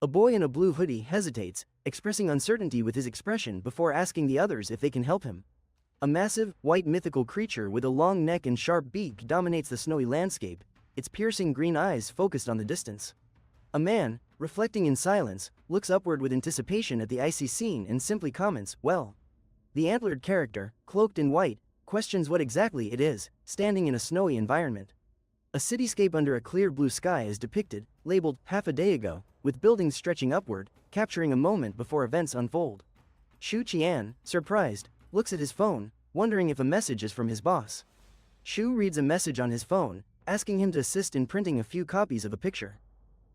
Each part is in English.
A boy in a blue hoodie hesitates, expressing uncertainty with his expression before asking the others if they can help him. A massive, white mythical creature with a long neck and sharp beak dominates the snowy landscape, its piercing green eyes focused on the distance. A man, reflecting in silence, looks upward with anticipation at the icy scene and simply comments, "Well." The antlered character, cloaked in white, questions what exactly it is, standing in a snowy environment. A cityscape under a clear blue sky is depicted, labeled "half a day ago," with buildings stretching upward, capturing a moment before events unfold. Shu Qian, surprised, looks at his phone, wondering if a message is from his boss. Shu reads a message on his phone, asking him to assist in printing a few copies of a picture.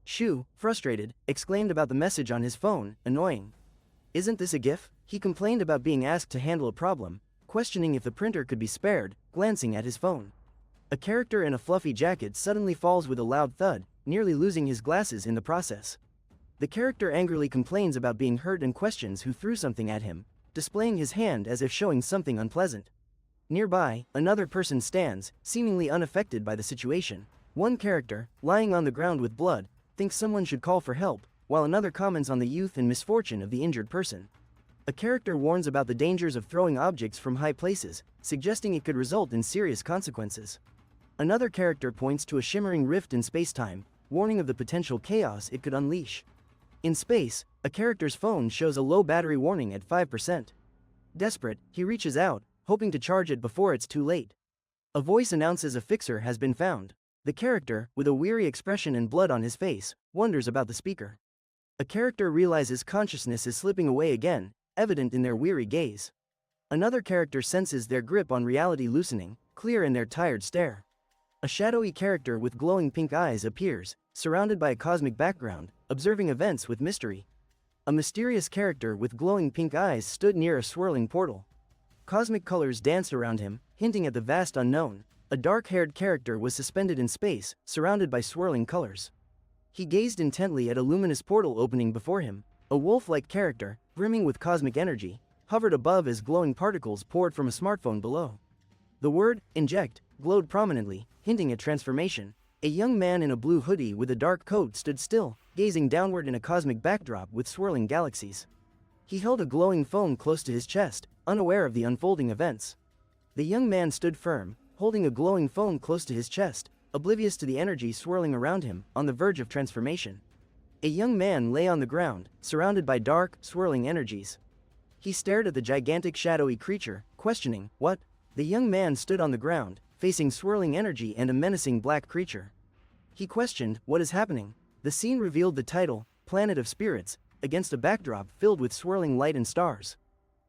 Shu, frustrated, exclaimed about the message on his phone, "Annoying. Isn't this a GIF?" He complained about being asked to handle a problem, questioning if the printer could be spared, glancing at his phone. A character in a fluffy jacket suddenly falls with a loud thud, nearly losing his glasses in the process. The character angrily complains about being hurt and questions who threw something at him, displaying his hand as if showing something unpleasant. Nearby, another person stands, seemingly unaffected by the situation. One character, lying on the ground with blood, thinks someone should call for help, while another comments on the youth and misfortune of the injured person. A character warns about the dangers of throwing objects from high places, suggesting it could result in serious consequences. Another character points to a shimmering rift in space-time, warning of the potential chaos it could unleash. In space, a character's phone shows a low battery warning at 5%. Desperate, he reaches out, hoping to charge it before it's too late. A voice announces a fixer has been found. The character, with a weary expression and blood on his face, wonders about the speaker. A character realizes consciousness is slipping away again, evident in their weary gaze. Another character senses their grip on reality loosening, clear in their tired stare. A shadowy character with glowing pink eyes appears, surrounded by a cosmic background, observing events with mystery. A mysterious character with glowing pink eyes stood near a swirling portal. Cosmic colors danced around him, hinting at the vast unknown. A dark-haired character was suspended in space, surrounded by swirling colors. He gazed intently at a luminous portal opening before him. A wolf-like character, brimming with cosmic energy, hovered above as glowing particles poured from a smartphone below. The word, "inject," glowed prominently, hinting at transformation. A young man in a blue hoodie with a dark coat stood still, gazing downward in a cosmic backdrop with swirling galaxies. He held a glowing phone close to his chest, unaware of the unfolding events. The young man stood firm, holding a glowing phone close to his chest, oblivious to the energy swirling around him, on the verge of transformation. A young man lay on the ground, surrounded by dark, swirling energies. He stared at the gigantic shadowy creature, questioning, "What?" The young man stood on the ground, facing swirling energy and a menacing black creature. He questioned, "What is happening?" The scene revealed the title, "Planet of Spirits," against a backdrop filled with swirling light and stars.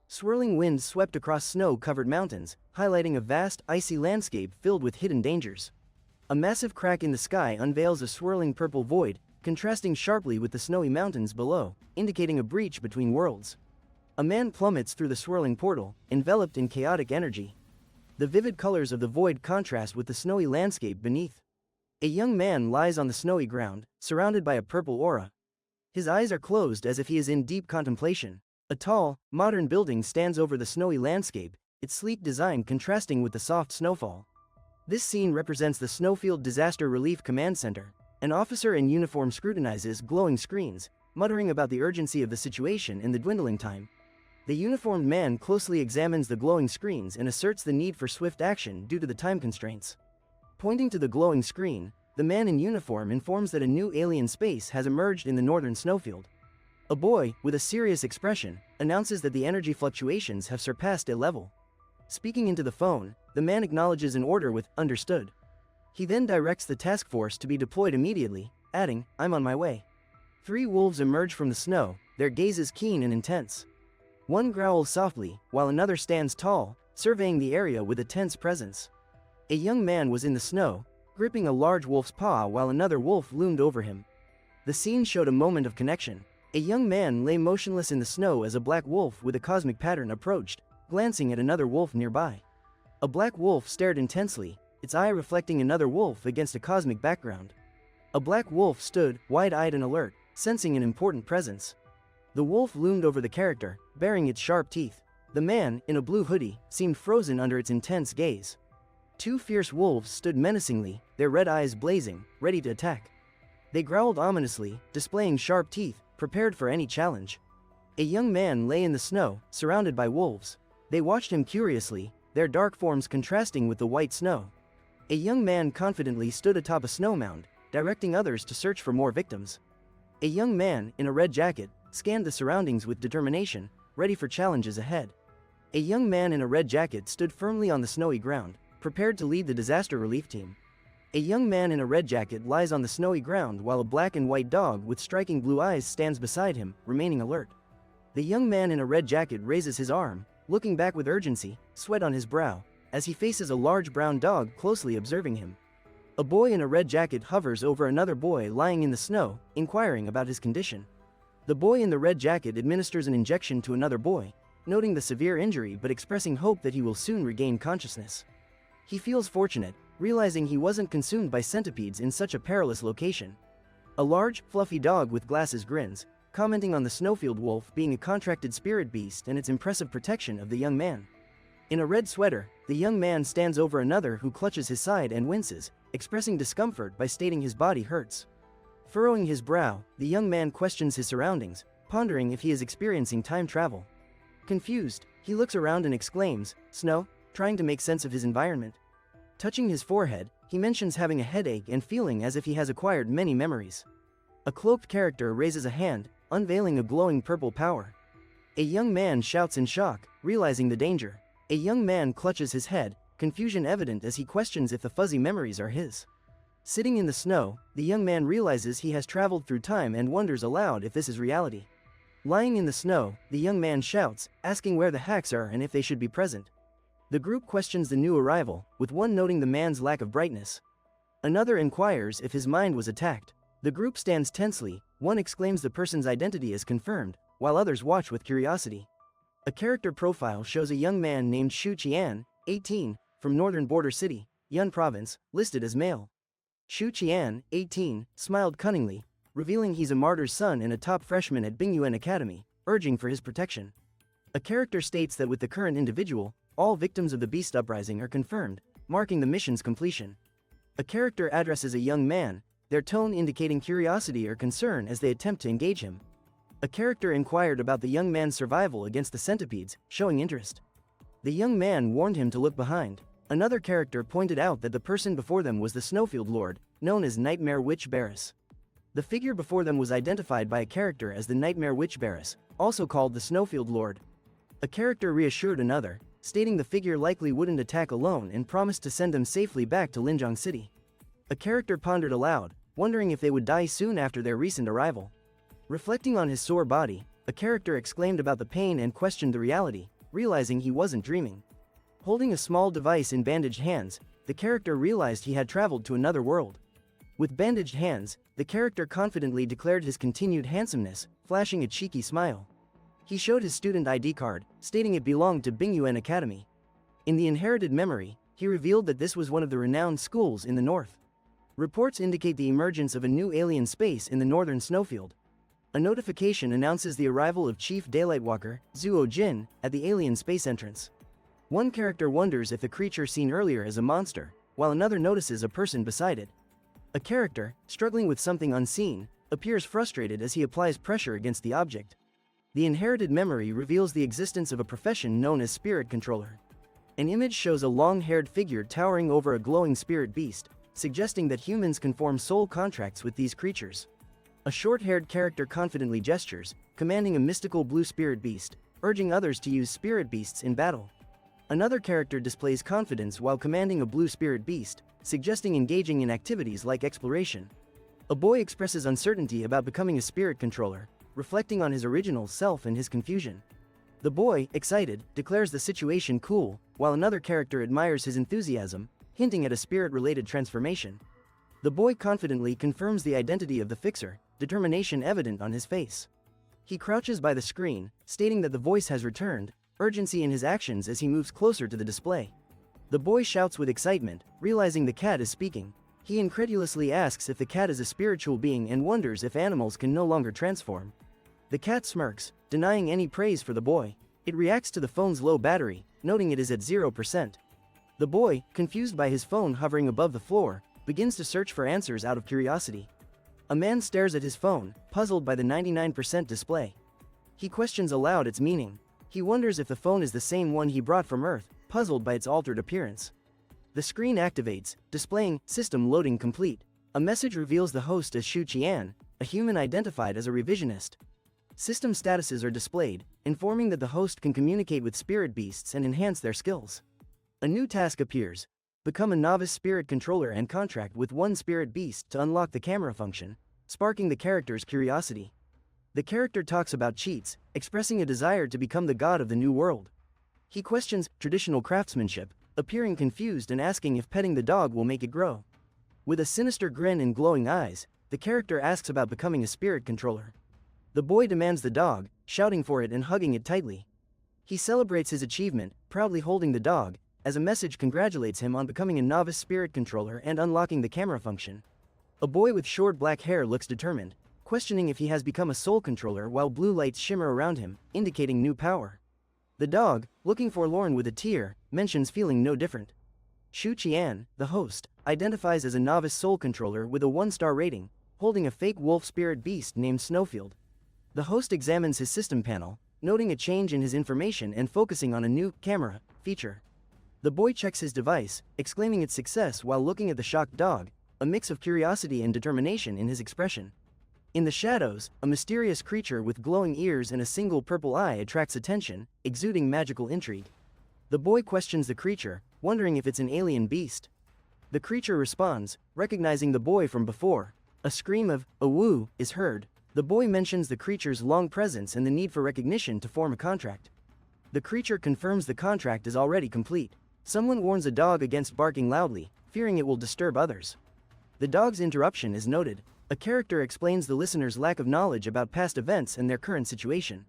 Swirling winds swept across snow-covered mountains, highlighting a vast, icy landscape filled with hidden dangers. A massive crack in the sky unveils a swirling purple void, contrasting sharply with the snowy mountains below, indicating a breach between worlds. A man plummets through the swirling portal, enveloped in chaotic energy. The vivid colors of the void contrast with the snowy landscape beneath. A young man lies on the snowy ground, surrounded by a purple aura. His eyes are closed as if he is in deep contemplation. A tall, modern building stands over the snowy landscape, its sleek design contrasting with the soft snowfall. This scene represents the Snowfield Disaster Relief Command Center. An officer in uniform scrutinizes glowing screens, muttering about the urgency of the situation and the dwindling time. The uniformed man closely examines the glowing screens and asserts the need for swift action due to the time constraints. Pointing to the glowing screen, the man in uniform informs that a new alien space has emerged in the northern snowfield. A boy, with a serious expression, announces that the energy fluctuations have surpassed a level. Speaking into the phone, the man acknowledges an order with "understood." He then directs the task force to be deployed immediately, adding, "I'm on my way." 3 wolves emerge from the snow, their gazes keen and intense. One growls softly, while another stands tall, surveying the area with a tense presence. A young man was in the snow, gripping a large wolf's paw while another wolf loomed over him. The scene showed a moment of connection. A young man lay motionless in the snow as a black wolf with a cosmic pattern approached, glancing at another wolf nearby. A black wolf stared intensely, its eye reflecting another wolf against a cosmic background. A black wolf stood, wide-eyed and alert, sensing an important presence. The wolf loomed over the character, baring its sharp teeth. The man, in a blue hoodie, seemed frozen under its intense gaze. 2 fierce wolves stood menacingly, their red eyes blazing, ready to attack. They growled ominously, displaying sharp teeth, prepared for any challenge. A young man lay in the snow, surrounded by wolves. They watched him curiously, their dark forms contrasting with the white snow. A young man confidently stood atop a snow mound, directing others to search for more victims. A young man, in a red jacket, scanned the surroundings with determination, ready for challenges ahead. A young man in a red jacket stood firmly on the snowy ground, prepared to lead the disaster relief team. A young man in a red jacket lies on the snowy ground while a black and white dog with striking blue eyes stands beside him, remaining alert. The young man in a red jacket raises his arm, looking back with urgency, sweat on his brow, as he faces a large brown dog closely observing him. A boy in a red jacket hovers over another boy lying in the snow, inquiring about his condition. The boy in the red jacket administers an injection to another boy, noting the severe injury but expressing hope that he will soon regain consciousness. He feels fortunate, realizing he wasn't consumed by centipedes in such a perilous location. A large, fluffy dog with glasses grins, commenting on the snowfield wolf being a contracted spirit beast and its impressive protection of the young man. In a red sweater, the young man stands over another who clutches his side and winces, expressing discomfort by stating his body hurts. Furrowing his brow, the young man questions his surroundings, pondering if he is experiencing time travel. Confused, he looks around and exclaims, "Snow?" trying to make sense of his environment. Touching his forehead, he mentions having a headache and feeling as if he has acquired many memories. A cloaked character raises a hand, unveiling a glowing purple power. A young man shouts in shock, realizing the danger. A young man clutches his head, confusion evident as he questions if the fuzzy memories are his. Sitting in the snow, the young man realizes he has traveled through time and wonders aloud if this is reality. Lying in the snow, the young man shouts, asking where the hacks are and if they should be present. The group questions the new arrival, with one noting the man's lack of brightness. Another inquires if his mind was attacked. The group stands tensely, one exclaims the person's identity is confirmed, while others watch with curiosity. A character profile shows a young man named Shu Qian, 18, from northern border city, Yun province, listed as male. Shu Qian, 18, smiled cunningly, revealing he's a martyr's son and a top freshman at Bingyuan Academy, urging for his protection. A character states that with the current individual, all victims of the Beast Uprising are confirmed, marking the mission's completion. A character addresses a young man, their tone indicating curiosity or concern as they attempt to engage him. A character inquired about the young man's survival against the centipedes, showing interest. The young man warned him to look behind. Another character pointed out that the person before them was the Snowfield Lord, known as Nightmare Witch Barris. The figure before them was identified by a character as the Nightmare Witch Barris, also called the Snowfield Lord. A character reassured another, stating the figure likely wouldn't attack alone and promised to send them safely back to Linjiang City. A character pondered aloud, wondering if they would die soon after their recent arrival. Reflecting on his sore body, a character exclaimed about the pain and questioned the reality, realizing he wasn't dreaming. Holding a small device in bandaged hands, the character realized he had traveled to another world. With bandaged hands, the character confidently declared his continued handsomeness, flashing a cheeky smile. He showed his student ID card, stating it belonged to Bingyuan Academy. In the inherited memory, he revealed that this was one of the renowned schools in the north. Reports indicate the emergence of a new alien space in the northern snowfield. A notification announces the arrival of Chief Daylightwalker, Zuo Jin, at the alien space entrance. One character wonders if the creature seen earlier is a monster, while another notices a person beside it. A character, struggling with something unseen, appears frustrated as he applies pressure against the object. The inherited memory reveals the existence of a profession known as spirit controller. An image shows a long-haired figure towering over a glowing spirit beast, suggesting that humans can form soul contracts with these creatures. A short-haired character confidently gestures, commanding a mystical blue spirit beast, urging others to use spirit beasts in battle. Another character displays confidence while commanding a blue spirit beast, suggesting engaging in activities like exploration. A boy expresses uncertainty about becoming a spirit controller, reflecting on his original self and his confusion. The boy, excited, declares the situation cool, while another character admires his enthusiasm, hinting at a spirit-related transformation. The boy confidently confirms the identity of the fixer, determination evident on his face. He crouches by the screen, stating that the voice has returned, urgency in his actions as he moves closer to the display. The boy shouts with excitement, realizing the cat is speaking. He incredulously asks if the cat is a spiritual being and wonders if animals can no longer transform. The cat smirks, denying any praise for the boy. It reacts to the phone's low battery, noting it is at 0%. The boy, confused by his phone hovering above the floor, begins to search for answers out of curiosity. A man stares at his phone, puzzled by the 99% display. He questions aloud its meaning. He wonders if the phone is the same one he brought from Earth, puzzled by its altered appearance. The screen activates, displaying "System loading complete." A message reveals the host as Shu Qian, a human identified as a revisionist. System statuses are displayed, informing that the host can communicate with spirit beasts and enhance their skills. A new task appears. Become a novice spirit controller and contract with one spirit beast to unlock the camera function, sparking the character's curiosity. The character talks about cheats, expressing a desire to become the god of the new world. He questions traditional craftsmanship, appearing confused and asking if petting the dog will make it grow. With a sinister grin and glowing eyes, the character asks about becoming a spirit controller. The boy demands the dog, shouting for it and hugging it tightly. He celebrates his achievement, proudly holding the dog, as a message congratulates him on becoming a novice spirit controller and unlocking the camera function. A boy with short black hair looks determined, questioning if he has become a soul controller while blue lights shimmer around him, indicating new power. The dog, looking forlorn with a tear, mentions feeling no different. Shu Qian, the host, identifies as a novice soul controller with a 1-star rating, holding a fake wolf spirit beast named Snowfield. The host examines his system panel, noting a change in his information and focusing on a new camera feature. The boy checks his device, exclaiming its success while looking at the shocked dog, a mix of curiosity and determination in his expression. In the shadows, a mysterious creature with glowing ears and a single purple eye attracts attention, exuding magical intrigue. The boy questions the creature, wondering if it's an alien beast. The creature responds, recognizing the boy from before. A scream of "Awoo" is heard. The boy mentions the creature's long presence and the need for recognition to form a contract. The creature confirms the contract is already complete. Someone warns a dog against barking loudly, fearing it will disturb others. The dog's interruption is noted. A character explains the listener's lack of knowledge about past events and their current situation.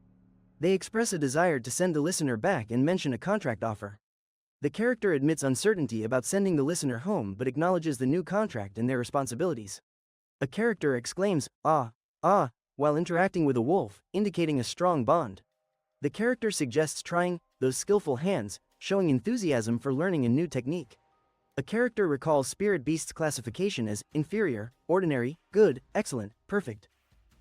They express a desire to send the listener back and mention a contract offer. The character admits uncertainty about sending the listener home but acknowledges the new contract and their responsibilities. A character exclaims, "Ah, ah," while interacting with a wolf, indicating a strong bond. The character suggests trying those skillful hands, showing enthusiasm for learning a new technique. A character recalls spirit beasts' classification as inferior, ordinary, good, excellent, perfect.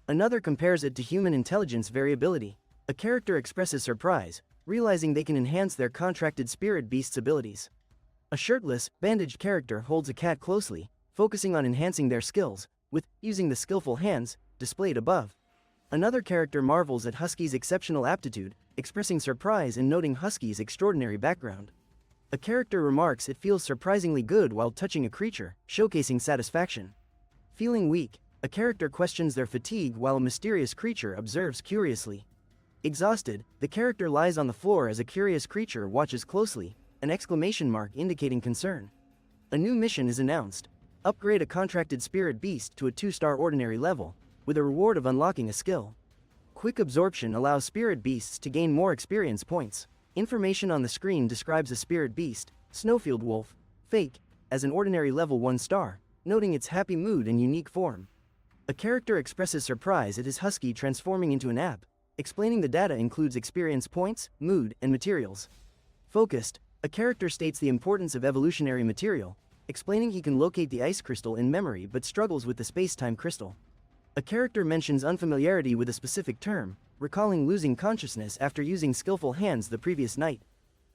Another compares it to human intelligence variability. A character expresses surprise, realizing they can enhance their contracted spirit beast's abilities. A shirtless, bandaged character holds a cat closely, focusing on enhancing their skills, with using the skillful hands displayed above. Another character marvels at Husky's exceptional aptitude, expressing surprise and noting Husky's extraordinary background. A character remarks it feels surprisingly good while touching a creature, showcasing satisfaction. Feeling weak, a character questions their fatigue while a mysterious creature observes curiously. Exhausted, the character lies on the floor as a curious creature watches closely, an exclamation mark indicating concern. A new mission is announced. Upgrade a contracted spirit beast to a 2-star ordinary level, with a reward of unlocking a skill. Quick absorption allows spirit beasts to gain more experience points. Information on the screen describes a spirit beast, Snowfield Wolf, fake, as an ordinary level 1-star, noting its happy mood and unique form. A character expresses surprise at his husky transforming into an app, explaining the data includes experience points, mood, and materials. Focused, a character states the importance of evolutionary material, explaining he can locate the ice crystal in memory but struggles with the space-time crystal. A character mentions unfamiliarity with a specific term, recalling losing consciousness after using skillful hands the previous night.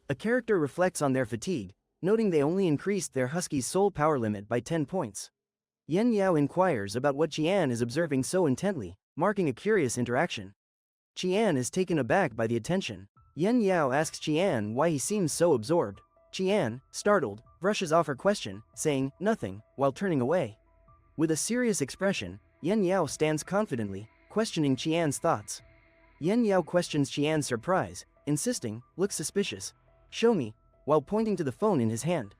A character reflects on their fatigue, noting they only increased their husky's soul power limit by 10 points. Yen Yao inquires about what Qian is observing so intently, marking a curious interaction. Qian is taken aback by the attention. Yen Yao asks Qian why he seems so absorbed. Qian, startled, brushes off her question, saying nothing, while turning away. With a serious expression, Yen Yao stands confidently, questioning Qian's thoughts. Yen Yao questions Qian's surprise, insisting, "Look suspicious. Show me," while pointing to the phone in his hand.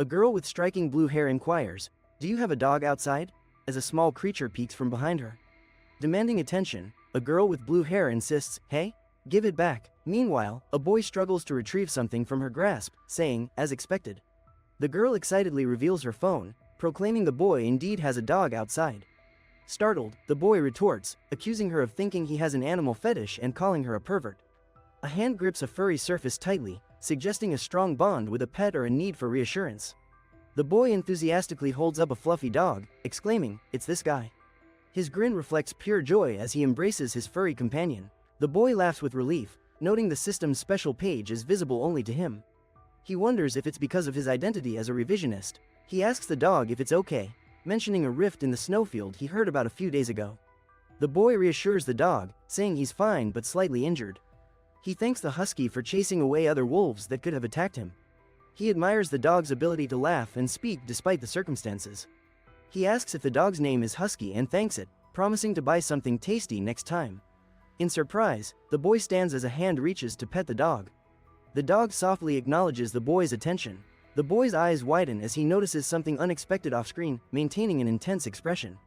A girl with striking blue hair inquires, "Do you have a dog outside?" as a small creature peeks from behind her. Demanding attention, a girl with blue hair insists, "Hey, give it back." Meanwhile, a boy struggles to retrieve something from her grasp, saying, as expected. The girl excitedly reveals her phone, proclaiming the boy indeed has a dog outside. Startled, the boy retorts, accusing her of thinking he has an animal fetish and calling her a pervert. A hand grips a furry surface tightly, suggesting a strong bond with a pet or a need for reassurance. The boy enthusiastically holds up a fluffy dog, exclaiming, "It's this guy." His grin reflects pure joy as he embraces his furry companion. The boy laughs with relief, noting the system's special page is visible only to him. He wonders if it's because of his identity as a revisionist. He asks the dog if it's okay, mentioning a rift in the snowfield he heard about a few days ago. The boy reassures the dog, saying he's fine but slightly injured. He thanks the husky for chasing away other wolves that could have attacked him. He admires the dog's ability to laugh and speak despite the circumstances. He asks if the dog's name is Husky and thanks it, promising to buy something tasty next time. In surprise, the boy stands as a hand reaches to pet the dog. The dog softly acknowledges the boy's attention. The boy's eyes widen as he notices something unexpected off-screen, maintaining an intense expression.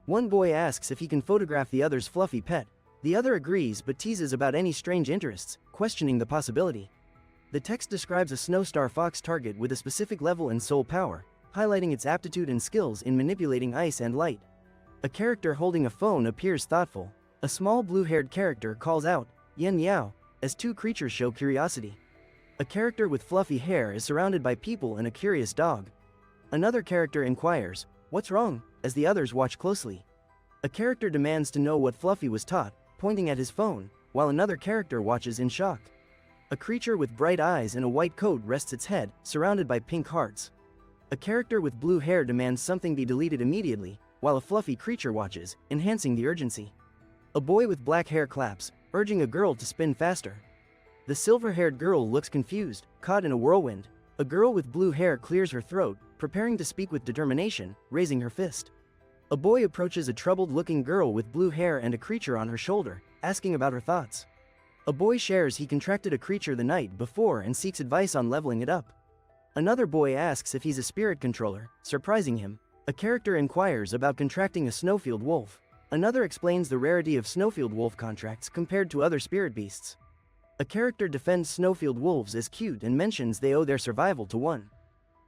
One boy asks if he can photograph the other's fluffy pet. The other agrees but teases about any strange interests, questioning the possibility. The text describes a snowstar fox target with a specific level and soul power, highlighting its aptitude and skills in manipulating ice and light. A character holding a phone appears thoughtful. A small blue-haired character calls out, "Yen Yao," as two creatures show curiosity. A character with fluffy hair is surrounded by people and a curious dog. Another character inquires, "What's wrong?" as the others watch closely. A character demands to know what Fluffy was taught, pointing at his phone, while another character watches in shock. A creature with bright eyes and a white coat rests its head, surrounded by pink hearts. A character with blue hair demands something be deleted immediately, while a fluffy creature watches, enhancing the urgency. A boy with black hair claps, urging a girl to spin faster. The silver-haired girl looks confused, caught in a whirlwind. A girl with blue hair clears her throat, preparing to speak with determination, raising her fist. A boy approaches a troubled-looking girl with blue hair and a creature on her shoulder, asking about her thoughts. A boy shares he contracted a creature the night before and seeks advice on leveling it up. Another boy asks if he's a spirit controller, surprising him. A character inquires about contracting a snowfield wolf. Another explains the rarity of snowfield wolf contracts compared to other spirit beasts. A character defends snowfield wolves as cute and mentions they owe their survival to one.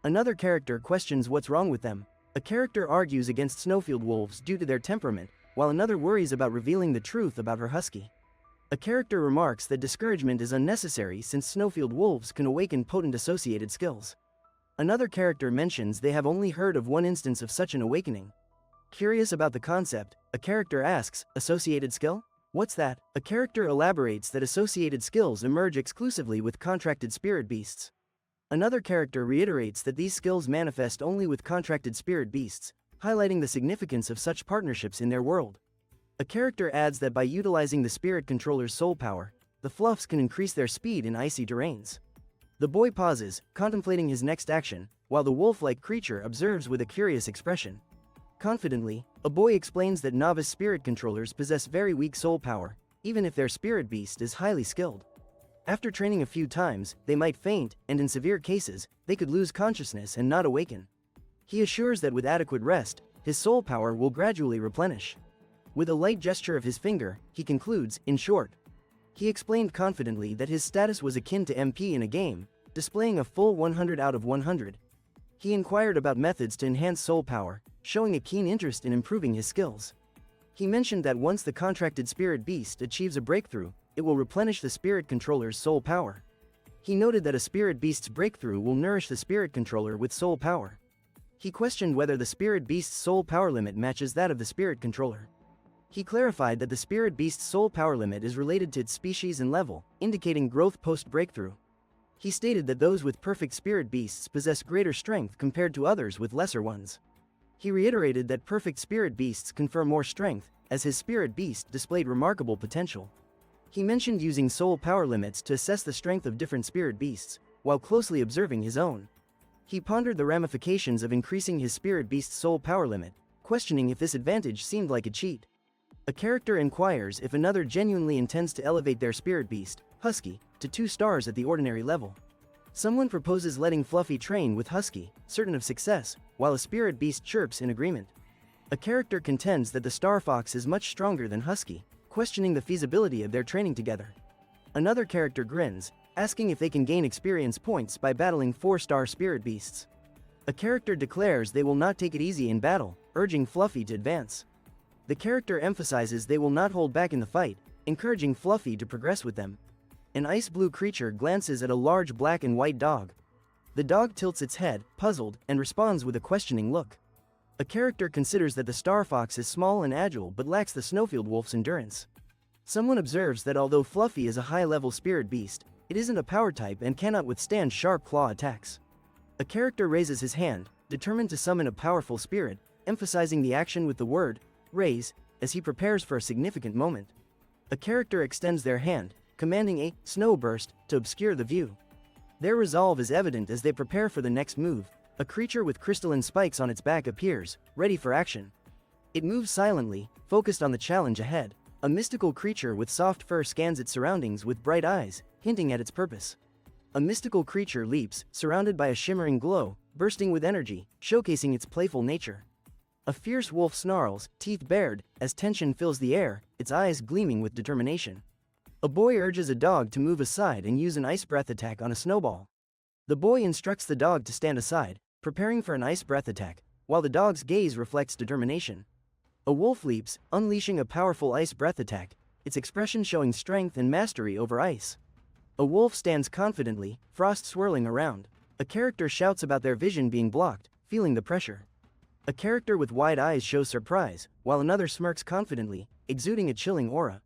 Another character questions what's wrong with them. A character argues against snowfield wolves due to their temperament, while another worries about revealing the truth about her husky. A character remarks that discouragement is unnecessary since snowfield wolves can awaken potent associated skills. Another character mentions they have only heard of one instance of such an awakening. Curious about the concept, a character asks, "Associated skill? What's that?" A character elaborates that associated skills emerge exclusively with contracted spirit beasts. Another character reiterates that these skills manifest only with contracted spirit beasts, highlighting the significance of such partnerships in their world. A character adds that by utilizing the spirit controller's soul power, the fluffs can increase their speed in icy terrains. The boy pauses, contemplating his next action, while the wolf-like creature observes with a curious expression. Confidently, a boy explains that novice spirit controllers possess very weak soul power, even if their spirit beast is highly skilled. After training a few times, they might faint, and in severe cases, they could lose consciousness and not awaken. He assures that with adequate rest, his soul power will gradually replenish. With a light gesture of his finger, he concludes, in short. He explained confidently that his status was akin to MP in a game, displaying a full 100 out of 100. He inquired about methods to enhance soul power, showing a keen interest in improving his skills. He mentioned that once the contracted spirit beast achieves a breakthrough, it will replenish the spirit controller's soul power. He noted that a spirit beast's breakthrough will nourish the spirit controller with soul power. He questioned whether the spirit beast's soul power limit matches that of the spirit controller. He clarified that the spirit beast's soul power limit is related to its species and level, indicating growth post-breakthrough. He stated that those with perfect spirit beasts possess greater strength compared to others with lesser ones. He reiterated that perfect spirit beasts confer more strength, as his spirit beast displayed remarkable potential. He mentioned using soul power limits to assess the strength of different spirit beasts, while closely observing his own. He pondered the ramifications of increasing his spirit beast's soul power limit, questioning if this advantage seemed like a cheat. A character inquires if another genuinely intends to elevate their spirit beast, Husky, to 2 stars at the ordinary level. Someone proposes letting Fluffy train with Husky, certain of success, while a spirit beast chirps in agreement. A character contends that the Star Fox is much stronger than Husky, questioning the feasibility of their training together. Another character grins, asking if they can gain experience points by battling 4-star spirit beasts. A character declares they will not take it easy in battle, urging Fluffy to advance. The character emphasizes they will not hold back in the fight, encouraging Fluffy to progress with them. An ice-blue creature glances at a large black and white dog. The dog tilts its head, puzzled, and responds with a questioning look. A A character considers that the star fox is small and agile but lacks the snowfield wolf's endurance. Someone observes that although Fluffy is a high-level spirit beast, it isn't a power type and cannot withstand sharp claw attacks. A character raises his hand, determined to summon a powerful spirit, emphasizing the action with the word, raise, as he prepares for a significant moment. A character extends their hand, commanding a snow burst to obscure the view. Their resolve is evident as they prepare for the next move. A creature with crystalline spikes on its back appears, ready for action. It moves silently, focused on the challenge ahead. A mystical creature with soft fur scans its surroundings with bright eyes, hinting at its purpose. A mystical creature leaps, surrounded by a shimmering glow, bursting with energy, showcasing its playful nature. A fierce wolf snarls, teeth bared, as tension fills the air, its eyes gleaming with determination. A boy urges a dog to move aside and use an ice breath attack on a snowball. The boy instructs the dog to stand aside, preparing for an ice breath attack, while the dog's gaze reflects determination. A wolf leaps, unleashing a powerful ice breath attack, its expression showing strength and mastery over ice. A wolf stands confidently, frost swirling around. A character shouts about their vision being blocked, feeling the pressure. A character with wide eyes shows surprise, while another smirks confidently, exuding a chilling aura.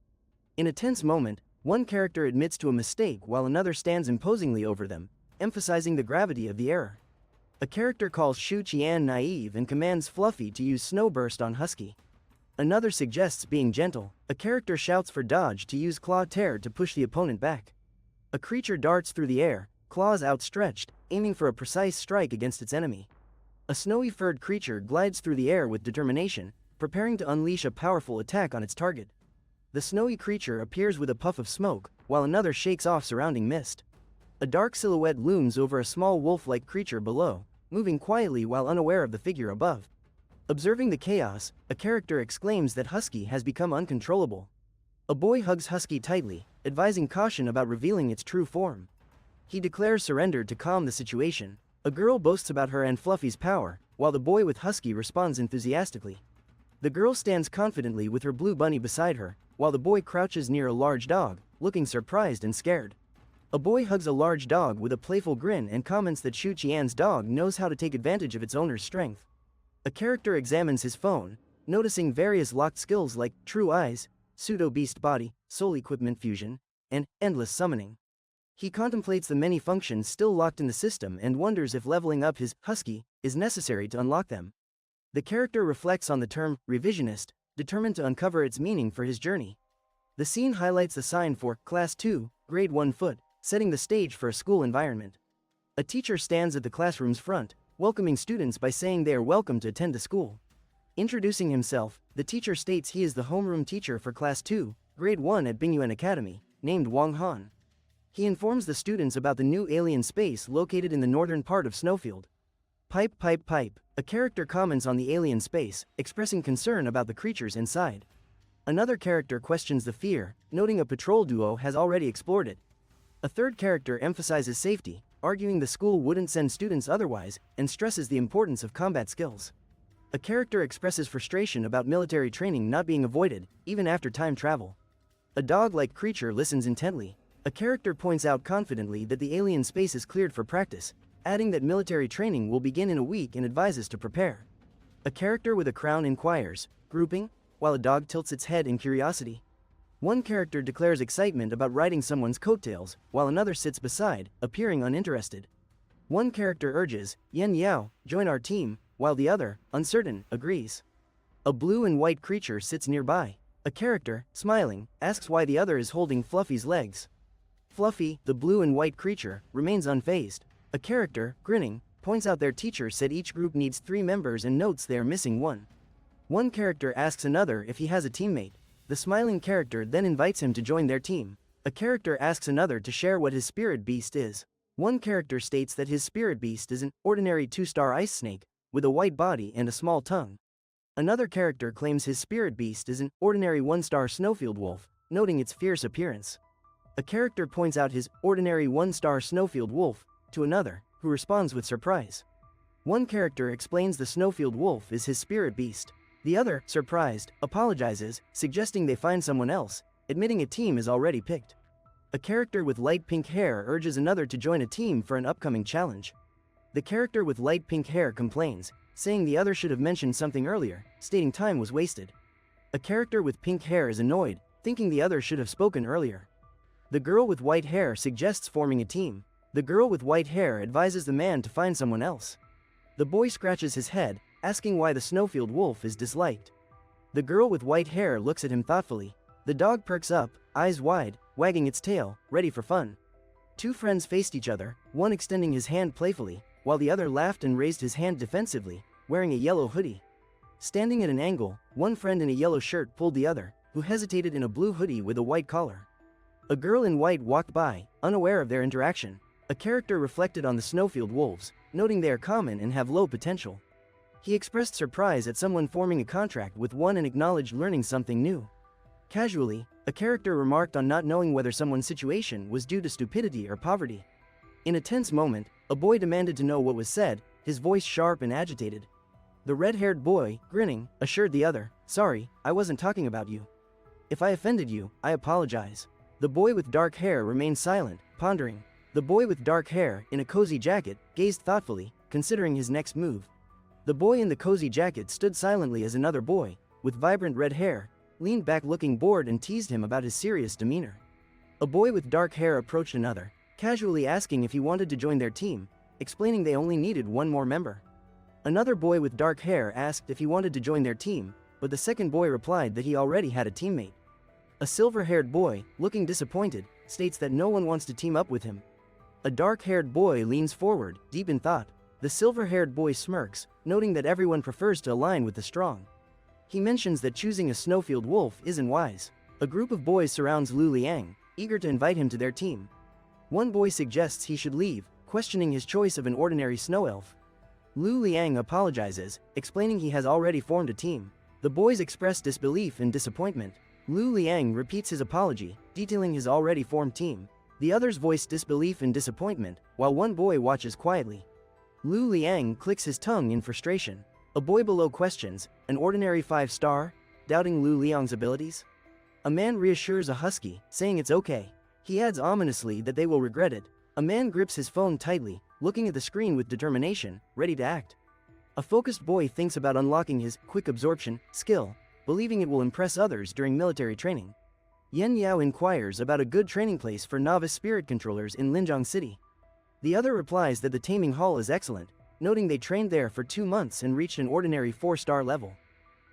In a tense moment, one character admits to a mistake while another stands imposingly over them, emphasizing the gravity of the error. A character calls Shu Qian naive and commands Fluffy to use Snowburst on Husky. Another suggests being gentle. A character shouts for Dodge to use Claw Tear to push the opponent back. A creature darts through the air, claws outstretched, aiming for a precise strike against its enemy. A snowy furred creature glides through the air with determination, preparing to unleash a powerful attack on its target. The snowy creature appears with a puff of smoke, while another shakes off surrounding mist. A dark silhouette looms over a small wolf-like creature below, moving quietly while unaware of the figure above. Observing the chaos, a character exclaims that Husky has become uncontrollable. A boy hugs Husky tightly, advising caution about revealing its true form. He declares surrender to calm the situation. A girl boasts about her and Fluffy's power, while the boy with Husky responds enthusiastically. The girl stands confidently with her blue bunny beside her, while the boy crouches near a large dog, looking surprised and scared. A boy hugs a large dog with a playful grin and comments that Shu Qian's dog knows how to take advantage of its owner's strength. A character examines his phone, noticing various locked skills like True Eyes, Pseudo-Beast Body, Soul Equipment Fusion, and Endless Summoning. He contemplates the many functions still locked in the system and wonders if leveling up his Husky is necessary to unlock them. The character reflects on the term revisionist, determined to uncover its meaning for his journey. The scene highlights the sign for Class 2, Grade 1 Foot, setting the stage for a school environment. A teacher stands at the classroom's front, welcoming students by saying they are welcome to attend the school. Introducing himself, the teacher states he is the homeroom teacher for Class 2, Grade 1 at Bingyuan Academy, named Wang Han. He informs the students about the new alien space located in the northern part of Snowfield. Pipe, pipe, pipe. A character comments on the alien space, expressing concern about the creatures inside. Another character questions the fear, noting a patrol duo has already explored it. A third character emphasizes safety, arguing the school wouldn't send students otherwise, and stresses the importance of combat skills. A character expresses frustration about military training not being avoided, even after time travel. A dog-like creature listens intently. A character points out confidently that the alien space is cleared for practice, adding that military training will begin in a week and advises to prepare. A character with a crown inquires, grouping, while a dog tilts its head in curiosity. One character declares excitement about riding someone's coattails, while another sits beside, appearing uninterested. One character urges, Yen Yao, join our team, while the other, uncertain, agrees. A blue and white creature sits nearby. A character, smiling, asks why the other is holding Fluffy's legs. Fluffy, the blue and white creature, remains unfazed. A character, grinning, points out their teacher said each group needs 3 members and notes they are missing one. One character asks another if he has a teammate. The smiling character then invites him to join their team. A character asks another to share what his spirit beast is. One character states that his spirit beast is an ordinary 2-star ice snake, with a white body and a small tongue. Another character claims his spirit beast is an ordinary 1-star snowfield wolf, noting its fierce appearance. A character points out his ordinary 1-star snowfield wolf to another, who responds with surprise. One character explains the snowfield wolf is his spirit beast. The other, surprised, apologizes, suggesting they find someone else, admitting a team is already picked. A character with light pink hair urges another to join a team for an upcoming challenge. The character with light pink hair complains, saying the other should have mentioned something earlier, stating time was wasted. A character with pink hair is annoyed, thinking the other should have spoken earlier. The girl with white hair suggests forming a team. The girl with white hair advises the man to find someone else. The boy scratches his head, asking why the snowfield wolf is disliked. The girl with white hair looks at him thoughtfully. The dog perks up, eyes wide, wagging its tail, ready for fun. Two friends faced each other, one extending his hand playfully, while the other laughed and raised his hand defensively, wearing a yellow hoodie. Standing at an angle, one friend in a yellow shirt pulled the other, who hesitated in a blue hoodie with a white collar. A girl in white walked by, unaware of their interaction. A character reflected on the snowfield wolves, noting they are common and have low potential. He expressed surprise at someone forming a contract with one and acknowledged learning something new. Casually, a character remarked on not knowing whether someone's situation was due to stupidity or poverty. In a tense moment, a boy demanded to know what was said, his voice sharp and agitated. The red-haired boy, grinning, assured the other, "Sorry, I wasn't talking about you. If I offended you, I apologize." The boy with dark hair remained silent, pondering. The boy with dark hair, in a cozy jacket, gazed thoughtfully, considering his next move. The boy in the cozy jacket stood silently as another boy, with vibrant red hair, leaned back looking bored and teased him about his serious demeanor. A boy with dark hair approached another, casually asking if he wanted to join their team, explaining they only needed one more member. Another boy with dark hair asked if he wanted to join their team, but the second boy replied that he already had a teammate. A silver-haired boy, looking disappointed, states that no one wants to team up with him. A dark-haired boy leans forward, deep in thought. The silver-haired boy smirks, noting that everyone prefers to align with the strong. He mentions that choosing a snowfield wolf isn't wise. A group of boys surrounds Lu Liang, eager to invite him to their team. One boy suggests he should leave, questioning his choice of an ordinary snow elf. Lu Liang apologizes, explaining he has already formed a team. The boys express disbelief and disappointment. Lu Liang repeats his apology, detailing his already formed team. The others voice disbelief and disappointment, while one boy watches quietly. Lu Liang clicks his tongue in frustration. A boy below questions, "An ordinary 5-star?" doubting Lu Liang's abilities. A man reassures a husky, saying it's okay. He adds ominously that they will regret it. A man grips his phone tightly, looking at the screen with determination, ready to act. A focused boy thinks about unlocking his quick absorption skill, believing it will impress others during military training. Yen Yao inquires about a good training place for novice spirit controllers in Linjiang City. The other replies that the Taming Hall is excellent, noting they trained there for 2 months and reached an ordinary 4-star level.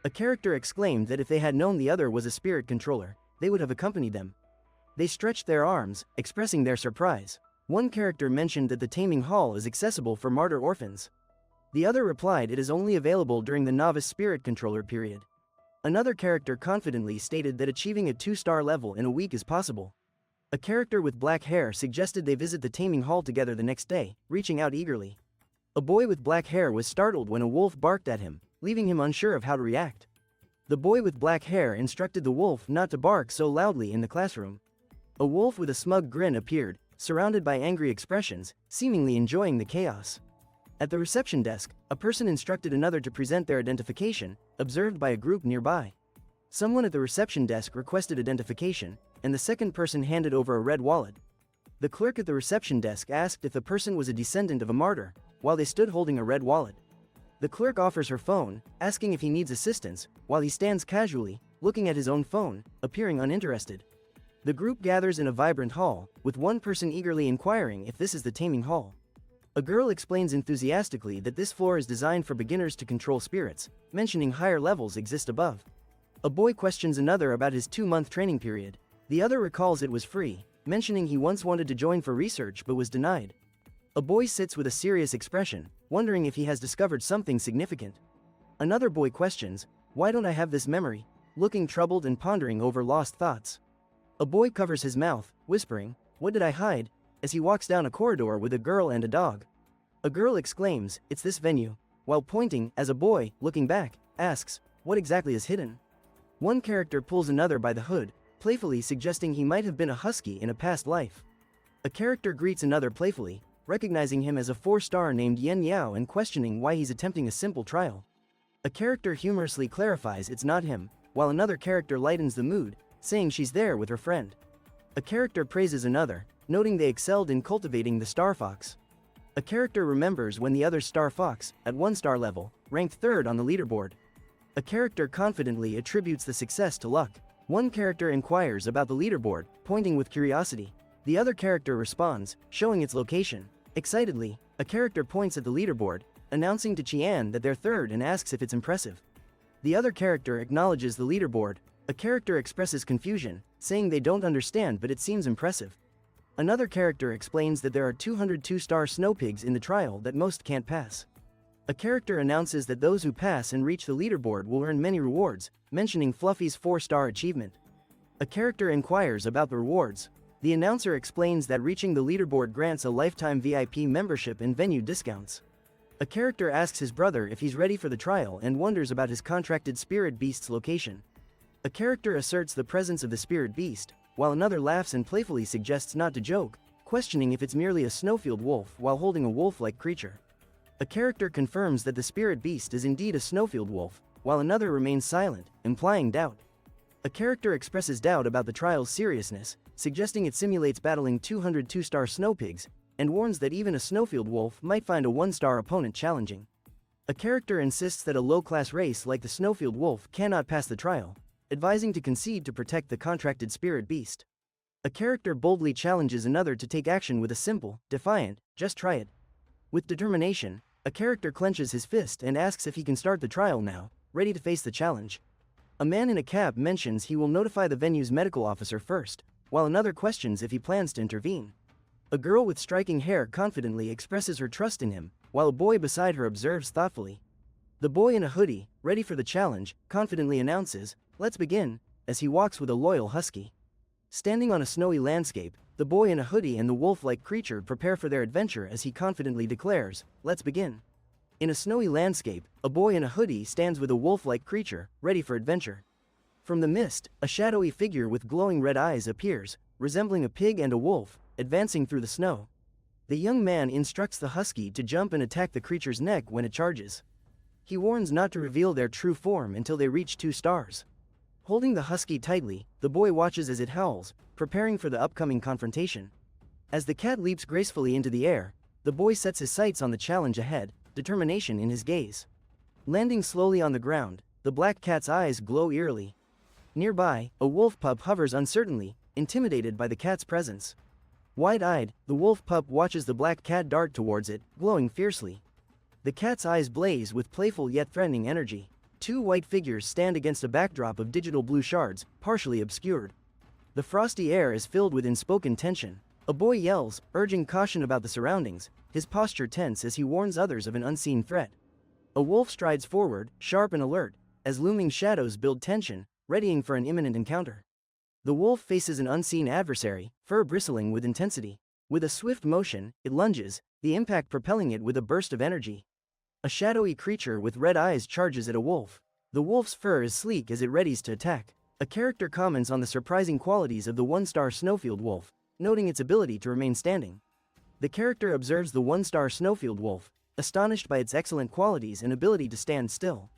A character exclaimed that if they had known the other was a spirit controller, they would have accompanied them. They stretched their arms, expressing their surprise. One character mentioned that the Taming Hall is accessible for martyr orphans. The other replied it is only available during the novice spirit controller period. Another character confidently stated that achieving a 2-star level in a week is possible. A character with black hair suggested they visit the Taming Hall together the next day, reaching out eagerly. A boy with black hair was startled when a wolf barked at him, leaving him unsure of how to react. The boy with black hair instructed the wolf not to bark so loudly in the classroom. A wolf with a smug grin appeared, surrounded by angry expressions, seemingly enjoying the chaos. At the reception desk, a person instructed another to present their identification, observed by a group nearby. Someone at the reception desk requested identification, and the second person handed over a red wallet. The clerk at the reception desk asked if the person was a descendant of a martyr, while they stood holding a red wallet. The clerk offers her phone, asking if he needs assistance, while he stands casually, looking at his own phone, appearing uninterested. The group gathers in a vibrant hall, with one person eagerly inquiring if this is the Taming Hall. A girl explains enthusiastically that this floor is designed for beginners to control spirits, mentioning higher levels exist above. A boy questions another about his 2-month training period. The other recalls it was free, mentioning he once wanted to join for research but was denied. A boy sits with a serious expression, wondering if he has discovered something significant. Another boy questions, "Why don't I have this memory?" looking troubled and pondering over lost thoughts. A boy covers his mouth, whispering, "What did I hide?" as he walks down a corridor with a girl and a dog. A girl exclaims, "It's this venue," while pointing, as a boy, looking back, asks, "What exactly is hidden?" One character pulls another by the hood, playfully suggesting he might have been a husky in a past life. A character greets another playfully, recognizing him as a 4-star named Yen Yao and questioning why he's attempting a simple trial. A character humorously clarifies it's not him, while another character lightens the mood, saying she's there with her friend. A character praises another, noting they excelled in cultivating the star fox. A character remembers when the other Star Fox, at 1-star level, ranked 3rd on the leaderboard. A character confidently attributes the success to luck. One character inquires about the leaderboard, pointing with curiosity. The other character responds, showing its location. Excitedly, a character points at the leaderboard, announcing to Qian that they're 3rd and asks if it's impressive. The other character acknowledges the leaderboard. A character expresses confusion, saying they don't understand but it seems impressive. Another character explains that there are 202-star snow pigs in the trial that most can't pass. A character announces that those who pass and reach the leaderboard will earn many rewards, mentioning Fluffy's 4-star achievement. A character inquires about the rewards. The announcer explains that reaching the leaderboard grants a lifetime VIP membership and venue discounts. A character asks his brother if he's ready for the trial and wonders about his contracted spirit beast's location. A character asserts the presence of the spirit beast, while another laughs and playfully suggests not to joke, questioning if it's merely a snowfield wolf while holding a wolf-like creature. A character confirms that the spirit beast is indeed a snowfield wolf, while another remains silent, implying doubt. A character expresses doubt about the trial's seriousness, suggesting it simulates battling 202-star snow pigs, and warns that even a snowfield wolf might find a 1-star opponent challenging. A character insists that a low-class race like the snowfield wolf cannot pass the trial, advising to concede to protect the contracted spirit beast. A character boldly challenges another to take action with a simple, defiant, "Just try it." With determination, a character clenches his fist and asks if he can start the trial now, ready to face the challenge. A man in a cab mentions he will notify the venue's medical officer first, while another questions if he plans to intervene. A girl with striking hair confidently expresses her trust in him, while a boy beside her observes thoughtfully. The boy in a hoodie, ready for the challenge, confidently announces, "Let's begin," as he walks with a loyal husky. Standing on a snowy landscape, the boy in a hoodie and the wolf-like creature prepare for their adventure as he confidently declares, "Let's begin." In a snowy landscape, a boy in a hoodie stands with a wolf-like creature, ready for adventure. From the mist, a shadowy figure with glowing red eyes appears, resembling a pig and a wolf, advancing through the snow. The young man instructs the husky to jump and attack the creature's neck when it charges. He warns not to reveal their true form until they reach 2 stars. Holding the husky tightly, the boy watches as it howls, preparing for the upcoming confrontation. As the cat leaps gracefully into the air, the boy sets his sights on the challenge ahead, determination in his gaze. Landing slowly on the ground, the black cat's eyes glow eerily. Nearby, a wolf pup hovers uncertainly, intimidated by the cat's presence. Wide-eyed, the wolf pup watches the black cat dart towards it, glowing fiercely. The cat's eyes blaze with playful yet threatening energy. 2 white figures stand against a backdrop of digital blue shards, partially obscured. The frosty air is filled with unspoken tension. A boy yells, urging caution about the surroundings, his posture tense as he warns others of an unseen threat. A wolf strides forward, sharp and alert, as looming shadows build tension, readying for an imminent encounter. The wolf faces an unseen adversary, fur bristling with intensity. With a swift motion, it lunges, the impact propelling it with a burst of energy. A shadowy creature with red eyes charges at a wolf. The wolf's fur is sleek as it readies to attack. A character comments on the surprising qualities of the 1-star snowfield wolf, noting its ability to remain standing. The character observes the 1-star snowfield wolf, astonished by its excellent qualities and ability to stand still.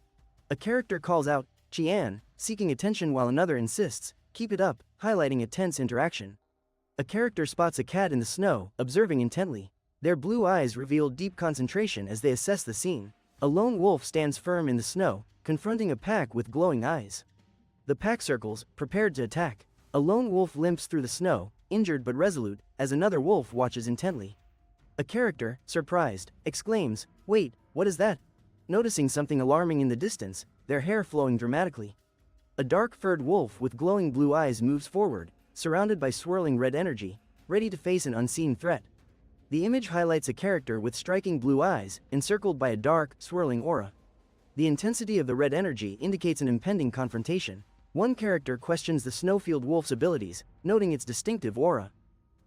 A character calls out, "Qian," seeking attention while another insists, "Keep it up," highlighting a tense interaction. A character spots a cat in the snow, observing intently. Their blue eyes reveal deep concentration as they assess the scene. A lone wolf stands firm in the snow, confronting a pack with glowing eyes. The pack circles, prepared to attack. A lone wolf limps through the snow, injured but resolute, as another wolf watches intently. A character, surprised, exclaims, "Wait, what is that?" Noticing something alarming in the distance, their hair flowing dramatically. A dark-furred wolf with glowing blue eyes moves forward, surrounded by swirling red energy, ready to face an unseen threat. The image highlights a character with striking blue eyes, encircled by a dark, swirling aura. The intensity of the red energy indicates an impending confrontation. One character questions the snowfield wolf's abilities, noting its distinctive aura.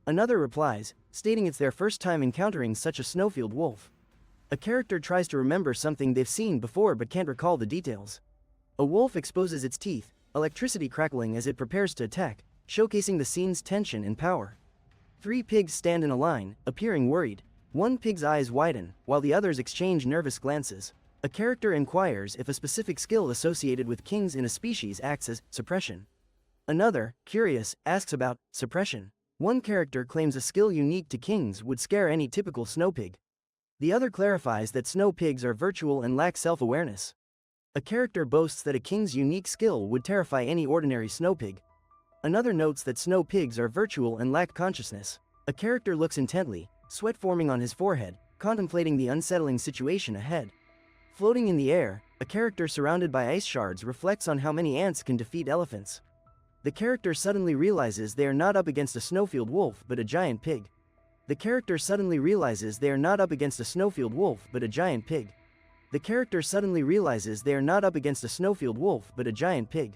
Another replies, stating it's their first time encountering such a snowfield wolf. A character tries to remember something they've seen before but can't recall the details. A wolf exposes its teeth, electricity crackling as it prepares to attack, showcasing the scene's tension and power. 3 pigs stand in a line, appearing worried. One pig's eyes widen, while the others exchange nervous glances. A character inquires if a specific skill associated with kings in a species acts as suppression. Another, curious, asks about suppression. One character claims a skill unique to kings would scare any typical snow pig. The other clarifies that snow pigs are virtual and lack self-awareness. A character boasts that a king's unique skill would terrify any ordinary snow pig. Another notes that snow pigs are virtual and lack consciousness. A character looks intently, sweat forming on his forehead, contemplating the unsettling situation ahead. Floating in the air, a character surrounded by ice shards reflects on how many ants can defeat elephants. The character suddenly realizes they are not up against a snowfield wolf but a giant pig. The character suddenly realizes they are not up against a snowfield wolf but a giant pig. The character suddenly realizes they are not up against a snowfield wolf but a giant pig.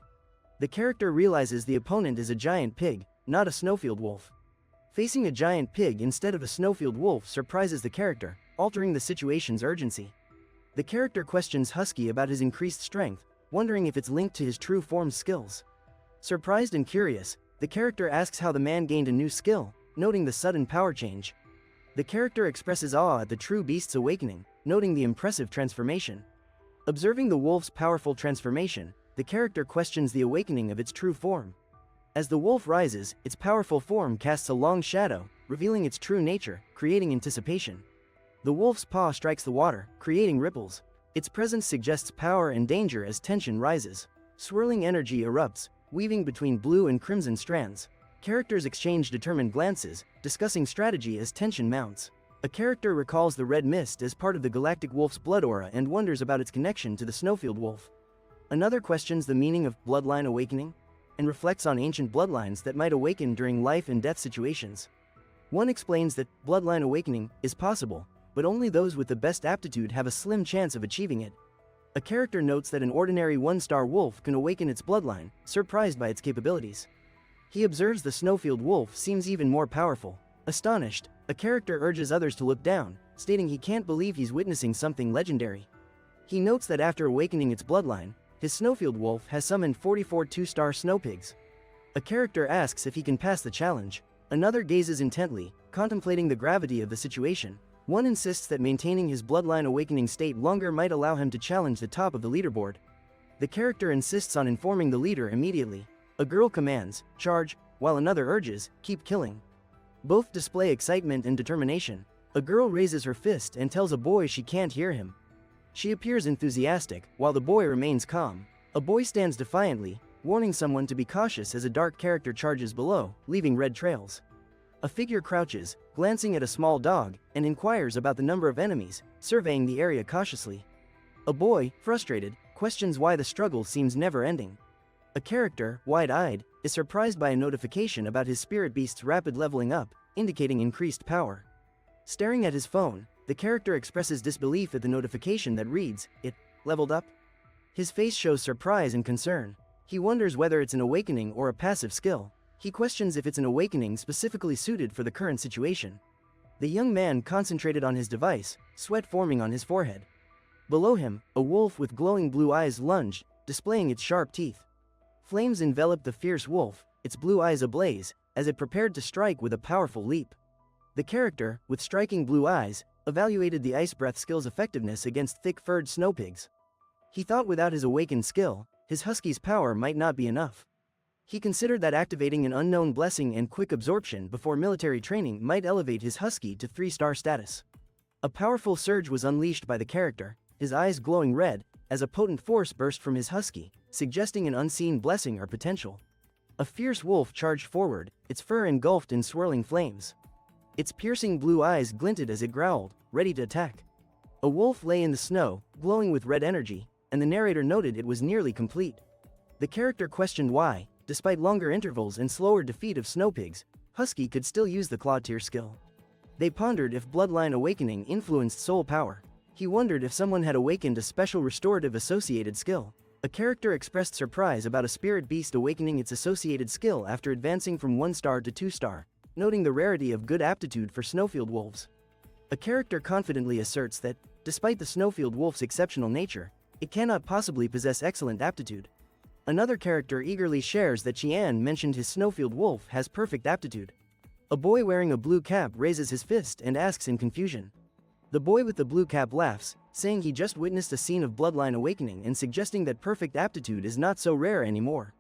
The character realizes the opponent is a giant pig, not a snowfield wolf. Facing a giant pig instead of a snowfield wolf surprises the character, altering the situation's urgency. The character questions Husky about his increased strength, wondering if it's linked to his true form skills. Surprised and curious, the character asks how the man gained a new skill, noting the sudden power change. The character expresses awe at the true beast's awakening, noting the impressive transformation. Observing the wolf's powerful transformation, the character questions the awakening of its true form. As the wolf rises, its powerful form casts a long shadow, revealing its true nature, creating anticipation. The wolf's paw strikes the water, creating ripples. Its presence suggests power and danger as tension rises. Swirling energy erupts, weaving between blue and crimson strands. Characters exchange determined glances, discussing strategy as tension mounts. A character recalls the red mist as part of the galactic wolf's blood aura and wonders about its connection to the snowfield wolf. Another questions the meaning of bloodline awakening, and reflects on ancient bloodlines that might awaken during life and death situations. One explains that bloodline awakening is possible, but only those with the best aptitude have a slim chance of achieving it. A character notes that an ordinary one-star wolf can awaken its bloodline, surprised by its capabilities. He observes the snowfield wolf seems even more powerful. Astonished, a character urges others to look down, stating he can't believe he's witnessing something legendary. He notes that after awakening its bloodline, his snowfield wolf has summoned 44 two-star snow pigs. A character asks if he can pass the challenge. Another gazes intently, contemplating the gravity of the situation. One insists that maintaining his bloodline awakening state longer might allow him to challenge the top of the leaderboard. The character insists on informing the leader immediately. A girl commands, "Charge," while another urges, "Keep killing." Both display excitement and determination. A girl raises her fist and tells a boy she can't hear him. She appears enthusiastic, while the boy remains calm. A boy stands defiantly, warning someone to be cautious as a dark character charges below, leaving red trails. A figure crouches, glancing at a small dog, and inquires about the number of enemies, surveying the area cautiously. A boy, frustrated, questions why the struggle seems never-ending. A character, wide-eyed, is surprised by a notification about his spirit beast's rapid leveling up, indicating increased power. Staring at his phone, the character expresses disbelief at the notification that reads, "It leveled up?" His face shows surprise and concern. He wonders whether it's an awakening or a passive skill. He questions if it's an awakening specifically suited for the current situation. The young man concentrated on his device, sweat forming on his forehead. Below him, a wolf with glowing blue eyes lunged, displaying its sharp teeth. Flames enveloped the fierce wolf, its blue eyes ablaze, as it prepared to strike with a powerful leap. The character, with striking blue eyes, evaluated the ice breath skill's effectiveness against thick-furred snow pigs. He thought without his awakened skill, his husky's power might not be enough. He considered that activating an unknown blessing and quick absorption before military training might elevate his husky to 3-star status. A powerful surge was unleashed by the character, his eyes glowing red, as a potent force burst from his husky, suggesting an unseen blessing or potential. A fierce wolf charged forward, its fur engulfed in swirling flames. Its piercing blue eyes glinted as it growled, ready to attack. A wolf lay in the snow, glowing with red energy, and the narrator noted it was nearly complete. The character questioned why, despite longer intervals and slower defeat of snow pigs, Husky could still use the Claw tier skill. They pondered if Bloodline Awakening influenced soul power. He wondered if someone had awakened a special restorative associated skill. A character expressed surprise about a spirit beast awakening its associated skill after advancing from 1-star to 2-star, noting the rarity of good aptitude for snowfield wolves. A character confidently asserts that, despite the snowfield wolf's exceptional nature, it cannot possibly possess excellent aptitude. Another character eagerly shares that Qian mentioned his snowfield wolf has perfect aptitude. A boy wearing a blue cap raises his fist and asks in confusion. The boy with the blue cap laughs, saying he just witnessed a scene of Bloodline Awakening and suggesting that perfect aptitude is not so rare anymore.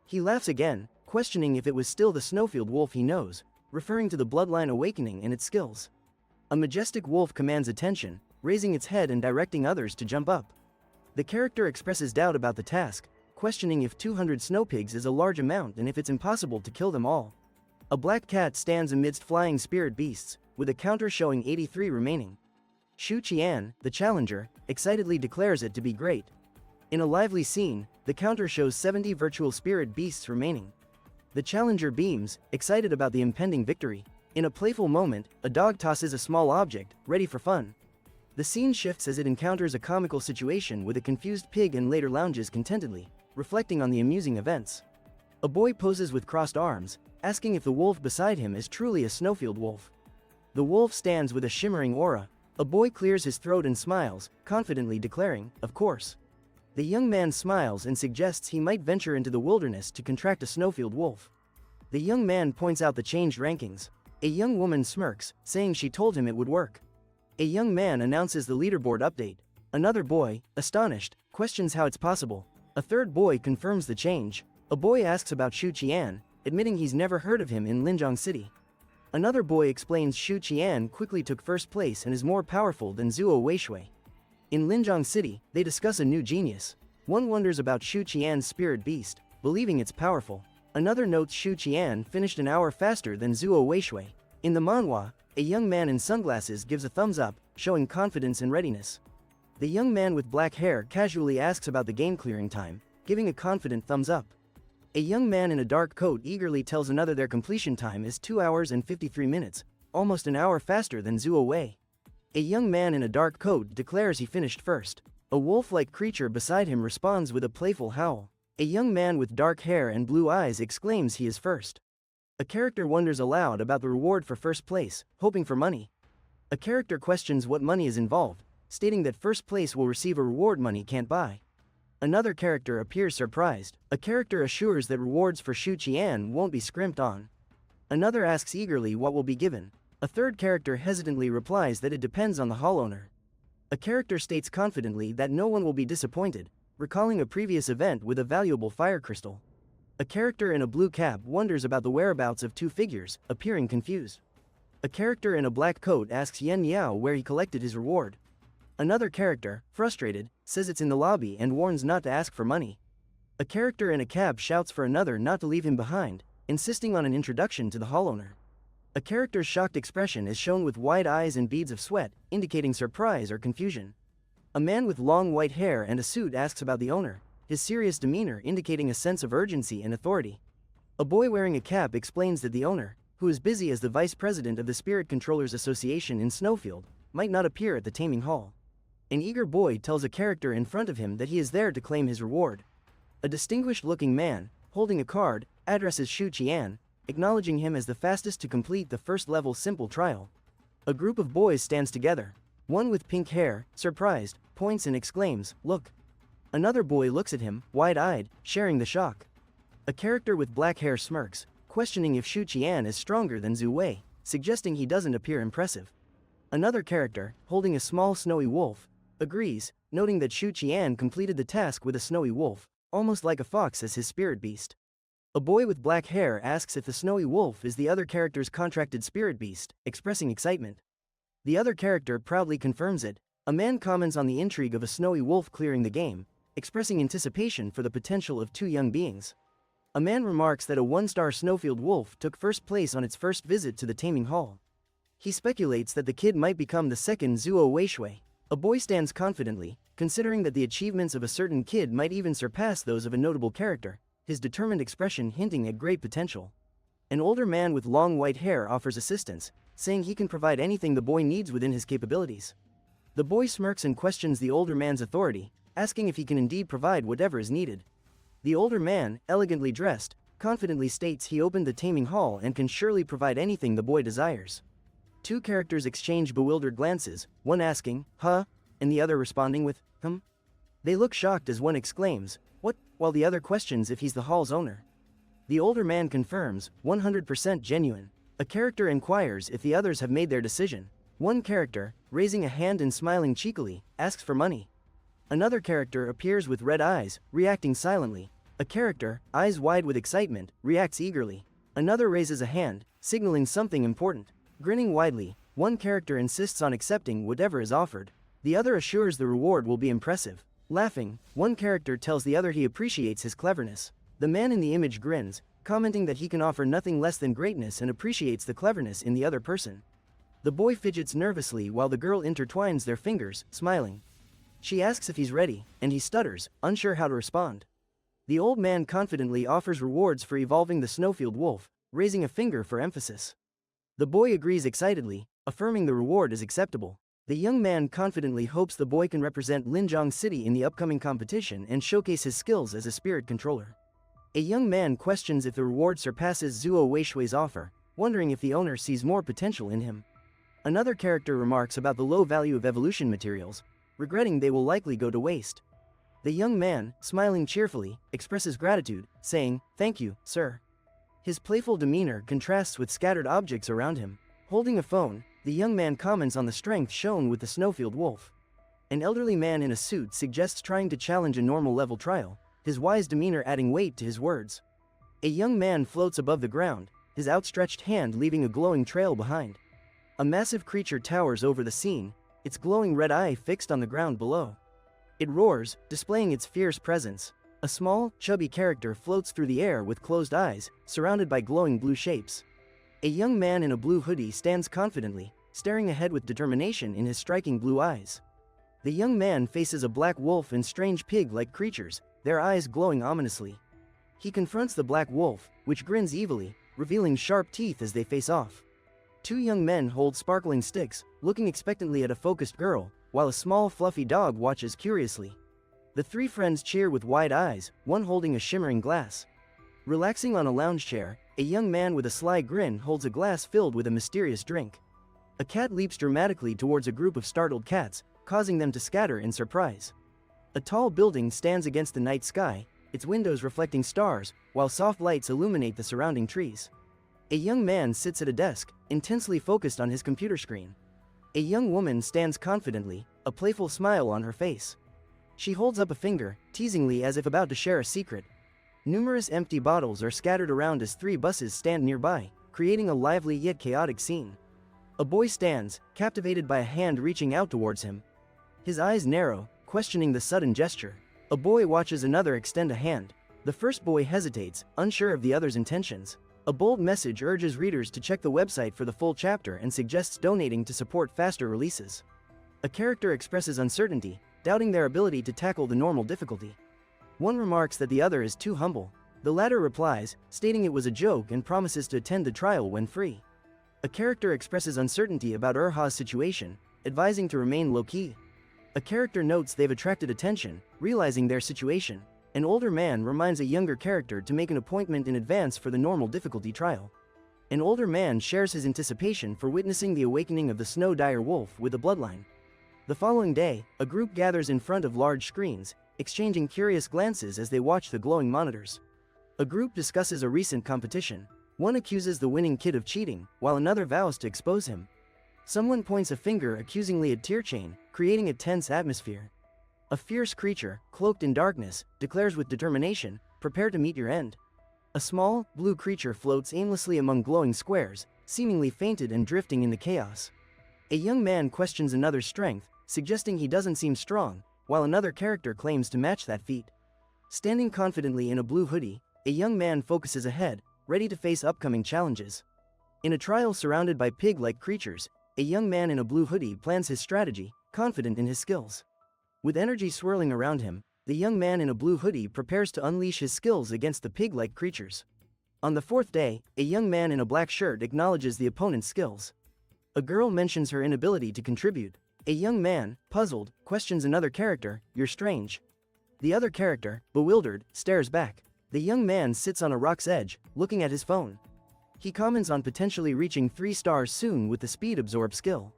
He laughs again, questioning if it was still the snowfield wolf he knows, referring to the Bloodline Awakening and its skills. A majestic wolf commands attention, raising its head and directing others to jump up. The character expresses doubt about the task, questioning if 200 snow pigs is a large amount and if it's impossible to kill them all. A black cat stands amidst flying spirit beasts, with a counter showing 83 remaining. Shu Qian, the challenger, excitedly declares it to be great. In a lively scene, the counter shows 70 virtual spirit beasts remaining. The challenger beams, excited about the impending victory. In a playful moment, a dog tosses a small object, ready for fun. The scene shifts as it encounters a comical situation with a confused pig and later lounges contentedly, reflecting on the amusing events. A boy poses with crossed arms, asking if the wolf beside him is truly a snowfield wolf. The wolf stands with a shimmering aura. A boy clears his throat and smiles, confidently declaring, "Of course." The young man smiles and suggests he might venture into the wilderness to contract a snowfield wolf. The young man points out the changed rankings. A young woman smirks, saying she told him it would work. A young man announces the leaderboard update. Another boy, astonished, questions how it's possible. A third boy confirms the change. A boy asks about Shu Qian, admitting he's never heard of him in Linjiang City. Another boy explains Shu Qian quickly took first place and is more powerful than Zuo Weishui. In Linjiang City, they discuss a new genius. One wonders about Shu Qian's spirit beast, believing it's powerful. Another notes Shu Qian finished an hour faster than Zuo Weishui. In the manhwa, a young man in sunglasses gives a thumbs up, showing confidence and readiness. The young man with black hair casually asks about the game clearing time, giving a confident thumbs up. A young man in a dark coat eagerly tells another their completion time is 2 hours and 53 minutes, almost an hour faster than Zuo Wei. A young man in a dark coat declares he finished first. A wolf-like creature beside him responds with a playful howl. A young man with dark hair and blue eyes exclaims he is first. A character wonders aloud about the reward for first place, hoping for money. A character questions what money is involved, stating that first place will receive a reward money can't buy. Another character appears surprised. A character assures that rewards for Shu Qian won't be scrimped on. Another asks eagerly what will be given. A third character hesitantly replies that it depends on the hall owner. A character states confidently that no one will be disappointed, recalling a previous event with a valuable fire crystal. A character in a blue cap wonders about the whereabouts of two figures, appearing confused. A character in a black coat asks Yen Yao where he collected his reward. Another character, frustrated, says it's in the lobby and warns not to ask for money. A character in a cab shouts for another not to leave him behind, insisting on an introduction to the hall owner. A character's shocked expression is shown with wide eyes and beads of sweat, indicating surprise or confusion. A man with long white hair and a suit asks about the owner, his serious demeanor indicating a sense of urgency and authority. A boy wearing a cap explains that the owner, who is busy as the vice president of the Spirit Controllers Association in Snowfield, might not appear at the taming hall. An eager boy tells a character in front of him that he is there to claim his reward. A distinguished-looking man, holding a card, addresses Shu Qian, acknowledging him as the fastest to complete the first-level simple trial. A group of boys stands together. One with pink hair, surprised, points and exclaims, "Look." Another boy looks at him, wide-eyed, sharing the shock. A character with black hair smirks, questioning if Shu Qian is stronger than Zhu Wei, suggesting he doesn't appear impressive. Another character, holding a small snowy wolf, agrees, noting that Shu Qian completed the task with a snowy wolf, almost like a fox as his spirit beast. A boy with black hair asks if the snowy wolf is the other character's contracted spirit beast, expressing excitement. The other character proudly confirms it. A man comments on the intrigue of a snowy wolf clearing the game, expressing anticipation for the potential of two young beings. A man remarks that a one-star snowfield wolf took first place on its first visit to the taming hall. He speculates that the kid might become the second Zuo Weishui. A boy stands confidently, considering that the achievements of a certain kid might even surpass those of a notable character, his determined expression hinting at great potential. An older man with long white hair offers assistance, saying he can provide anything the boy needs within his capabilities. The boy smirks and questions the older man's authority, asking if he can indeed provide whatever is needed. The older man, elegantly dressed, confidently states he opened the taming hall and can surely provide anything the boy desires. Two characters exchange bewildered glances, one asking, "Huh?" and the other responding with, "Hum?" They look shocked as one exclaims, "What?" while the other questions if he's the hall's owner. The older man confirms, 100% genuine. A character inquires if the others have made their decision. One character, raising a hand and smiling cheekily, asks for money. Another character appears with red eyes, reacting silently. A character, eyes wide with excitement, reacts eagerly. Another raises a hand, signaling something important. Grinning widely, One character insists on accepting whatever is offered. The other assures the reward will be impressive. Laughing, one character tells the other he appreciates his cleverness. The man in the image grins, commenting that he can offer nothing less than greatness and appreciates the cleverness in the other person. The boy fidgets nervously while the girl intertwines their fingers, smiling. She asks if he's ready, and he stutters, unsure how to respond. The old man confidently offers rewards for evolving the snowfield wolf, raising a finger for emphasis. The boy agrees excitedly, affirming the reward is acceptable. The young man confidently hopes the boy can represent Linjiang City in the upcoming competition and showcase his skills as a spirit controller. A young man questions if the reward surpasses Zuo Weishui's offer, wondering if the owner sees more potential in him. Another character remarks about the low value of evolution materials, regretting they will likely go to waste. The young man, smiling cheerfully, expresses gratitude, saying, "Thank you, sir." His playful demeanor contrasts with scattered objects around him. Holding a phone, the young man comments on the strength shown with the snowfield wolf. An elderly man in a suit suggests trying to challenge a normal level trial, his wise demeanor adding weight to his words. A young man floats above the ground, his outstretched hand leaving a glowing trail behind. A massive creature towers over the scene, its glowing red eye fixed on the ground below. It roars, displaying its fierce presence. A small, chubby character floats through the air with closed eyes, surrounded by glowing blue shapes. A young man in a blue hoodie stands confidently, staring ahead with determination in his striking blue eyes. The young man faces a black wolf and strange pig-like creatures, their eyes glowing ominously. He confronts the black wolf, which grins evilly, revealing sharp teeth as they face off. Two young men hold sparkling sticks, looking expectantly at a focused girl, while a small fluffy dog watches curiously. The three friends cheer with wide eyes, one holding a shimmering glass. Relaxing on a lounge chair, a young man with a sly grin holds a glass filled with a mysterious drink. A cat leaps dramatically towards a group of startled cats, causing them to scatter in surprise. A tall building stands against the night sky, its windows reflecting stars, while soft lights illuminate the surrounding trees. A young man sits at a desk, intensely focused on his computer screen. A young woman stands confidently, a playful smile on her face. She holds up a finger, teasingly as if about to share a secret. Numerous empty bottles are scattered around as three buses stand nearby, creating a lively yet chaotic scene. A boy stands, captivated by a hand reaching out towards him. His eyes narrow, questioning the sudden gesture. A boy watches another extend a hand. The first boy hesitates, unsure of the other's intentions. A bold message urges readers to check the website for the full chapter and suggests donating to support faster releases. A character expresses uncertainty, doubting their ability to tackle the normal difficulty. One remarks that the other is too humble. The latter replies, stating it was a joke and promises to attend the trial when free. A character expresses uncertainty about Urha's situation, advising to remain low-key. A character notes they've attracted attention, realizing their situation. An older man reminds a younger character to make an appointment in advance for the normal difficulty trial. An older man shares his anticipation for witnessing the awakening of the snow dire wolf with the bloodline. The following day, a group gathers in front of large screens, exchanging curious glances as they watch the glowing monitors. A group discusses a recent competition. One accuses the winning kid of cheating, while another vows to expose him. Someone points a finger accusingly at Tearchain, creating a tense atmosphere. A fierce creature, cloaked in darkness, declares with determination, "Prepare to meet your end." A small, blue creature floats aimlessly among glowing squares, seemingly fainted and drifting in the chaos. A young man questions another's strength, suggesting he doesn't seem strong, while another character claims to match that feat. Standing confidently in a blue hoodie, a young man focuses ahead, ready to face upcoming challenges. In a trial surrounded by pig-like creatures, a young man in a blue hoodie plans his strategy, confident in his skills. With energy swirling around him, the young man in a blue hoodie prepares to unleash his skills against the pig-like creatures. On the fourth day, a young man in a black shirt acknowledges the opponent's skills. A girl mentions her inability to contribute. A young man, puzzled, questions another character, "You're strange." The other character, bewildered, stares back. The young man sits on a rock's edge, looking at his phone. He comments on potentially reaching 3 stars soon with the speed absorb skill.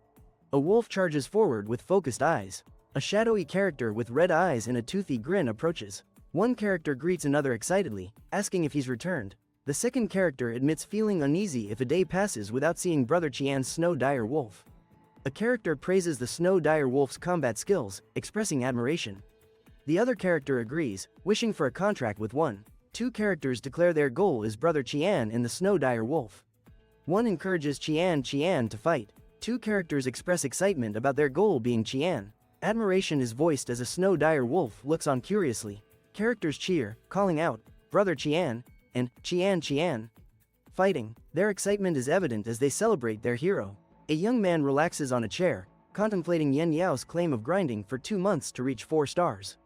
A wolf charges forward with focused eyes. A shadowy character with red eyes and a toothy grin approaches. One character greets another excitedly, asking if he's returned. The second character admits feeling uneasy if a day passes without seeing Brother Qian's snow dire wolf. A character praises the snow dire wolf's combat skills, expressing admiration. The other character agrees, wishing for a contract with one. Two characters declare their goal is Brother Qian and the snow dire wolf. One encourages Qian to fight. Two characters express excitement about their goal being Qian. Admiration is voiced as a snow dire wolf looks on curiously. Characters cheer, calling out, "Brother Qian," and "Qian Qian." Fighting, their excitement is evident as they celebrate their hero. A young man relaxes on a chair, contemplating Yen Yao's claim of grinding for 2 months to reach 4 stars.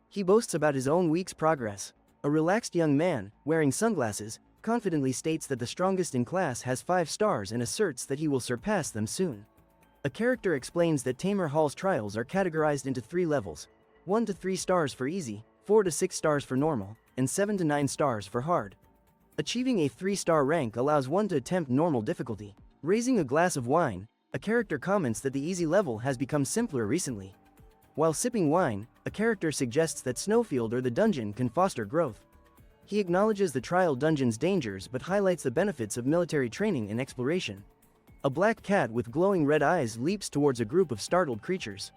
He boasts about his own week's progress. A relaxed young man, wearing sunglasses, confidently states that the strongest in class has 5 stars and asserts that he will surpass them soon. A character explains that Tamer Hall's trials are categorized into 3 levels: 1 to 3 stars for easy, 4 to 6 stars for normal, and 7 to 9 stars for hard. Achieving a 3-star rank allows one to attempt normal difficulty. Raising a glass of wine, a character comments that the easy level has become simpler recently. While sipping wine, a character suggests that Snowfield or the dungeon can foster growth. He acknowledges the trial dungeon's dangers but highlights the benefits of military training and exploration. A black cat with glowing red eyes leaps towards a group of startled creatures.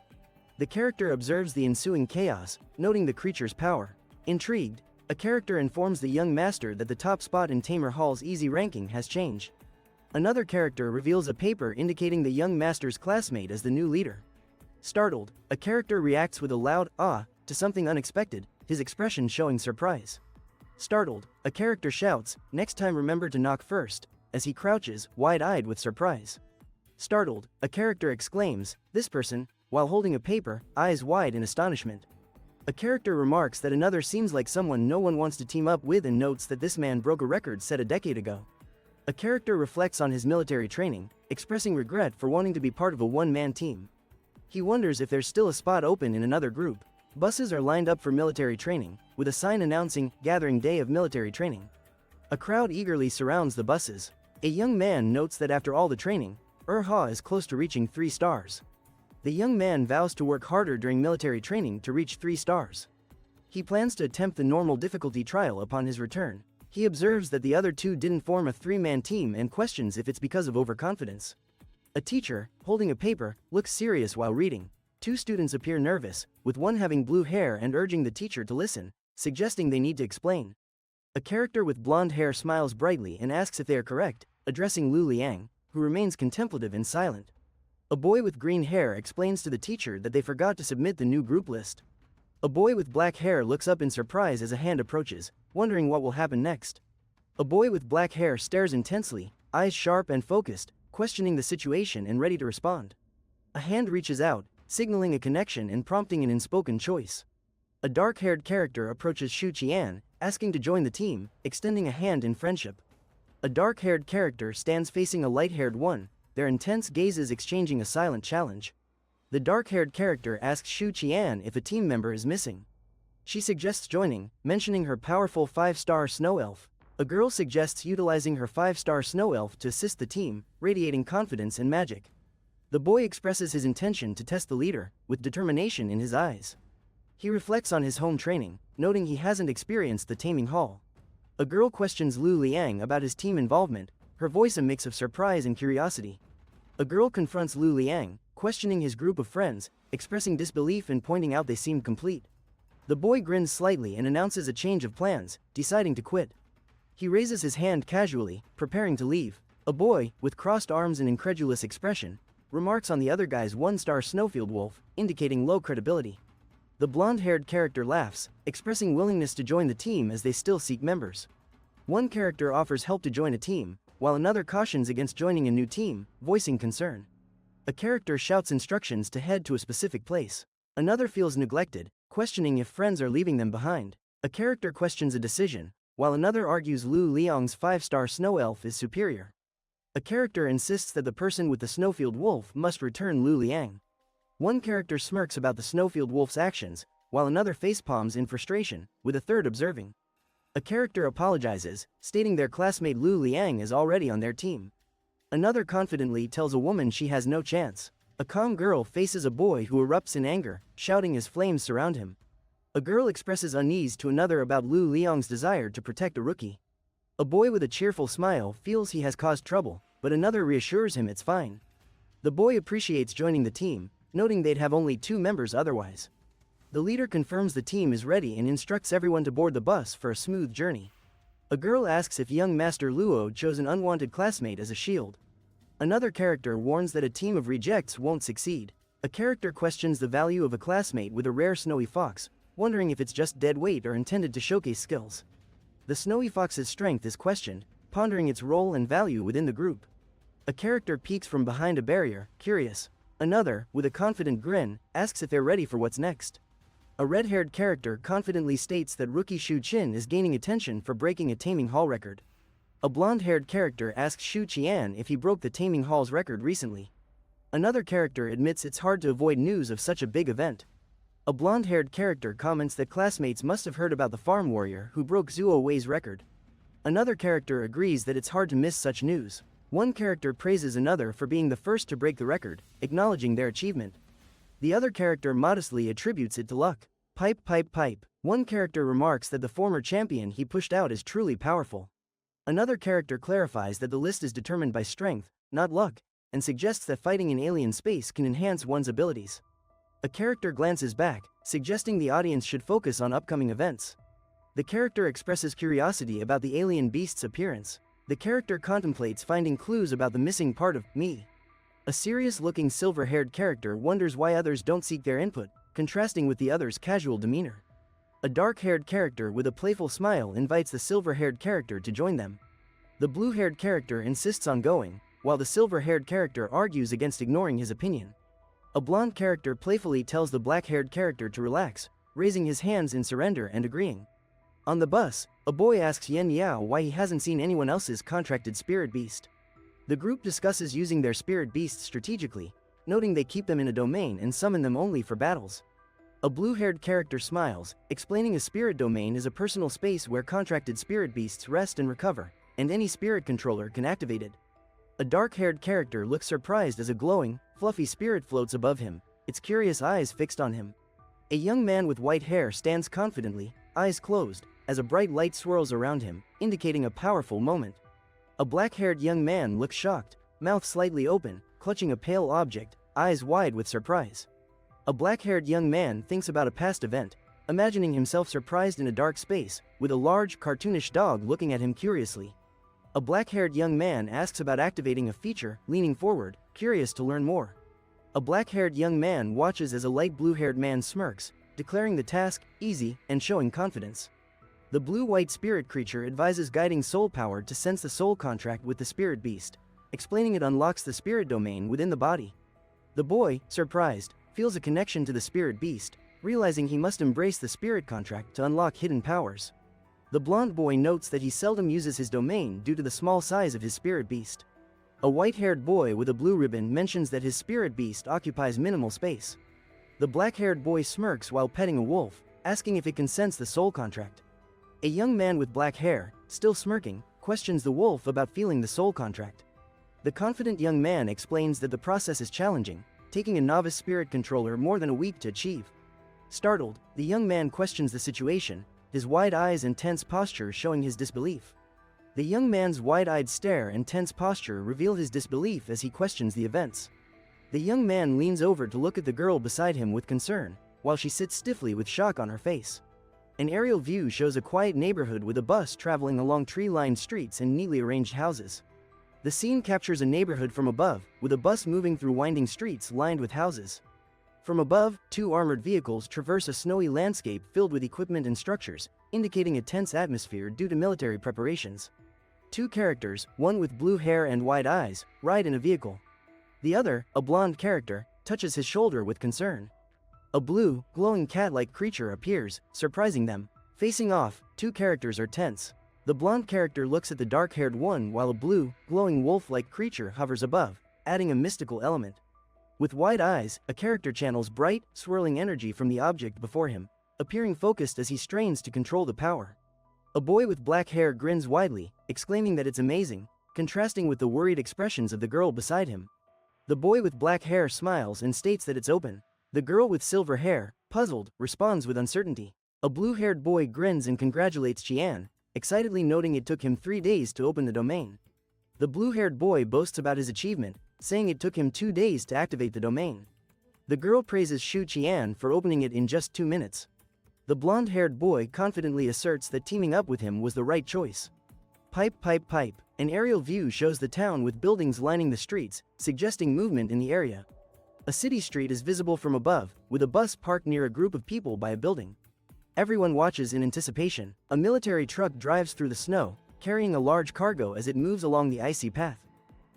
The character observes the ensuing chaos, noting the creature's power. Intrigued, a character informs the young master that the top spot in Tamer Hall's easy ranking has changed. Another character reveals a paper indicating the young master's classmate as the new leader. Startled, a character reacts with a loud "ah" to something unexpected, his expression showing surprise. Startled, a character shouts, "Next time remember to knock first," as he crouches, wide-eyed with surprise. Startled, a character exclaims, "This person," while holding a paper, eyes wide in astonishment. A character remarks that another seems like someone no one wants to team up with and notes that this man broke a record set a decade ago. A character reflects on his military training, expressing regret for wanting to be part of a one-man team. He wonders if there's still a spot open in another group. Buses are lined up for military training, with a sign announcing "Gathering Day of Military Training." A crowd eagerly surrounds the buses. A young man notes that after all the training, Ha is close to reaching 3 stars. The young man vows to work harder during military training to reach 3 stars. He plans to attempt the normal difficulty trial upon his return. He observes that the other 2 didn't form a 3-man team and questions if it's because of overconfidence. A teacher, holding a paper, looks serious while reading. 2 students appear nervous, with one having blue hair and urging the teacher to listen, suggesting they need to explain. A character with blonde hair smiles brightly and asks if they are correct, addressing Lu Liang, who remains contemplative and silent. A boy with green hair explains to the teacher that they forgot to submit the new group list. A boy with black hair looks up in surprise as a hand approaches, wondering what will happen next. A boy with black hair stares intensely, eyes sharp and focused, questioning the situation and ready to respond. A hand reaches out, signaling a connection and prompting an unspoken choice. A dark-haired character approaches Shu Qian, asking to join the team, extending a hand in friendship. A dark-haired character stands facing a light-haired one, their intense gazes exchanging a silent challenge. The dark-haired character asks Shu Qian if a team member is missing. She suggests joining, mentioning her powerful 5-star snow elf. A girl suggests utilizing her 5-star snow elf to assist the team, radiating confidence and magic. The boy expresses his intention to test the leader, with determination in his eyes. He reflects on his home training, noting he hasn't experienced the taming hall. A girl questions Lu Liang about his team involvement, her voice a mix of surprise and curiosity. A girl confronts Lu Liang, questioning his group of friends, expressing disbelief and pointing out they seemed complete. The boy grins slightly and announces a change of plans, deciding to quit. He raises his hand casually, preparing to leave. A boy, with crossed arms and incredulous expression, remarks on the other guy's 1-star Snowfield wolf, indicating low credibility. The blonde-haired character laughs, expressing willingness to join the team as they still seek members. One character offers help to join a team, while another cautions against joining a new team, voicing concern. A character shouts instructions to head to a specific place. Another feels neglected, questioning if friends are leaving them behind. A character questions a decision, while another argues Lu Liang's 5-star snow elf is superior. A character insists that the person with the Snowfield wolf must return Lu Liang. One character smirks about the Snowfield wolf's actions, while another facepalms in frustration, with a third observing. A character apologizes, stating their classmate Lu Liang is already on their team. Another confidently tells a woman she has no chance. A calm girl faces a boy who erupts in anger, shouting as flames surround him. A girl expresses unease to another about Lu Liang's desire to protect a rookie. A boy with a cheerful smile feels he has caused trouble, but another reassures him it's fine. The boy appreciates joining the team, noting they'd have only 2 members otherwise. The leader confirms the team is ready and instructs everyone to board the bus for a smooth journey. A girl asks if young Master Luo chose an unwanted classmate as a shield. Another character warns that a team of rejects won't succeed. A character questions the value of a classmate with a rare snowy fox, wondering if it's just dead weight or intended to showcase skills. The snowy fox's strength is questioned, pondering its role and value within the group. A character peeks from behind a barrier, curious. Another, with a confident grin, asks if they're ready for what's next. A red-haired character confidently states that rookie Shu Qin is gaining attention for breaking a taming hall record. A blonde-haired character asks Shu Qian if he broke the taming hall's record recently. Another character admits it's hard to avoid news of such a big event. A blonde-haired character comments that classmates must have heard about the farm warrior who broke Zuo Wei's record. Another character agrees that it's hard to miss such news. One character praises another for being the first to break the record, acknowledging their achievement. The other character modestly attributes it to luck. Pipe, pipe, pipe. One character remarks that the former champion he pushed out is truly powerful. Another character clarifies that the list is determined by strength, not luck, and suggests that fighting in alien space can enhance one's abilities. A character glances back, suggesting the audience should focus on upcoming events. The character expresses curiosity about the alien beast's appearance. The character contemplates finding clues about the missing part of me. A serious-looking silver-haired character wonders why others don't seek their input, contrasting with the other's casual demeanor. A dark-haired character with a playful smile invites the silver-haired character to join them. The blue-haired character insists on going, while the silver-haired character argues against ignoring his opinion. A blonde character playfully tells the black-haired character to relax, raising his hands in surrender and agreeing. On the bus, a boy asks Yen Yao why he hasn't seen anyone else's contracted spirit beast. The group discusses using their spirit beasts strategically, noting they keep them in a domain and summon them only for battles. A blue-haired character smiles, explaining a spirit domain is a personal space where contracted spirit beasts rest and recover, and any spirit controller can activate it. A dark-haired character looks surprised as a glowing, fluffy spirit floats above him, its curious eyes fixed on him. A young man with white hair stands confidently, eyes closed, as a bright light swirls around him, indicating a powerful moment. A black-haired young man looks shocked, mouth slightly open, clutching a pale object, eyes wide with surprise. A black-haired young man thinks about a past event, imagining himself surprised in a dark space, with a large, cartoonish dog looking at him curiously. A black-haired young man asks about activating a feature, leaning forward, curious to learn more. A black-haired young man watches as a light blue-haired man smirks, declaring the task easy and showing confidence. The blue-white spirit creature advises guiding soul power to sense the soul contract with the spirit beast, explaining it unlocks the spirit domain within the body. The boy, surprised, feels a connection to the spirit beast, realizing he must embrace the spirit contract to unlock hidden powers. The blonde boy notes that he seldom uses his domain due to the small size of his spirit beast. A white-haired boy with a blue ribbon mentions that his spirit beast occupies minimal space. The black-haired boy smirks while petting a wolf, asking if it can sense the soul contract. A young man with black hair, still smirking, questions the wolf about feeling the soul contract. The confident young man explains that the process is challenging, taking a novice spirit controller more than a week to achieve. Startled, the young man questions the situation, his wide eyes and tense posture showing his disbelief. The young man's wide-eyed stare and tense posture reveal his disbelief as he questions the events. The young man leans over to look at the girl beside him with concern, while she sits stiffly with shock on her face. An aerial view shows a quiet neighborhood with a bus traveling along tree-lined streets and neatly arranged houses. The scene captures a neighborhood from above, with a bus moving through winding streets lined with houses. From above, two armored vehicles traverse a snowy landscape filled with equipment and structures, indicating a tense atmosphere due to military preparations. Two characters, one with blue hair and wide eyes, ride in a vehicle. The other, a blonde character, touches his shoulder with concern. A blue, glowing cat-like creature appears, surprising them. Facing off, two characters are tense. The blonde character looks at the dark-haired one while a blue, glowing wolf-like creature hovers above, adding a mystical element. With wide eyes, a character channels bright, swirling energy from the object before him, appearing focused as he strains to control the power. A boy with black hair grins widely, exclaiming that it's amazing, contrasting with the worried expressions of the girl beside him. The boy with black hair smiles and states that it's open. The girl with silver hair, puzzled, responds with uncertainty. A blue-haired boy grins and congratulates Qian, excitedly noting it took him 3 days to open the domain. The blue-haired boy boasts about his achievement, saying it took him 2 days to activate the domain. The girl praises Shu Qian for opening it in just 2 minutes. The blonde-haired boy confidently asserts that teaming up with him was the right choice. Pipe, pipe, pipe. An aerial view shows the town with buildings lining the streets, suggesting movement in the area. A city street is visible from above, with a bus parked near a group of people by a building. Everyone watches in anticipation. A military truck drives through the snow, carrying a large cargo as it moves along the icy path.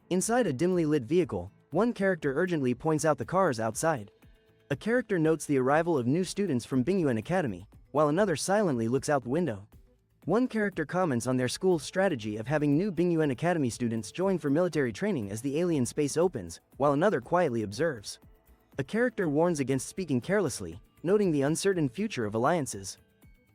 Inside a dimly lit vehicle, one character urgently points out the cars outside. A character notes the arrival of new students from Bingyuan Academy, while another silently looks out the window. One character comments on their school's strategy of having new Bingyuan Academy students join for military training as the alien space opens, while another quietly observes. A character warns against speaking carelessly, noting the uncertain future of alliances.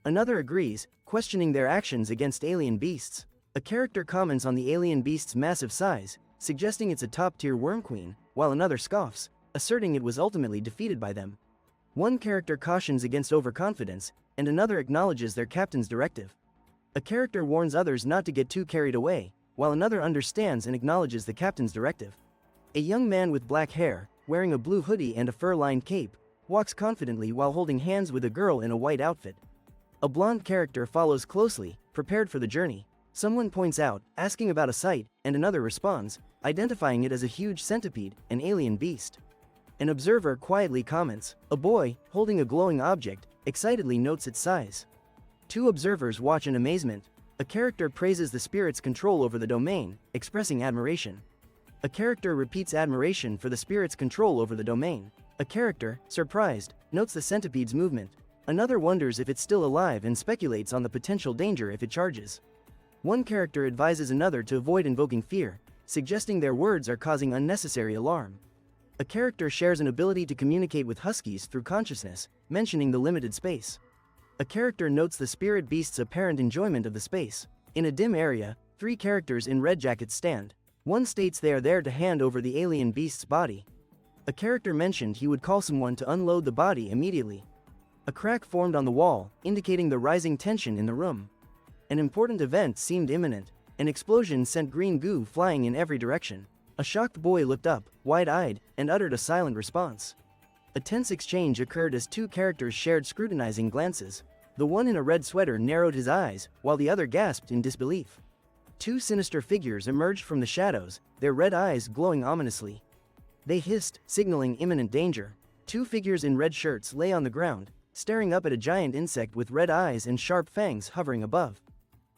Another agrees, questioning their actions against alien beasts. A character comments on the alien beast's massive size, suggesting it's a top-tier worm queen, while another scoffs, asserting it was ultimately defeated by them. One character cautions against overconfidence, and another acknowledges their captain's directive. A character warns others not to get too carried away, while another understands and acknowledges the captain's directive. A young man with black hair, wearing a blue hoodie and a fur-lined cape, walks confidently while holding hands with a girl in a white outfit. A blonde character follows closely, prepared for the journey. Someone points out, asking about a sight, and another responds, identifying it as a huge centipede, an alien beast. An observer quietly comments. A boy, holding a glowing object, excitedly notes its size. Two observers watch in amazement. A character praises the spirit's control over the domain, expressing admiration. A character repeats admiration for the spirit's control over the domain. A character, surprised, notes the centipede's movement. Another wonders if it's still alive and speculates on the potential danger if it charges. One character advises another to avoid invoking fear, suggesting their words are causing unnecessary alarm. A character shares an ability to communicate with huskies through consciousness, mentioning the limited space. A character notes the spirit beast's apparent enjoyment of the space. In a dim area, three characters in red jackets stand. One states they are there to hand over the alien beast's body. A character mentioned he would call someone to unload the body immediately. A crack formed on the wall, indicating the rising tension in the room. An important event seemed imminent. An explosion sent green goo flying in every direction. A shocked boy looked up, wide-eyed, and uttered a silent response. A tense exchange occurred as two characters shared scrutinizing glances. The one in a red sweater narrowed his eyes, while the other gasped in disbelief. Two sinister figures emerged from the shadows, their red eyes glowing ominously. They hissed, signaling imminent danger. Two figures in red shirts lay on the ground, staring up at a giant insect with red eyes and sharp fangs hovering above.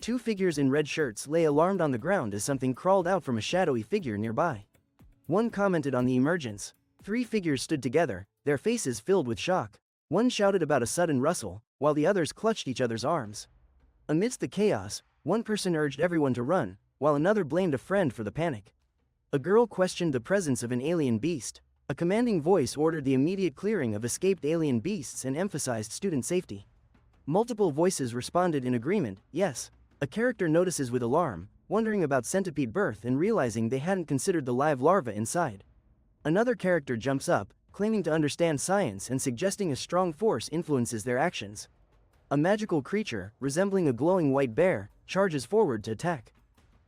Two figures in red shirts lay alarmed on the ground as something crawled out from a shadowy figure nearby. One commented on the emergence. Three figures stood together, their faces filled with shock. One shouted about a sudden rustle, while the others clutched each other's arms. Amidst the chaos, one person urged everyone to run, while another blamed a friend for the panic. A girl questioned the presence of an alien beast. A commanding voice ordered the immediate clearing of escaped alien beasts and emphasized student safety. Multiple voices responded in agreement, yes. A character notices with alarm, wondering about centipede birth and realizing they hadn't considered the live larva inside. Another character jumps up, claiming to understand science and suggesting a strong force influences their actions. A magical creature, resembling a glowing white bear, charges forward to attack.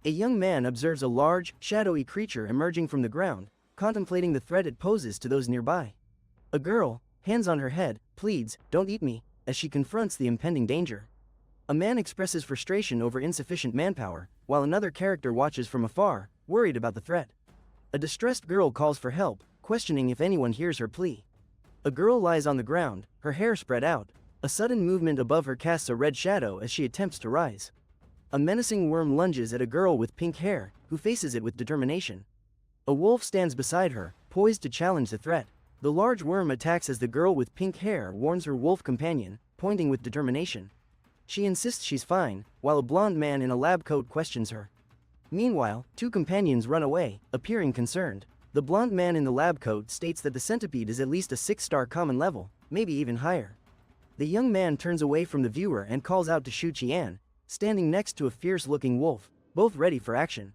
A young man observes a large, shadowy creature emerging from the ground, contemplating the threat it poses to those nearby. A girl, hands on her head, pleads, "Don't eat me," as she confronts the impending danger. A man expresses frustration over insufficient manpower, while another character watches from afar, worried about the threat. A distressed girl calls for help, questioning if anyone hears her plea. A girl lies on the ground, her hair spread out. A sudden movement above her casts a red shadow as she attempts to rise. A menacing worm lunges at a girl with pink hair, who faces it with determination. A wolf stands beside her, poised to challenge the threat. The large worm attacks as the girl with pink hair warns her wolf companion, pointing with determination. She insists she's fine, while a blonde man in a lab coat questions her. Meanwhile, two companions run away, appearing concerned. The blonde man in the lab coat states that the centipede is at least a 6-star common level, maybe even higher. The young man turns away from the viewer and calls out to Shu Qian, standing next to a fierce-looking wolf, both ready for action.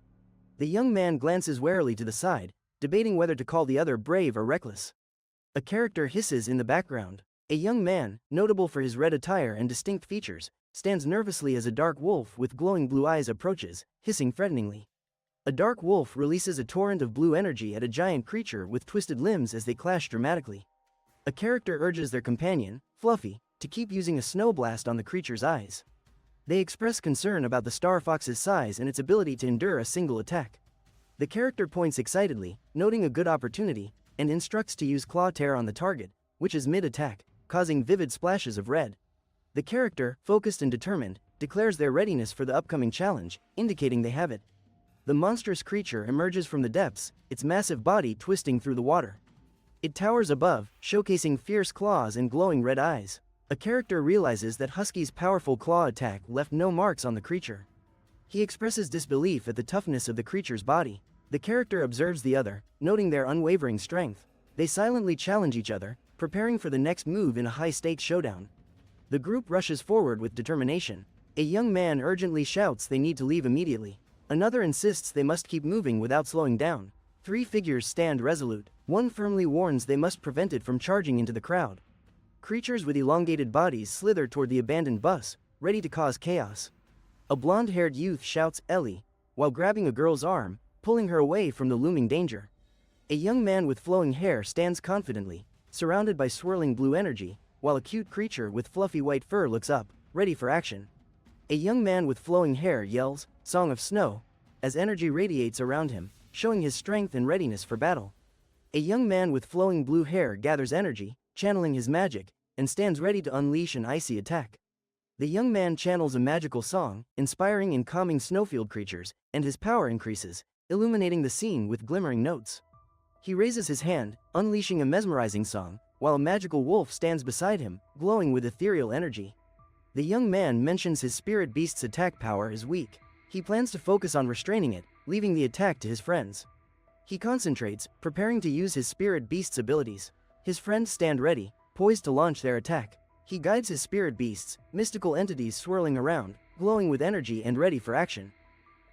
The young man glances warily to the side, debating whether to call the other brave or reckless. A character hisses in the background. A young man, notable for his red attire and distinct features, stands nervously as a dark wolf with glowing blue eyes approaches, hissing threateningly. A dark wolf releases a torrent of blue energy at a giant creature with twisted limbs as they clash dramatically. A character urges their companion, Fluffy, to keep using a snow blast on the creature's eyes. They express concern about the star fox's size and its ability to endure a single attack. The character points excitedly, noting a good opportunity, and instructs to use Claw Tear on the target, which is mid-attack, causing vivid splashes of red. The character, focused and determined, declares their readiness for the upcoming challenge, indicating they have it. The monstrous creature emerges from the depths, its massive body twisting through the water. It towers above, showcasing fierce claws and glowing red eyes. A character realizes that Husky's powerful claw attack left no marks on the creature. He expresses disbelief at the toughness of the creature's body. The character observes the other, noting their unwavering strength. They silently challenge each other, preparing for the next move in a high-stakes showdown. The group rushes forward with determination. A young man urgently shouts they need to leave immediately. Another insists they must keep moving without slowing down. Three figures stand resolute. One firmly warns they must prevent it from charging into the crowd. Creatures with elongated bodies slither toward the abandoned bus, ready to cause chaos. A blonde-haired youth shouts Ellie, while grabbing a girl's arm, pulling her away from the looming danger. A young man with flowing hair stands confidently, surrounded by swirling blue energy, while a cute creature with fluffy white fur looks up, ready for action. A young man with flowing hair yells, "Song of Snow," as energy radiates around him, showing his strength and readiness for battle. A young man with flowing blue hair gathers energy, channeling his magic, and stands ready to unleash an icy attack. The young man channels a magical song, inspiring and calming snowfield creatures, and his power increases, illuminating the scene with glimmering notes. He raises his hand, unleashing a mesmerizing song, while a magical wolf stands beside him, glowing with ethereal energy. The young man mentions his spirit beast's attack power is weak. He plans to focus on restraining it, leaving the attack to his friends. He concentrates, preparing to use his spirit beast's abilities. His friends stand ready, poised to launch their attack. He guides his spirit beasts, mystical entities swirling around, glowing with energy and ready for action.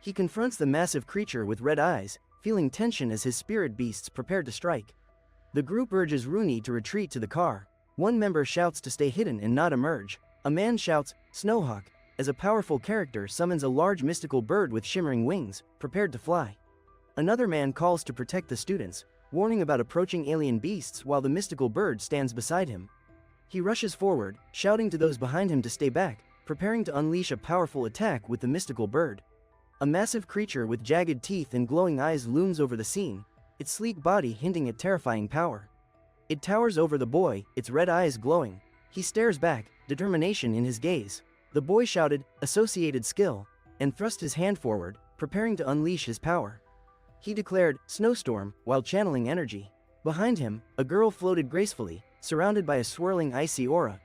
He confronts the massive creature with red eyes, feeling tension as his spirit beasts prepare to strike. The group urges Rooney to retreat to the car. One member shouts to stay hidden and not emerge. A man shouts, "Snowhawk," as a powerful character summons a large mystical bird with shimmering wings, prepared to fly. Another man calls to protect the students, warning about approaching alien beasts while the mystical bird stands beside him. He rushes forward, shouting to those behind him to stay back, preparing to unleash a powerful attack with the mystical bird. A massive creature with jagged teeth and glowing eyes looms over the scene, its sleek body hinting at terrifying power. It towers over the boy, its red eyes glowing. He stares back, determination in his gaze. The boy shouted, "Associated skill," and thrust his hand forward, preparing to unleash his power. He declared, "Snowstorm," while channeling energy. Behind him, a girl floated gracefully, surrounded by a swirling icy aura.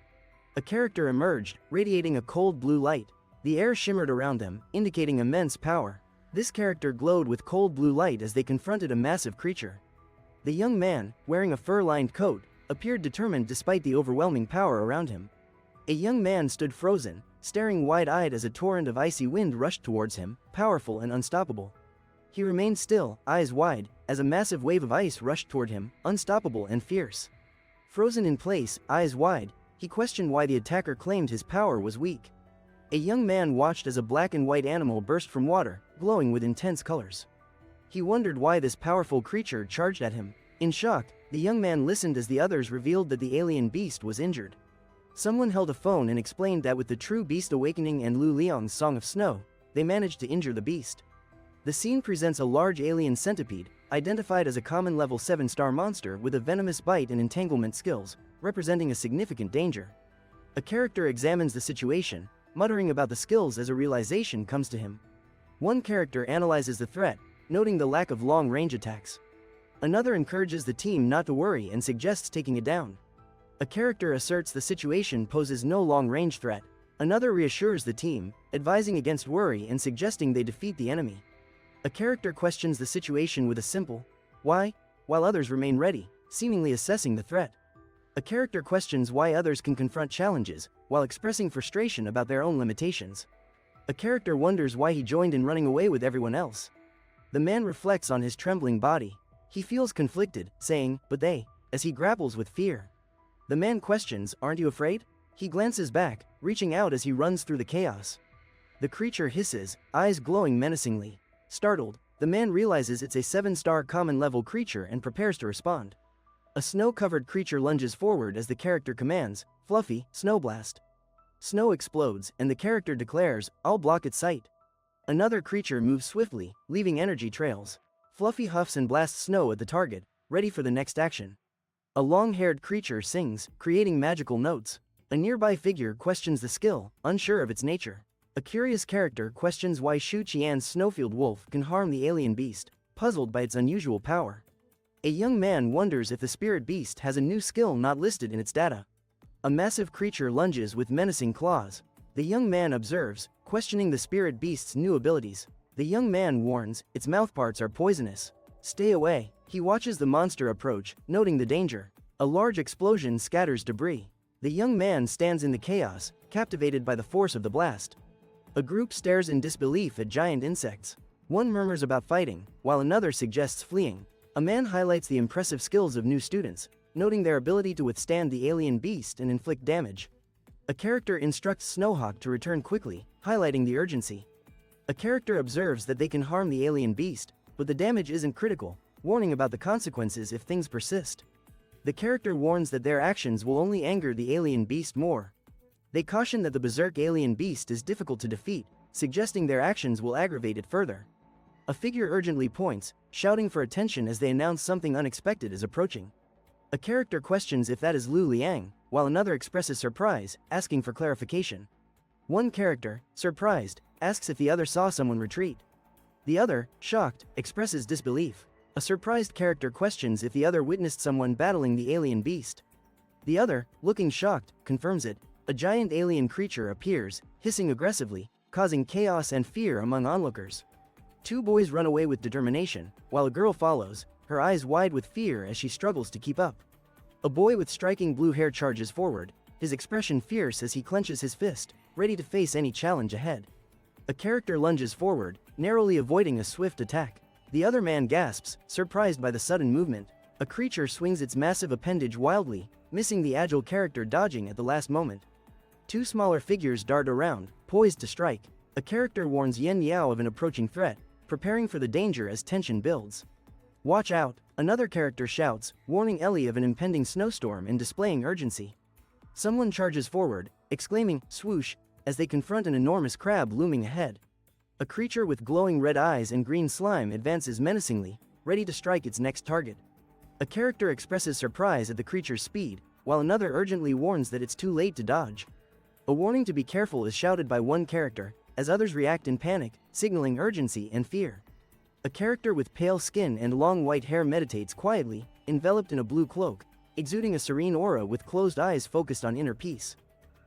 A character emerged, radiating a cold blue light. The air shimmered around them, indicating immense power. This character glowed with cold blue light as they confronted a massive creature. The young man, wearing a fur-lined coat, appeared determined despite the overwhelming power around him. A young man stood frozen, staring wide-eyed as a torrent of icy wind rushed towards him, powerful and unstoppable. He remained still, eyes wide, as a massive wave of ice rushed toward him, unstoppable and fierce. Frozen in place, eyes wide, he questioned why the attacker claimed his power was weak. A young man watched as a black and white animal burst from water, glowing with intense colors. He wondered why this powerful creature charged at him. In shock, the young man listened as the others revealed that the alien beast was injured. Someone held a phone and explained that with the true beast awakening and Lu Liang's Song of Snow, they managed to injure the beast. The scene presents a large alien centipede, identified as a common level 7-star monster with a venomous bite and entanglement skills, representing a significant danger. A character examines the situation, muttering about the skills as a realization comes to him. One character analyzes the threat, noting the lack of long-range attacks. Another encourages the team not to worry and suggests taking it down. A character asserts the situation poses no long-range threat. Another reassures the team, advising against worry and suggesting they defeat the enemy. A character questions the situation with a simple, "Why?" while others remain ready, seemingly assessing the threat. A character questions why others can confront challenges, while expressing frustration about their own limitations. A character wonders why he joined in running away with everyone else. The man reflects on his trembling body. He feels conflicted, saying, "But they," as he grapples with fear. The man questions, "Aren't you afraid?" He glances back, reaching out as he runs through the chaos. The creature hisses, eyes glowing menacingly. Startled, the man realizes it's a 7-star common-level creature and prepares to respond. A snow-covered creature lunges forward as the character commands, "Fluffy, Snowblast." Snow explodes, and the character declares, "I'll block its sight." Another creature moves swiftly, leaving energy trails. Fluffy huffs and blasts snow at the target, ready for the next action. A long-haired creature sings, creating magical notes. A nearby figure questions the skill, unsure of its nature. A curious character questions why Shu Qian's snowfield wolf can harm the alien beast, puzzled by its unusual power. A young man wonders if the spirit beast has a new skill not listed in its data. A massive creature lunges with menacing claws. The young man observes, questioning the spirit beast's new abilities. The young man warns, its mouthparts are poisonous. Stay away. He watches the monster approach, noting the danger. A large explosion scatters debris. The young man stands in the chaos, captivated by the force of the blast. A group stares in disbelief at giant insects. One murmurs about fighting, while another suggests fleeing. A man highlights the impressive skills of new students, noting their ability to withstand the alien beast and inflict damage. A character instructs Snowhawk to return quickly, highlighting the urgency. A character observes that they can harm the alien beast, but the damage isn't critical, warning about the consequences if things persist. The character warns that their actions will only anger the alien beast more. They caution that the berserk alien beast is difficult to defeat, suggesting their actions will aggravate it further. A figure urgently points, shouting for attention as they announce something unexpected is approaching. A character questions if that is Lu Liang, while another expresses surprise, asking for clarification. One character, surprised, asks if the other saw someone retreat. The other, shocked, expresses disbelief. A surprised character questions if the other witnessed someone battling the alien beast. The other, looking shocked, confirms it. A giant alien creature appears, hissing aggressively, causing chaos and fear among onlookers. Two boys run away with determination, while a girl follows, her eyes wide with fear as she struggles to keep up. A boy with striking blue hair charges forward, his expression fierce as he clenches his fist, ready to face any challenge ahead. A character lunges forward, narrowly avoiding a swift attack. The other man gasps, surprised by the sudden movement. A creature swings its massive appendage wildly, missing the agile character dodging at the last moment. Two smaller figures dart around, poised to strike. A character warns Yen Yao of an approaching threat, preparing for the danger as tension builds. "Watch out," another character shouts, warning Ellie of an impending snowstorm and displaying urgency. Someone charges forward, exclaiming, "Swoosh," as they confront an enormous crab looming ahead. A creature with glowing red eyes and green slime advances menacingly, ready to strike its next target. A character expresses surprise at the creature's speed, while another urgently warns that it's too late to dodge. A warning to be careful is shouted by one character, as others react in panic, signaling urgency and fear. A character with pale skin and long white hair meditates quietly, enveloped in a blue cloak, exuding a serene aura with closed eyes focused on inner peace.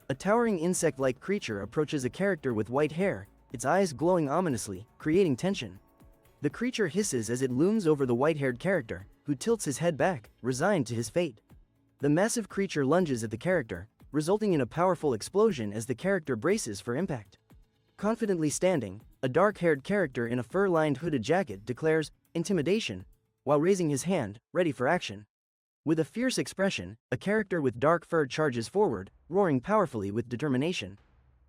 A towering insect-like creature approaches a character with white hair, its eyes glowing ominously, creating tension. The creature hisses as it looms over the white-haired character, who tilts his head back, resigned to his fate. The massive creature lunges at the character, resulting in a powerful explosion as the character braces for impact. Confidently standing, a dark-haired character in a fur-lined hooded jacket declares, "Intimidation," while raising his hand, ready for action. With a fierce expression, a character with dark fur charges forward, roaring powerfully with determination.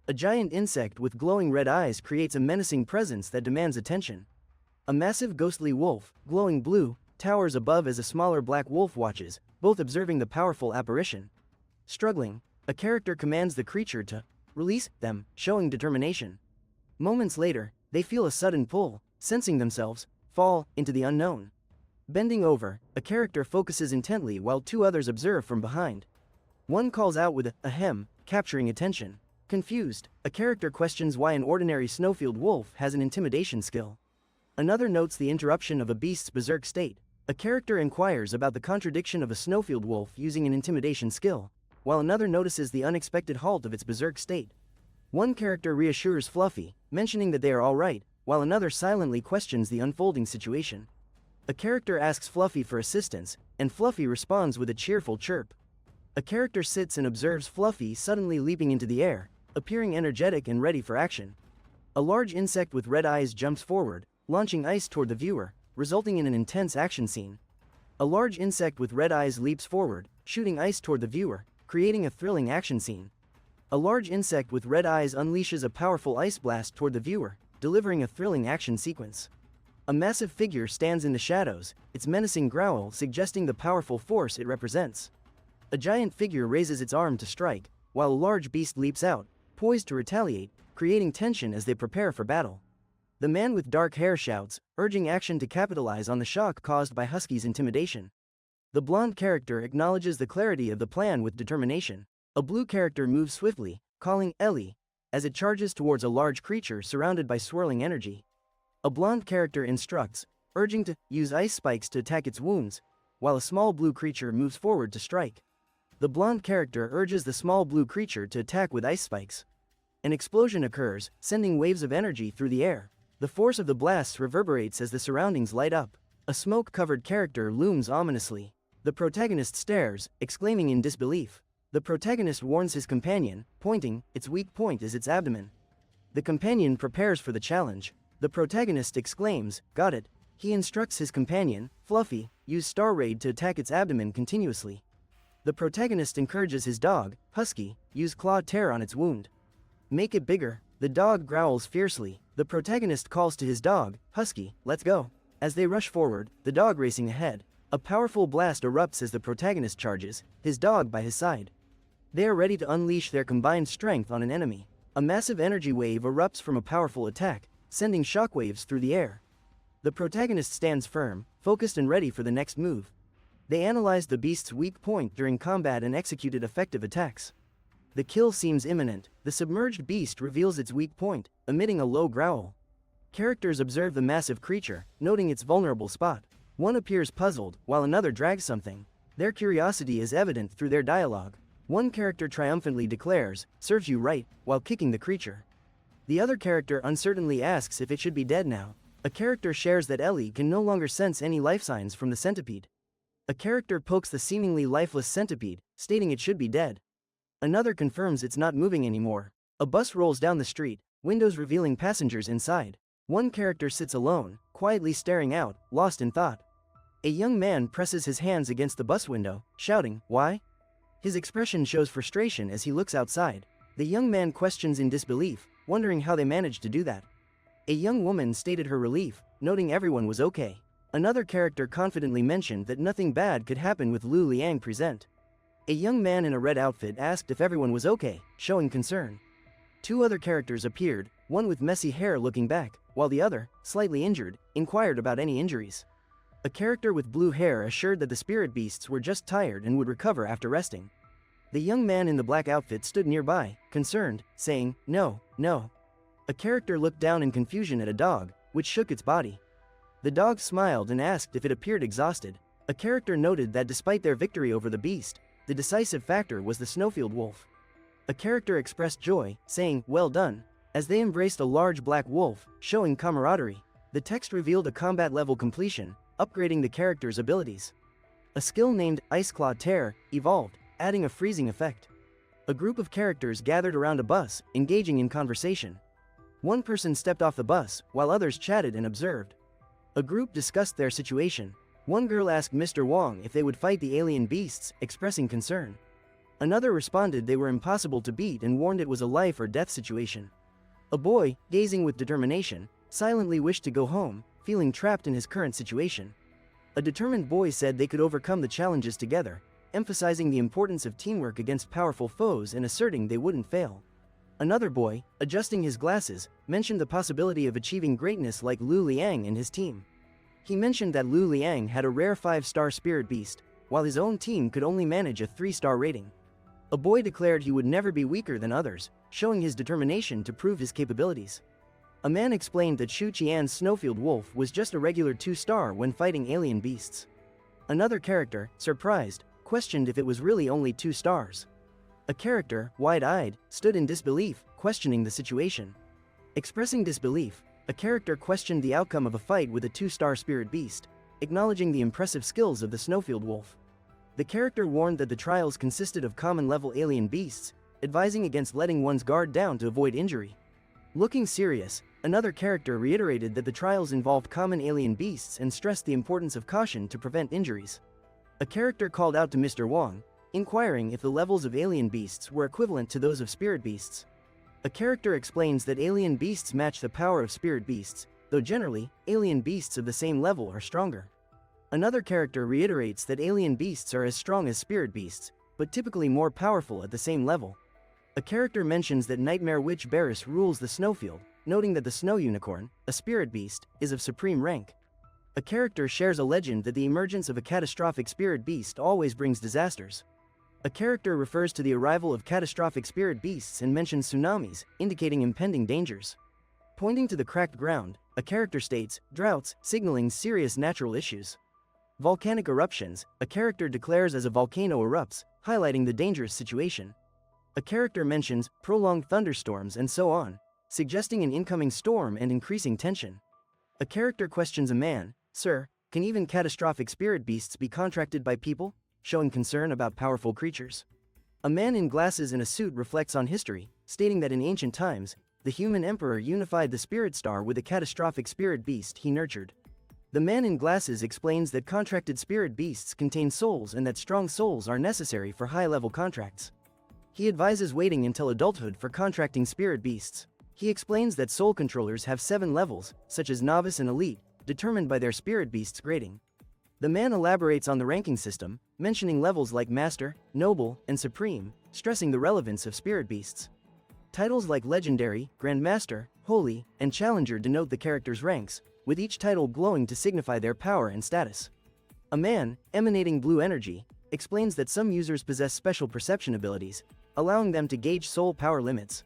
A giant insect with glowing red eyes creates a menacing presence that demands attention. A massive ghostly wolf, glowing blue, towers above as a smaller black wolf watches, both observing the powerful apparition. Struggling, a character commands the creature to release them, showing determination. Moments later, they feel a sudden pull, sensing themselves fall into the unknown. Bending over, a character focuses intently while two others observe from behind. One calls out with a hem, capturing attention. Confused, a character questions why an ordinary snowfield wolf has an intimidation skill. Another notes the interruption of a beast's berserk state. A character inquires about the contradiction of a snowfield wolf using an intimidation skill, while another notices the unexpected halt of its berserk state. One character reassures Fluffy, mentioning that they are all right, while another silently questions the unfolding situation. A character asks Fluffy for assistance, and Fluffy responds with a cheerful chirp. A character sits and observes Fluffy suddenly leaping into the air, appearing energetic and ready for action. A large insect with red eyes jumps forward, launching ice toward the viewer, resulting in an intense action scene. A large insect with red eyes leaps forward, shooting ice toward the viewer, creating a thrilling action scene. A large insect with red eyes unleashes a powerful ice blast toward the viewer, delivering a thrilling action sequence. A massive figure stands in the shadows, its menacing growl suggesting the powerful force it represents. A giant figure raises its arm to strike, while a large beast leaps out, poised to retaliate, creating tension as they prepare for battle. The man with dark hair shouts, urging action to capitalize on the shock caused by Husky's intimidation. The blonde character acknowledges the clarity of the plan with determination. A blue character moves swiftly, calling Ellie, as it charges towards a large creature surrounded by swirling energy. A blonde character instructs, urging to use ice spikes to attack its wounds, while a small blue creature moves forward to strike. The blonde character urges the small blue creature to attack with ice spikes. An explosion occurs, sending waves of energy through the air. The force of the blasts reverberates as the surroundings light up. A smoke-covered character looms ominously. The protagonist stares, exclaiming in disbelief. The protagonist warns his companion, pointing, its weak point is its abdomen. The companion prepares for the challenge. The protagonist exclaims, "Got it." He instructs his companion, Fluffy, use Star Raid to attack its abdomen continuously. The protagonist encourages his dog, Husky, use Claw Tear on its wound. Make it bigger. The dog growls fiercely. The protagonist calls to his dog, Husky, let's go. As they rush forward, the dog racing ahead. A powerful blast erupts as the protagonist charges, his dog by his side. They are ready to unleash their combined strength on an enemy. A massive energy wave erupts from a powerful attack, sending shockwaves through the air. The protagonist stands firm, focused and ready for the next move. They analyzed the beast's weak point during combat and executed effective attacks. The kill seems imminent. The submerged beast reveals its weak point, emitting a low growl. Characters observe the massive creature, noting its vulnerable spot. One appears puzzled, while another drags something. Their curiosity is evident through their dialogue. One character triumphantly declares, "Serves you right," while kicking the creature. The other character uncertainly asks if it should be dead now. A character shares that Ellie can no longer sense any life signs from the centipede. A character pokes the seemingly lifeless centipede, stating it should be dead. Another confirms it's not moving anymore. A bus rolls down the street, windows revealing passengers inside. One character sits alone, quietly staring out, lost in thought. A young man presses his hands against the bus window, shouting, "Why?" His expression shows frustration as he looks outside. The young man questions in disbelief, wondering how they managed to do that. A young woman stated her relief, noting everyone was okay. Another character confidently mentioned that nothing bad could happen with Lu Liang present. A young man in a red outfit asked if everyone was okay, showing concern. Two other characters appeared, one with messy hair looking back, while the other, slightly injured, inquired about any injuries. A character with blue hair assured that the spirit beasts were just tired and would recover after resting. The young man in the black outfit stood nearby, concerned, saying, "No, no." A character looked down in confusion at a dog, which shook its body. The dog smiled and asked if it appeared exhausted. A character noted that despite their victory over the beast, the decisive factor was the snowfield wolf. A character expressed joy, saying, "Well done," as they embraced a large black wolf, showing camaraderie. The text revealed a combat level completion, upgrading the character's abilities. A skill named Ice Claw Tear evolved, adding a freezing effect. A group of characters gathered around a bus, engaging in conversation. One person stepped off the bus, while others chatted and observed. A group discussed their situation. One girl asked Mr. Wong if they would fight the alien beasts, expressing concern. Another responded they were impossible to beat and warned it was a life or death situation. A boy, gazing with determination, silently wished to go home, feeling trapped in his current situation. A determined boy said they could overcome the challenges together, emphasizing the importance of teamwork against powerful foes and asserting they wouldn't fail. Another boy, adjusting his glasses, mentioned the possibility of achieving greatness like Lu Liang and his team. He mentioned that Lu Liang had a rare 5-star spirit beast, while his own team could only manage a 3-star rating. A boy declared he would never be weaker than others, showing his determination to prove his capabilities. A man explained that Shu Qian's snowfield wolf was just a regular 2-star when fighting alien beasts. Another character, surprised, questioned if it was really only 2 stars. A character, wide-eyed, stood in disbelief, questioning the situation. Expressing disbelief, a character questioned the outcome of a fight with a 2-star spirit beast, acknowledging the impressive skills of the snowfield wolf. The character warned that the trials consisted of common-level alien beasts, advising against letting one's guard down to avoid injury. Looking serious, another character reiterated that the trials involved common alien beasts and stressed the importance of caution to prevent injuries. A character called out to Mr. Wong, inquiring if the levels of alien beasts were equivalent to those of spirit beasts. A character explains that alien beasts match the power of spirit beasts, though generally, alien beasts of the same level are stronger. Another character reiterates that alien beasts are as strong as spirit beasts, but typically more powerful at the same level. A character mentions that Nightmare Witch Barris rules the snowfield, noting that the snow unicorn, a spirit beast, is of supreme rank. A character shares a legend that the emergence of a catastrophic spirit beast always brings disasters. A character refers to the arrival of catastrophic spirit beasts and mentions tsunamis, indicating impending dangers. Pointing to the cracked ground, a character states, droughts, signaling serious natural issues. Volcanic eruptions, a character declares as a volcano erupts, highlighting the dangerous situation. A character mentions prolonged thunderstorms and so on, suggesting an incoming storm and increasing tension. A character questions a man, "Sir, can even catastrophic spirit beasts be contracted by people?" showing concern about powerful creatures. A man in glasses and a suit reflects on history, stating that in ancient times, the human emperor unified the spirit star with a catastrophic spirit beast he nurtured. The man in glasses explains that contracted spirit beasts contain souls and that strong souls are necessary for high-level contracts. He advises waiting until adulthood for contracting spirit beasts. He explains that soul controllers have 7 levels, such as novice and elite, determined by their spirit beast's grading. The man elaborates on the ranking system, mentioning levels like Master, Noble, and Supreme, stressing the relevance of spirit beasts. Titles like Legendary, Grandmaster, Holy, and Challenger denote the character's ranks, with each title glowing to signify their power and status. A man, emanating blue energy, explains that some users possess special perception abilities, allowing them to gauge soul power limits.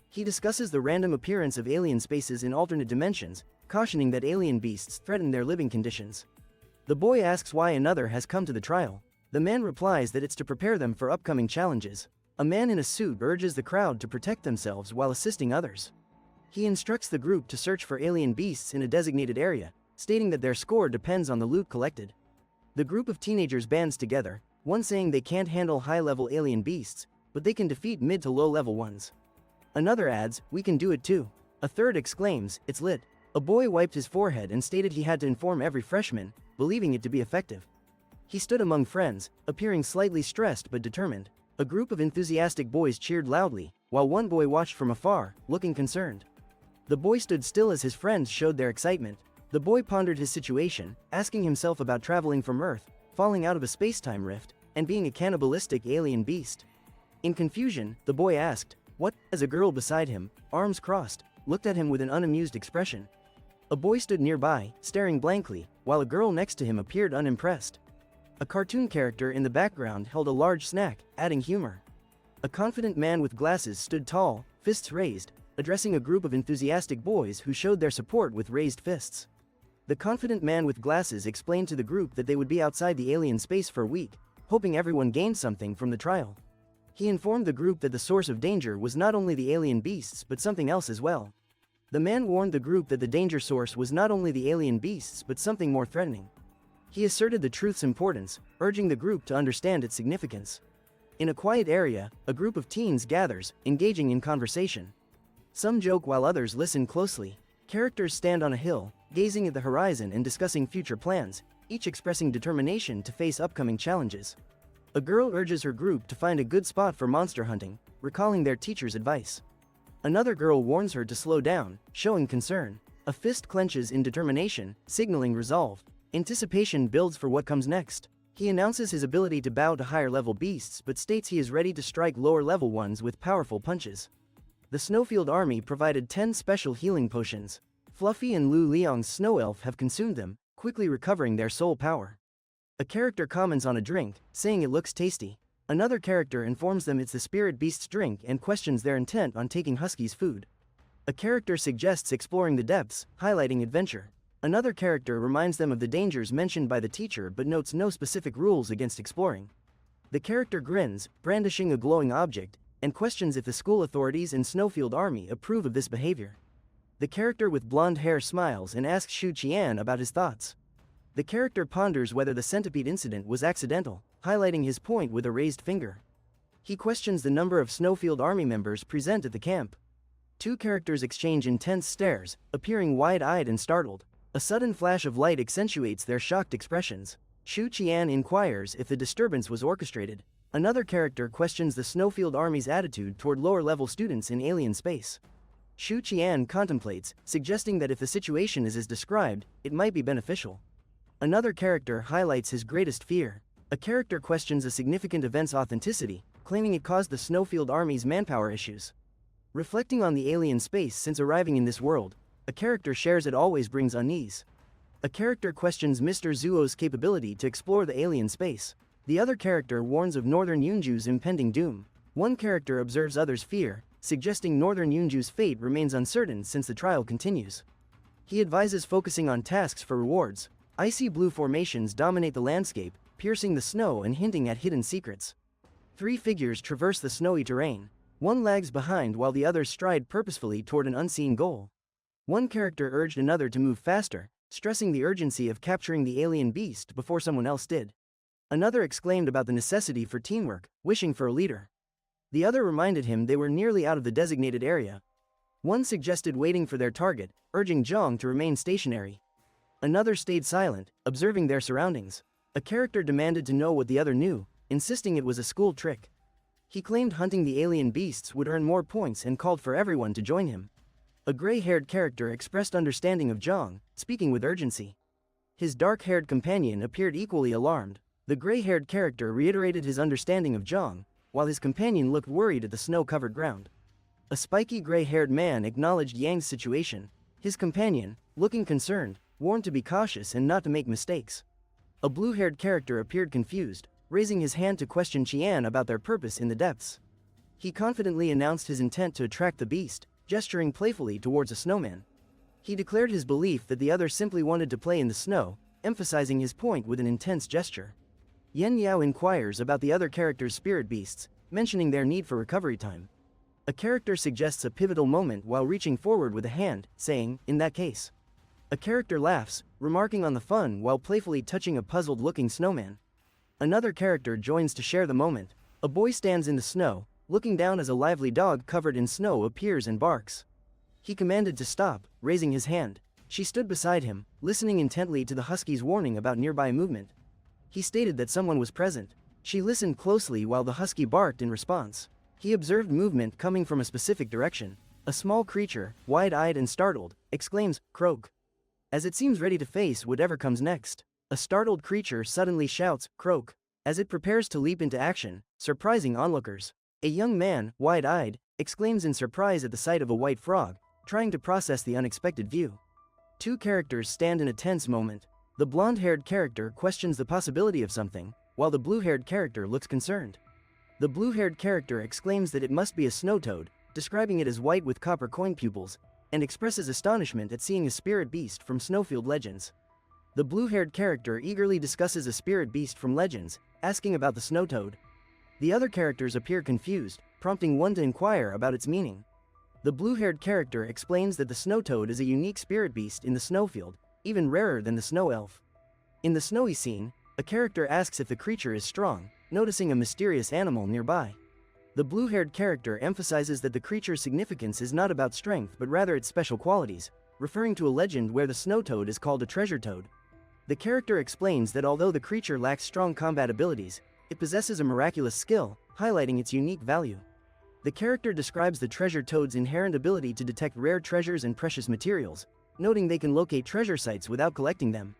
He discusses the random appearance of alien spaces in alternate dimensions, cautioning that alien beasts threaten their living conditions. The boy asks why another has come to the trial. The man replies that it's to prepare them for upcoming challenges. A man in a suit urges the crowd to protect themselves while assisting others. He instructs the group to search for alien beasts in a designated area, stating that their score depends on the loot collected. The group of teenagers bands together, one saying they can't handle high-level alien beasts, but they can defeat mid to low-level ones. Another adds, "We can do it too." A third exclaims, "It's lit." A boy wiped his forehead and stated he had to inform every freshman, believing it to be effective. He stood among friends, appearing slightly stressed but determined. A group of enthusiastic boys cheered loudly, while one boy watched from afar, looking concerned. The boy stood still as his friends showed their excitement. The boy pondered his situation, asking himself about traveling from Earth, falling out of a space-time rift, and being a cannibalistic alien beast. In confusion, the boy asked, "What?" as a girl beside him, arms crossed, looked at him with an unamused expression. A boy stood nearby, staring blankly, while a girl next to him appeared unimpressed. A cartoon character in the background held a large snack, adding humor. A confident man with glasses stood tall, fists raised, addressing a group of enthusiastic boys who showed their support with raised fists. The confident man with glasses explained to the group that they would be outside the alien space for a week, hoping everyone gained something from the trial. He informed the group that the source of danger was not only the alien beasts but something else as well. The man warned the group that the danger source was not only the alien beasts but something more threatening. He asserted the truth's importance, urging the group to understand its significance. In a quiet area, a group of teens gathers, engaging in conversation. Some joke while others listen closely. Characters stand on a hill, gazing at the horizon and discussing future plans, each expressing determination to face upcoming challenges. A girl urges her group to find a good spot for monster hunting, recalling their teacher's advice. Another girl warns her to slow down, showing concern. A fist clenches in determination, signaling resolve. Anticipation builds for what comes next. He announces his ability to bow to higher-level beasts but states he is ready to strike lower-level ones with powerful punches. The Snowfield army provided 10 special healing potions. Fluffy and Lu Liang's snow elf have consumed them, quickly recovering their soul power. A character comments on a drink, saying it looks tasty. Another character informs them it's the spirit beast's drink and questions their intent on taking Husky's food. A character suggests exploring the depths, highlighting adventure. Another character reminds them of the dangers mentioned by the teacher but notes no specific rules against exploring. The character grins, brandishing a glowing object, and questions if the school authorities and Snowfield army approve of this behavior. The character with blonde hair smiles and asks Shu Qian about his thoughts. The character ponders whether the centipede incident was accidental, highlighting his point with a raised finger. He questions the number of Snowfield army members present at the camp. Two characters exchange intense stares, appearing wide-eyed and startled. A sudden flash of light accentuates their shocked expressions. Shu Qian inquires if the disturbance was orchestrated. Another character questions the Snowfield army's attitude toward lower-level students in alien space. Shu Qian contemplates, suggesting that if the situation is as described, it might be beneficial. Another character highlights his greatest fear. A character questions a significant event's authenticity, claiming it caused the Snowfield Army's manpower issues. Reflecting on the alien space since arriving in this world, a character shares it always brings unease. A character questions Mr. Zuo's capability to explore the alien space. The other character warns of Northern Yunju's impending doom. One character observes others' fear, suggesting Northern Yunju's fate remains uncertain since the trial continues. He advises focusing on tasks for rewards. Icy blue formations dominate the landscape, piercing the snow and hinting at hidden secrets. 3 figures traverse the snowy terrain. One lags behind while the others stride purposefully toward an unseen goal. One character urged another to move faster, stressing the urgency of capturing the alien beast before someone else did. Another exclaimed about the necessity for teamwork, wishing for a leader. The other reminded him they were nearly out of the designated area. One suggested waiting for their target, urging Zhang to remain stationary. Another stayed silent, observing their surroundings. A character demanded to know what the other knew, insisting it was a school trick. He claimed hunting the alien beasts would earn more points and called for everyone to join him. A gray-haired character expressed understanding of Zhang, speaking with urgency. His dark-haired companion appeared equally alarmed. The gray-haired character reiterated his understanding of Zhang, while his companion looked worried at the snow-covered ground. A spiky gray-haired man acknowledged Yang's situation. His companion, looking concerned, warned to be cautious and not to make mistakes. A blue-haired character appeared confused, raising his hand to question Qian about their purpose in the depths. He confidently announced his intent to attract the beast, gesturing playfully towards a snowman. He declared his belief that the other simply wanted to play in the snow, emphasizing his point with an intense gesture. Yen Yao inquires about the other characters' spirit beasts, mentioning their need for recovery time. A character suggests a pivotal moment while reaching forward with a hand, saying, "In that case." A character laughs, remarking on the fun while playfully touching a puzzled-looking snowman. Another character joins to share the moment. A boy stands in the snow, looking down as a lively dog covered in snow appears and barks. He commanded to stop, raising his hand. She stood beside him, listening intently to the husky's warning about nearby movement. He stated that someone was present. She listened closely while the husky barked in response. He observed movement coming from a specific direction. A small creature, wide-eyed and startled, exclaims, "Croak," as it seems ready to face whatever comes next. A startled creature suddenly shouts, "Croak," as it prepares to leap into action, surprising onlookers. A young man, wide-eyed, exclaims in surprise at the sight of a white frog, trying to process the unexpected view. 2 characters stand in a tense moment. The blonde-haired character questions the possibility of something, while the blue-haired character looks concerned. The blue-haired character exclaims that it must be a snow toad, describing it as white with copper coin pupils, and expresses astonishment at seeing a spirit beast from Snowfield Legends. The blue-haired character eagerly discusses a spirit beast from Legends, asking about the snow toad. The other characters appear confused, prompting one to inquire about its meaning. The blue-haired character explains that the snow toad is a unique spirit beast in the snowfield, even rarer than the snow elf. In the snowy scene, a character asks if the creature is strong, noticing a mysterious animal nearby. The blue-haired character emphasizes that the creature's significance is not about strength but rather its special qualities, referring to a legend where the snow toad is called a treasure toad. The character explains that although the creature lacks strong combat abilities, it possesses a miraculous skill, highlighting its unique value. The character describes the treasure toad's inherent ability to detect rare treasures and precious materials, noting they can locate treasure sites without collecting them.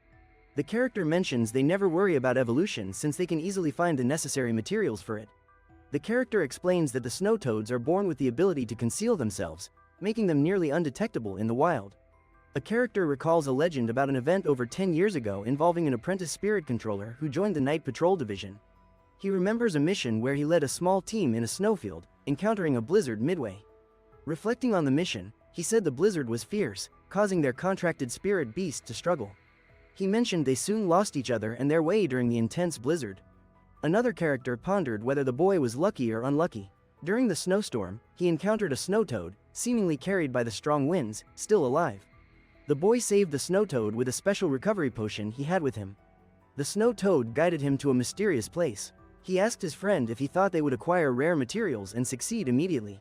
The character mentions they never worry about evolution since they can easily find the necessary materials for it. The character explains that the snow toads are born with the ability to conceal themselves, making them nearly undetectable in the wild. A character recalls a legend about an event over 10 years ago involving an apprentice spirit controller who joined the Night Patrol Division. He remembers a mission where he led a small team in a snowfield, encountering a blizzard midway. Reflecting on the mission, he said the blizzard was fierce, causing their contracted spirit beast to struggle. He mentioned they soon lost each other and their way during the intense blizzard. Another character pondered whether the boy was lucky or unlucky. During the snowstorm, he encountered a snow toad, seemingly carried by the strong winds, still alive. The boy saved the snow toad with a special recovery potion he had with him. The snow toad guided him to a mysterious place. He asked his friend if he thought they would acquire rare materials and succeed immediately.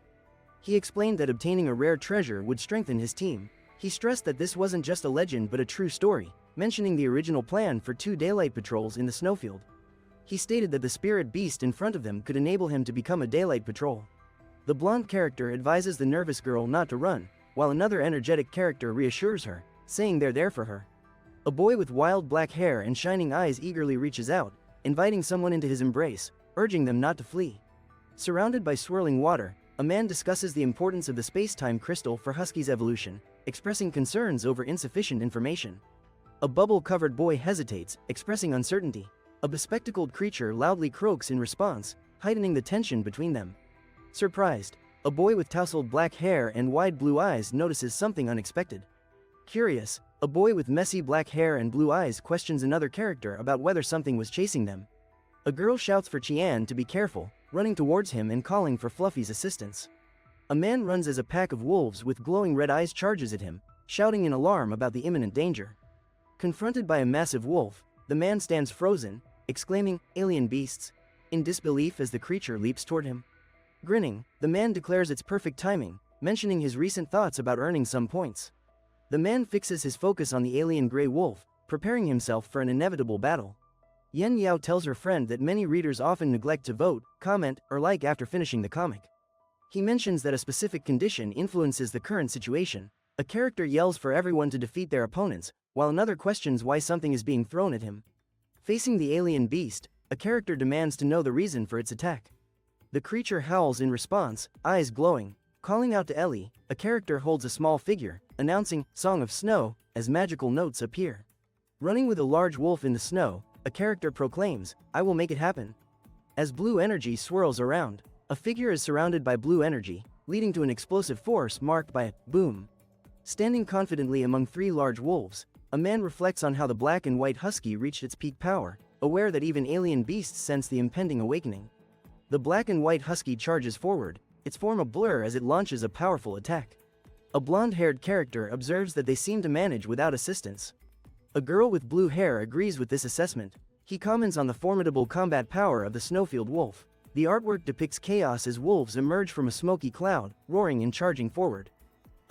He explained that obtaining a rare treasure would strengthen his team. He stressed that this wasn't just a legend but a true story, mentioning the original plan for 2 daylight patrols in the snowfield. He stated that the spirit beast in front of them could enable him to become a daylight patrol. The blonde character advises the nervous girl not to run, while another energetic character reassures her, saying they're there for her. A boy with wild black hair and shining eyes eagerly reaches out, inviting someone into his embrace, urging them not to flee. Surrounded by swirling water, a man discusses the importance of the space-time crystal for Husky's evolution, expressing concerns over insufficient information. A bubble-covered boy hesitates, expressing uncertainty. A bespectacled creature loudly croaks in response, heightening the tension between them. Surprised, a boy with tousled black hair and wide blue eyes notices something unexpected. Curious, a boy with messy black hair and blue eyes questions another character about whether something was chasing them. A girl shouts for Qian to be careful, running towards him and calling for Fluffy's assistance. A man runs as a pack of wolves with glowing red eyes charges at him, shouting in alarm about the imminent danger. Confronted by a massive wolf, the man stands frozen, exclaiming, "Alien beasts," in disbelief as the creature leaps toward him. Grinning, the man declares it's perfect timing, mentioning his recent thoughts about earning some points. The man fixes his focus on the alien gray wolf, preparing himself for an inevitable battle. Yen Yao tells her friend that many readers often neglect to vote, comment, or like after finishing the comic. He mentions that a specific condition influences the current situation. A character yells for everyone to defeat their opponents, while another questions why something is being thrown at him. Facing the alien beast, a character demands to know the reason for its attack. The creature howls in response, eyes glowing. Calling out to Ellie, a character holds a small figure, announcing, "Song of Snow," as magical notes appear. Running with a large wolf in the snow, a character proclaims, "I will make it happen." As blue energy swirls around, a figure is surrounded by blue energy, leading to an explosive force marked by a boom. Standing confidently among three large wolves, a man reflects on how the black and white husky reached its peak power, aware that even alien beasts sense the impending awakening. The black and white husky charges forward, its form a blur as it launches a powerful attack. A blonde-haired character observes that they seem to manage without assistance. A girl with blue hair agrees with this assessment. He comments on the formidable combat power of the snowfield wolf. The artwork depicts chaos as wolves emerge from a smoky cloud, roaring and charging forward.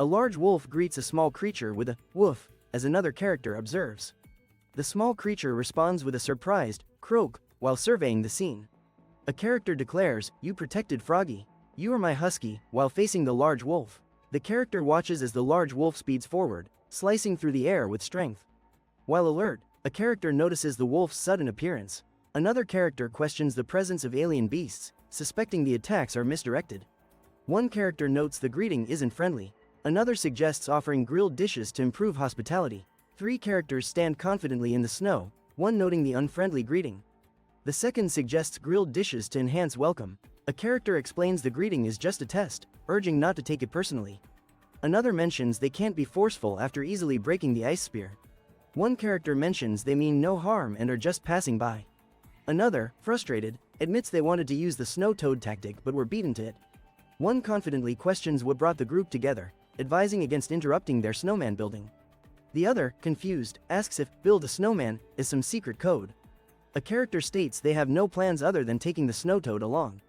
A large wolf greets a small creature with a woof, as another character observes. The small creature responds with a surprised croak while surveying the scene. A character declares, "You protected Froggy. You are my husky," while facing the large wolf. The character watches as the large wolf speeds forward, slicing through the air with strength. While alert, a character notices the wolf's sudden appearance. Another character questions the presence of alien beasts, suspecting the attacks are misdirected. One character notes the greeting isn't friendly. Another suggests offering grilled dishes to improve hospitality. Three characters stand confidently in the snow, one noting the unfriendly greeting. The second suggests grilled dishes to enhance welcome. A character explains the greeting is just a test, urging not to take it personally. Another mentions they can't be forceful after easily breaking the ice spear. One character mentions they mean no harm and are just passing by. Another, frustrated, admits they wanted to use the snow toad tactic but were beaten to it. One confidently questions what brought the group together, advising against interrupting their snowman building. The other, confused, asks if "build a snowman" is some secret code. A character states they have no plans other than taking the snow toad along.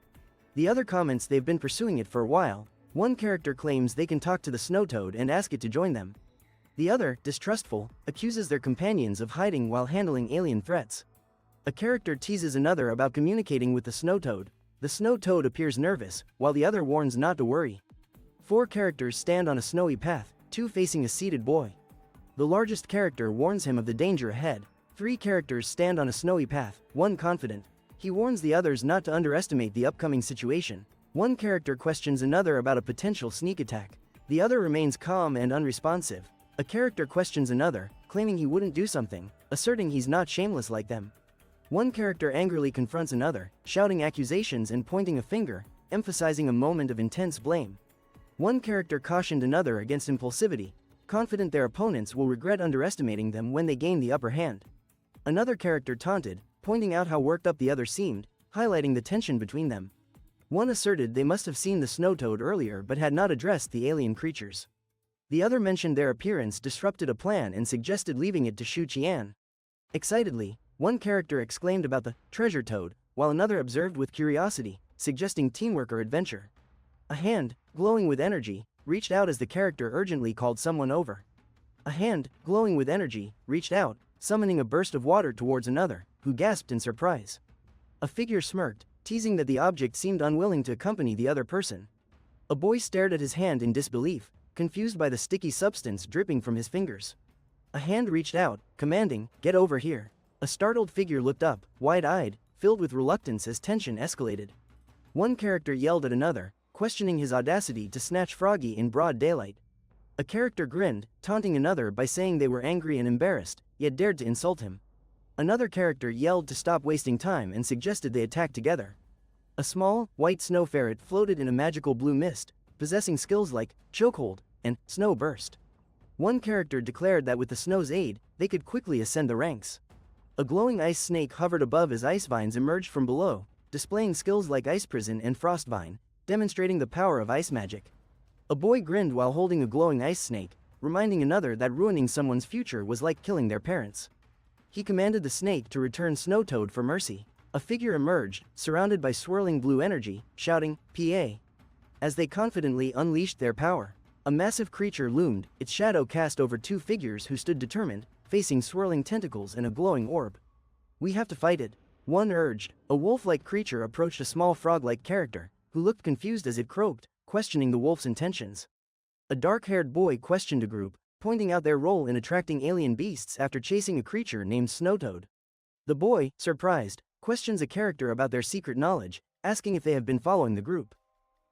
The other comments they've been pursuing it for a while. One character claims they can talk to the snow toad and ask it to join them. The other, distrustful, accuses their companions of hiding while handling alien threats. A character teases another about communicating with the snow toad. The snow toad appears nervous, while the other warns not to worry. Four characters stand on a snowy path, two facing a seated boy. The largest character warns him of the danger ahead. Three characters stand on a snowy path, one confident. He warns the others not to underestimate the upcoming situation. One character questions another about a potential sneak attack. The other remains calm and unresponsive. A character questions another, claiming he wouldn't do something, asserting he's not shameless like them. One character angrily confronts another, shouting accusations and pointing a finger, emphasizing a moment of intense blame. One character cautioned another against impulsivity, confident their opponents will regret underestimating them when they gain the upper hand. Another character taunted, pointing out how worked up the other seemed, highlighting the tension between them. One asserted they must have seen the snow toad earlier but had not addressed the alien creatures. The other mentioned their appearance disrupted a plan and suggested leaving it to Shu Qian. Excitedly, one character exclaimed about the treasure toad, while another observed with curiosity, suggesting teamwork or adventure. A hand, glowing with energy, reached out as the character urgently called someone over. A hand, glowing with energy, reached out, summoning a burst of water towards another, who gasped in surprise. A figure smirked, teasing that the object seemed unwilling to accompany the other person. A boy stared at his hand in disbelief, confused by the sticky substance dripping from his fingers. A hand reached out, commanding, "Get over here." A startled figure looked up, wide-eyed, filled with reluctance as tension escalated. One character yelled at another, questioning his audacity to snatch Froggy in broad daylight. A character grinned, taunting another by saying they were angry and embarrassed, yet dared to insult him. Another character yelled to stop wasting time and suggested they attack together. A small, white snow ferret floated in a magical blue mist, possessing skills like chokehold and snow burst. One character declared that with the snow's aid, they could quickly ascend the ranks. A glowing ice snake hovered above as ice vines emerged from below, displaying skills like ice prison and frost vine, demonstrating the power of ice magic. A boy grinned while holding a glowing ice snake, reminding another that ruining someone's future was like killing their parents. He commanded the snake to return Snow Toad for mercy. A figure emerged, surrounded by swirling blue energy, shouting, "PA!" As they confidently unleashed their power. A massive creature loomed, its shadow cast over two figures who stood determined, facing swirling tentacles and a glowing orb. "We have to fight it," one urged. A wolf-like creature approached a small frog-like character, who looked confused as it croaked, questioning the wolf's intentions. A dark-haired boy questioned a group, pointing out their role in attracting alien beasts after chasing a creature named Snow Toad. The boy, surprised, questions a character about their secret knowledge, asking if they have been following the group.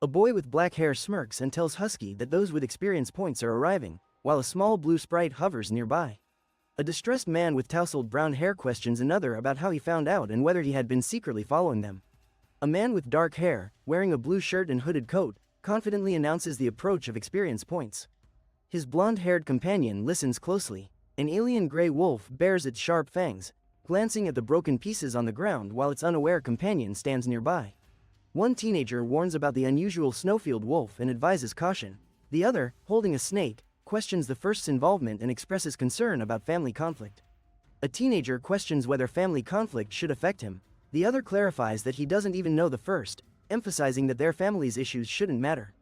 A boy with black hair smirks and tells Husky that those with experience points are arriving, while a small blue sprite hovers nearby. A distressed man with tousled brown hair questions another about how he found out and whether he had been secretly following them. A man with dark hair, wearing a blue shirt and hooded coat, confidently announces the approach of experience points. His blonde-haired companion listens closely. An alien gray wolf bares its sharp fangs, glancing at the broken pieces on the ground while its unaware companion stands nearby. One teenager warns about the unusual snowfield wolf and advises caution. The other, holding a snake, questions the first's involvement and expresses concern about family conflict. A teenager questions whether family conflict should affect him. The other clarifies that he doesn't even know the first, emphasizing that their family's issues shouldn't matter.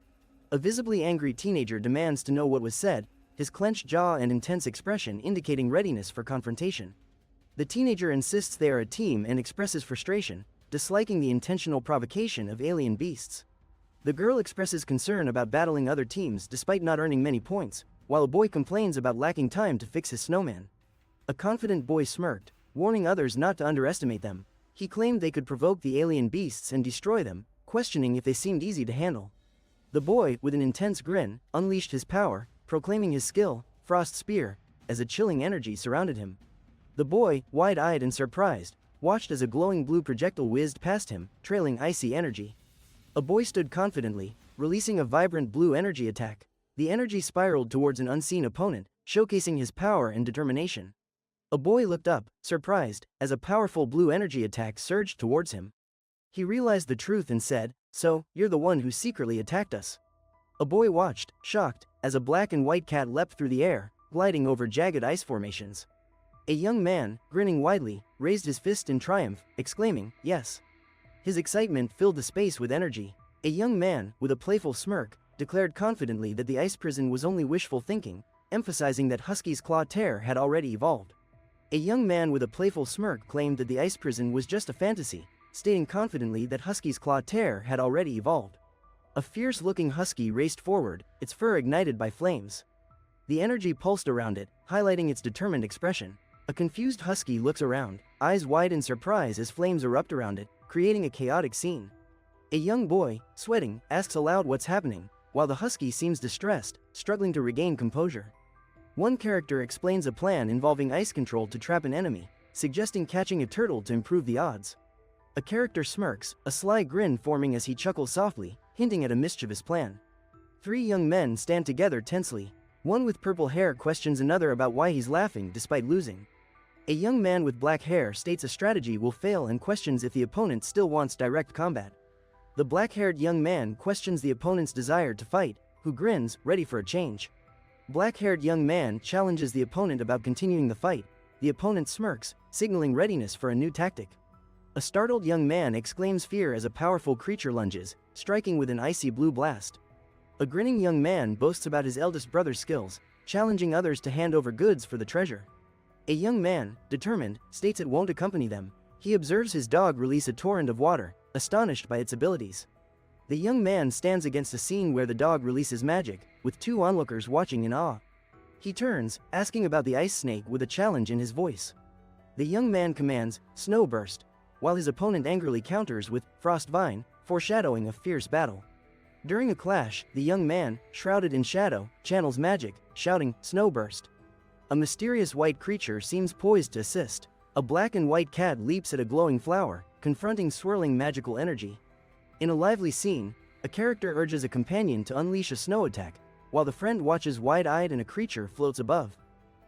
A visibly angry teenager demands to know what was said, his clenched jaw and intense expression indicating readiness for confrontation. The teenager insists they are a team and expresses frustration, disliking the intentional provocation of alien beasts. The girl expresses concern about battling other teams despite not earning many points, while a boy complains about lacking time to fix his snowman. A confident boy smirked, warning others not to underestimate them. He claimed they could provoke the alien beasts and destroy them, questioning if they seemed easy to handle. The boy, with an intense grin, unleashed his power, proclaiming his skill, Frost Spear, as a chilling energy surrounded him. The boy, wide-eyed and surprised, watched as a glowing blue projectile whizzed past him, trailing icy energy. A boy stood confidently, releasing a vibrant blue energy attack. The energy spiraled towards an unseen opponent, showcasing his power and determination. A boy looked up, surprised, as a powerful blue energy attack surged towards him. He realized the truth and said, "So, you're the one who secretly attacked us." A boy watched, shocked, as a black and white cat leapt through the air, gliding over jagged ice formations. A young man, grinning widely, raised his fist in triumph, exclaiming, "Yes." His excitement filled the space with energy. A young man, with a playful smirk, declared confidently that the ice prison was only wishful thinking, emphasizing that Husky's claw tear had already evolved. A young man with a playful smirk claimed that the ice prison was just a fantasy, stating confidently that Husky's claw tear had already evolved. A fierce-looking husky raced forward, its fur ignited by flames. The energy pulsed around it, highlighting its determined expression. A confused husky looks around, eyes wide in surprise as flames erupt around it, creating a chaotic scene. A young boy, sweating, asks aloud what's happening, while the husky seems distressed, struggling to regain composure. One character explains a plan involving ice control to trap an enemy, suggesting catching a turtle to improve the odds. A character smirks, a sly grin forming as he chuckles softly, hinting at a mischievous plan. Three young men stand together tensely. One with purple hair questions another about why he's laughing despite losing. A young man with black hair states a strategy will fail and questions if the opponent still wants direct combat. The black-haired young man questions the opponent's desire to fight, who grins, ready for a change. Black-haired young man challenges the opponent about continuing the fight. The opponent smirks, signaling readiness for a new tactic. A startled young man exclaims fear as a powerful creature lunges, striking with an icy blue blast. A grinning young man boasts about his eldest brother's skills, challenging others to hand over goods for the treasure. A young man, determined, states it won't accompany them. He observes his dog release a torrent of water, astonished by its abilities. The young man stands against a scene where the dog releases magic, with two onlookers watching in awe. He turns, asking about the ice snake with a challenge in his voice. The young man commands, "Snow Burst," while his opponent angrily counters with "Frost Vine," foreshadowing a fierce battle. During a clash, the young man, shrouded in shadow, channels magic, shouting, "Snowburst." A mysterious white creature seems poised to assist. A black and white cat leaps at a glowing flower, confronting swirling magical energy. In a lively scene, a character urges a companion to unleash a snow attack, while the friend watches wide-eyed and a creature floats above.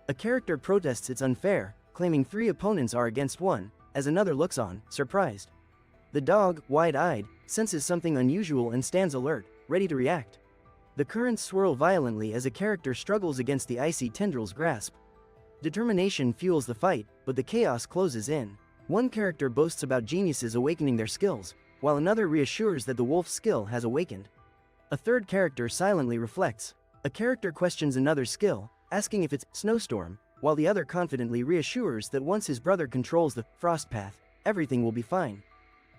A character protests it's unfair, claiming 3 opponents are against 1, as another looks on, surprised. The dog, wide-eyed, senses something unusual and stands alert, ready to react. The currents swirl violently as a character struggles against the icy tendrils' grasp. Determination fuels the fight, but the chaos closes in. One character boasts about geniuses awakening their skills, while another reassures that the wolf's skill has awakened. A third character silently reflects. A character questions another's skill, asking if it's snowstorm, while the other confidently reassures that once his brother controls the frost path, everything will be fine.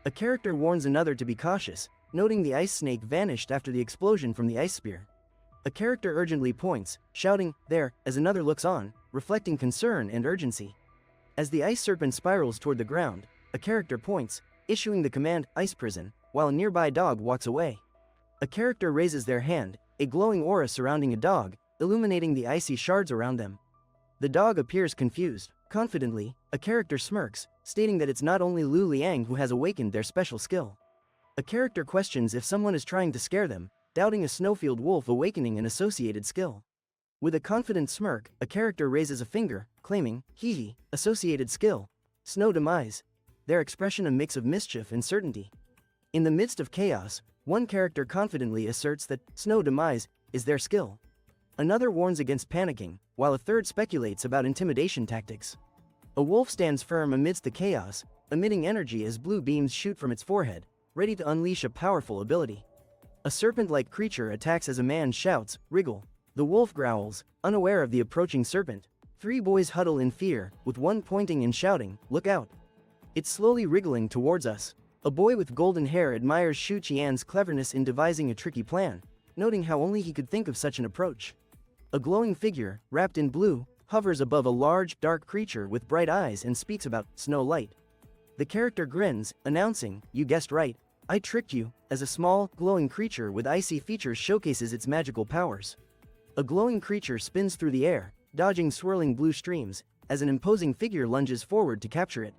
A character warns another to be cautious, noting the ice snake vanished after the explosion from the ice spear. A character urgently points, shouting, "There," as another looks on, reflecting concern and urgency. As the ice serpent spirals toward the ground, a character points, issuing the command, "Ice prison," while a nearby dog walks away. A character raises their hand, a glowing aura surrounding a dog, illuminating the icy shards around them. The dog appears confused. Confidently, a character smirks, stating that it's not only Lu Liang who has awakened their special skill. A character questions if someone is trying to scare them, doubting a snowfield wolf awakening an associated skill. With a confident smirk, a character raises a finger, claiming, "Hee, associated skill. Snow demise." Their expression a mix of mischief and certainty. In the midst of chaos, one character confidently asserts that snow demise is their skill. Another warns against panicking, while a third speculates about intimidation tactics. A wolf stands firm amidst the chaos, emitting energy as blue beams shoot from its forehead, ready to unleash a powerful ability. A serpent-like creature attacks as a man shouts, "Wriggle." The wolf growls, unaware of the approaching serpent. 3 boys huddle in fear, with one pointing and shouting, "Look out. It's slowly wriggling towards us." A boy with golden hair admires Shu Qian's cleverness in devising a tricky plan, noting how only he could think of such an approach. A glowing figure, wrapped in blue, hovers above a large, dark creature with bright eyes and speaks about Snow Light. The character grins, announcing, "You guessed right, I tricked you," as a small, glowing creature with icy features showcases its magical powers. A glowing creature spins through the air, dodging swirling blue streams, as an imposing figure lunges forward to capture it.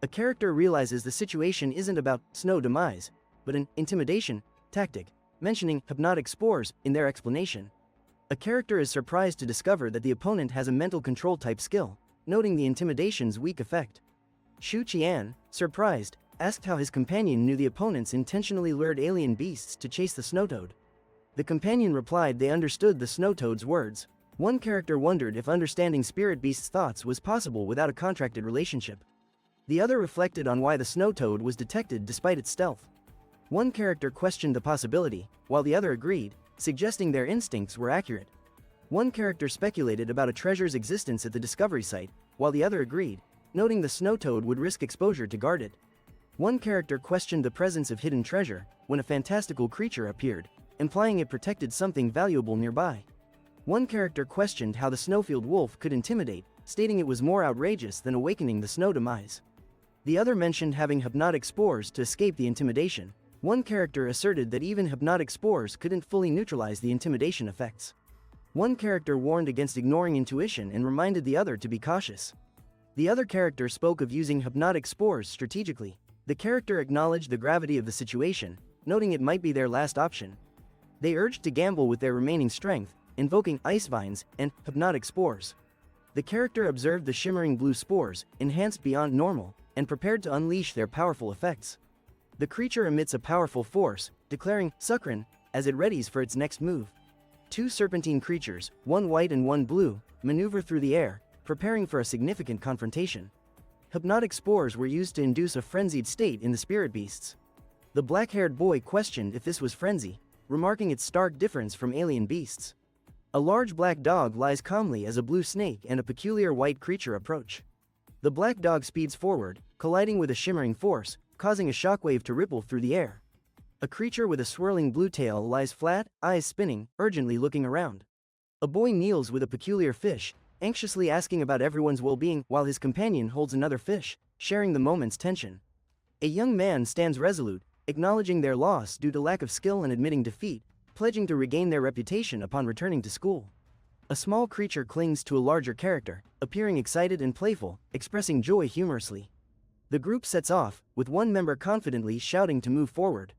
A character realizes the situation isn't about snow demise, but an intimidation tactic, mentioning hypnotic spores in their explanation. A character is surprised to discover that the opponent has a mental control type skill, noting the intimidation's weak effect. Shu Qian, surprised, asked how his companion knew the opponents intentionally lured alien beasts to chase the snow toad. The companion replied they understood the snow toad's words. One character wondered if understanding spirit beasts' thoughts was possible without a contracted relationship. The other reflected on why the snow toad was detected despite its stealth. One character questioned the possibility, while the other agreed, suggesting their instincts were accurate. One character speculated about a treasure's existence at the discovery site, while the other agreed, noting the snow toad would risk exposure to guard it. One character questioned the presence of hidden treasure, when a fantastical creature appeared, implying it protected something valuable nearby. One character questioned how the snowfield wolf could intimidate, stating it was more outrageous than awakening the snow demise. The other mentioned having hypnotic spores to escape the intimidation. One character asserted that even hypnotic spores couldn't fully neutralize the intimidation effects. One character warned against ignoring intuition and reminded the other to be cautious. The other character spoke of using hypnotic spores strategically. The character acknowledged the gravity of the situation, noting it might be their last option. They urged to gamble with their remaining strength, invoking ice vines and hypnotic spores. The character observed the shimmering blue spores, enhanced beyond normal, and prepared to unleash their powerful effects. The creature emits a powerful force, declaring "Sukrin" as it readies for its next move. 2 serpentine creatures, one white and one blue, maneuver through the air, preparing for a significant confrontation. Hypnotic spores were used to induce a frenzied state in the spirit beasts. The black-haired boy questioned if this was frenzy, remarking its stark difference from alien beasts. A large black dog lies calmly as a blue snake and a peculiar white creature approach. The black dog speeds forward, colliding with a shimmering force, causing a shockwave to ripple through the air. A creature with a swirling blue tail lies flat, eyes spinning, urgently looking around. A boy kneels with a peculiar fish, anxiously asking about everyone's well-being while his companion holds another fish, sharing the moment's tension. A young man stands resolute, acknowledging their loss due to lack of skill and admitting defeat, pledging to regain their reputation upon returning to school. A small creature clings to a larger character, appearing excited and playful, expressing joy humorously. The group sets off, with one member confidently shouting to move forward.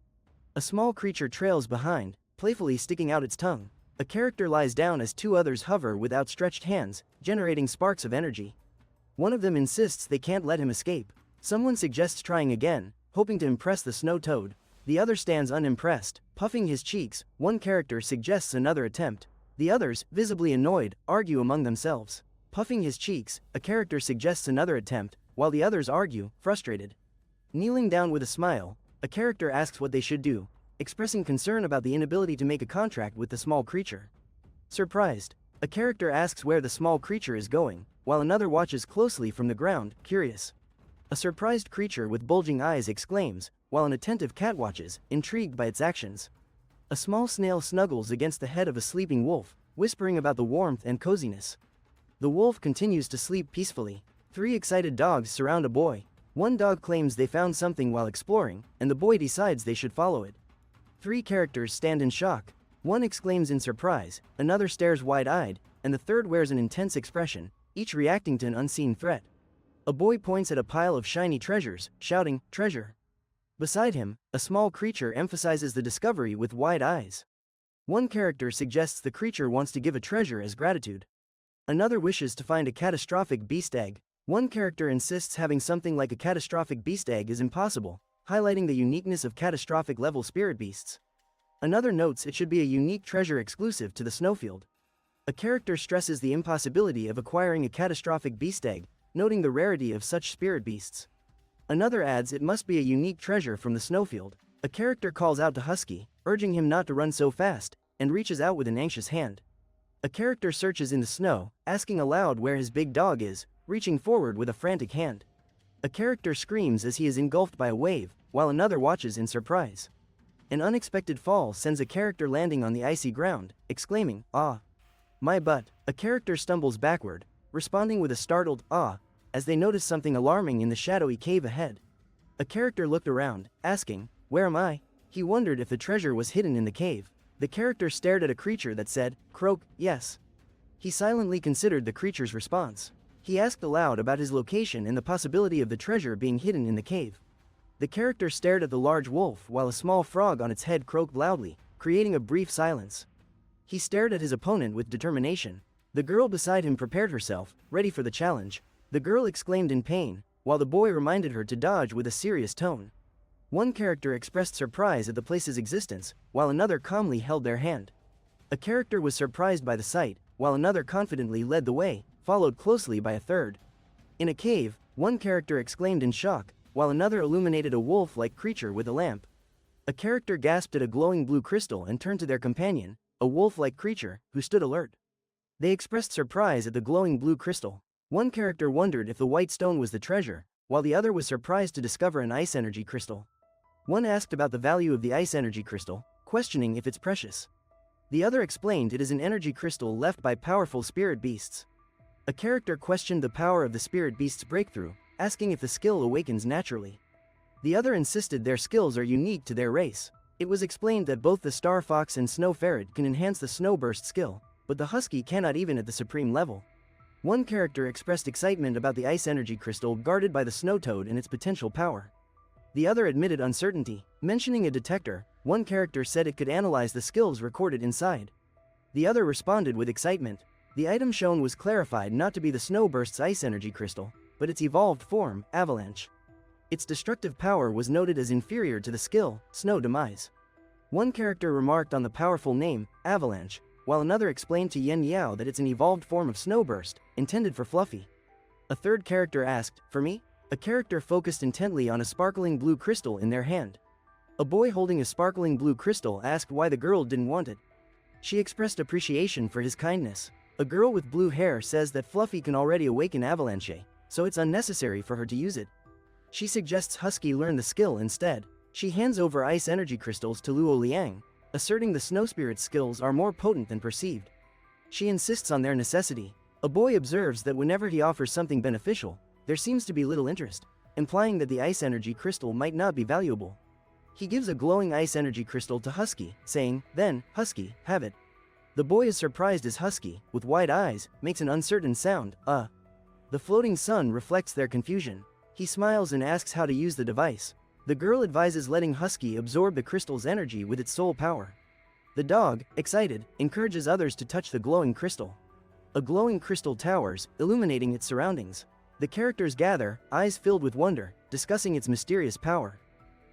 A small creature trails behind, playfully sticking out its tongue. A character lies down as two others hover with outstretched hands, generating sparks of energy. One of them insists they can't let him escape. Someone suggests trying again, hoping to impress the snow toad. The other stands unimpressed, puffing his cheeks. One character suggests another attempt. The others, visibly annoyed, argue among themselves. Puffing his cheeks, a character suggests another attempt, while the others argue, frustrated. Kneeling down with a smile, a character asks what they should do, expressing concern about the inability to make a contract with the small creature. Surprised, a character asks where the small creature is going, while another watches closely from the ground, curious. A surprised creature with bulging eyes exclaims, while an attentive cat watches, intrigued by its actions. A small snail snuggles against the head of a sleeping wolf, whispering about the warmth and coziness. The wolf continues to sleep peacefully. 3 excited dogs surround a boy. One dog claims they found something while exploring, and the boy decides they should follow it. 3 characters stand in shock. One exclaims in surprise, another stares wide-eyed, and the third wears an intense expression, each reacting to an unseen threat. A boy points at a pile of shiny treasures, shouting, "Treasure!" Beside him, a small creature emphasizes the discovery with wide eyes. One character suggests the creature wants to give a treasure as gratitude. Another wishes to find a catastrophic beast egg. One character insists having something like a catastrophic beast egg is impossible, highlighting the uniqueness of catastrophic level spirit beasts. Another notes it should be a unique treasure exclusive to the snowfield. A character stresses the impossibility of acquiring a catastrophic beast egg, noting the rarity of such spirit beasts. Another adds it must be a unique treasure from the snowfield. A character calls out to Husky, urging him not to run so fast, and reaches out with an anxious hand. A character searches in the snow, asking aloud where his big dog is, reaching forward with a frantic hand. A character screams as he is engulfed by a wave, while another watches in surprise. An unexpected fall sends a character landing on the icy ground, exclaiming, "Ah! My butt!" A character stumbles backward, responding with a startled, "Ah!" as they notice something alarming in the shadowy cave ahead. A character looked around, asking, "Where am I?" He wondered if the treasure was hidden in the cave. The character stared at a creature that said, "Croak, yes." He silently considered the creature's response. He asked aloud about his location and the possibility of the treasure being hidden in the cave. The character stared at the large wolf while a small frog on its head croaked loudly, creating a brief silence. He stared at his opponent with determination. The girl beside him prepared herself, ready for the challenge. The girl exclaimed in pain, while the boy reminded her to dodge with a serious tone. One character expressed surprise at the place's existence, while another calmly held their hand. A character was surprised by the sight, while another confidently led the way, followed closely by a third. In a cave, one character exclaimed in shock, while another illuminated a wolf-like creature with a lamp. A character gasped at a glowing blue crystal and turned to their companion, a wolf-like creature, who stood alert. They expressed surprise at the glowing blue crystal. One character wondered if the white stone was the treasure, while the other was surprised to discover an ice energy crystal. One asked about the value of the ice energy crystal, questioning if it's precious. The other explained it is an energy crystal left by powerful spirit beasts. A character questioned the power of the spirit beast's breakthrough, asking if the skill awakens naturally. The other insisted their skills are unique to their race. It was explained that both the star fox and snow ferret can enhance the snowburst skill, but the husky cannot even at the supreme level. One character expressed excitement about the ice energy crystal guarded by the snow toad and its potential power. The other admitted uncertainty, mentioning a detector. One character said it could analyze the skills recorded inside. The other responded with excitement. The item shown was clarified not to be the snowburst's ice energy crystal, but its evolved form, avalanche. Its destructive power was noted as inferior to the skill, snow demise. One character remarked on the powerful name, avalanche, while another explained to Yen Yao that it's an evolved form of snowburst, intended for Fluffy. A third character asked, "For me?" A character focused intently on a sparkling blue crystal in their hand. A boy holding a sparkling blue crystal asked why the girl didn't want it. She expressed appreciation for his kindness. A girl with blue hair says that Fluffy can already awaken avalanche, so it's unnecessary for her to use it. She suggests Husky learn the skill instead. She hands over ice energy crystals to Luo Liang, asserting the snow spirit's skills are more potent than perceived. She insists on their necessity. A boy observes that whenever he offers something beneficial, there seems to be little interest, implying that the ice energy crystal might not be valuable. He gives a glowing ice energy crystal to Husky, saying, "Then, Husky, have it." The boy is surprised as Husky, with wide eyes, makes an uncertain sound, The floating sun reflects their confusion. He smiles and asks how to use the device. The girl advises letting Husky absorb the crystal's energy with its soul power. The dog, excited, encourages others to touch the glowing crystal. A glowing crystal towers, illuminating its surroundings. The characters gather, eyes filled with wonder, discussing its mysterious power.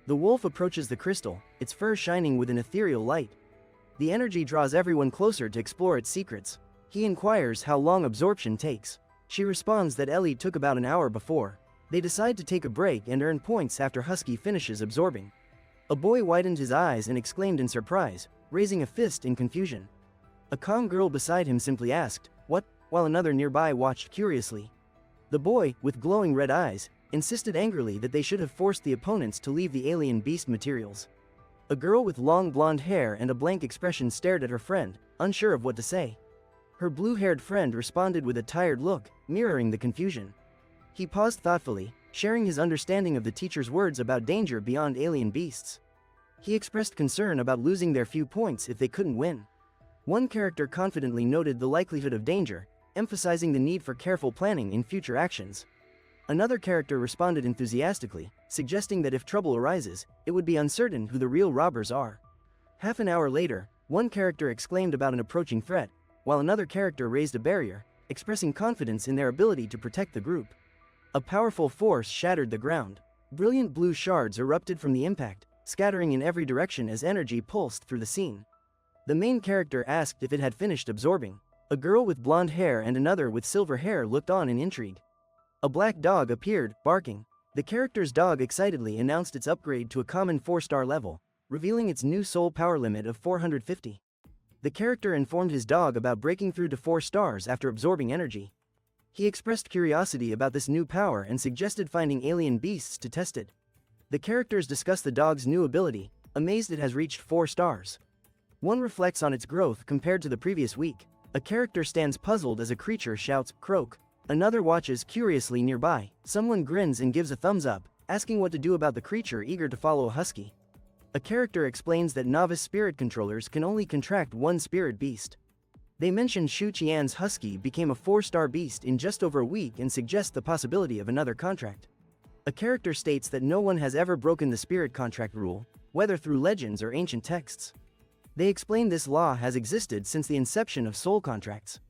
The wolf approaches the crystal, its fur shining with an ethereal light. The energy draws everyone closer to explore its secrets. He inquires how long absorption takes. She responds that Ellie took about an hour before. They decide to take a break and earn points after Husky finishes absorbing. A boy widened his eyes and exclaimed in surprise, raising a fist in confusion. A calm girl beside him simply asked, "What?" while another nearby watched curiously. The boy, with glowing red eyes, insisted angrily that they should have forced the opponents to leave the alien beast materials. A girl with long blonde hair and a blank expression stared at her friend, unsure of what to say. Her blue-haired friend responded with a tired look, mirroring the confusion. He paused thoughtfully, sharing his understanding of the teacher's words about danger beyond alien beasts. He expressed concern about losing their few points if they couldn't win. One character confidently noted the likelihood of danger, emphasizing the need for careful planning in future actions. Another character responded enthusiastically, suggesting that if trouble arises, it would be uncertain who the real robbers are. Half an hour later, one character exclaimed about an approaching threat, while another character raised a barrier, expressing confidence in their ability to protect the group. A powerful force shattered the ground. Brilliant blue shards erupted from the impact, scattering in every direction as energy pulsed through the scene. The main character asked if it had finished absorbing. A girl with blonde hair and another with silver hair looked on in intrigue. A black dog appeared, barking. The character's dog excitedly announced its upgrade to a common 4-star level, revealing its new soul power limit of 450. The character informed his dog about breaking through to 4 stars after absorbing energy. He expressed curiosity about this new power and suggested finding alien beasts to test it. The characters discuss the dog's new ability, amazed it has reached 4 stars. One reflects on its growth compared to the previous week. A character stands puzzled as a creature shouts, "Croak." Another watches curiously nearby. Someone grins and gives a thumbs up, asking what to do about the creature eager to follow a husky. A character explains that novice spirit controllers can only contract one spirit beast. They mention Shu Qian's husky became a 4-star beast in just over a week and suggest the possibility of another contract. A character states that no one has ever broken the spirit contract rule, whether through legends or ancient texts. They explain this law has existed since the inception of soul contracts.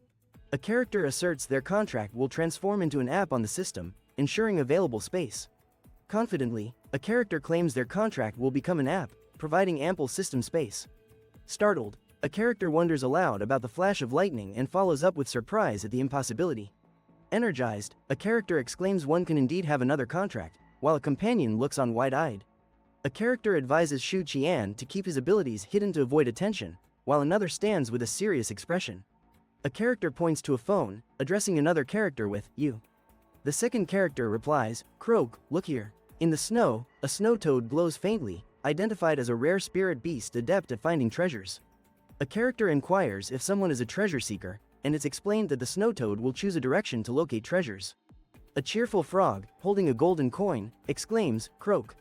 A character asserts their contract will transform into an app on the system, ensuring available space. Confidently, a character claims their contract will become an app, providing ample system space. Startled, a character wonders aloud about the flash of lightning and follows up with surprise at the impossibility. Energized, a character exclaims one can indeed have another contract, while a companion looks on wide-eyed. A character advises Shu Qian to keep his abilities hidden to avoid attention, while another stands with a serious expression. A character points to a phone, addressing another character with, "You." The second character replies, "Croak, look here." In the snow, a snow toad glows faintly, identified as a rare spirit beast adept at finding treasures. A character inquires if someone is a treasure seeker, and it's explained that the snow toad will choose a direction to locate treasures. A cheerful frog, holding a golden coin, exclaims, "Croak.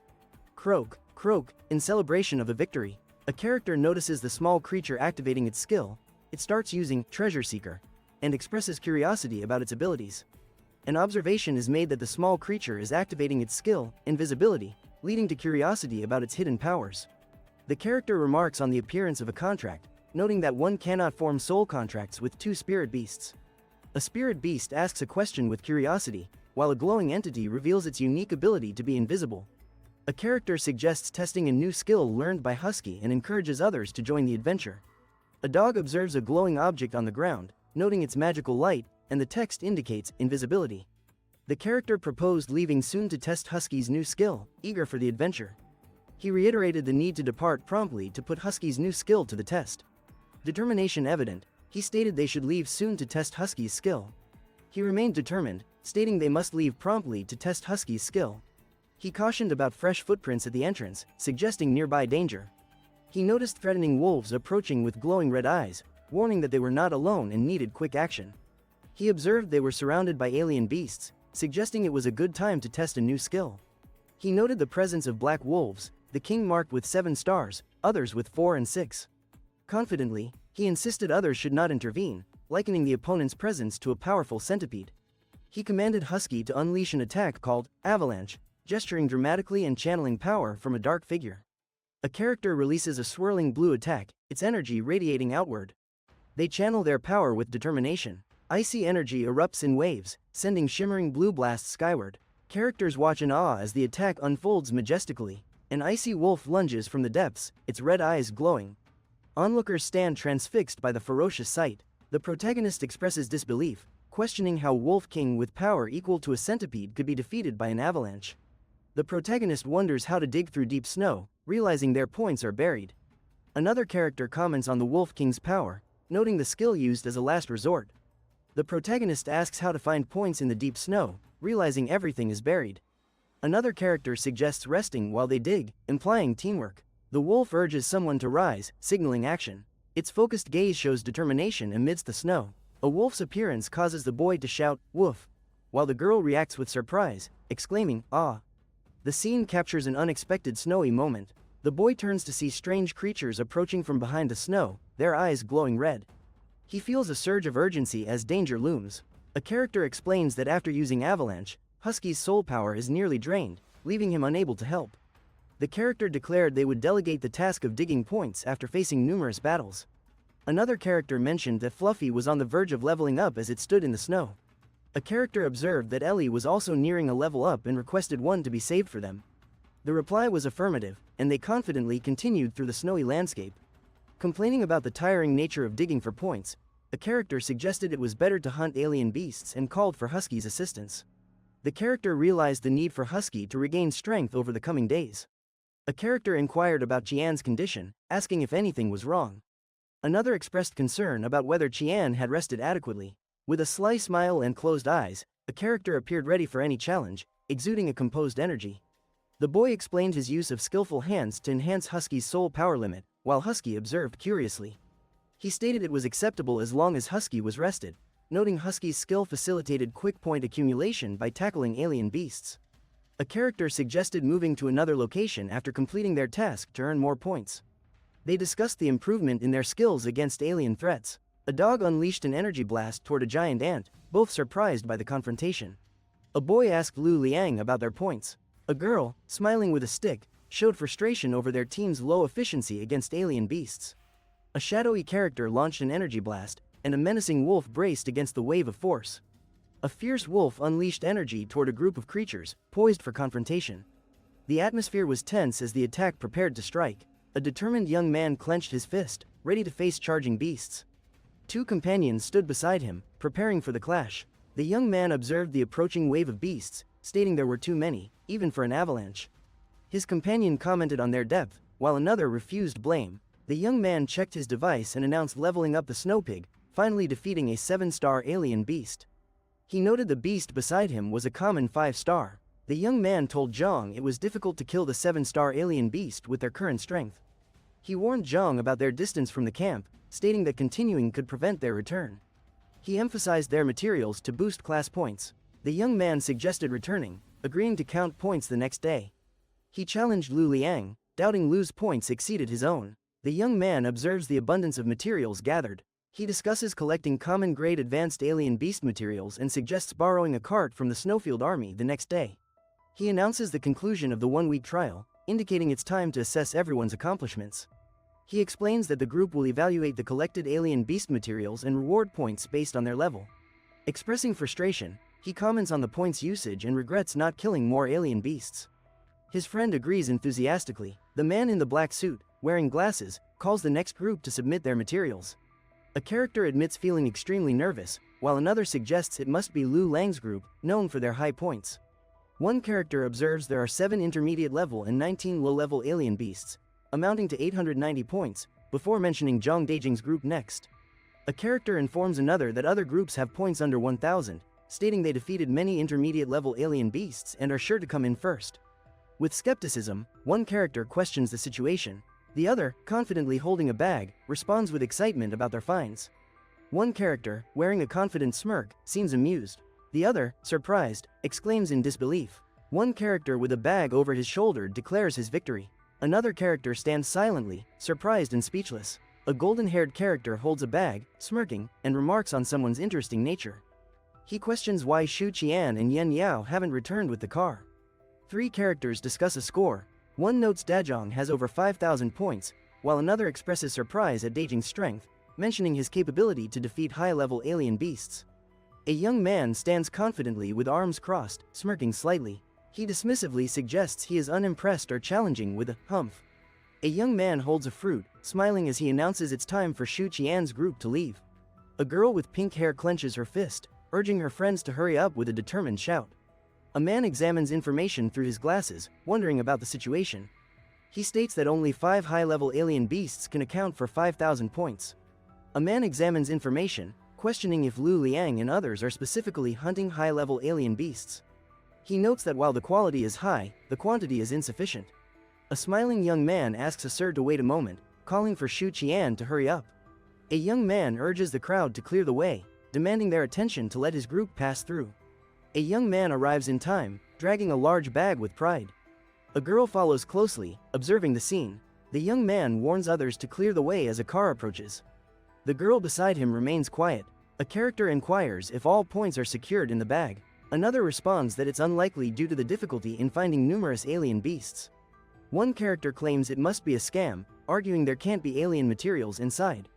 Croak, croak," in celebration of a victory. A character notices the small creature activating its skill. It starts using treasure seeker, and expresses curiosity about its abilities. An observation is made that the small creature is activating its skill, invisibility, leading to curiosity about its hidden powers. The character remarks on the appearance of a contract, noting that one cannot form soul contracts with 2 spirit beasts. A spirit beast asks a question with curiosity, while a glowing entity reveals its unique ability to be invisible. A character suggests testing a new skill learned by Husky and encourages others to join the adventure. A dog observes a glowing object on the ground, noting its magical light, and the text indicates invisibility. The character proposed leaving soon to test Husky's new skill, eager for the adventure. He reiterated the need to depart promptly to put Husky's new skill to the test. Determination evident, he stated they should leave soon to test Husky's skill. He remained determined, stating they must leave promptly to test Husky's skill. He cautioned about fresh footprints at the entrance, suggesting nearby danger. He noticed threatening wolves approaching with glowing red eyes, warning that they were not alone and needed quick action. He observed they were surrounded by alien beasts, suggesting it was a good time to test a new skill. He noted the presence of black wolves, the king marked with 7 stars, others with 4 and 6. Confidently, he insisted others should not intervene, likening the opponent's presence to a powerful centipede. He commanded Husky to unleash an attack called Avalanche, gesturing dramatically and channeling power from a dark figure. A character releases a swirling blue attack, its energy radiating outward. They channel their power with determination. Icy energy erupts in waves, sending shimmering blue blasts skyward. Characters watch in awe as the attack unfolds majestically. An icy wolf lunges from the depths, its red eyes glowing. Onlookers stand transfixed by the ferocious sight. The protagonist expresses disbelief, questioning how Wolf King with power equal to a centipede could be defeated by an avalanche. The protagonist wonders how to dig through deep snow, realizing their points are buried. Another character comments on the Wolf King's power, noting the skill used as a last resort. The protagonist asks how to find points in the deep snow, realizing everything is buried. Another character suggests resting while they dig, implying teamwork. The wolf urges someone to rise, signaling action. Its focused gaze shows determination amidst the snow. A wolf's appearance causes the boy to shout, "Woof," while the girl reacts with surprise, exclaiming, "Ah." The scene captures an unexpected snowy moment. The boy turns to see strange creatures approaching from behind the snow, their eyes glowing red. He feels a surge of urgency as danger looms. A character explains that after using Avalanche, Husky's soul power is nearly drained, leaving him unable to help. The character declared they would delegate the task of digging points after facing numerous battles. Another character mentioned that Fluffy was on the verge of leveling up as it stood in the snow. A character observed that Ellie was also nearing a level up and requested one to be saved for them. The reply was affirmative, and they confidently continued through the snowy landscape. Complaining about the tiring nature of digging for points, a character suggested it was better to hunt alien beasts and called for Husky's assistance. The character realized the need for Husky to regain strength over the coming days. A character inquired about Chian's condition, asking if anything was wrong. Another expressed concern about whether Chian had rested adequately. With a sly smile and closed eyes, a character appeared ready for any challenge, exuding a composed energy. The boy explained his use of skillful hands to enhance Husky's soul power limit, while Husky observed curiously. He stated it was acceptable as long as Husky was rested, noting Husky's skill facilitated quick point accumulation by tackling alien beasts. A character suggested moving to another location after completing their task to earn more points. They discussed the improvement in their skills against alien threats. A dog unleashed an energy blast toward a giant ant, both surprised by the confrontation. A boy asked Lu Liang about their points. A girl, smiling with a stick, showed frustration over their team's low efficiency against alien beasts. A shadowy character launched an energy blast, and a menacing wolf braced against the wave of force. A fierce wolf unleashed energy toward a group of creatures, poised for confrontation. The atmosphere was tense as the attack prepared to strike. A determined young man clenched his fist, ready to face charging beasts. Two companions stood beside him, preparing for the clash. The young man observed the approaching wave of beasts, stating there were too many, even for an avalanche. His companion commented on their depth, while another refused blame. The young man checked his device and announced leveling up the snow pig, finally defeating a 7-star alien beast. He noted the beast beside him was a common 5-star. The young man told Zhang it was difficult to kill the 7-star alien beast with their current strength. He warned Zhang about their distance from the camp, stating that continuing could prevent their return. He emphasized their materials to boost class points. The young man suggested returning, agreeing to count points the next day. He challenged Lu Liang, doubting Lu's points exceeded his own. The young man observes the abundance of materials gathered. He discusses collecting common-grade advanced alien beast materials and suggests borrowing a cart from the Snowfield Army the next day. He announces the conclusion of the one-week trial, indicating it's time to assess everyone's accomplishments. He explains that the group will evaluate the collected alien beast materials and reward points based on their level. Expressing frustration, he comments on the points usage and regrets not killing more alien beasts. His friend agrees enthusiastically. The man in the black suit, wearing glasses, calls the next group to submit their materials. A character admits feeling extremely nervous, while another suggests it must be Lu Lang's group, known for their high points. One character observes there are 7 intermediate level and 19 low-level alien beasts, amounting to 890 points, before mentioning Zhang Daijing's group next. A character informs another that other groups have points under 1000, stating they defeated many intermediate-level alien beasts and are sure to come in first. With skepticism, one character questions the situation. The other, confidently holding a bag, responds with excitement about their finds. One character, wearing a confident smirk, seems amused. The other, surprised, exclaims in disbelief. One character with a bag over his shoulder declares his victory. Another character stands silently, surprised and speechless. A golden-haired character holds a bag, smirking, and remarks on someone's interesting nature. He questions why Shu Qian and Yen Yao haven't returned with the car. 3 characters discuss a score. One notes Dajong has over 5,000 points, while another expresses surprise at Dajing's strength, mentioning his capability to defeat high-level alien beasts. A young man stands confidently with arms crossed, smirking slightly. He dismissively suggests he is unimpressed or challenging with a humph. A young man holds a fruit, smiling as he announces it's time for Shu Qian's group to leave. A girl with pink hair clenches her fist, urging her friends to hurry up with a determined shout. A man examines information through his glasses, wondering about the situation. He states that only 5 high-level alien beasts can account for 5,000 points. A man examines information, questioning if Lu Liang and others are specifically hunting high-level alien beasts. He notes that while the quality is high, the quantity is insufficient. A smiling young man asks a sir to wait a moment, calling for Shu Qian to hurry up. A young man urges the crowd to clear the way, demanding their attention to let his group pass through. A young man arrives in time, dragging a large bag with pride. A girl follows closely, observing the scene. The young man warns others to clear the way as a car approaches. The girl beside him remains quiet. A character inquires if all points are secured in the bag. Another responds that it's unlikely due to the difficulty in finding numerous alien beasts. One character claims it must be a scam, arguing there can't be alien materials inside.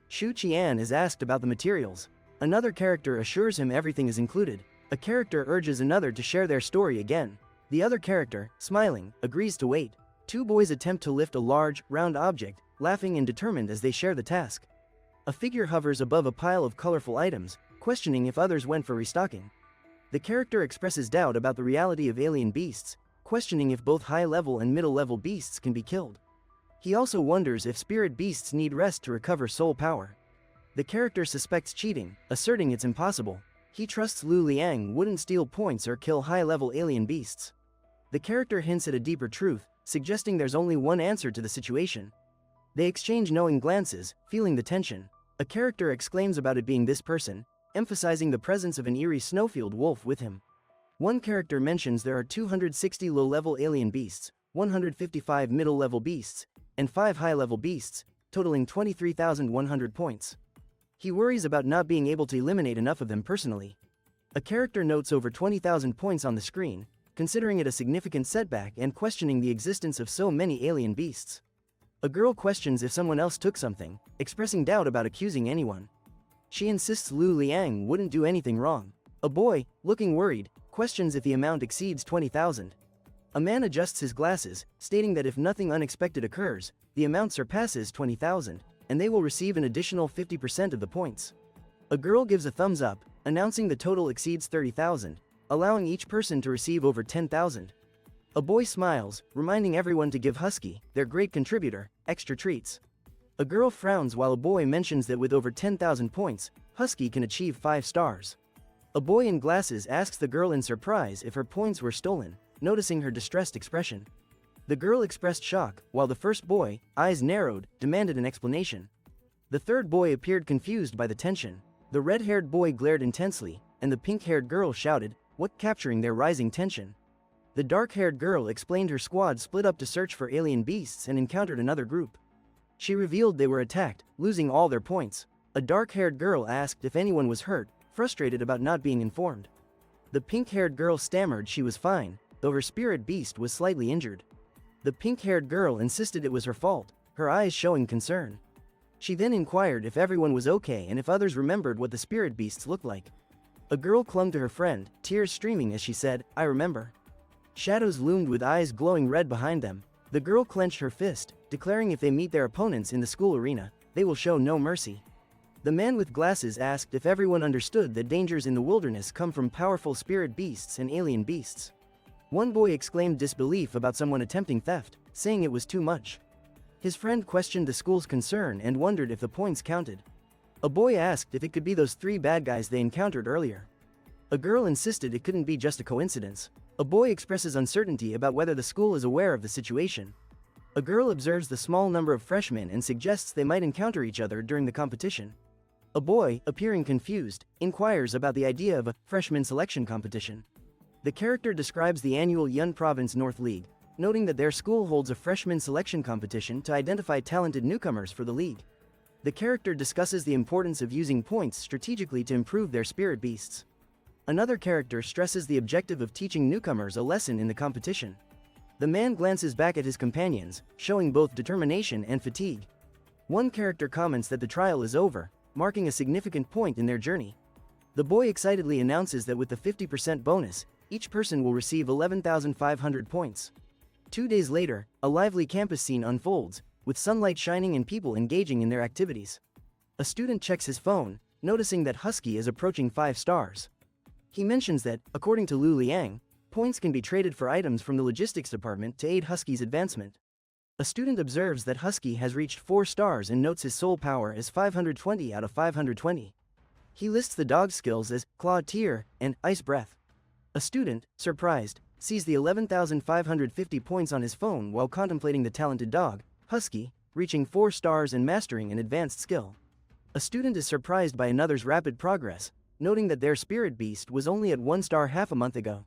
Shu Qian is asked about the materials. Another character assures him everything is included. A character urges another to share their story again. The other character, smiling, agrees to wait. 2 boys attempt to lift a large, round object, laughing and determined as they share the task. A figure hovers above a pile of colorful items, questioning if others went for restocking. The character expresses doubt about the reality of alien beasts, questioning if both high-level and middle-level beasts can be killed. He also wonders if spirit beasts need rest to recover soul power. The character suspects cheating, asserting it's impossible. He trusts Lu Liang wouldn't steal points or kill high-level alien beasts. The character hints at a deeper truth, suggesting there's only one answer to the situation. They exchange knowing glances, feeling the tension. A character exclaims about it being this person, emphasizing the presence of an eerie snowfield wolf with him. One character mentions there are 260 low-level alien beasts, 155 middle-level beasts, and 5 high-level beasts, totaling 23,100 points. He worries about not being able to eliminate enough of them personally. A character notes over 20,000 points on the screen, considering it a significant setback and questioning the existence of so many alien beasts. A girl questions if someone else took something, expressing doubt about accusing anyone. She insists Lu Liang wouldn't do anything wrong. A boy, looking worried, questions if the amount exceeds 20,000. A man adjusts his glasses, stating that if nothing unexpected occurs, the amount surpasses 20,000, and they will receive an additional 50% of the points. A girl gives a thumbs up, announcing the total exceeds 30,000, allowing each person to receive over 10,000. A boy smiles, reminding everyone to give Husky, their great contributor, extra treats. A girl frowns while a boy mentions that with over 10,000 points, Husky can achieve 5 stars. A boy in glasses asks the girl in surprise if her points were stolen, noticing her distressed expression. The girl expressed shock, while the first boy, eyes narrowed, demanded an explanation. The third boy appeared confused by the tension. The red-haired boy glared intensely, and the pink-haired girl shouted, "What?" capturing their rising tension. The dark-haired girl explained her squad split up to search for alien beasts and encountered another group. She revealed they were attacked, losing all their points. A dark-haired girl asked if anyone was hurt, frustrated about not being informed. The pink-haired girl stammered she was fine, though her spirit beast was slightly injured. The pink-haired girl insisted it was her fault, her eyes showing concern. She then inquired if everyone was okay and if others remembered what the spirit beasts looked like. A girl clung to her friend, tears streaming as she said, "I remember." Shadows loomed with eyes glowing red behind them. The girl clenched her fist, declaring if they meet their opponents in the school arena, they will show no mercy. The man with glasses asked if everyone understood that dangers in the wilderness come from powerful spirit beasts and alien beasts. One boy exclaimed disbelief about someone attempting theft, saying it was too much. His friend questioned the school's concern and wondered if the points counted. A boy asked if it could be those 3 bad guys they encountered earlier. A girl insisted it couldn't be just a coincidence. A boy expresses uncertainty about whether the school is aware of the situation. A girl observes the small number of freshmen and suggests they might encounter each other during the competition. A boy, appearing confused, inquires about the idea of a freshman selection competition. The character describes the annual Yun Province North League. noting that their school holds a freshman selection competition to identify talented newcomers for the league. The character discusses the importance of using points strategically to improve their spirit beasts. Another character stresses the objective of teaching newcomers a lesson in the competition. The man glances back at his companions, showing both determination and fatigue. One character comments that the trial is over, marking a significant point in their journey. The boy excitedly announces that with the 50% bonus, each person will receive 11,500 points. 2 days later, a lively campus scene unfolds, with sunlight shining and people engaging in their activities. A student checks his phone, noticing that Husky is approaching 5 stars. He mentions that, according to Lu Liang, points can be traded for items from the logistics department to aid Husky's advancement. A student observes that Husky has reached 4 stars and notes his soul power as 520 out of 520. He lists the dog's skills as Claw Tier and Ice Breath. A student, surprised, sees the 11,550 points on his phone while contemplating the talented dog, Husky, reaching 4 stars and mastering an advanced skill. A student is surprised by another's rapid progress, noting that their spirit beast was only at 1 star half a month ago.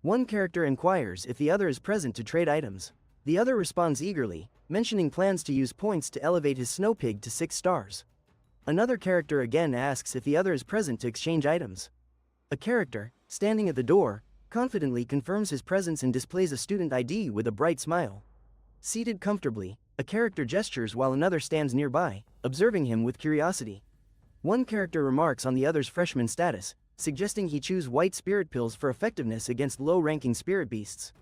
One character inquires if the other is present to trade items. The other responds eagerly, mentioning plans to use points to elevate his snow pig to 6 stars. Another character again asks if the other is present to exchange items. A character, standing at the door, confidently confirms his presence and displays a student ID with a bright smile. Seated comfortably, a character gestures while another stands nearby, observing him with curiosity. One character remarks on the other's freshman status, suggesting he choose white spirit pills for effectiveness against low-ranking spirit beasts.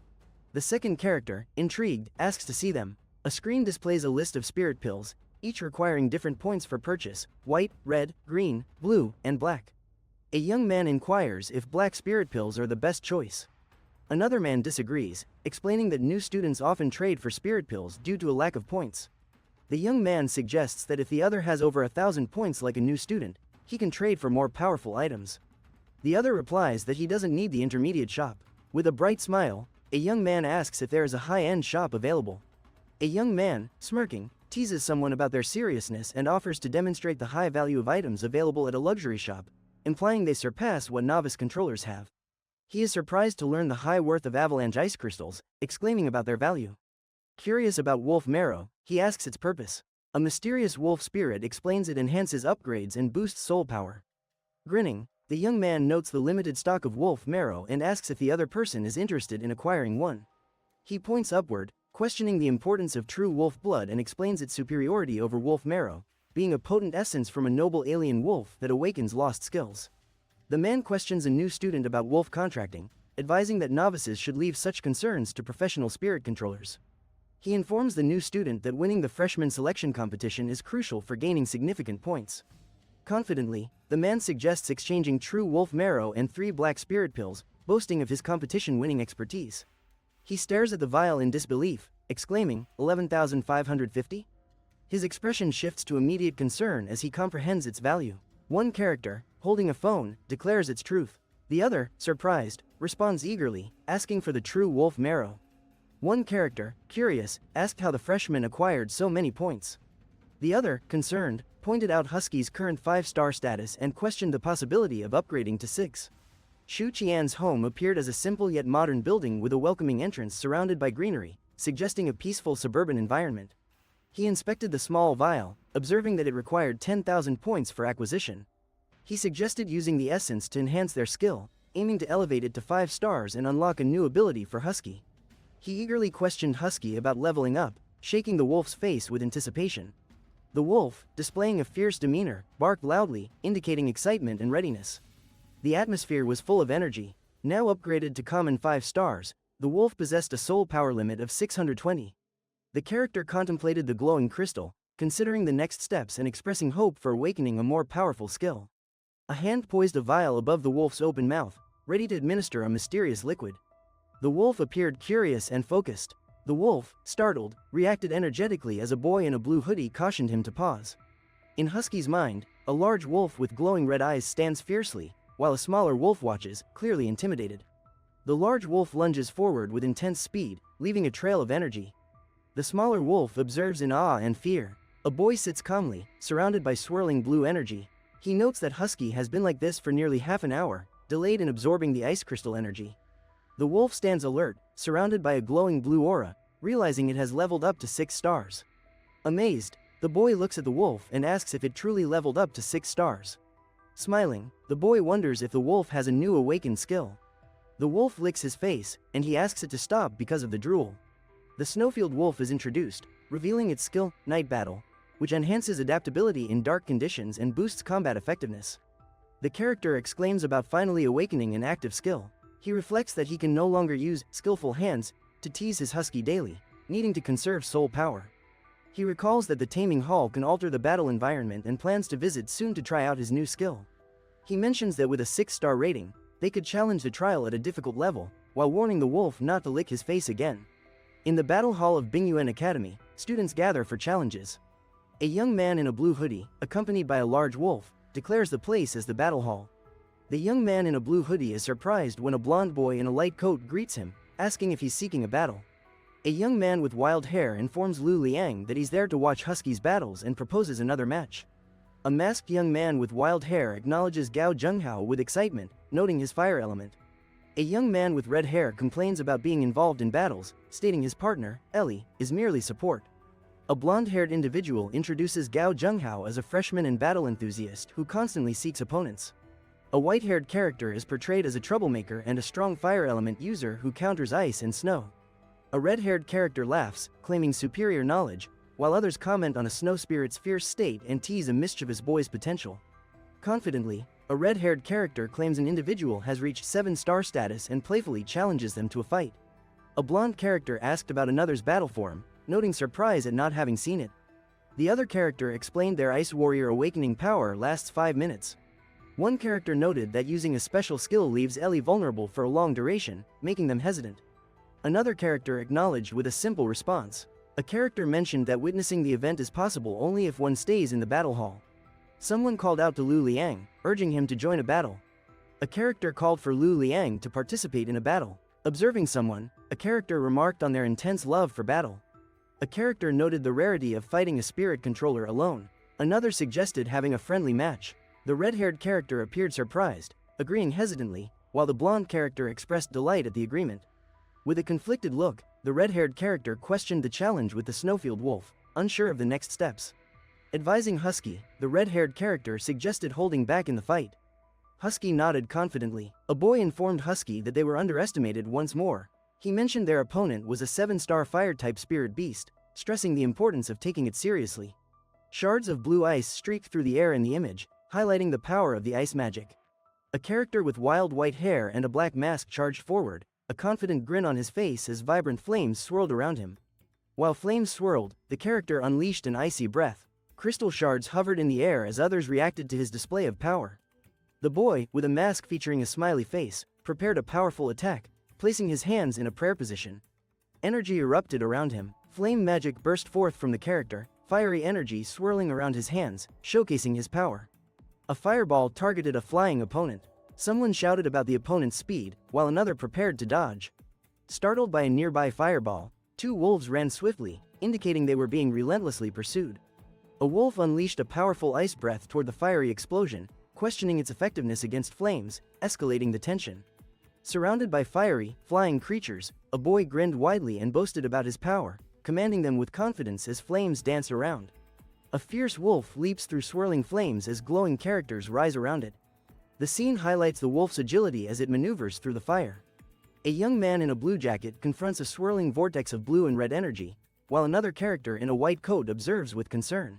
The second character, intrigued, asks to see them. A screen displays a list of spirit pills, each requiring different points for purchase: white, red, green, blue, and black. A young man inquires if black spirit pills are the best choice. Another man disagrees, explaining that new students often trade for spirit pills due to a lack of points. The young man suggests that if the other has over 1,000 points like a new student, he can trade for more powerful items. The other replies that he doesn't need the intermediate shop. With a bright smile, a young man asks if there is a high-end shop available. A young man, smirking, teases someone about their seriousness and offers to demonstrate the high value of items available at a luxury shop, implying they surpass what novice controllers have. He is surprised to learn the high worth of avalanche ice crystals, exclaiming about their value. Curious about wolf marrow, he asks its purpose. A mysterious wolf spirit explains it enhances upgrades and boosts soul power. Grinning, the young man notes the limited stock of wolf marrow and asks if the other person is interested in acquiring one. He points upward, questioning the importance of true wolf blood, and explains its superiority over wolf marrow, being a potent essence from a noble alien wolf that awakens lost skills. The man questions a new student about wolf contracting, advising that novices should leave such concerns to professional spirit controllers. He informs the new student that winning the freshman selection competition is crucial for gaining significant points. Confidently, the man suggests exchanging true wolf marrow and 3 black spirit pills, boasting of his competition-winning expertise. He stares at the vial in disbelief, exclaiming, 11,550? His expression shifts to immediate concern as he comprehends its value. One character, holding a phone, declares its truth. The other, surprised, responds eagerly, asking for the true wolf marrow. One character, curious, asked how the freshman acquired so many points. The other, concerned, pointed out Husky's current 5-star status and questioned the possibility of upgrading to 6. Shu Qian's home appeared as a simple yet modern building with a welcoming entrance surrounded by greenery, suggesting a peaceful suburban environment. He inspected the small vial, observing that it required 10,000 points for acquisition. He suggested using the essence to enhance their skill, aiming to elevate it to 5 stars and unlock a new ability for Husky. He eagerly questioned Husky about leveling up, shaking the wolf's face with anticipation. The wolf, displaying a fierce demeanor, barked loudly, indicating excitement and readiness. The atmosphere was full of energy. Now upgraded to common 5 stars, the wolf possessed a soul power limit of 620. The character contemplated the glowing crystal, considering the next steps and expressing hope for awakening a more powerful skill. A hand poised a vial above the wolf's open mouth, ready to administer a mysterious liquid. The wolf appeared curious and focused. The wolf, startled, reacted energetically as a boy in a blue hoodie cautioned him to pause. In Husky's mind, a large wolf with glowing red eyes stands fiercely, while a smaller wolf watches, clearly intimidated. The large wolf lunges forward with intense speed, leaving a trail of energy. The smaller wolf observes in awe and fear. A boy sits calmly, surrounded by swirling blue energy. He notes that Husky has been like this for nearly half an hour, delayed in absorbing the ice crystal energy. The wolf stands alert, surrounded by a glowing blue aura, realizing it has leveled up to 6 stars. Amazed, the boy looks at the wolf and asks if it truly leveled up to 6 stars. Smiling, the boy wonders if the wolf has a new awakened skill. The wolf licks his face, and he asks it to stop because of the drool. The snowfield wolf is introduced, revealing its skill, Night Battle, which enhances adaptability in dark conditions and boosts combat effectiveness. The character exclaims about finally awakening an active skill. He reflects that he can no longer use skillful hands to tease his husky daily, needing to conserve soul power. He recalls that the taming hall can alter the battle environment and plans to visit soon to try out his new skill. He mentions that with a 6-star rating, they could challenge the trial at a difficult level, while warning the wolf not to lick his face again. In the battle hall of Bingyuan Academy, students gather for challenges. A young man in a blue hoodie, accompanied by a large wolf, declares the place as the battle hall. The young man in a blue hoodie is surprised when a blonde boy in a light coat greets him, asking if he's seeking a battle. A young man with wild hair informs Lu Liang that he's there to watch huskies' battles and proposes another match. A masked young man with wild hair acknowledges Gao Zhenghao with excitement, noting his fire element. A young man with red hair complains about being involved in battles, stating his partner, Ellie, is merely support. A blonde-haired individual introduces Gao Zhenghao as a freshman and battle enthusiast who constantly seeks opponents. A white-haired character is portrayed as a troublemaker and a strong fire element user who counters ice and snow. A red-haired character laughs, claiming superior knowledge, while others comment on a snow spirit's fierce state and tease a mischievous boy's potential. Confidently, a red-haired character claims an individual has reached 7-star status and playfully challenges them to a fight. A blonde character asked about another's battle form, noting surprise at not having seen it. The other character explained their Ice Warrior awakening power lasts 5 minutes. One character noted that using a special skill leaves Ellie vulnerable for a long duration, making them hesitant. Another character acknowledged with a simple response. A character mentioned that witnessing the event is possible only if one stays in the battle hall. Someone called out to Lu Liang, urging him to join a battle. A character called for Lu Liang to participate in a battle. Observing someone, a character remarked on their intense love for battle. A character noted the rarity of fighting a spirit controller alone. Another suggested having a friendly match. The red-haired character appeared surprised, agreeing hesitantly, while the blonde character expressed delight at the agreement. With a conflicted look, the red-haired character questioned the challenge with the snowfield wolf, unsure of the next steps. Advising Husky, the red-haired character suggested holding back in the fight. Husky nodded confidently. A boy informed Husky that they were underestimated once more. He mentioned their opponent was a 7-star fire-type spirit beast, stressing the importance of taking it seriously. Shards of blue ice streaked through the air in the image, highlighting the power of the ice magic. A character with wild white hair and a black mask charged forward, a confident grin on his face as vibrant flames swirled around him. While flames swirled, the character unleashed an icy breath. Crystal shards hovered in the air as others reacted to his display of power. The boy, with a mask featuring a smiley face, prepared a powerful attack, placing his hands in a prayer position. Energy erupted around him. Flame magic burst forth from the character, fiery energy swirling around his hands, showcasing his power. A fireball targeted a flying opponent. Someone shouted about the opponent's speed, while another prepared to dodge. Startled by a nearby fireball, 2 wolves ran swiftly, indicating they were being relentlessly pursued. A wolf unleashed a powerful ice breath toward the fiery explosion, questioning its effectiveness against flames, escalating the tension. Surrounded by fiery, flying creatures, a boy grinned widely and boasted about his power, commanding them with confidence as flames danced around. A fierce wolf leaps through swirling flames as glowing characters rise around it. The scene highlights the wolf's agility as it maneuvers through the fire. A young man in a blue jacket confronts a swirling vortex of blue and red energy, while another character in a white coat observes with concern.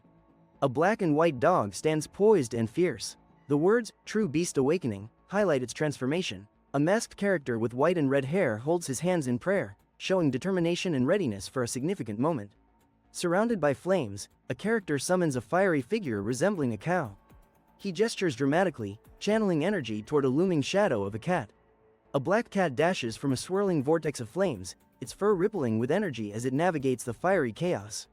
A black and white dog stands poised and fierce. The words, "True Beast Awakening," highlight its transformation. A masked character with white and red hair holds his hands in prayer, showing determination and readiness for a significant moment. Surrounded by flames, a character summons a fiery figure resembling a cow. He gestures dramatically, channeling energy toward a looming shadow of a cat. A black cat dashes from a swirling vortex of flames, its fur rippling with energy as it navigates the fiery chaos.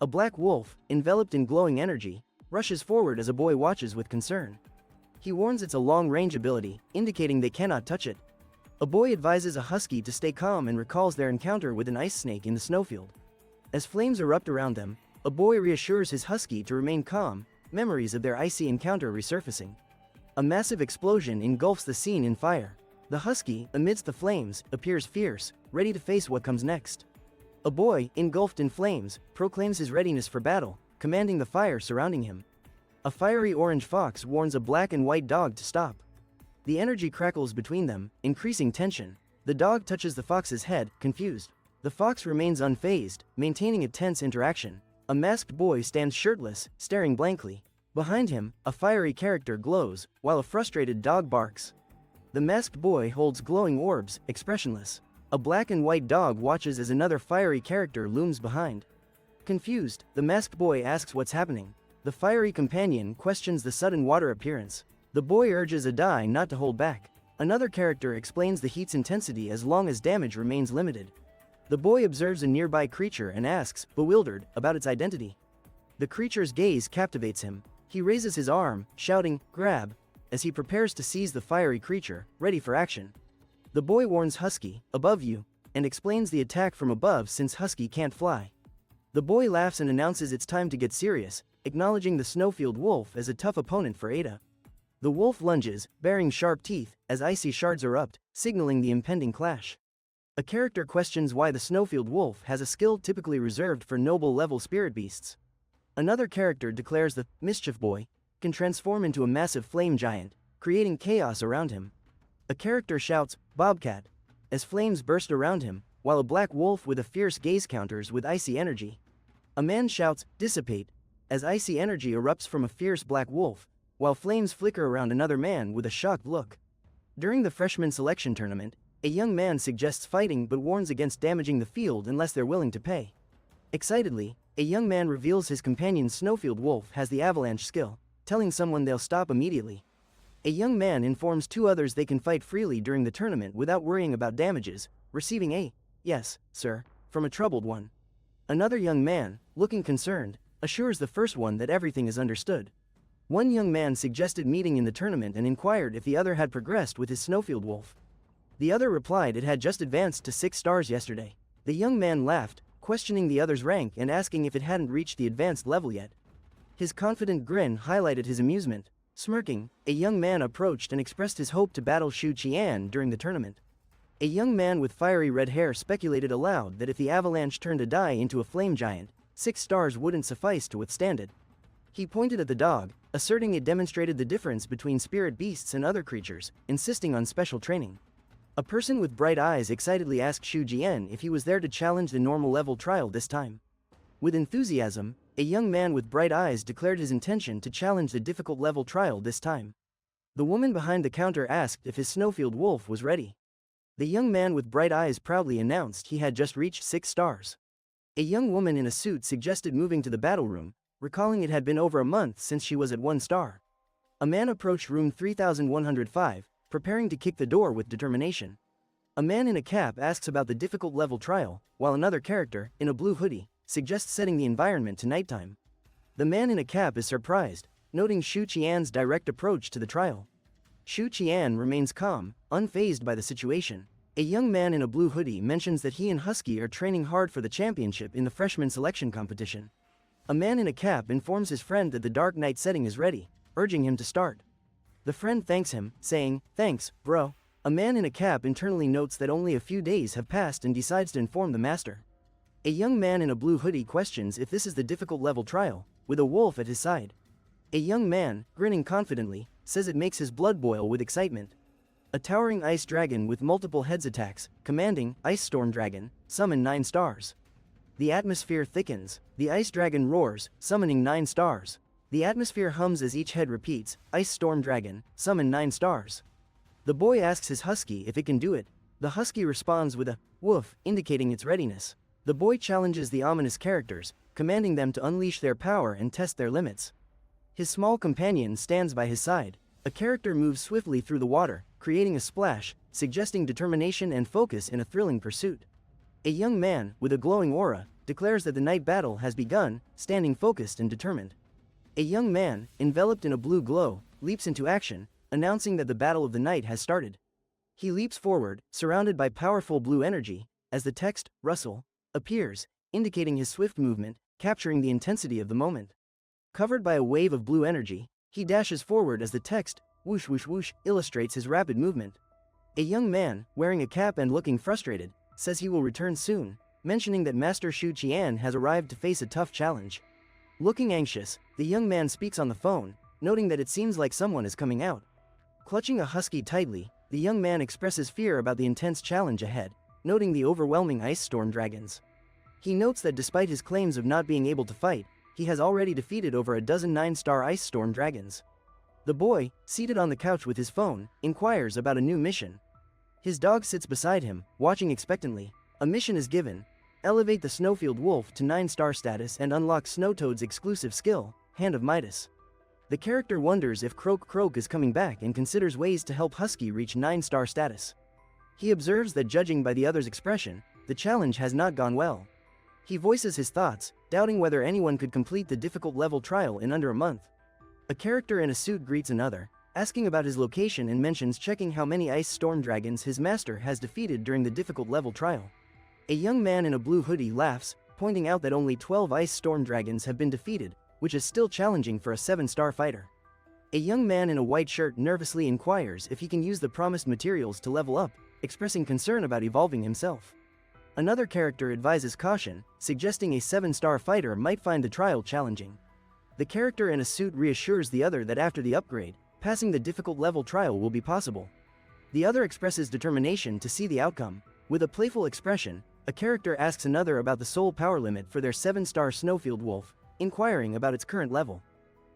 A black wolf, enveloped in glowing energy, rushes forward as a boy watches with concern. He warns it's a long-range ability, indicating they cannot touch it. A boy advises a husky to stay calm and recalls their encounter with an ice snake in the snowfield. As flames erupt around them, a boy reassures his husky to remain calm, memories of their icy encounter resurfacing. A massive explosion engulfs the scene in fire. The husky, amidst the flames, appears fierce, ready to face what comes next. A boy, engulfed in flames, proclaims his readiness for battle, commanding the fire surrounding him. A fiery orange fox warns a black and white dog to stop. The energy crackles between them, increasing tension. The dog touches the fox's head, confused. The fox remains unfazed, maintaining a tense interaction. A masked boy stands shirtless, staring blankly. Behind him, a fiery character glows, while a frustrated dog barks. The masked boy holds glowing orbs, expressionless. A black and white dog watches as another fiery character looms behind. Confused, the masked boy asks what's happening. The fiery companion questions the sudden water appearance. The boy urges a die not to hold back. Another character explains the heat's intensity as long as damage remains limited. The boy observes a nearby creature and asks, bewildered, about its identity. The creature's gaze captivates him. He raises his arm, shouting, "Grab," as he prepares to seize the fiery creature, ready for action. The boy warns Husky, "Above you," and explains the attack from above since Husky can't fly. The boy laughs and announces it's time to get serious, acknowledging the snowfield wolf as a tough opponent for Ada. The wolf lunges, baring sharp teeth, as icy shards erupt, signaling the impending clash. A character questions why the snowfield wolf has a skill typically reserved for noble-level spirit beasts. Another character declares the mischief boy can transform into a massive flame giant, creating chaos around him. A character shouts, "Bobcat," as flames burst around him, while a black wolf with a fierce gaze counters with icy energy. A man shouts, "Dissipate," as icy energy erupts from a fierce black wolf, while flames flicker around another man with a shocked look. During the freshman selection tournament, a young man suggests fighting but warns against damaging the field unless they're willing to pay. Excitedly, a young man reveals his companion's snowfield wolf has the avalanche skill, telling someone they'll stop immediately. A young man informs two others they can fight freely during the tournament without worrying about damages, receiving a "Yes, sir," from a troubled one. Another young man, looking concerned, assures the first one that everything is understood. One young man suggested meeting in the tournament and inquired if the other had progressed with his snowfield wolf. The other replied it had just advanced to 6 stars yesterday. The young man laughed, questioning the other's rank and asking if it hadn't reached the advanced level yet. His confident grin highlighted his amusement. Smirking, a young man approached and expressed his hope to battle Shu Qian during the tournament. A young man with fiery red hair speculated aloud that if the avalanche turned a die into a flame giant, 6 stars wouldn't suffice to withstand it. He pointed at the dog, asserting it demonstrated the difference between spirit beasts and other creatures, insisting on special training. A person with bright eyes excitedly asked Shu Jian if he was there to challenge the normal level trial this time. With enthusiasm, a young man with bright eyes declared his intention to challenge the difficult level trial this time. The woman behind the counter asked if his snowfield wolf was ready. The young man with bright eyes proudly announced he had just reached 6 stars. A young woman in a suit suggested moving to the battle room, recalling it had been over a month since she was at 1 star. A man approached room 3105, preparing to kick the door with determination. A man in a cap asks about the difficult level trial, while another character, in a blue hoodie, suggests setting the environment to nighttime. The man in a cap is surprised, noting Shu Qian's direct approach to the trial. Shu Qian remains calm, unfazed by the situation. A young man in a blue hoodie mentions that he and Husky are training hard for the championship in the freshman selection competition. A man in a cap informs his friend that the Dark Knight setting is ready, urging him to start. The friend thanks him, saying, "Thanks, bro." A man in a cap internally notes that only a few days have passed and decides to inform the master. A young man in a blue hoodie questions if this is the difficult level trial, with a wolf at his side. A young man, grinning confidently, says it makes his blood boil with excitement. A towering ice dragon with multiple heads attacks, commanding, "Ice Storm Dragon, summon 9 stars." The atmosphere thickens, the ice dragon roars, summoning 9 stars. The atmosphere hums as each head repeats, "Ice Storm Dragon, summon 9 stars." The boy asks his husky if it can do it. The husky responds with a woof, indicating its readiness. The boy challenges the ominous characters, commanding them to unleash their power and test their limits. His small companion stands by his side. A character moves swiftly through the water, creating a splash, suggesting determination and focus in a thrilling pursuit. A young man, with a glowing aura, declares that the night battle has begun, standing focused and determined. A young man, enveloped in a blue glow, leaps into action, announcing that the battle of the night has started. He leaps forward, surrounded by powerful blue energy, as the text, "Russell," appears, indicating his swift movement, capturing the intensity of the moment. Covered by a wave of blue energy, he dashes forward as the text, "Whoosh whoosh whoosh," illustrates his rapid movement. A young man, wearing a cap and looking frustrated, says he will return soon, mentioning that Master Shu Qian has arrived to face a tough challenge. Looking anxious, the young man speaks on the phone, noting that it seems like someone is coming out. Clutching a husky tightly, the young man expresses fear about the intense challenge ahead, noting the overwhelming ice storm dragons. He notes that despite his claims of not being able to fight, he has already defeated over a dozen 9-star ice storm dragons. The boy, seated on the couch with his phone, inquires about a new mission. His dog sits beside him, watching expectantly. A mission is given: elevate the Snowfield Wolf to 9-star status and unlock Snowtoad's exclusive skill, Hand of Midas. The character wonders if Croak is coming back and considers ways to help Husky reach 9-star status. He observes that judging by the other's expression, the challenge has not gone well. He voices his thoughts, doubting whether anyone could complete the difficult level trial in under a month. A character in a suit greets another, asking about his location and mentions checking how many ice storm dragons his master has defeated during the difficult level trial. A young man in a blue hoodie laughs, pointing out that only 12 ice storm dragons have been defeated, which is still challenging for a 7-star fighter. A young man in a white shirt nervously inquires if he can use the promised materials to level up, expressing concern about evolving himself. Another character advises caution, suggesting a 7-star fighter might find the trial challenging. The character in a suit reassures the other that after the upgrade, passing the difficult level trial will be possible. The other expresses determination to see the outcome. With a playful expression, a character asks another about the soul power limit for their 7-star Snowfield Wolf, inquiring about its current level.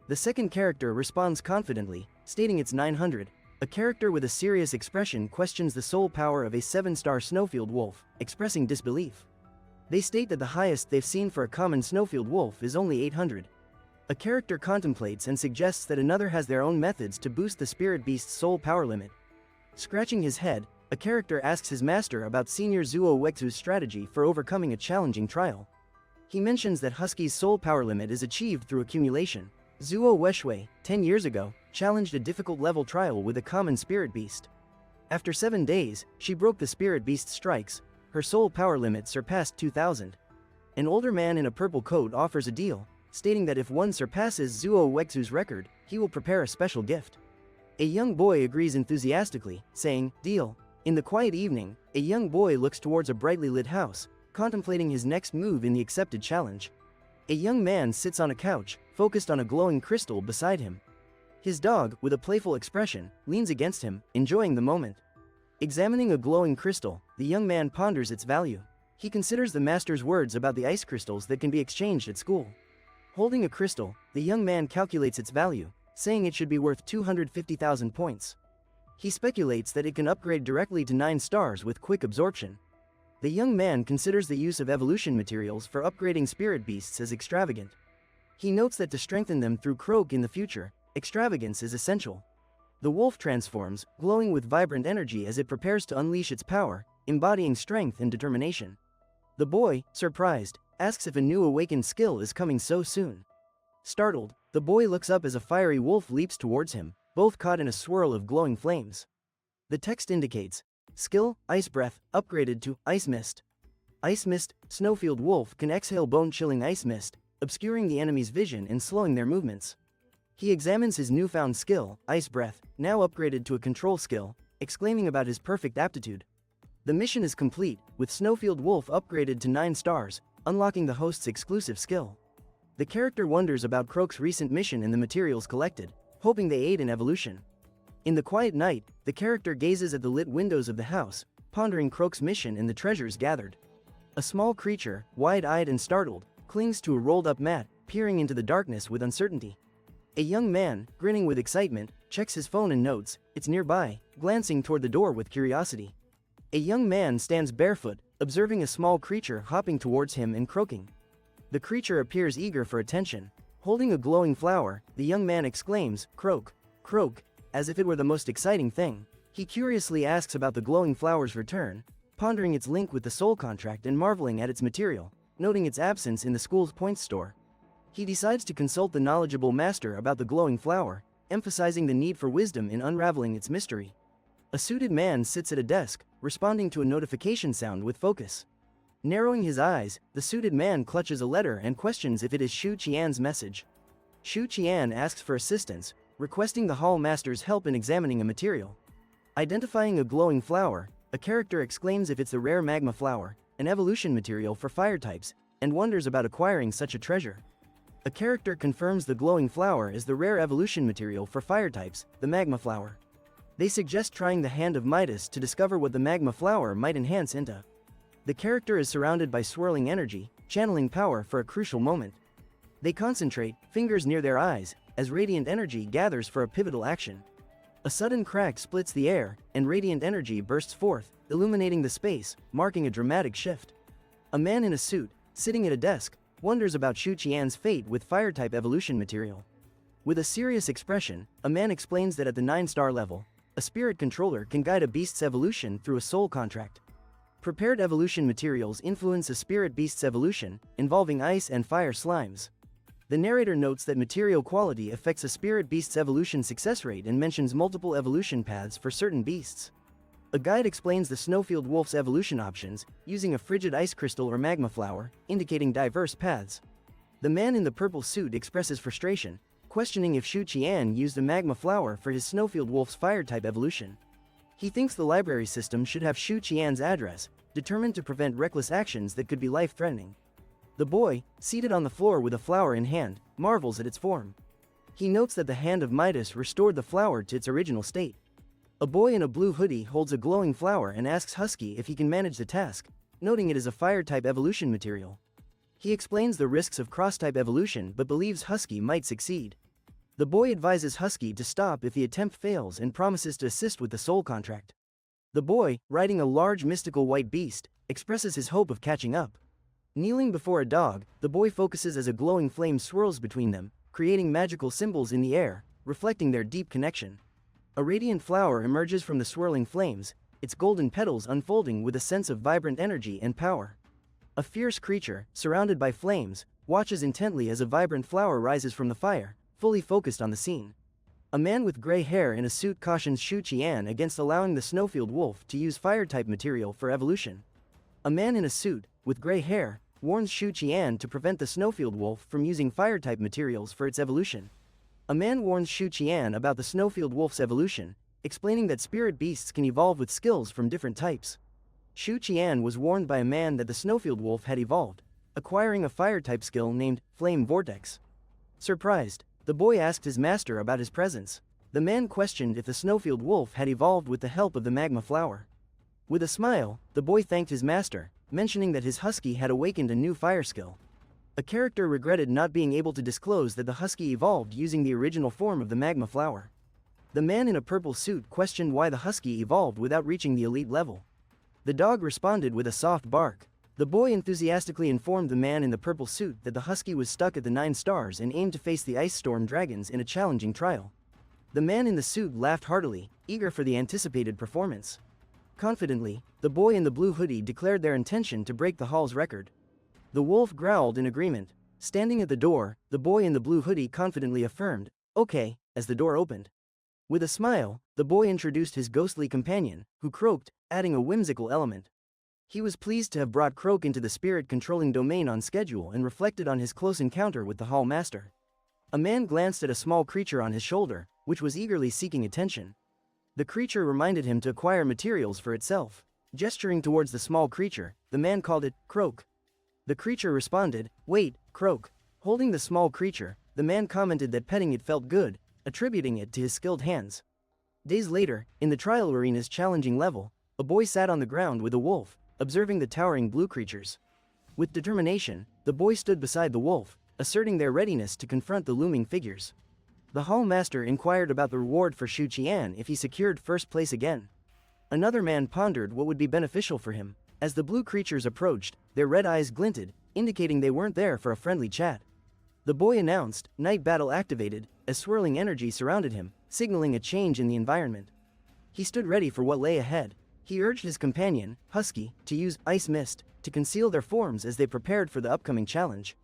The second character responds confidently, stating it's 900. A character with a serious expression questions the soul power of a 7-star Snowfield Wolf, expressing disbelief. They state that the highest they've seen for a common Snowfield Wolf is only 800. A character contemplates and suggests that another has their own methods to boost the spirit beast's soul power limit. Scratching his head, a character asks his master about Senior Zuo Wexu's strategy for overcoming a challenging trial. He mentions that Husky's soul power limit is achieved through accumulation. Zuo Weshui, 10 years ago, challenged a difficult level trial with a common spirit beast. After 7 days, she broke the spirit beast's strikes. Her soul power limit surpassed 2,000. An older man in a purple coat offers a deal, stating that if one surpasses Zuo Wexu's record, he will prepare a special gift. A young boy agrees enthusiastically, saying, "Deal." In the quiet evening, a young boy looks towards a brightly lit house, contemplating his next move in the accepted challenge. A young man sits on a couch, focused on a glowing crystal beside him. His dog, with a playful expression, leans against him, enjoying the moment. Examining a glowing crystal, the young man ponders its value. He considers the master's words about the ice crystals that can be exchanged at school. Holding a crystal, the young man calculates its value, saying it should be worth 250,000 points. He speculates that it can upgrade directly to 9 stars with quick absorption. The young man considers the use of evolution materials for upgrading spirit beasts as extravagant. He notes that to strengthen them through Croak in the future, extravagance is essential. The wolf transforms, glowing with vibrant energy as it prepares to unleash its power, embodying strength and determination. The boy, surprised, asks if a new awakened skill is coming so soon. Startled, the boy looks up as a fiery wolf leaps towards him, both caught in a swirl of glowing flames. The text indicates, skill, Ice Breath, upgraded to Ice Mist. Ice Mist, Snowfield Wolf can exhale bone-chilling ice mist, obscuring the enemy's vision and slowing their movements. He examines his newfound skill, Ice Breath, now upgraded to a control skill, exclaiming about his perfect aptitude. The mission is complete, with Snowfield Wolf upgraded to 9 stars, unlocking the host's exclusive skill. The character wonders about Croak's recent mission and the materials collected, hoping they aid in evolution. In the quiet night, the character gazes at the lit windows of the house, pondering Croak's mission and the treasures gathered. A small creature, wide-eyed and startled, clings to a rolled-up mat, peering into the darkness with uncertainty. A young man, grinning with excitement, checks his phone and notes, it's nearby, glancing toward the door with curiosity. A young man stands barefoot, observing a small creature hopping towards him and croaking. The creature appears eager for attention. Holding a glowing flower, the young man exclaims, "Croak, croak," as if it were the most exciting thing. He curiously asks about the glowing flower's return, pondering its link with the soul contract and marveling at its material, noting its absence in the school's points store. He decides to consult the knowledgeable master about the glowing flower, emphasizing the need for wisdom in unraveling its mystery. A suited man sits at a desk, responding to a notification sound with focus. Narrowing his eyes, the suited man clutches a letter and questions if it is Shu Qian's message. Shu Qian asks for assistance, requesting the hall master's help in examining a material. Identifying a glowing flower, a character exclaims if it's the rare magma flower, an evolution material for fire types, and wonders about acquiring such a treasure. A character confirms the glowing flower is the rare evolution material for fire types, the magma flower. They suggest trying the Hand of Midas to discover what the magma flower might enhance into. The character is surrounded by swirling energy, channeling power for a crucial moment. They concentrate, fingers near their eyes, as radiant energy gathers for a pivotal action. A sudden crack splits the air, and radiant energy bursts forth, illuminating the space, marking a dramatic shift. A man in a suit, sitting at a desk, wonders about Shu Qian's fate with fire-type evolution material. With a serious expression, a man explains that at the 9-star level, a spirit controller can guide a beast's evolution through a soul contract. Prepared evolution materials influence a spirit beast's evolution, involving ice and fire slimes. The narrator notes that material quality affects a spirit beast's evolution success rate and mentions multiple evolution paths for certain beasts. A guide explains the snowfield wolf's evolution options, using a frigid ice crystal or magma flower, indicating diverse paths. The man in the purple suit expresses frustration, questioning if Shu Qian used a magma flower for his snowfield wolf's fire-type evolution. He thinks the library system should have Shu Qian's address, determined to prevent reckless actions that could be life-threatening. The boy, seated on the floor with a flower in hand, marvels at its form. He notes that the Hand of Midas restored the flower to its original state. A boy in a blue hoodie holds a glowing flower and asks Husky if he can manage the task, noting it is a fire-type evolution material. He explains the risks of cross-type evolution but believes Husky might succeed. The boy advises Husky to stop if the attempt fails and promises to assist with the soul contract. The boy, riding a large mystical white beast, expresses his hope of catching up. Kneeling before a dog, the boy focuses as a glowing flame swirls between them, creating magical symbols in the air, reflecting their deep connection. A radiant flower emerges from the swirling flames, its golden petals unfolding with a sense of vibrant energy and power. A fierce creature, surrounded by flames, watches intently as a vibrant flower rises from the fire, fully focused on the scene. A man with gray hair in a suit cautions Shu Qian against allowing the snowfield wolf to use fire-type material for evolution. A man in a suit, with gray hair, warns Shu Qian to prevent the snowfield wolf from using fire-type materials for its evolution. A man warns Shu Qian about the snowfield wolf's evolution, explaining that spirit beasts can evolve with skills from different types. Shu Qian was warned by a man that the snowfield wolf had evolved, acquiring a fire-type skill named Flame Vortex. Surprised, the boy asked his master about his presence. The man questioned if the snowfield wolf had evolved with the help of the magma flower. With a smile, the boy thanked his master, mentioning that his husky had awakened a new fire skill. A character regretted not being able to disclose that the husky evolved using the original form of the magma flower. The man in a purple suit questioned why the husky evolved without reaching the elite level. The dog responded with a soft bark. The boy enthusiastically informed the man in the purple suit that the husky was stuck at the 9 stars and aimed to face the ice storm dragons in a challenging trial. The man in the suit laughed heartily, eager for the anticipated performance. Confidently, the boy in the blue hoodie declared their intention to break the hall's record. The wolf growled in agreement. Standing at the door, the boy in the blue hoodie confidently affirmed, "Okay," as the door opened. With a smile, the boy introduced his ghostly companion, who croaked, adding a whimsical element. He was pleased to have brought Croak into the spirit-controlling domain on schedule and reflected on his close encounter with the hall master. A man glanced at a small creature on his shoulder, which was eagerly seeking attention. The creature reminded him to acquire materials for itself. Gesturing towards the small creature, the man called it, "Croak." The creature responded, "Wait, Croak." Holding the small creature, the man commented that petting it felt good, attributing it to his skilled hands. Days later, in the trial arena's challenging level, a boy sat on the ground with a wolf, observing the towering blue creatures. With determination, the boy stood beside the wolf, asserting their readiness to confront the looming figures. The hall master inquired about the reward for Shu Qian if he secured first place again. Another man pondered what would be beneficial for him. As the blue creatures approached, their red eyes glinted, indicating they weren't there for a friendly chat. The boy announced, "Night battle activated," as swirling energy surrounded him, signaling a change in the environment. He stood ready for what lay ahead. He urged his companion, Husky, to use ice mist to conceal their forms as they prepared for the upcoming challenge.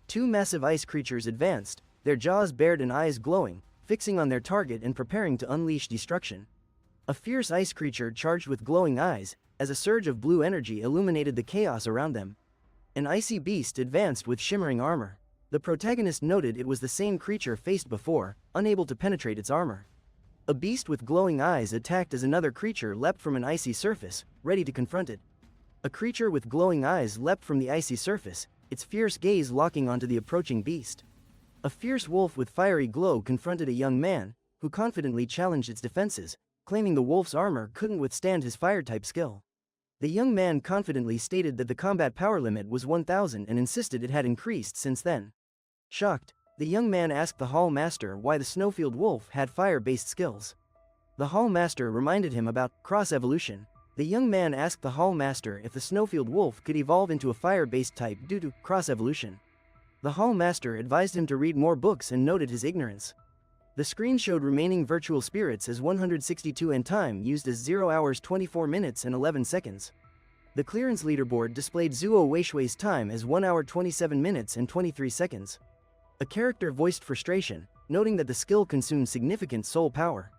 2 massive ice creatures advanced, their jaws bared and eyes glowing, fixing on their target and preparing to unleash destruction. A fierce ice creature charged with glowing eyes, as a surge of blue energy illuminated the chaos around them. An icy beast advanced with shimmering armor. The protagonist noted it was the same creature faced before, unable to penetrate its armor. A beast with glowing eyes attacked as another creature leapt from an icy surface, ready to confront it. A creature with glowing eyes leapt from the icy surface, its fierce gaze locking onto the approaching beast. A fierce wolf with fiery glow confronted a young man, who confidently challenged its defenses, claiming the wolf's armor couldn't withstand his fire-type skill. The young man confidently stated that the combat power limit was 1000 and insisted it had increased since then. Shocked, the young man asked the hall master why the snowfield wolf had fire-based skills. The hall master reminded him about cross-evolution. The young man asked the hall master if the snowfield wolf could evolve into a fire-based type due to cross-evolution. The hall master advised him to read more books and noted his ignorance. The screen showed remaining virtual spirits as 162 and time used as 0 hours 24 minutes and 11 seconds. The clearance leaderboard displayed Zuo Weishui's time as 1 hour 27 minutes and 23 seconds. A character voiced frustration, noting that the skill consumed significant soul power.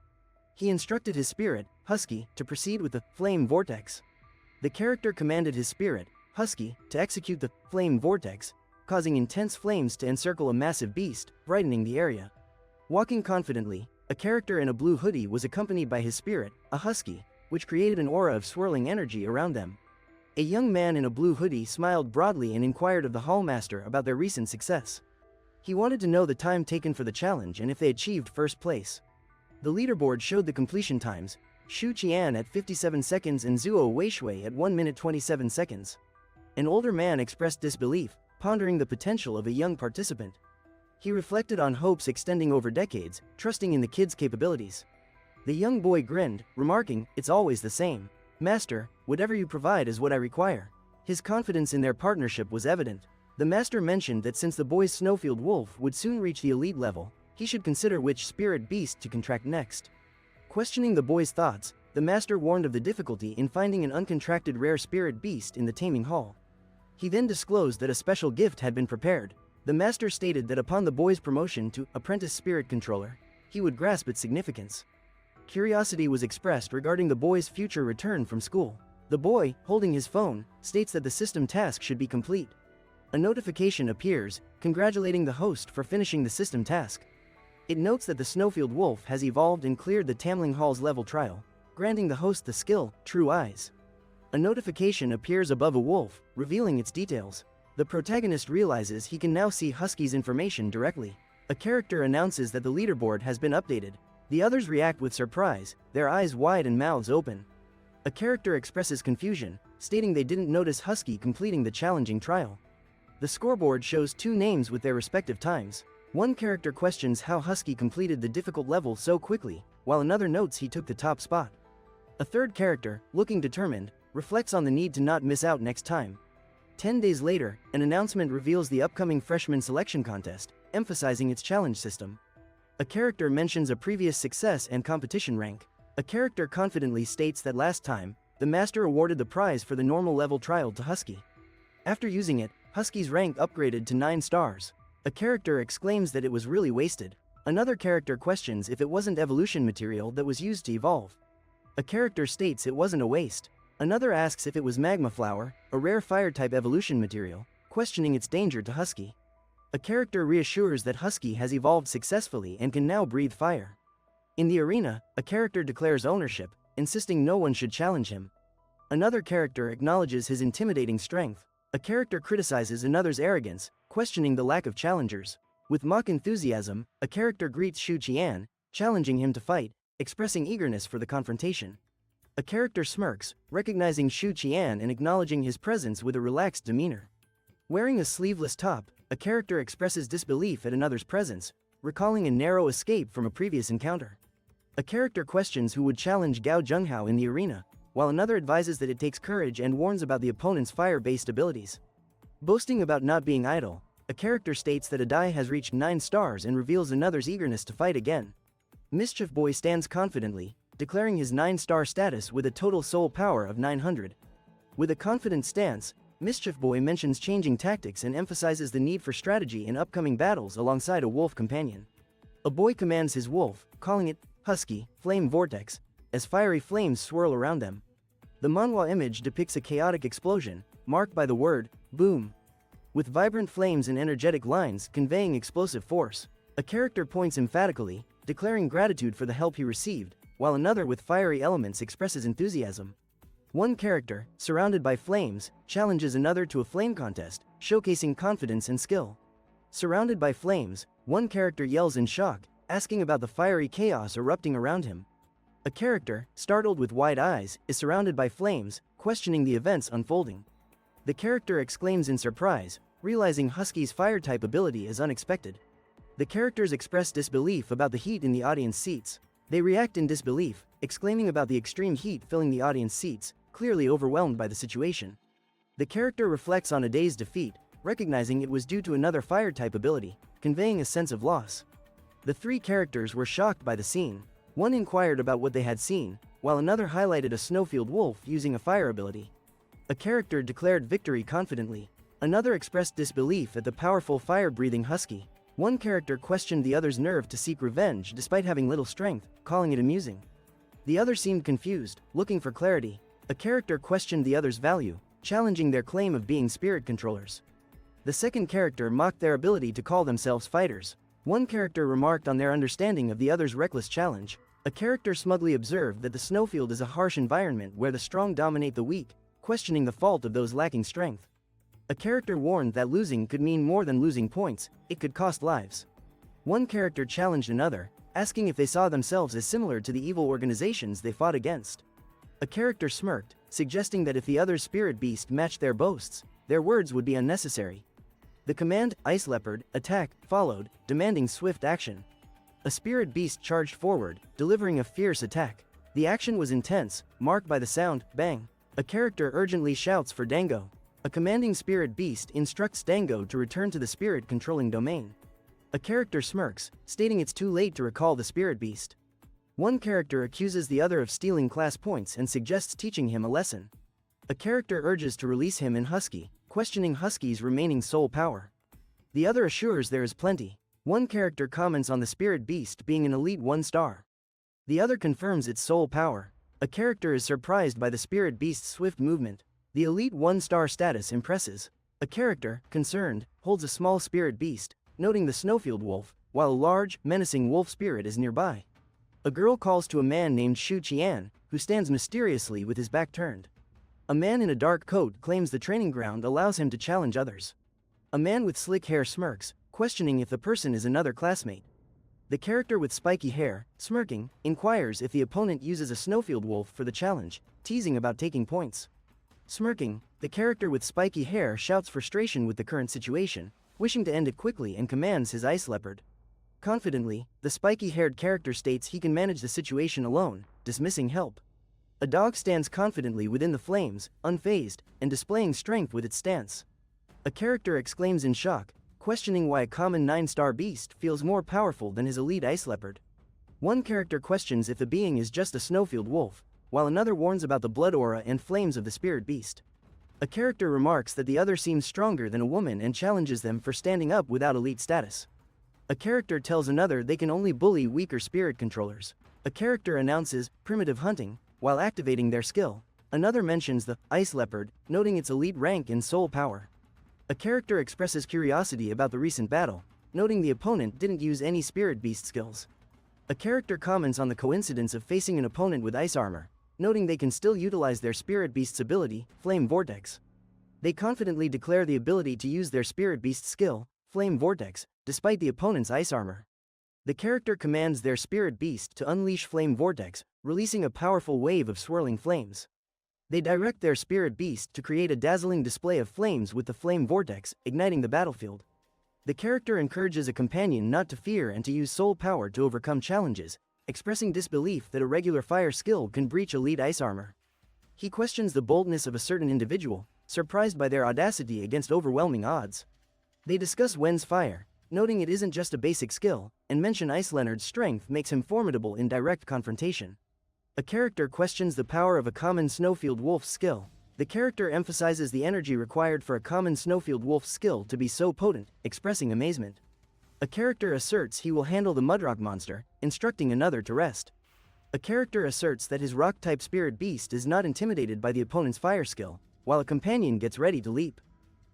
He instructed his spirit, Husky, to proceed with the Flame Vortex. The character commanded his spirit, Husky, to execute the Flame Vortex, causing intense flames to encircle a massive beast, brightening the area. Walking confidently, a character in a blue hoodie was accompanied by his spirit, a Husky, which created an aura of swirling energy around them. A young man in a blue hoodie smiled broadly and inquired of the hallmaster about their recent success. He wanted to know the time taken for the challenge and if they achieved first place. The leaderboard showed the completion times, Shu Qian at 57 seconds and Zuo Weishui at 1 minute 27 seconds. An older man expressed disbelief, pondering the potential of a young participant. He reflected on hopes extending over decades, trusting in the kid's capabilities. The young boy grinned, remarking, "It's always the same. Master, whatever you provide is what I require." His confidence in their partnership was evident. The master mentioned that since the boy's snowfield wolf would soon reach the elite level, he should consider which spirit beast to contract next. Questioning the boy's thoughts, the master warned of the difficulty in finding an uncontracted rare spirit beast in the taming hall. He then disclosed that a special gift had been prepared. The master stated that upon the boy's promotion to apprentice spirit controller, he would grasp its significance. Curiosity was expressed regarding the boy's future return from school. The boy, holding his phone, states that the system task should be complete. A notification appears, congratulating the host for finishing the system task. It notes that the snowfield wolf has evolved and cleared the Tamling Hall's level trial, granting the host the skill, True Eyes. A notification appears above a wolf, revealing its details. The protagonist realizes he can now see Husky's information directly. A character announces that the leaderboard has been updated. The others react with surprise, their eyes wide and mouths open. A character expresses confusion, stating they didn't notice Husky completing the challenging trial. The scoreboard shows 2 names with their respective times. One character questions how Husky completed the difficult level so quickly, while another notes he took the top spot. A third character, looking determined, reflects on the need to not miss out next time. 10 days later, an announcement reveals the upcoming freshman selection contest, emphasizing its challenge system. A character mentions a previous success and competition rank. A character confidently states that last time, the master awarded the prize for the normal level trial to Husky. After using it, Husky's rank upgraded to 9 stars. A character exclaims that it was really wasted. Another character questions if it wasn't evolution material that was used to evolve. A character states it wasn't a waste. Another asks if it was magma flower, a rare fire-type evolution material, questioning its danger to Husky. A character reassures that Husky has evolved successfully and can now breathe fire. In the arena, a character declares ownership, insisting no one should challenge him. Another character acknowledges his intimidating strength. A character criticizes another's arrogance, questioning the lack of challengers. With mock enthusiasm, a character greets Shu Qian, challenging him to fight, expressing eagerness for the confrontation. A character smirks, recognizing Shu Qian and acknowledging his presence with a relaxed demeanor. Wearing a sleeveless top, a character expresses disbelief at another's presence, recalling a narrow escape from a previous encounter. A character questions who would challenge Gao Zhenghao in the arena, while another advises that it takes courage and warns about the opponent's fire-based abilities. Boasting about not being idle, a character states that a die has reached 9 stars and reveals another's eagerness to fight again. Mischief Boy stands confidently, declaring his 9-star status with a total soul power of 900. With a confident stance, Mischief Boy mentions changing tactics and emphasizes the need for strategy in upcoming battles alongside a wolf companion. A boy commands his wolf, calling it Husky, Flame Vortex, as fiery flames swirl around them. The manhwa image depicts a chaotic explosion, marked by the word, boom, with vibrant flames and energetic lines conveying explosive force. A character points emphatically, declaring gratitude for the help he received, while another with fiery elements expresses enthusiasm. One character, surrounded by flames, challenges another to a flame contest, showcasing confidence and skill. Surrounded by flames, one character yells in shock, asking about the fiery chaos erupting around him. A character, startled with wide eyes, is surrounded by flames, questioning the events unfolding. The character exclaims in surprise, realizing Husky's fire-type ability is unexpected. The characters express disbelief about the heat in the audience seats. They react in disbelief, exclaiming about the extreme heat filling the audience seats, clearly overwhelmed by the situation. The character reflects on a day's defeat, recognizing it was due to another fire-type ability, conveying a sense of loss. The three characters were shocked by the scene. One inquired about what they had seen, while another highlighted a snowfield wolf using a fire ability. A character declared victory confidently. Another expressed disbelief at the powerful fire-breathing husky. One character questioned the other's nerve to seek revenge despite having little strength, calling it amusing. The other seemed confused, looking for clarity. A character questioned the other's value, challenging their claim of being spirit controllers. The second character mocked their ability to call themselves fighters. One character remarked on their understanding of the other's reckless challenge. A character smugly observed that the snowfield is a harsh environment where the strong dominate the weak, questioning the fault of those lacking strength. A character warned that losing could mean more than losing points, it could cost lives. One character challenged another, asking if they saw themselves as similar to the evil organizations they fought against. A character smirked, suggesting that if the other's spirit beast matched their boasts, their words would be unnecessary. The command, Ice Leopard, attack, followed, demanding swift action. A spirit beast charged forward, delivering a fierce attack. The action was intense, marked by the sound, bang. A character urgently shouts for Dango. A commanding spirit beast instructs Dango to return to the spirit-controlling domain. A character smirks, stating it's too late to recall the spirit beast. One character accuses the other of stealing class points and suggests teaching him a lesson. A character urges to release him in Husky, questioning Husky's remaining soul power. The other assures there is plenty. One character comments on the spirit beast being an elite 1-star. The other confirms its soul power. A character is surprised by the spirit beast's swift movement. The elite 1-star status impresses. A character, concerned, holds a small spirit beast, noting the snowfield wolf, while a large, menacing wolf spirit is nearby. A girl calls to a man named Shu Qian, who stands mysteriously with his back turned. A man in a dark coat claims the training ground allows him to challenge others. A man with slick hair smirks, questioning if the person is another classmate. The character with spiky hair, smirking, inquires if the opponent uses a snowfield wolf for the challenge, teasing about taking points. Smirking, the character with spiky hair shouts frustration with the current situation, wishing to end it quickly and commands his ice leopard. Confidently, the spiky-haired character states he can manage the situation alone, dismissing help. A dog stands confidently within the flames, unfazed, and displaying strength with its stance. A character exclaims in shock, questioning why a common 9-star beast feels more powerful than his elite ice leopard. One character questions if the being is just a snowfield wolf, while another warns about the blood aura and flames of the spirit beast. A character remarks that the other seems stronger than a woman and challenges them for standing up without elite status. A character tells another they can only bully weaker spirit controllers. A character announces primitive hunting, while activating their skill. Another mentions the ice leopard, noting its elite rank and soul power. A character expresses curiosity about the recent battle, noting the opponent didn't use any spirit beast skills. A character comments on the coincidence of facing an opponent with ice armor, noting they can still utilize their spirit beast's ability, Flame Vortex. They confidently declare the ability to use their spirit beast skill, Flame Vortex, despite the opponent's ice armor. The character commands their spirit beast to unleash Flame Vortex, releasing a powerful wave of swirling flames. They direct their spirit beast to create a dazzling display of flames with the Flame Vortex, igniting the battlefield. The character encourages a companion not to fear and to use soul power to overcome challenges, expressing disbelief that a regular fire skill can breach elite ice armor. He questions the boldness of a certain individual, surprised by their audacity against overwhelming odds. They discuss Wen's fire, noting it isn't just a basic skill, and mention Ice Leonard's strength makes him formidable in direct confrontation. A character questions the power of a common snowfield wolf's skill. The character emphasizes the energy required for a common snowfield wolf's skill to be so potent, expressing amazement. A character asserts he will handle the mudrock monster, instructing another to rest. A character asserts that his rock-type spirit beast is not intimidated by the opponent's fire skill, while a companion gets ready to leap.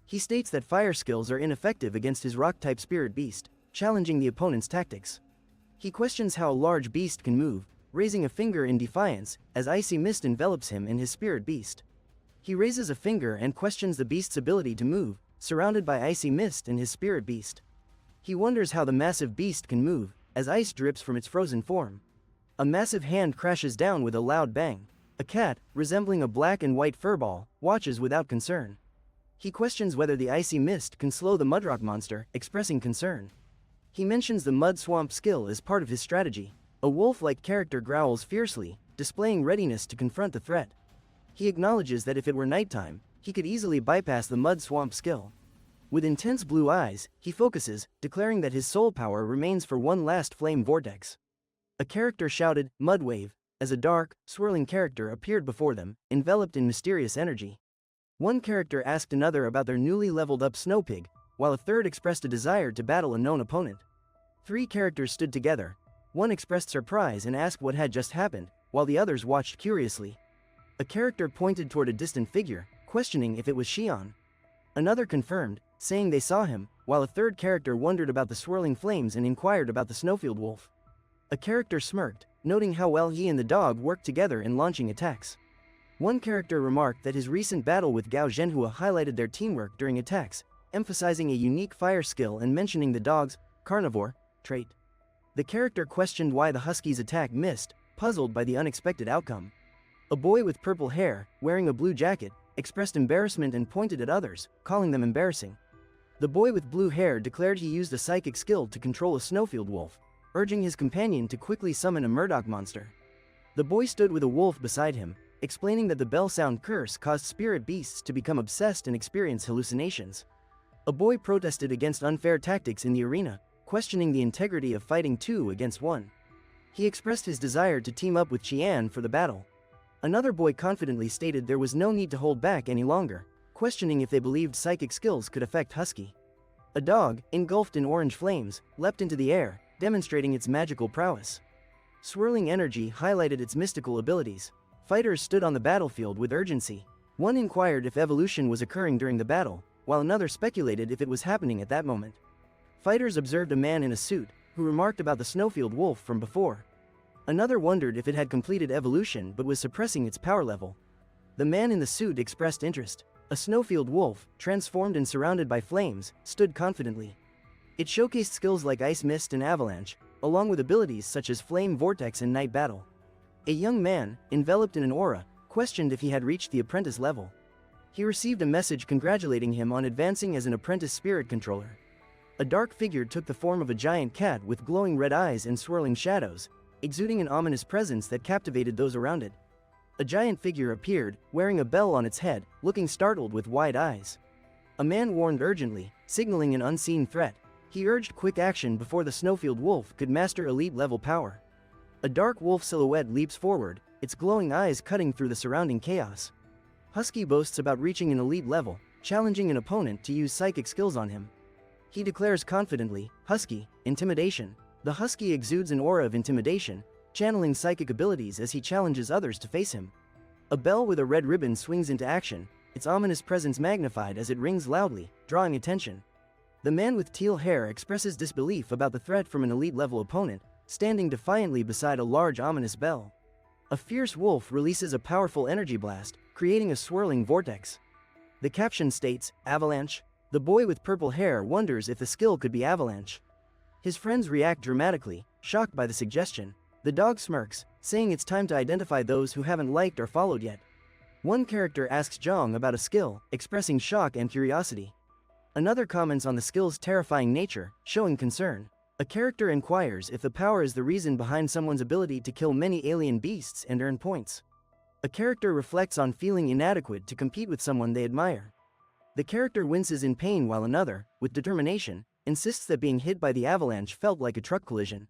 He states that fire skills are ineffective against his rock-type spirit beast, challenging the opponent's tactics. He questions how a large beast can move, raising a finger in defiance, as icy mist envelops him and his spirit beast. He raises a finger and questions the beast's ability to move, surrounded by icy mist and his spirit beast. He wonders how the massive beast can move, as ice drips from its frozen form. A massive hand crashes down with a loud bang. A cat, resembling a black and white furball, watches without concern. He questions whether the icy mist can slow the mudrock monster, expressing concern. He mentions the mud swamp skill as part of his strategy. A wolf-like character growls fiercely, displaying readiness to confront the threat. He acknowledges that if it were nighttime, he could easily bypass the mud swamp skill. With intense blue eyes, he focuses, declaring that his soul power remains for one last flame vortex. A character shouted, "Mud wave," as a dark, swirling character appeared before them, enveloped in mysterious energy. One character asked another about their newly leveled up snow pig, while a third expressed a desire to battle a known opponent. 3 characters stood together. One expressed surprise and asked what had just happened, while the others watched curiously. A character pointed toward a distant figure, questioning if it was Shion. Another confirmed, saying they saw him, while a third character wondered about the swirling flames and inquired about the snowfield wolf. A character smirked, noting how well he and the dog worked together in launching attacks. One character remarked that his recent battle with Gao Zhenhua highlighted their teamwork during attacks, emphasizing a unique fire skill and mentioning the dog's carnivore trait. The character questioned why the husky's attack missed, puzzled by the unexpected outcome. A boy with purple hair, wearing a blue jacket, expressed embarrassment and pointed at others, calling them embarrassing. The boy with blue hair declared he used a psychic skill to control a snowfield wolf, urging his companion to quickly summon a murdoch monster. The boy stood with a wolf beside him, explaining that the bell sound curse caused spirit beasts to become obsessed and experience hallucinations. A boy protested against unfair tactics in the arena, questioning the integrity of fighting 2 against 1. He expressed his desire to team up with Qian for the battle. Another boy confidently stated there was no need to hold back any longer, questioning if they believed psychic skills could affect Husky. A dog, engulfed in orange flames, leapt into the air, demonstrating its magical prowess. Swirling energy highlighted its mystical abilities. Fighters stood on the battlefield with urgency. One inquired if evolution was occurring during the battle, while another speculated if it was happening at that moment. Fighters observed a man in a suit, who remarked about the snowfield wolf from before. Another wondered if it had completed evolution but was suppressing its power level. The man in the suit expressed interest. A snowfield wolf, transformed and surrounded by flames, stood confidently. It showcased skills like ice mist and avalanche, along with abilities such as flame vortex and night battle. A young man, enveloped in an aura, questioned if he had reached the apprentice level. He received a message congratulating him on advancing as an apprentice spirit controller. A dark figure took the form of a giant cat with glowing red eyes and swirling shadows, exuding an ominous presence that captivated those around it. A giant figure appeared, wearing a bell on its head, looking startled with wide eyes. A man warned urgently, signaling an unseen threat. He urged quick action before the snowfield wolf could master elite-level power. A dark wolf silhouette leaps forward, its glowing eyes cutting through the surrounding chaos. Husky boasts about reaching an elite level, challenging an opponent to use psychic skills on him. He declares confidently, "Husky, intimidation." The husky exudes an aura of intimidation, channeling psychic abilities as he challenges others to face him. A bell with a red ribbon swings into action, its ominous presence magnified as it rings loudly, drawing attention. The man with teal hair expresses disbelief about the threat from an elite-level opponent, standing defiantly beside a large ominous bell. A fierce wolf releases a powerful energy blast, creating a swirling vortex. The caption states, "Avalanche." The boy with purple hair wonders if the skill could be avalanche. His friends react dramatically, shocked by the suggestion. The dog smirks, saying it's time to identify those who haven't liked or followed yet. One character asks Zhang about a skill, expressing shock and curiosity. Another comments on the skill's terrifying nature, showing concern. A character inquires if the power is the reason behind someone's ability to kill many alien beasts and earn points. A character reflects on feeling inadequate to compete with someone they admire. The character winces in pain while another, with determination, insists that being hit by the avalanche felt like a truck collision.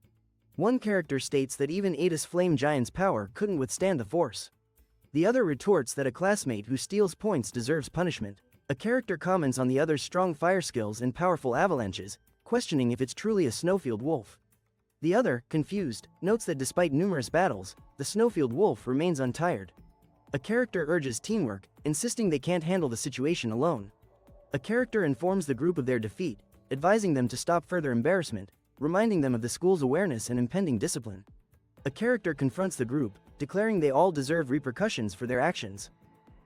One character states that even Ada's flame giant's power couldn't withstand the force. The other retorts that a classmate who steals points deserves punishment. A character comments on the other's strong fire skills and powerful avalanches, questioning if it's truly a snowfield wolf. The other, confused, notes that despite numerous battles, the snowfield wolf remains untired. A character urges teamwork, insisting they can't handle the situation alone. A character informs the group of their defeat, advising them to stop further embarrassment, reminding them of the school's awareness and impending discipline. A character confronts the group, declaring they all deserve repercussions for their actions.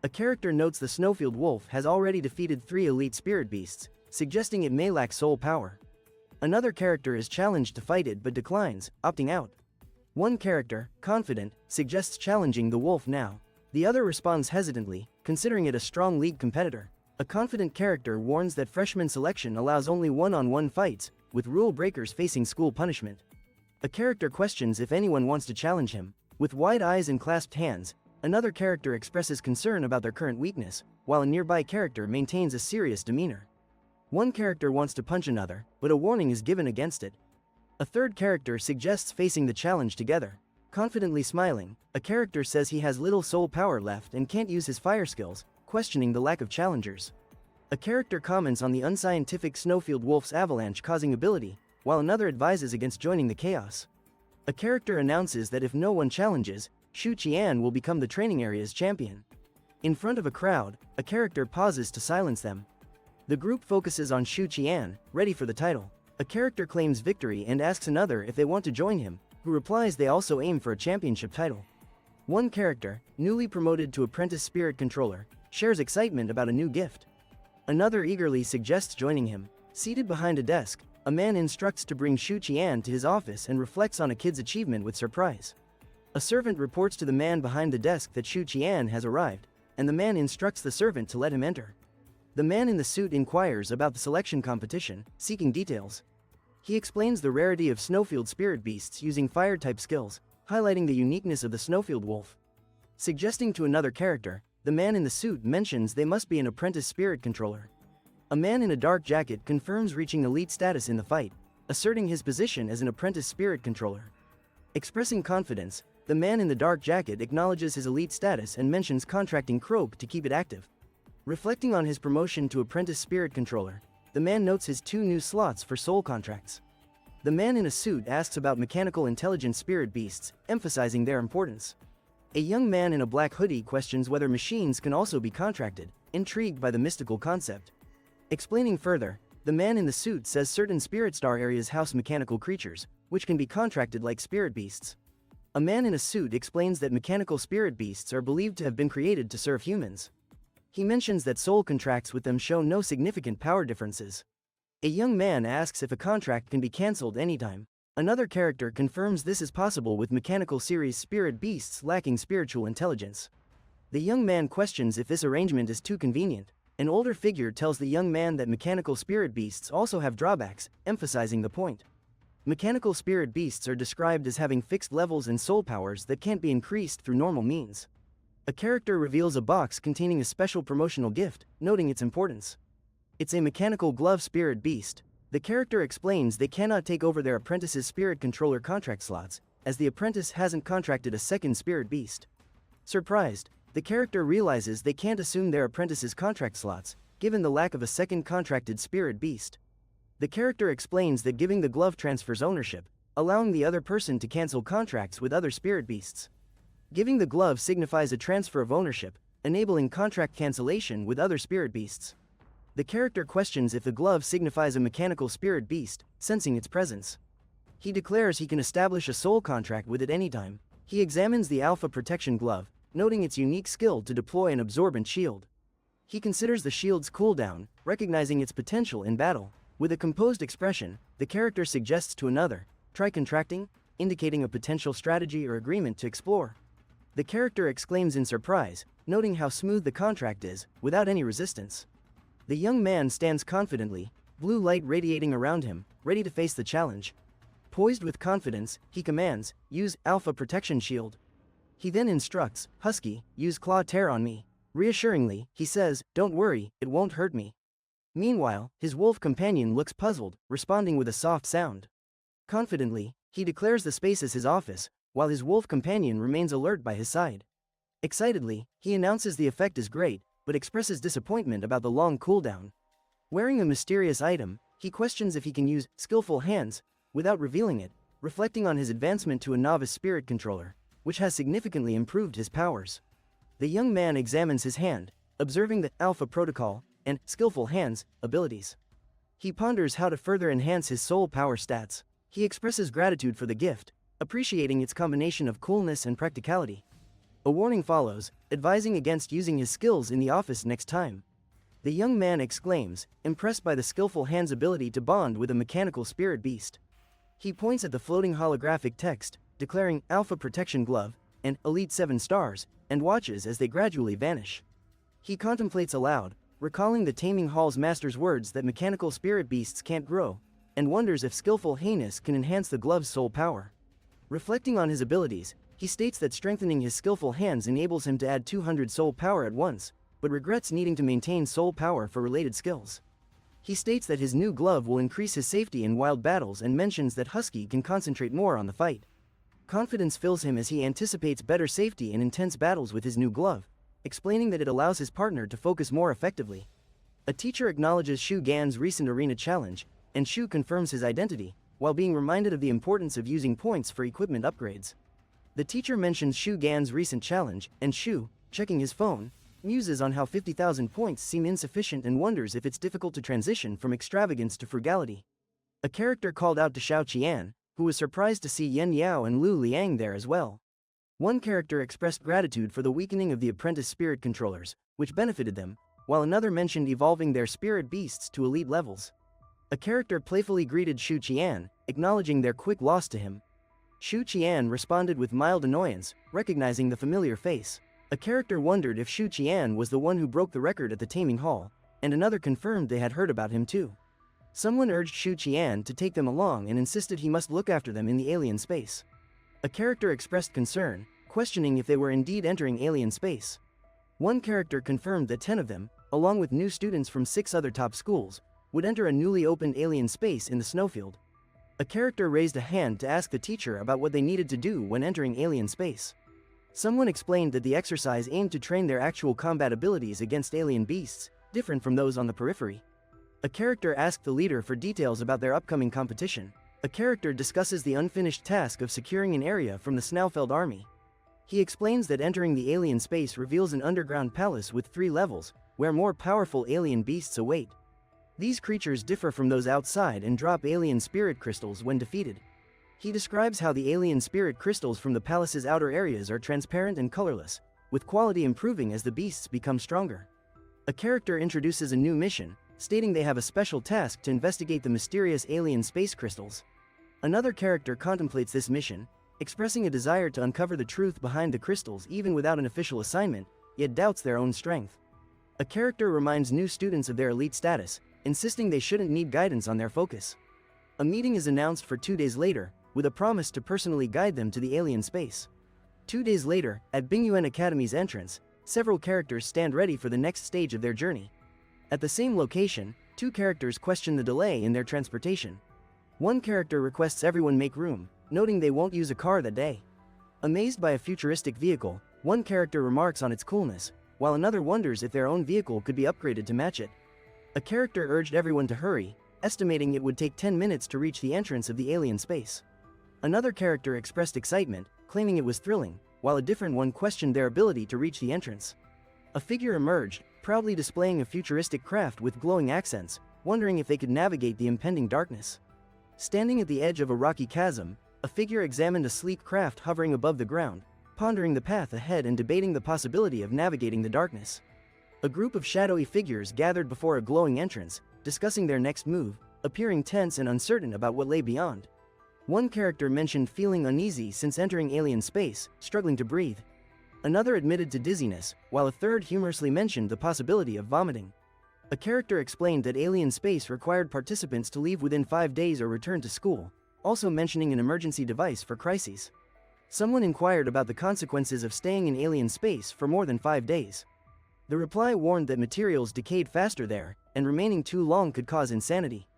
A character notes the Snowfield Wolf has already defeated 3 elite spirit beasts, suggesting it may lack soul power. Another character is challenged to fight it but declines, opting out. One character, confident, suggests challenging the wolf now. The other responds hesitantly, considering it a strong league competitor. A confident character warns that freshman selection allows only one-on-one fights, with rule breakers facing school punishment. A character questions if anyone wants to challenge him. With wide eyes and clasped hands, another character expresses concern about their current weakness, while a nearby character maintains a serious demeanor. One character wants to punch another, but a warning is given against it. A third character suggests facing the challenge together. Confidently smiling, a character says he has little soul power left and can't use his fire skills, questioning the lack of challengers. A character comments on the unscientific Snowfield Wolf's avalanche causing ability, while another advises against joining the chaos. A character announces that if no one challenges, Shu Qian will become the training area's champion. In front of a crowd, a character pauses to silence them. The group focuses on Shu Qian, ready for the title. A character claims victory and asks another if they want to join him, who replies they also aim for a championship title. One character, newly promoted to apprentice spirit controller, shares excitement about a new gift. Another eagerly suggests joining him. Seated behind a desk, a man instructs to bring Shu Qian to his office and reflects on a kid's achievement with surprise. A servant reports to the man behind the desk that Shu Qian has arrived, and the man instructs the servant to let him enter. The man in the suit inquires about the selection competition, seeking details. He explains the rarity of Snowfield spirit beasts using fire-type skills, highlighting the uniqueness of the Snowfield Wolf. Suggesting to another character, the man in the suit mentions they must be an apprentice spirit controller. A man in a dark jacket confirms reaching elite status in the fight, asserting his position as an apprentice spirit controller. Expressing confidence, the man in the dark jacket acknowledges his elite status and mentions contracting Croak to keep it active. Reflecting on his promotion to apprentice spirit controller, the man notes his 2 new slots for soul contracts. The man in a suit asks about mechanical intelligent spirit beasts, emphasizing their importance. A young man in a black hoodie questions whether machines can also be contracted, intrigued by the mystical concept. Explaining further, the man in the suit says certain spirit star areas house mechanical creatures, which can be contracted like spirit beasts. A man in a suit explains that mechanical spirit beasts are believed to have been created to serve humans. He mentions that soul contracts with them show no significant power differences. A young man asks if a contract can be cancelled anytime. Another character confirms this is possible with mechanical series spirit beasts lacking spiritual intelligence. The young man questions if this arrangement is too convenient. An older figure tells the young man that mechanical spirit beasts also have drawbacks, emphasizing the point. Mechanical spirit beasts are described as having fixed levels and soul powers that can't be increased through normal means. A character reveals a box containing a special promotional gift, noting its importance. It's a mechanical glove spirit beast. The character explains they cannot take over their apprentice's spirit controller contract slots, as the apprentice hasn't contracted a second spirit beast. Surprised, the character realizes they can't assume their apprentice's contract slots, given the lack of a second contracted spirit beast. The character explains that giving the glove transfers ownership, allowing the other person to cancel contracts with other spirit beasts. Giving the glove signifies a transfer of ownership, enabling contract cancellation with other spirit beasts. The character questions if the glove signifies a mechanical spirit beast, sensing its presence. He declares he can establish a soul contract with it anytime. He examines the Alpha Protection Glove, noting its unique skill to deploy an absorbent shield. He considers the shield's cooldown, recognizing its potential in battle. With a composed expression, the character suggests to another, try contracting, indicating a potential strategy or agreement to explore. The character exclaims in surprise, noting how smooth the contract is, without any resistance. The young man stands confidently, blue light radiating around him, ready to face the challenge. Poised with confidence, he commands, use Alpha Protection Shield. He then instructs, Husky, use Claw Tear on me. Reassuringly, he says, don't worry, it won't hurt me. Meanwhile, his wolf companion looks puzzled, responding with a soft sound. Confidently, he declares the space as his office, while his wolf companion remains alert by his side. Excitedly, he announces the effect is great, but expresses disappointment about the long cooldown. Wearing a mysterious item, he questions if he can use skillful hands, without revealing it, reflecting on his advancement to a novice spirit controller, which has significantly improved his powers. The young man examines his hand, observing the Alpha Protocol and skillful hands abilities. He ponders how to further enhance his soul power stats. He expresses gratitude for the gift, appreciating its combination of coolness and practicality. A warning follows, advising against using his skills in the office next time. The young man exclaims, impressed by the skillful hand's ability to bond with a mechanical spirit beast. He points at the floating holographic text, declaring Alpha Protection Glove and Elite 7 stars, and watches as they gradually vanish. He contemplates aloud, recalling the Taming Hall's master's words that mechanical spirit beasts can't grow, and wonders if skillful Heinous can enhance the glove's soul power. Reflecting on his abilities, he states that strengthening his skillful hands enables him to add 200 soul power at once, but regrets needing to maintain soul power for related skills. He states that his new glove will increase his safety in wild battles and mentions that Husky can concentrate more on the fight. Confidence fills him as he anticipates better safety in intense battles with his new glove, explaining that it allows his partner to focus more effectively. A teacher acknowledges Shu Gan's recent arena challenge, and Shu confirms his identity, while being reminded of the importance of using points for equipment upgrades. The teacher mentions Shu Gan's recent challenge, and Shu, checking his phone, muses on how 50,000 points seem insufficient and wonders if it's difficult to transition from extravagance to frugality. A character called out to Xiao Qian, who was surprised to see Yen Yao and Lu Liang there as well. One character expressed gratitude for the weakening of the apprentice spirit controllers, which benefited them, while another mentioned evolving their spirit beasts to elite levels. A character playfully greeted Shu Qian, acknowledging their quick loss to him. Shu Qian responded with mild annoyance, recognizing the familiar face. A character wondered if Shu Qian was the one who broke the record at the Taming Hall, and another confirmed they had heard about him too. Someone urged Shu Qian to take them along and insisted he must look after them in the alien space. A character expressed concern, questioning if they were indeed entering alien space. One character confirmed that 10 of them, along with new students from 6 other top schools, would enter a newly opened alien space in the snowfield. A character raised a hand to ask the teacher about what they needed to do when entering alien space. Someone explained that the exercise aimed to train their actual combat abilities against alien beasts, different from those on the periphery. A character asked the leader for details about their upcoming competition. A character discusses the unfinished task of securing an area from the Snaufeld army. He explains that entering the alien space reveals an underground palace with 3 levels, where more powerful alien beasts await. These creatures differ from those outside and drop alien spirit crystals when defeated. He describes how the alien spirit crystals from the palace's outer areas are transparent and colorless, with quality improving as the beasts become stronger. A character introduces a new mission, stating they have a special task to investigate the mysterious alien space crystals. Another character contemplates this mission, expressing a desire to uncover the truth behind the crystals even without an official assignment, yet doubts their own strength. A character reminds new students of their elite status, insisting they shouldn't need guidance on their focus. A meeting is announced for 2 days later, with a promise to personally guide them to the alien space. 2 days later, at Bingyuan Academy's entrance, several characters stand ready for the next stage of their journey. At the same location, 2 characters question the delay in their transportation. One character requests everyone make room, noting they won't use a car that day. Amazed by a futuristic vehicle, one character remarks on its coolness, while another wonders if their own vehicle could be upgraded to match it. A character urged everyone to hurry, estimating it would take 10 minutes to reach the entrance of the alien space. Another character expressed excitement, claiming it was thrilling, while a different one questioned their ability to reach the entrance. A figure emerged, proudly displaying a futuristic craft with glowing accents, wondering if they could navigate the impending darkness. Standing at the edge of a rocky chasm, a figure examined a sleek craft hovering above the ground, pondering the path ahead and debating the possibility of navigating the darkness. A group of shadowy figures gathered before a glowing entrance, discussing their next move, appearing tense and uncertain about what lay beyond. One character mentioned feeling uneasy since entering alien space, struggling to breathe. Another admitted to dizziness, while a third humorously mentioned the possibility of vomiting. A character explained that alien space required participants to leave within 5 days or return to school, also mentioning an emergency device for crises. Someone inquired about the consequences of staying in alien space for more than 5 days. The reply warned that materials decayed faster there, and remaining too long could cause insanity.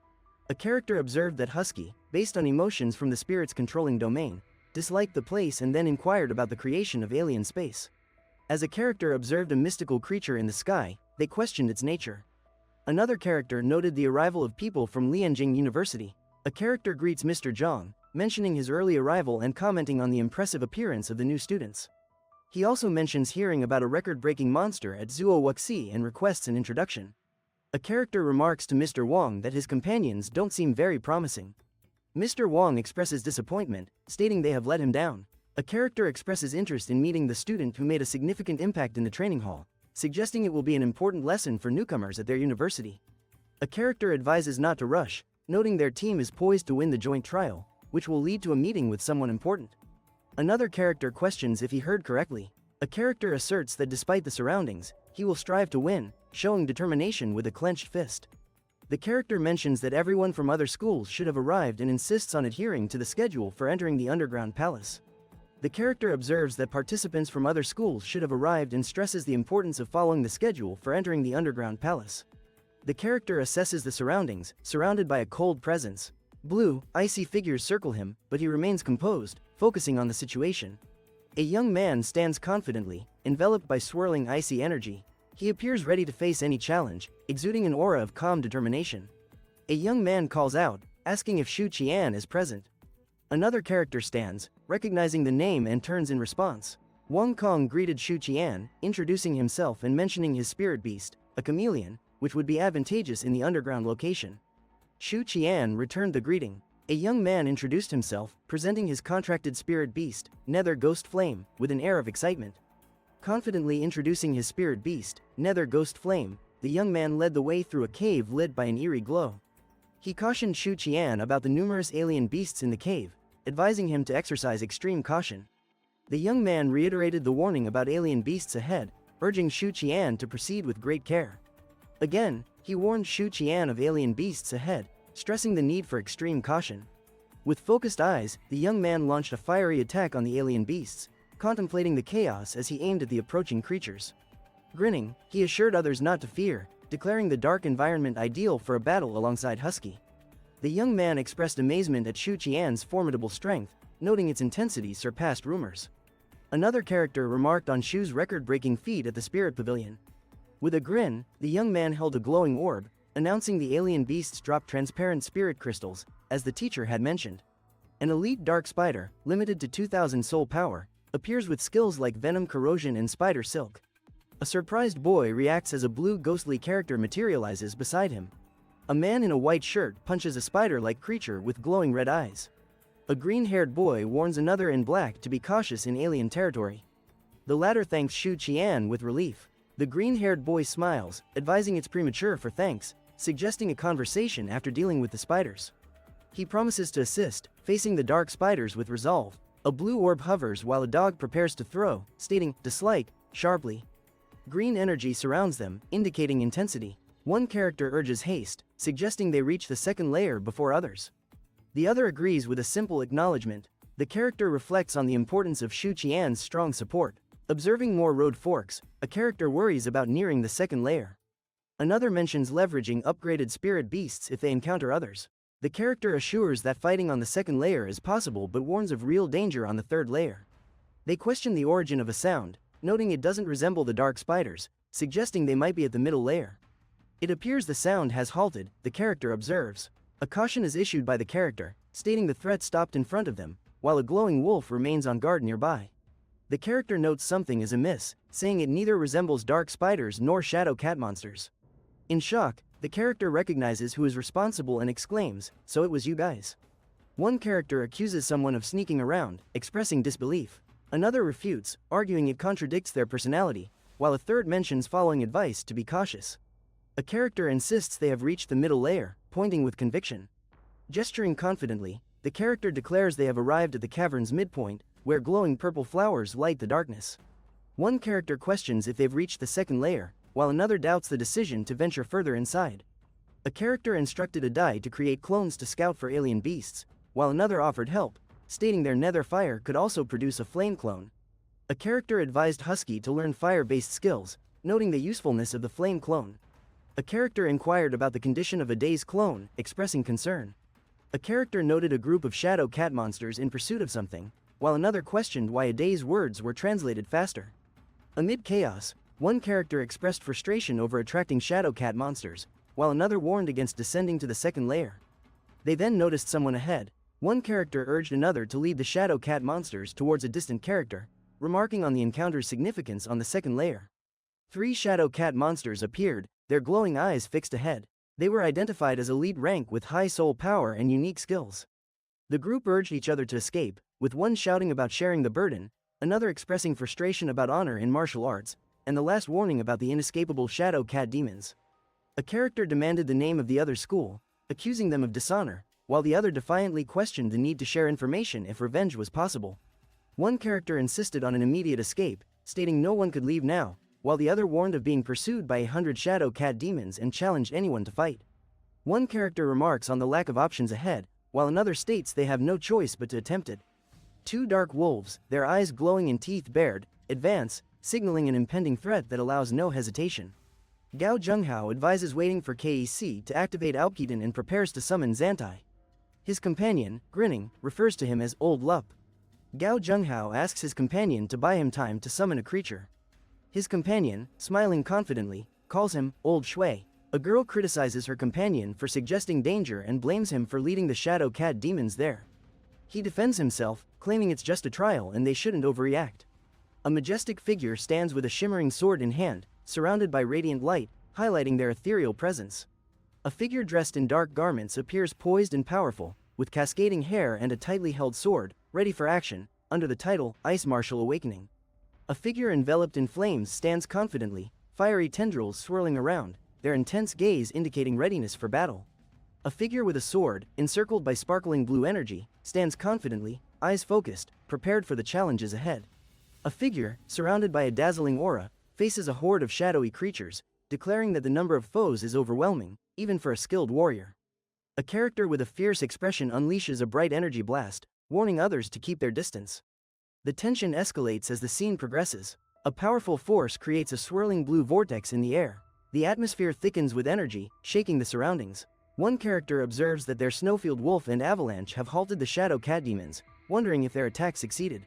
A character observed that Husky, based on emotions from the spirit's controlling domain, disliked the place and then inquired about the creation of alien space. As a character observed a mystical creature in the sky, they questioned its nature. Another character noted the arrival of people from Lianjing University. A character greets Mr. Zhang, mentioning his early arrival and commenting on the impressive appearance of the new students. He also mentions hearing about a record-breaking monster at Zuo Wuxi and requests an introduction. A character remarks to Mr. Wang that his companions don't seem very promising. Mr. Wong expresses disappointment, stating they have let him down. A character expresses interest in meeting the student who made a significant impact in the training hall, suggesting it will be an important lesson for newcomers at their university. A character advises not to rush, noting their team is poised to win the joint trial, which will lead to a meeting with someone important. Another character questions if he heard correctly. A character asserts that despite the surroundings, he will strive to win, showing determination with a clenched fist. The character mentions that everyone from other schools should have arrived and insists on adhering to the schedule for entering the underground palace. The character observes that participants from other schools should have arrived and stresses the importance of following the schedule for entering the underground palace. The character assesses the surroundings, surrounded by a cold presence. Blue, icy figures circle him, but he remains composed, focusing on the situation. A young man stands confidently, enveloped by swirling icy energy. He appears ready to face any challenge, exuding an aura of calm determination. A young man calls out, asking if Shu Qian is present. Another character stands, recognizing the name and turns in response. Wang Kong greeted Shu Qian, introducing himself and mentioning his spirit beast, a chameleon, which would be advantageous in the underground location. Shu Qian returned the greeting. A young man introduced himself, presenting his contracted spirit beast, Nether Ghost Flame, with an air of excitement. Confidently introducing his spirit beast, Nether Ghost Flame, the young man led the way through a cave lit by an eerie glow. He cautioned Shu Qian about the numerous alien beasts in the cave, advising him to exercise extreme caution. The young man reiterated the warning about alien beasts ahead, urging Shu Qian to proceed with great care. Again, he warned Shu Qian of alien beasts ahead, stressing the need for extreme caution. With focused eyes, the young man launched a fiery attack on the alien beasts, contemplating the chaos as he aimed at the approaching creatures. Grinning, he assured others not to fear, declaring the dark environment ideal for a battle alongside Husky. The young man expressed amazement at Shu Qian's formidable strength, noting its intensity surpassed rumors. Another character remarked on Shu's record-breaking feat at the Spirit Pavilion. With a grin, the young man held a glowing orb, announcing the alien beasts dropped transparent spirit crystals, as the teacher had mentioned. An elite dark spider, limited to 2,000 soul power, appears with skills like venom corrosion and spider silk. A surprised boy reacts as a blue ghostly character materializes beside him. A man in a white shirt punches a spider-like creature with glowing red eyes. A green-haired boy warns another in black to be cautious in alien territory. The latter thanks Shu Qian with relief. The green-haired boy smiles, advising it's premature for thanks, suggesting a conversation after dealing with the spiders. He promises to assist, facing the dark spiders with resolve. A blue orb hovers while a dog prepares to throw, stating, "Dislike," sharply. Green energy surrounds them, indicating intensity. One character urges haste, suggesting they reach the second layer before others. The other agrees with a simple acknowledgement. The character reflects on the importance of Shu Qian's strong support. Observing more road forks, a character worries about nearing the second layer. Another mentions leveraging upgraded spirit beasts if they encounter others. The character assures that fighting on the second layer is possible but warns of real danger on the third layer. They question the origin of a sound, noting it doesn't resemble the dark spiders, suggesting they might be at the middle layer. It appears the sound has halted, the character observes. A caution is issued by the character, stating the threat stopped in front of them, while a glowing wolf remains on guard nearby. The character notes something is amiss, saying it neither resembles dark spiders nor shadow cat monsters. In shock, the character recognizes who is responsible and exclaims, "So it was you guys." One character accuses someone of sneaking around, expressing disbelief. Another refutes, arguing it contradicts their personality, while a third mentions following advice to be cautious. A character insists they have reached the middle layer, pointing with conviction. Gesturing confidently, the character declares they have arrived at the cavern's midpoint, where glowing purple flowers light the darkness. One character questions if they've reached the second layer, while another doubts the decision to venture further inside. A character instructed a Dai to create clones to scout for alien beasts, while another offered help, stating their nether fire could also produce a flame clone. A character advised Husky to learn fire-based skills, noting the usefulness of the flame clone. A character inquired about the condition of a Dai's clone, expressing concern. A character noted a group of shadow cat monsters in pursuit of something, while another questioned why a Dai's words were translated faster. Amid chaos, one character expressed frustration over attracting shadow cat monsters, while another warned against descending to the second layer. They then noticed someone ahead. One character urged another to lead the shadow cat monsters towards a distant character, remarking on the encounter's significance on the second layer. 3 shadow cat monsters appeared, their glowing eyes fixed ahead. They were identified as elite rank with high soul power and unique skills. The group urged each other to escape, with one shouting about sharing the burden, another expressing frustration about honor in martial arts, and the last warning about the inescapable shadow cat demons. A character demanded the name of the other school, accusing them of dishonor, while the other defiantly questioned the need to share information if revenge was possible. One character insisted on an immediate escape, stating no one could leave now, while the other warned of being pursued by 100 shadow cat demons and challenged anyone to fight. One character remarks on the lack of options ahead, while another states they have no choice but to attempt it. Two dark wolves, their eyes glowing and teeth bared, advance, signaling an impending threat that allows no hesitation. Gao Zhenghao advises waiting for KEC to activate Aokiden and prepares to summon Zantai. His companion, grinning, refers to him as Old Lup. Gao Zhenghao asks his companion to buy him time to summon a creature. His companion, smiling confidently, calls him Old Shui. A girl criticizes her companion for suggesting danger and blames him for leading the shadow cat demons there. He defends himself, claiming it's just a trial and they shouldn't overreact. A majestic figure stands with a shimmering sword in hand, surrounded by radiant light, highlighting their ethereal presence. A figure dressed in dark garments appears poised and powerful, with cascading hair and a tightly held sword, ready for action, under the title Ice Martial Awakening. A figure enveloped in flames stands confidently, fiery tendrils swirling around, their intense gaze indicating readiness for battle. A figure with a sword, encircled by sparkling blue energy, stands confidently, eyes focused, prepared for the challenges ahead. A figure, surrounded by a dazzling aura, faces a horde of shadowy creatures, declaring that the number of foes is overwhelming, even for a skilled warrior. A character with a fierce expression unleashes a bright energy blast, warning others to keep their distance. The tension escalates as the scene progresses. A powerful force creates a swirling blue vortex in the air. The atmosphere thickens with energy, shaking the surroundings. One character observes that their Snowfield Wolf and Avalanche have halted the Shadow Cat Demons, wondering if their attack succeeded.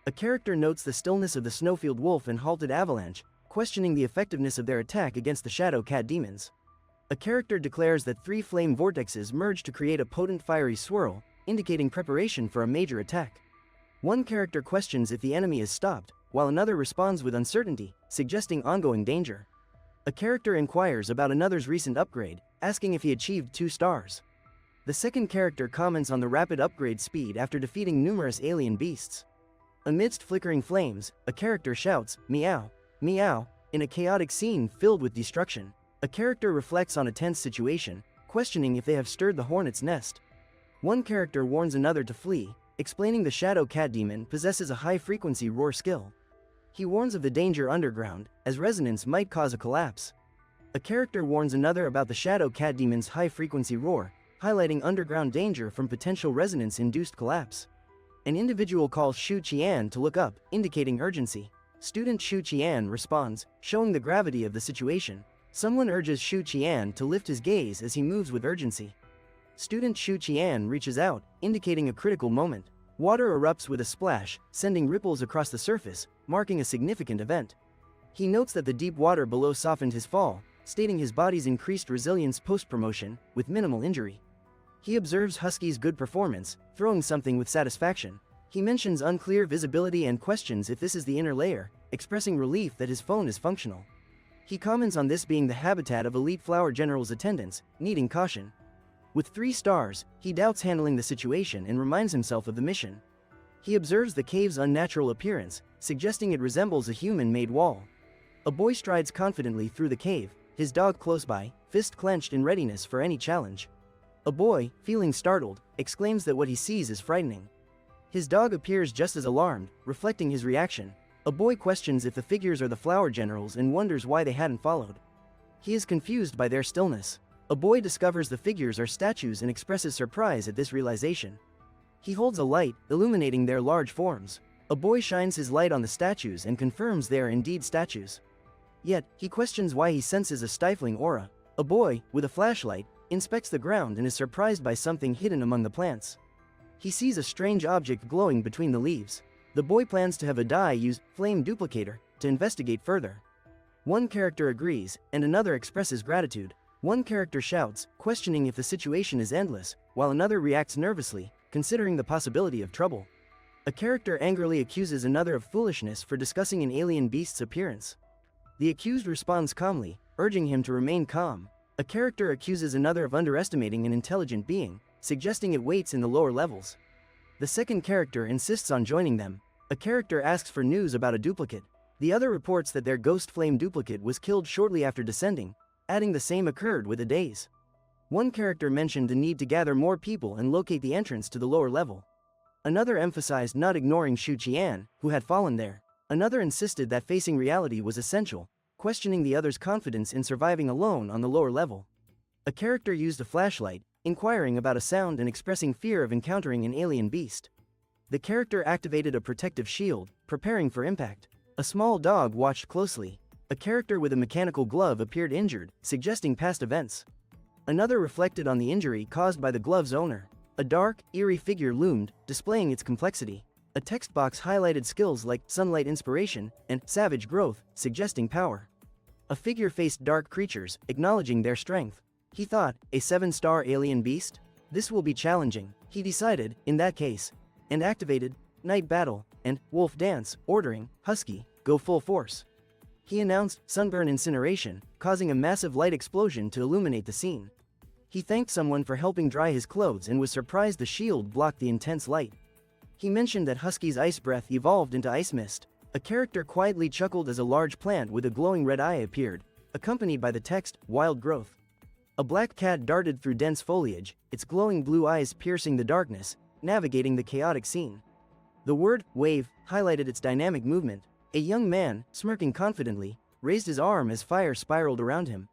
A character notes the stillness of the Snowfield Wolf and halted Avalanche, questioning the effectiveness of their attack against the Shadow Cat Demons. A character declares that 3 flame vortexes merge to create a potent fiery swirl, indicating preparation for a major attack. One character questions if the enemy is stopped, while another responds with uncertainty, suggesting ongoing danger. A character inquires about another's recent upgrade, asking if he achieved 2 stars. The second character comments on the rapid upgrade speed after defeating numerous alien beasts. Amidst flickering flames, a character shouts, "Meow, meow," in a chaotic scene filled with destruction. A character reflects on a tense situation, questioning if they have stirred the hornet's nest. One character warns another to flee, explaining the Shadow Cat Demon possesses a high-frequency roar skill. He warns of the danger underground, as resonance might cause a collapse. A character warns another about the Shadow Cat Demon's high-frequency roar, highlighting underground danger from potential resonance-induced collapse. An individual calls Shu Qian to look up, indicating urgency. Student Shu Qian responds, showing the gravity of the situation. Someone urges Shu Qian to lift his gaze as he moves with urgency. Student Shu Qian reaches out, indicating a critical moment. Water erupts with a splash, sending ripples across the surface, marking a significant event. He notes that the deep water below softened his fall, stating his body's increased resilience post-promotion, with minimal injury. He observes Husky's good performance, throwing something with satisfaction. He mentions unclear visibility and questions if this is the inner layer, expressing relief that his phone is functional. He comments on this being the habitat of elite flower generals' attendants, needing caution. With 3 stars, he doubts handling the situation and reminds himself of the mission. He observes the cave's unnatural appearance, suggesting it resembles a human-made wall. A boy strides confidently through the cave, his dog close by, fist clenched in readiness for any challenge. A boy, feeling startled, exclaims that what he sees is frightening. His dog appears just as alarmed, reflecting his reaction. A boy questions if the figures are the flower generals and wonders why they hadn't followed. He is confused by their stillness. A boy discovers the figures are statues and expresses surprise at this realization. He holds a light, illuminating their large forms. A boy shines his light on the statues and confirms they are indeed statues. Yet, he questions why he senses a stifling aura. A boy, with a flashlight, inspects the ground and is surprised by something hidden among the plants. He sees a strange object glowing between the leaves. The boy plans to have a Dai use Flame Duplicator to investigate further. One character agrees, and another expresses gratitude. One character shouts, questioning if the situation is endless, while another reacts nervously, considering the possibility of trouble. A character angrily accuses another of foolishness for discussing an alien beast's appearance. The accused responds calmly, urging him to remain calm. A character accuses another of underestimating an intelligent being, suggesting it waits in the lower levels. The second character insists on joining them. A character asks for news about a duplicate. The other reports that their ghost flame duplicate was killed shortly after descending, adding the same occurred with a daze. One character mentioned the need to gather more people and locate the entrance to the lower level. Another emphasized not ignoring Shu Qian, who had fallen there. Another insisted that facing reality was essential, questioning the other's confidence in surviving alone on the lower level. A character used a flashlight, inquiring about a sound and expressing fear of encountering an alien beast. The character activated a protective shield, preparing for impact. A small dog watched closely. A character with a mechanical glove appeared injured, suggesting past events. Another reflected on the injury caused by the glove's owner. A dark, eerie figure loomed, displaying its complexity. A text box highlighted skills like sunlight inspiration and savage growth, suggesting power. A figure faced dark creatures, acknowledging their strength. He thought, a 7-star alien beast? This will be challenging, he decided, in that case, and activated Night Battle and Wolf Dance, ordering Husky, go full force. He announced Sunburn Incineration, causing a massive light explosion to illuminate the scene. He thanked someone for helping dry his clothes and was surprised the shield blocked the intense light. He mentioned that Husky's ice breath evolved into ice mist. A character quietly chuckled as a large plant with a glowing red eye appeared, accompanied by the text, Wild Growth. A black cat darted through dense foliage, its glowing blue eyes piercing the darkness, navigating the chaotic scene. The word, wave, highlighted its dynamic movement. A young man, smirking confidently, raised his arm as fire spiraled around him.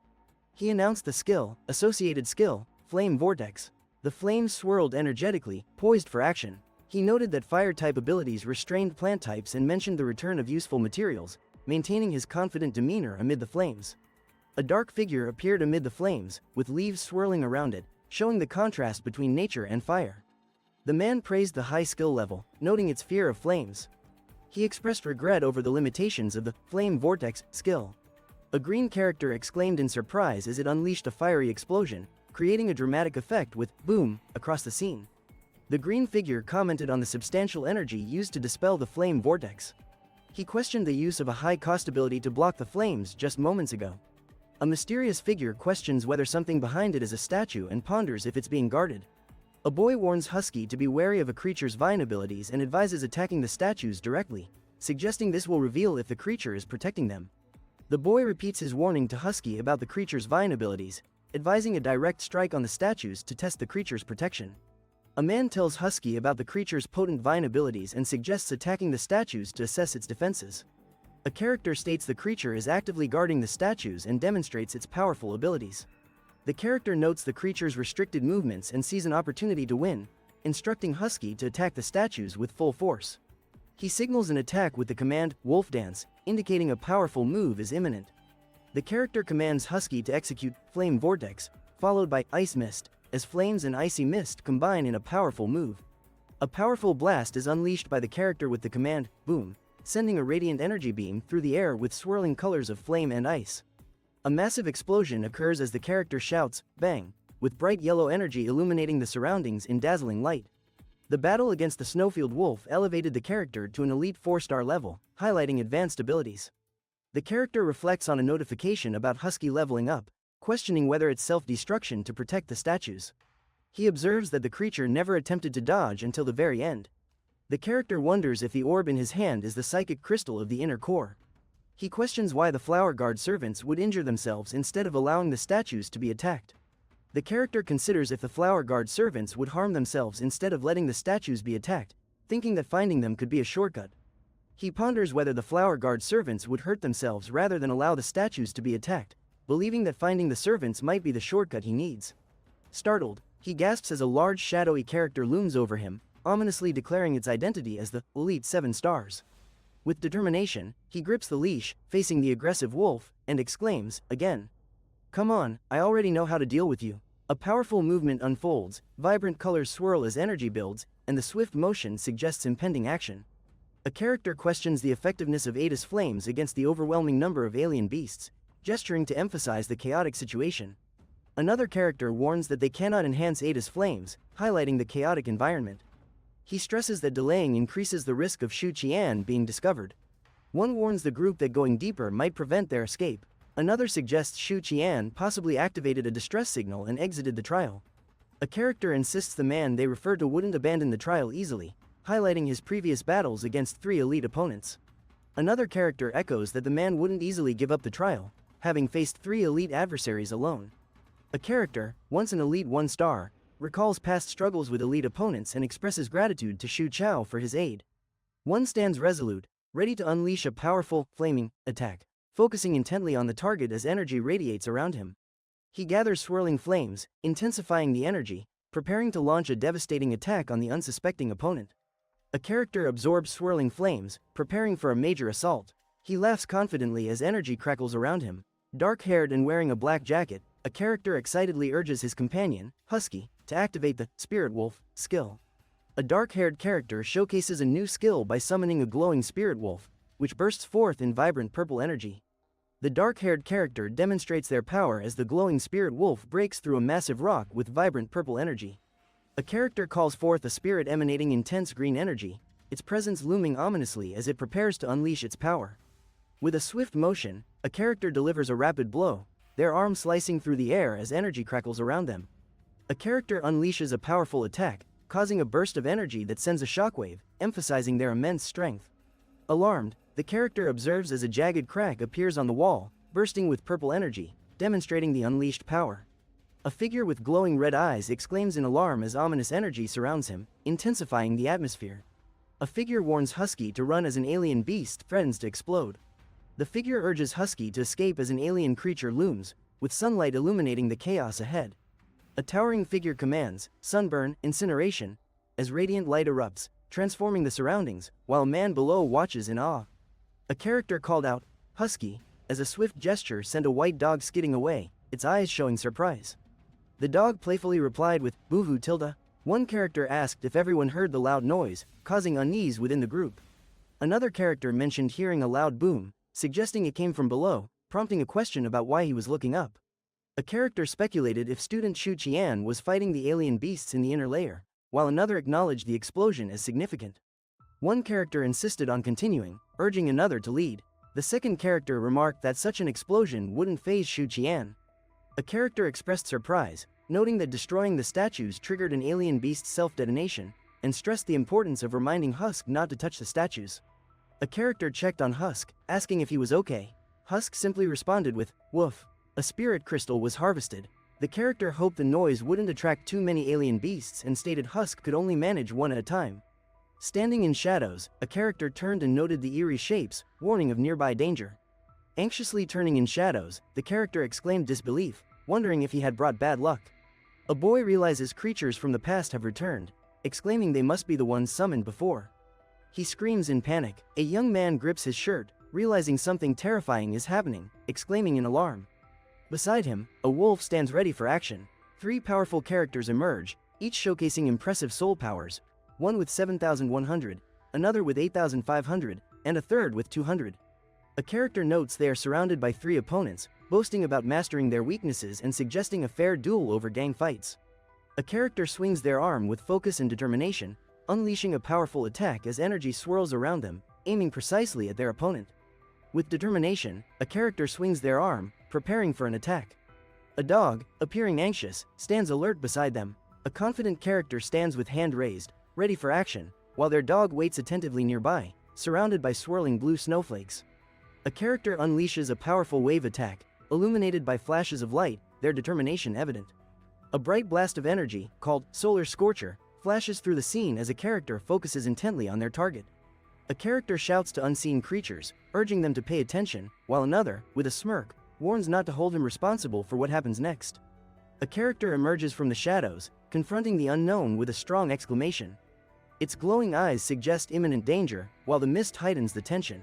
He announced the skill, associated skill, Flame Vortex. The flames swirled energetically, poised for action. He noted that fire-type abilities restrained plant types and mentioned the return of useful materials, maintaining his confident demeanor amid the flames. A dark figure appeared amid the flames, with leaves swirling around it, showing the contrast between nature and fire. The man praised the high skill level, noting its fear of flames. He expressed regret over the limitations of the Flame Vortex skill. A green character exclaimed in surprise as it unleashed a fiery explosion, creating a dramatic effect with boom across the scene. The green figure commented on the substantial energy used to dispel the flame vortex. He questioned the use of a high-cost ability to block the flames just moments ago. A mysterious figure questions whether something behind it is a statue and ponders if it's being guarded. A boy warns Husky to be wary of a creature's vine abilities and advises attacking the statues directly, suggesting this will reveal if the creature is protecting them. The boy repeats his warning to Husky about the creature's vine abilities, advising a direct strike on the statues to test the creature's protection. A man tells Husky about the creature's potent vine abilities and suggests attacking the statues to assess its defenses. A character states the creature is actively guarding the statues and demonstrates its powerful abilities. The character notes the creature's restricted movements and sees an opportunity to win, instructing Husky to attack the statues with full force. He signals an attack with the command, Wolf Dance, indicating a powerful move is imminent. The character commands Husky to execute Flame Vortex, followed by Ice Mist, as flames and icy mist combine in a powerful move. A powerful blast is unleashed by the character with the command, Boom, sending a radiant energy beam through the air with swirling colors of flame and ice. A massive explosion occurs as the character shouts, Bang, with bright yellow energy illuminating the surroundings in dazzling light. The battle against the Snowfield Wolf elevated the character to an elite 4-star level, highlighting advanced abilities. The character reflects on a notification about Husky leveling up, questioning whether it's self-destruction to protect the statues. He observes that the creature never attempted to dodge until the very end. The character wonders if the orb in his hand is the psychic crystal of the inner core. He questions why the Flower Guard servants would injure themselves instead of allowing the statues to be attacked. The character considers if the Flower Guard servants would harm themselves instead of letting the statues be attacked, thinking that finding them could be a shortcut. He ponders whether the Flower Guard servants would hurt themselves rather than allow the statues to be attacked, believing that finding the servants might be the shortcut he needs. Startled, he gasps as a large shadowy character looms over him, ominously declaring its identity as the Elite 7 Stars. With determination, he grips the leash, facing the aggressive wolf, and exclaims, again, Come on, I already know how to deal with you. A powerful movement unfolds, vibrant colors swirl as energy builds, and the swift motion suggests impending action. A character questions the effectiveness of Ada's flames against the overwhelming number of alien beasts, gesturing to emphasize the chaotic situation. Another character warns that they cannot enhance Ada's flames, highlighting the chaotic environment. He stresses that delaying increases the risk of Shu Qian being discovered. One warns the group that going deeper might prevent their escape. Another suggests Shu Qian possibly activated a distress signal and exited the trial. A character insists the man they refer to wouldn't abandon the trial easily, highlighting his previous battles against 3 elite opponents. Another character echoes that the man wouldn't easily give up the trial, having faced 3 elite adversaries alone. A character, once an elite 1-star, recalls past struggles with elite opponents and expresses gratitude to Shu Chao for his aid. One stands resolute, ready to unleash a powerful, flaming attack, focusing intently on the target as energy radiates around him. He gathers swirling flames, intensifying the energy, preparing to launch a devastating attack on the unsuspecting opponent. A character absorbs swirling flames, preparing for a major assault. He laughs confidently as energy crackles around him. Dark-haired and wearing a black jacket, a character excitedly urges his companion, Husky, to activate the Spirit Wolf skill. A dark-haired character showcases a new skill by summoning a glowing Spirit Wolf, which bursts forth in vibrant purple energy. The dark-haired character demonstrates their power as the glowing Spirit Wolf breaks through a massive rock with vibrant purple energy. A character calls forth a spirit emanating intense green energy, its presence looming ominously as it prepares to unleash its power. With a swift motion, a character delivers a rapid blow, their arm slicing through the air as energy crackles around them. A character unleashes a powerful attack, causing a burst of energy that sends a shockwave, emphasizing their immense strength. Alarmed, the character observes as a jagged crack appears on the wall, bursting with purple energy, demonstrating the unleashed power. A figure with glowing red eyes exclaims in alarm as ominous energy surrounds him, intensifying the atmosphere. A figure warns Husky to run as an alien beast threatens to explode. The figure urges Husky to escape as an alien creature looms, with sunlight illuminating the chaos ahead. A towering figure commands, "Sunburn, incineration," as radiant light erupts, transforming the surroundings, while a man below watches in awe. A character called out, "Husky," as a swift gesture sent a white dog skidding away, its eyes showing surprise. The dog playfully replied with, "Boohoo tilde." One character asked if everyone heard the loud noise, causing unease within the group. Another character mentioned hearing a loud boom, suggesting it came from below, prompting a question about why he was looking up. A character speculated if student Shu Qian was fighting the alien beasts in the inner layer, while another acknowledged the explosion as significant. One character insisted on continuing, urging another to lead. The second character remarked that such an explosion wouldn't faze Shu Qian. A character expressed surprise, noting that destroying the statues triggered an alien beast's self-detonation, and stressed the importance of reminding Husk not to touch the statues. A character checked on Husk, asking if he was okay. Husk simply responded with, "Woof." A spirit crystal was harvested. The character hoped the noise wouldn't attract too many alien beasts and stated Husk could only manage one at a time. Standing in shadows, a character turned and noted the eerie shapes, warning of nearby danger. Anxiously turning in shadows, the character exclaimed disbelief, wondering if he had brought bad luck. A boy realizes creatures from the past have returned, exclaiming they must be the ones summoned before. He screams in panic. A young man grips his shirt, realizing something terrifying is happening, exclaiming in alarm. Beside him, a wolf stands ready for action. 3 powerful characters emerge, each showcasing impressive soul powers, one with 7,100, another with 8,500, and a third with 200. A character notes they are surrounded by 3 opponents, boasting about mastering their weaknesses and suggesting a fair duel over gang fights. A character swings their arm with focus and determination, unleashing a powerful attack as energy swirls around them, aiming precisely at their opponent. With determination, a character swings their arm, preparing for an attack. A dog, appearing anxious, stands alert beside them. A confident character stands with hand raised, ready for action, while their dog waits attentively nearby, surrounded by swirling blue snowflakes. A character unleashes a powerful wave attack, illuminated by flashes of light, their determination evident. A bright blast of energy, called Solar Scorcher, flashes through the scene as a character focuses intently on their target. A character shouts to unseen creatures, urging them to pay attention, while another, with a smirk, warns not to hold him responsible for what happens next. A character emerges from the shadows, confronting the unknown with a strong exclamation. Its glowing eyes suggest imminent danger, while the mist heightens the tension.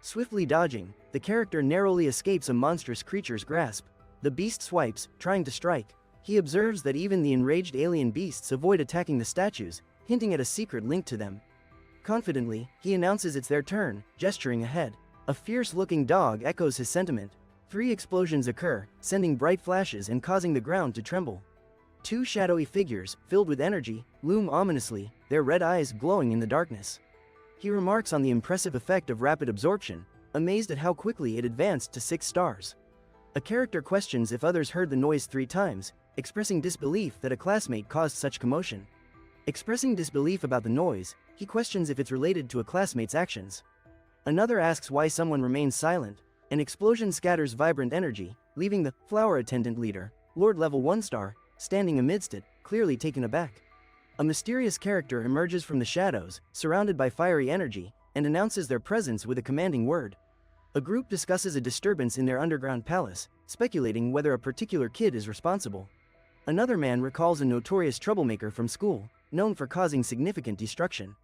Swiftly dodging, the character narrowly escapes a monstrous creature's grasp. The beast swipes, trying to strike. He observes that even the enraged alien beasts avoid attacking the statues, hinting at a secret link to them. Confidently, he announces it's their turn, gesturing ahead. A fierce-looking dog echoes his sentiment. 3 explosions occur, sending bright flashes and causing the ground to tremble. 2 shadowy figures, filled with energy, loom ominously, their red eyes glowing in the darkness. He remarks on the impressive effect of rapid absorption, amazed at how quickly it advanced to 6 stars. A character questions if others heard the noise 3 times, expressing disbelief that a classmate caused such commotion. Expressing disbelief about the noise, he questions if it's related to a classmate's actions. Another asks why someone remains silent. An explosion scatters vibrant energy, leaving the flower attendant leader, Lord Level 1 Star, standing amidst it, clearly taken aback. A mysterious character emerges from the shadows, surrounded by fiery energy, and announces their presence with a commanding word. A group discusses a disturbance in their underground palace, speculating whether a particular kid is responsible. Another man recalls a notorious troublemaker from school, known for causing significant destruction.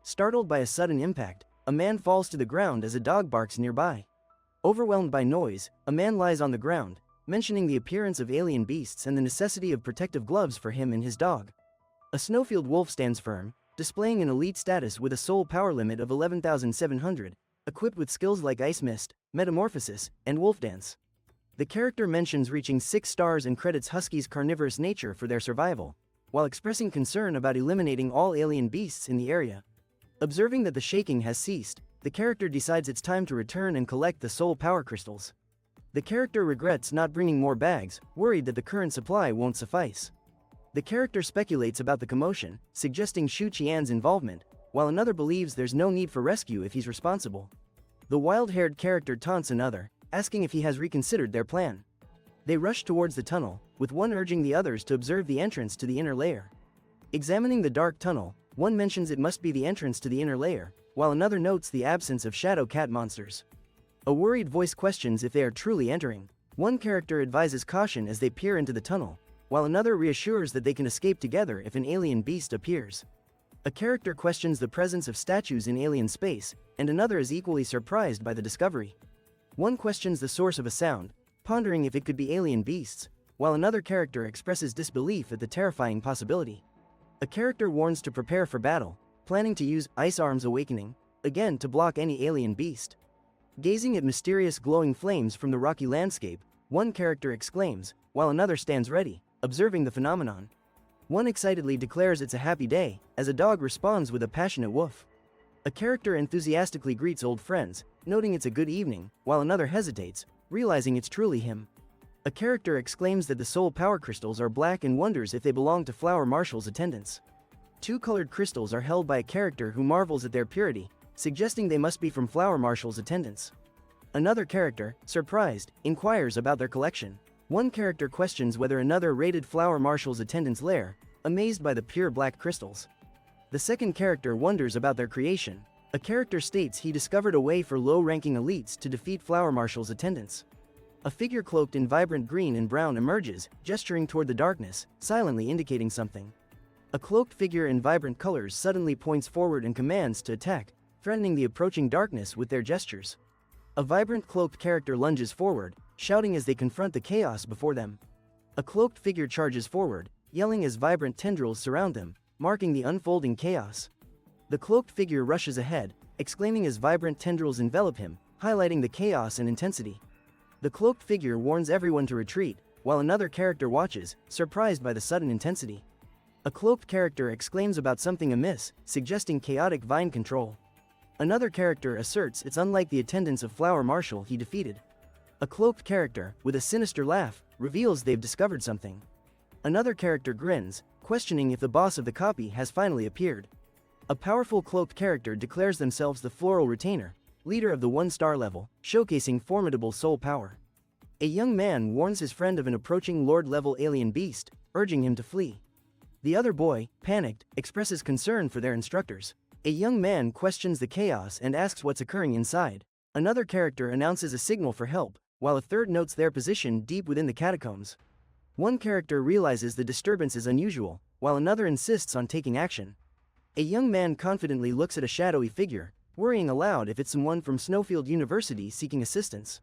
Startled by a sudden impact, a man falls to the ground as a dog barks nearby. Overwhelmed by noise, a man lies on the ground, mentioning the appearance of alien beasts and the necessity of protective gloves for him and his dog. A snowfield wolf stands firm, displaying an elite status with a soul power limit of 11,700, equipped with skills like Ice Mist, Metamorphosis, and Wolf Dance. The character mentions reaching 6 stars and credits Husky's carnivorous nature for their survival, while expressing concern about eliminating all alien beasts in the area. Observing that the shaking has ceased, the character decides it's time to return and collect the soul power crystals. The character regrets not bringing more bags, worried that the current supply won't suffice. The character speculates about the commotion, suggesting Shu Qian's involvement, while another believes there's no need for rescue if he's responsible. The wild-haired character taunts another, asking if he has reconsidered their plan. They rush towards the tunnel, with one urging the others to observe the entrance to the inner layer. Examining the dark tunnel, one mentions it must be the entrance to the inner layer, while another notes the absence of shadow cat monsters. A worried voice questions if they are truly entering. One character advises caution as they peer into the tunnel, while another reassures that they can escape together if an alien beast appears. A character questions the presence of statues in alien space, and another is equally surprised by the discovery. One questions the source of a sound, pondering if it could be alien beasts, while another character expresses disbelief at the terrifying possibility. A character warns to prepare for battle, planning to use Ice Arm's Awakening, again to block any alien beast. Gazing at mysterious glowing flames from the rocky landscape, one character exclaims, while another stands ready, observing the phenomenon. One excitedly declares it's a happy day, as a dog responds with a passionate woof. A character enthusiastically greets old friends, noting it's a good evening, while another hesitates, realizing it's truly him. A character exclaims that the soul power crystals are black and wonders if they belong to Flower Marshal's attendants. 2 colored crystals are held by a character who marvels at their purity, suggesting they must be from Flower Marshal's attendants. Another character, surprised, inquires about their collection. One character questions whether another raided Flower Marshal's attendant's lair, amazed by the pure black crystals. The second character wonders about their creation. A character states he discovered a way for low-ranking elites to defeat Flower Marshal's attendants. A figure cloaked in vibrant green and brown emerges, gesturing toward the darkness, silently indicating something. A cloaked figure in vibrant colors suddenly points forward and commands to attack, threatening the approaching darkness with their gestures. A vibrant cloaked character lunges forward, shouting as they confront the chaos before them. A cloaked figure charges forward, yelling as vibrant tendrils surround them, marking the unfolding chaos. The cloaked figure rushes ahead, exclaiming as vibrant tendrils envelop him, highlighting the chaos and intensity. The cloaked figure warns everyone to retreat, while another character watches, surprised by the sudden intensity. A cloaked character exclaims about something amiss, suggesting chaotic vine control. Another character asserts it's unlike the attendants of Flower Marshal he defeated. A cloaked character, with a sinister laugh, reveals they've discovered something. Another character grins, questioning if the boss of the copy has finally appeared. A powerful cloaked character declares themselves the Floral Retainer, leader of the 1-star level, showcasing formidable soul power. A young man warns his friend of an approaching Lord-level alien beast, urging him to flee. The other boy, panicked, expresses concern for their instructors. A young man questions the chaos and asks what's occurring inside. Another character announces a signal for help, while a third notes their position deep within the catacombs. One character realizes the disturbance is unusual, while another insists on taking action. A young man confidently looks at a shadowy figure, worrying aloud if it's someone from Snowfield University seeking assistance.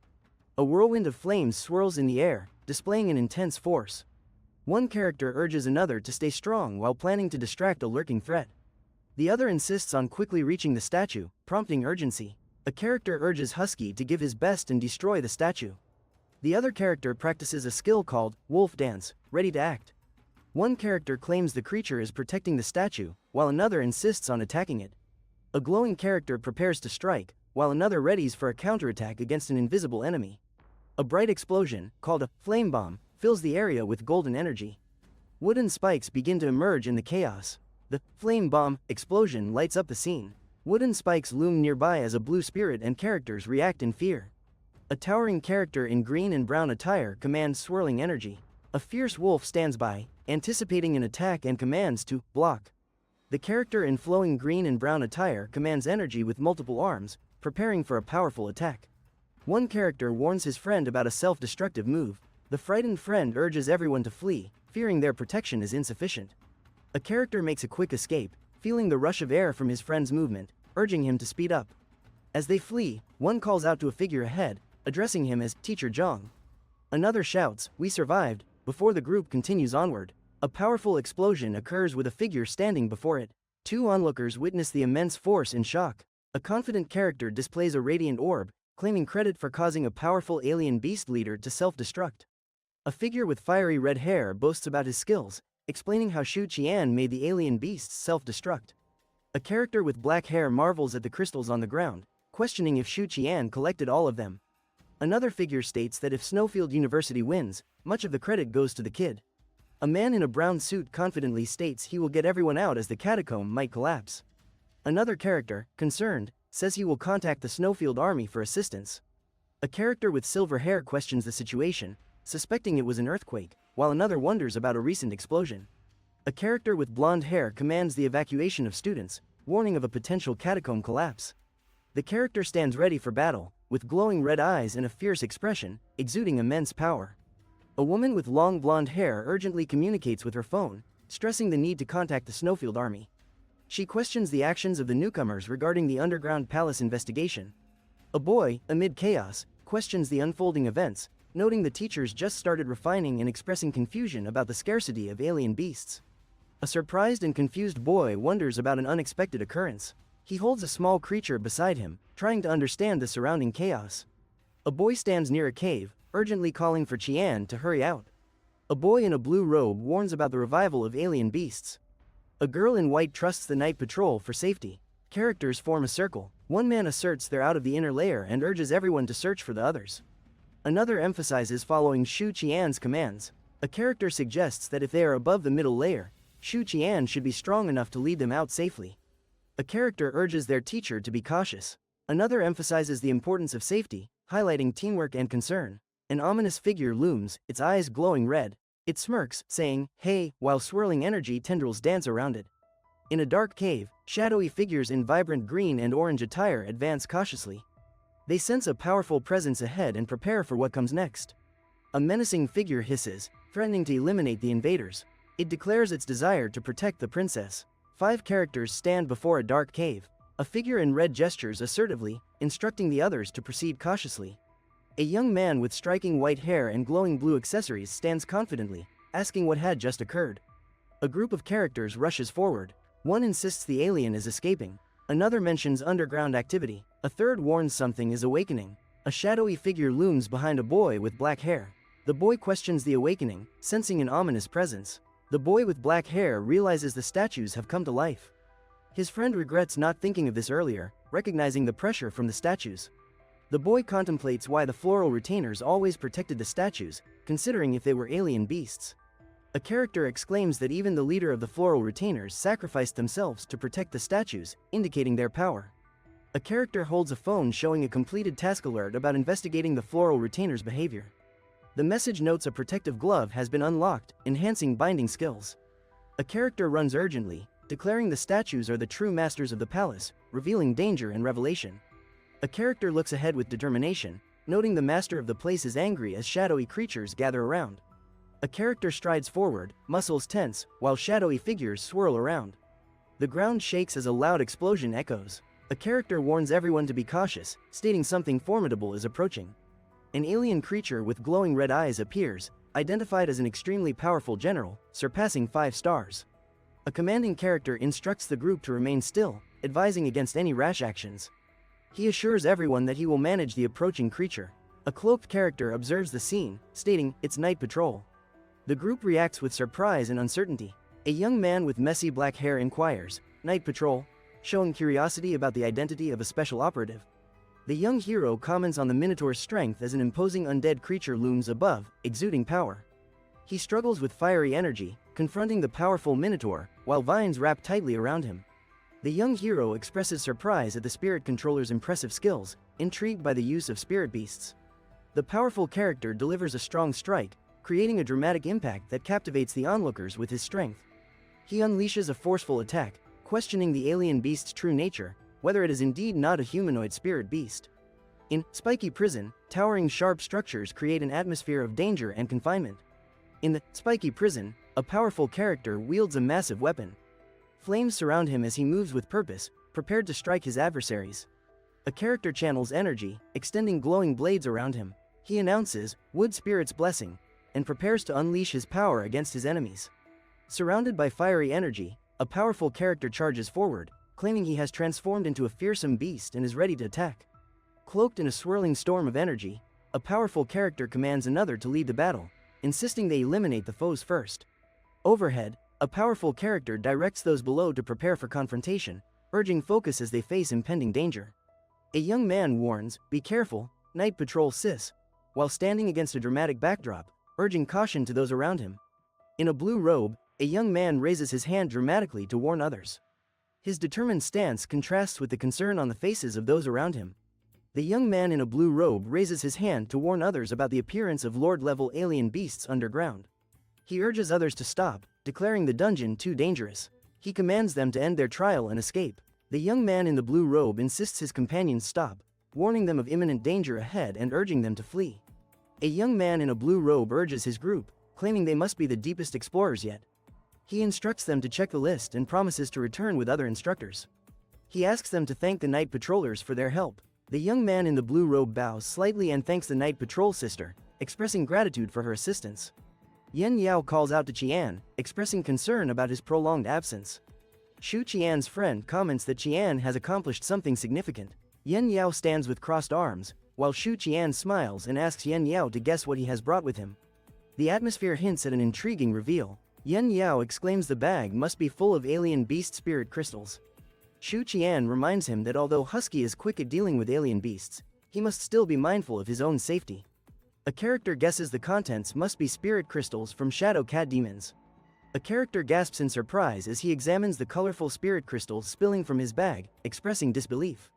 A whirlwind of flames swirls in the air, displaying an intense force. One character urges another to stay strong while planning to distract a lurking threat. The other insists on quickly reaching the statue, prompting urgency. A character urges Husky to give his best and destroy the statue. The other character practices a skill called Wolf Dance, ready to act. One character claims the creature is protecting the statue, while another insists on attacking it. A glowing character prepares to strike, while another readies for a counterattack against an invisible enemy. A bright explosion, called a flame bomb, fills the area with golden energy. Wooden spikes begin to emerge in the chaos. The flame bomb explosion lights up the scene. Wooden spikes loom nearby as a blue spirit and characters react in fear. A towering character in green and brown attire commands swirling energy. A fierce wolf stands by, anticipating an attack and commands to block. The character in flowing green and brown attire commands energy with multiple arms, preparing for a powerful attack. One character warns his friend about a self-destructive move. The frightened friend urges everyone to flee, fearing their protection is insufficient. A character makes a quick escape, feeling the rush of air from his friend's movement, urging him to speed up. As they flee, one calls out to a figure ahead, addressing him as Teacher Zhang. Another shouts, "We survived," before the group continues onward. A powerful explosion occurs with a figure standing before it. Two onlookers witness the immense force in shock. A confident character displays a radiant orb, claiming credit for causing a powerful alien beast leader to self-destruct. A figure with fiery red hair boasts about his skills, explaining how Shu Qian made the alien beasts self-destruct. A character with black hair marvels at the crystals on the ground, questioning if Shu Qian collected all of them. Another figure states that if Snowfield University wins, much of the credit goes to the kid. A man in a brown suit confidently states he will get everyone out as the catacomb might collapse. Another character, concerned, says he will contact the Snowfield army for assistance. A character with silver hair questions the situation, suspecting it was an earthquake, while another wonders about a recent explosion. A character with blonde hair commands the evacuation of students, warning of a potential catacomb collapse. The character stands ready for battle, with glowing red eyes and a fierce expression, exuding immense power. A woman with long blonde hair urgently communicates with her phone, stressing the need to contact the Snowfield army. She questions the actions of the newcomers regarding the underground palace investigation. A boy, amid chaos, questions the unfolding events, noting the teachers just started refining and expressing confusion about the scarcity of alien beasts. A surprised and confused boy wonders about an unexpected occurrence. He holds a small creature beside him, trying to understand the surrounding chaos. A boy stands near a cave, urgently calling for Qian to hurry out. A boy in a blue robe warns about the revival of alien beasts. A girl in white trusts the night patrol for safety. Characters form a circle. One man asserts they're out of the inner layer and urges everyone to search for the others. Another emphasizes following Shu Qian's commands. A character suggests that if they are above the middle layer, Shu Qian should be strong enough to lead them out safely. A character urges their teacher to be cautious. Another emphasizes the importance of safety, highlighting teamwork and concern. An ominous figure looms, its eyes glowing red. It smirks, saying, "Hey," while swirling energy tendrils dance around it. In a dark cave, shadowy figures in vibrant green and orange attire advance cautiously. They sense a powerful presence ahead and prepare for what comes next. A menacing figure hisses, threatening to eliminate the invaders. It declares its desire to protect the princess. 5 characters stand before a dark cave. A figure in red gestures assertively, instructing the others to proceed cautiously. A young man with striking white hair and glowing blue accessories stands confidently, asking what had just occurred. A group of characters rushes forward. One insists the alien is escaping. Another mentions underground activity. A third warns something is awakening. A shadowy figure looms behind a boy with black hair. The boy questions the awakening, sensing an ominous presence. The boy with black hair realizes the statues have come to life. His friend regrets not thinking of this earlier, recognizing the pressure from the statues. The boy contemplates why the floral retainers always protected the statues, considering if they were alien beasts. A character exclaims that even the leader of the floral retainers sacrificed themselves to protect the statues, indicating their power. A character holds a phone showing a completed task alert about investigating the floral retainers' behavior. The message notes a protective glove has been unlocked, enhancing binding skills. A character runs urgently, declaring the statues are the true masters of the palace, revealing danger and revelation. A character looks ahead with determination, noting the master of the place is angry as shadowy creatures gather around. A character strides forward, muscles tense, while shadowy figures swirl around. The ground shakes as a loud explosion echoes. A character warns everyone to be cautious, stating something formidable is approaching. An alien creature with glowing red eyes appears, identified as an extremely powerful general, surpassing 5 stars. A commanding character instructs the group to remain still, advising against any rash actions. He assures everyone that he will manage the approaching creature. A cloaked character observes the scene, stating, "It's night patrol." The group reacts with surprise and uncertainty. A young man with messy black hair inquires, "Night patrol?" showing curiosity about the identity of a special operative. The young hero comments on the Minotaur's strength as an imposing undead creature looms above, exuding power. He struggles with fiery energy, confronting the powerful Minotaur, while vines wrap tightly around him. The young hero expresses surprise at the spirit controller's impressive skills, intrigued by the use of spirit beasts. The powerful character delivers a strong strike, creating a dramatic impact that captivates the onlookers with his strength. He unleashes a forceful attack, questioning the alien beast's true nature, whether it is indeed not a humanoid spirit beast. In Spiky Prison, towering sharp structures create an atmosphere of danger and confinement. In the Spiky Prison, a powerful character wields a massive weapon. Flames surround him as he moves with purpose, prepared to strike his adversaries. A character channels energy, extending glowing blades around him. He announces, "Wood Spirit's Blessing," and prepares to unleash his power against his enemies. Surrounded by fiery energy, a powerful character charges forward, claiming he has transformed into a fearsome beast and is ready to attack. Cloaked in a swirling storm of energy, a powerful character commands another to lead the battle, insisting they eliminate the foes first. Overhead, a powerful character directs those below to prepare for confrontation, urging focus as they face impending danger. A young man warns, "Be careful, Night Patrol sis," while standing against a dramatic backdrop, urging caution to those around him. In a blue robe, a young man raises his hand dramatically to warn others. His determined stance contrasts with the concern on the faces of those around him. The young man in a blue robe raises his hand to warn others about the appearance of Lord-level alien beasts underground. He urges others to stop, declaring the dungeon too dangerous. He commands them to end their trial and escape. The young man in the blue robe insists his companions stop, warning them of imminent danger ahead and urging them to flee. A young man in a blue robe urges his group, claiming they must be the deepest explorers yet. He instructs them to check the list and promises to return with other instructors. He asks them to thank the night patrollers for their help. The young man in the blue robe bows slightly and thanks the night patrol sister, expressing gratitude for her assistance. Yen Yao calls out to Qian, expressing concern about his prolonged absence. Shu Qian's friend comments that Qian has accomplished something significant. Yen Yao stands with crossed arms, while Shu Qian smiles and asks Yen Yao to guess what he has brought with him. The atmosphere hints at an intriguing reveal. Yen Yao exclaims the bag must be full of alien beast spirit crystals. Shu Qian reminds him that although Husky is quick at dealing with alien beasts, he must still be mindful of his own safety. A character guesses the contents must be spirit crystals from Shadow Cat demons. A character gasps in surprise as he examines the colorful spirit crystals spilling from his bag, expressing disbelief.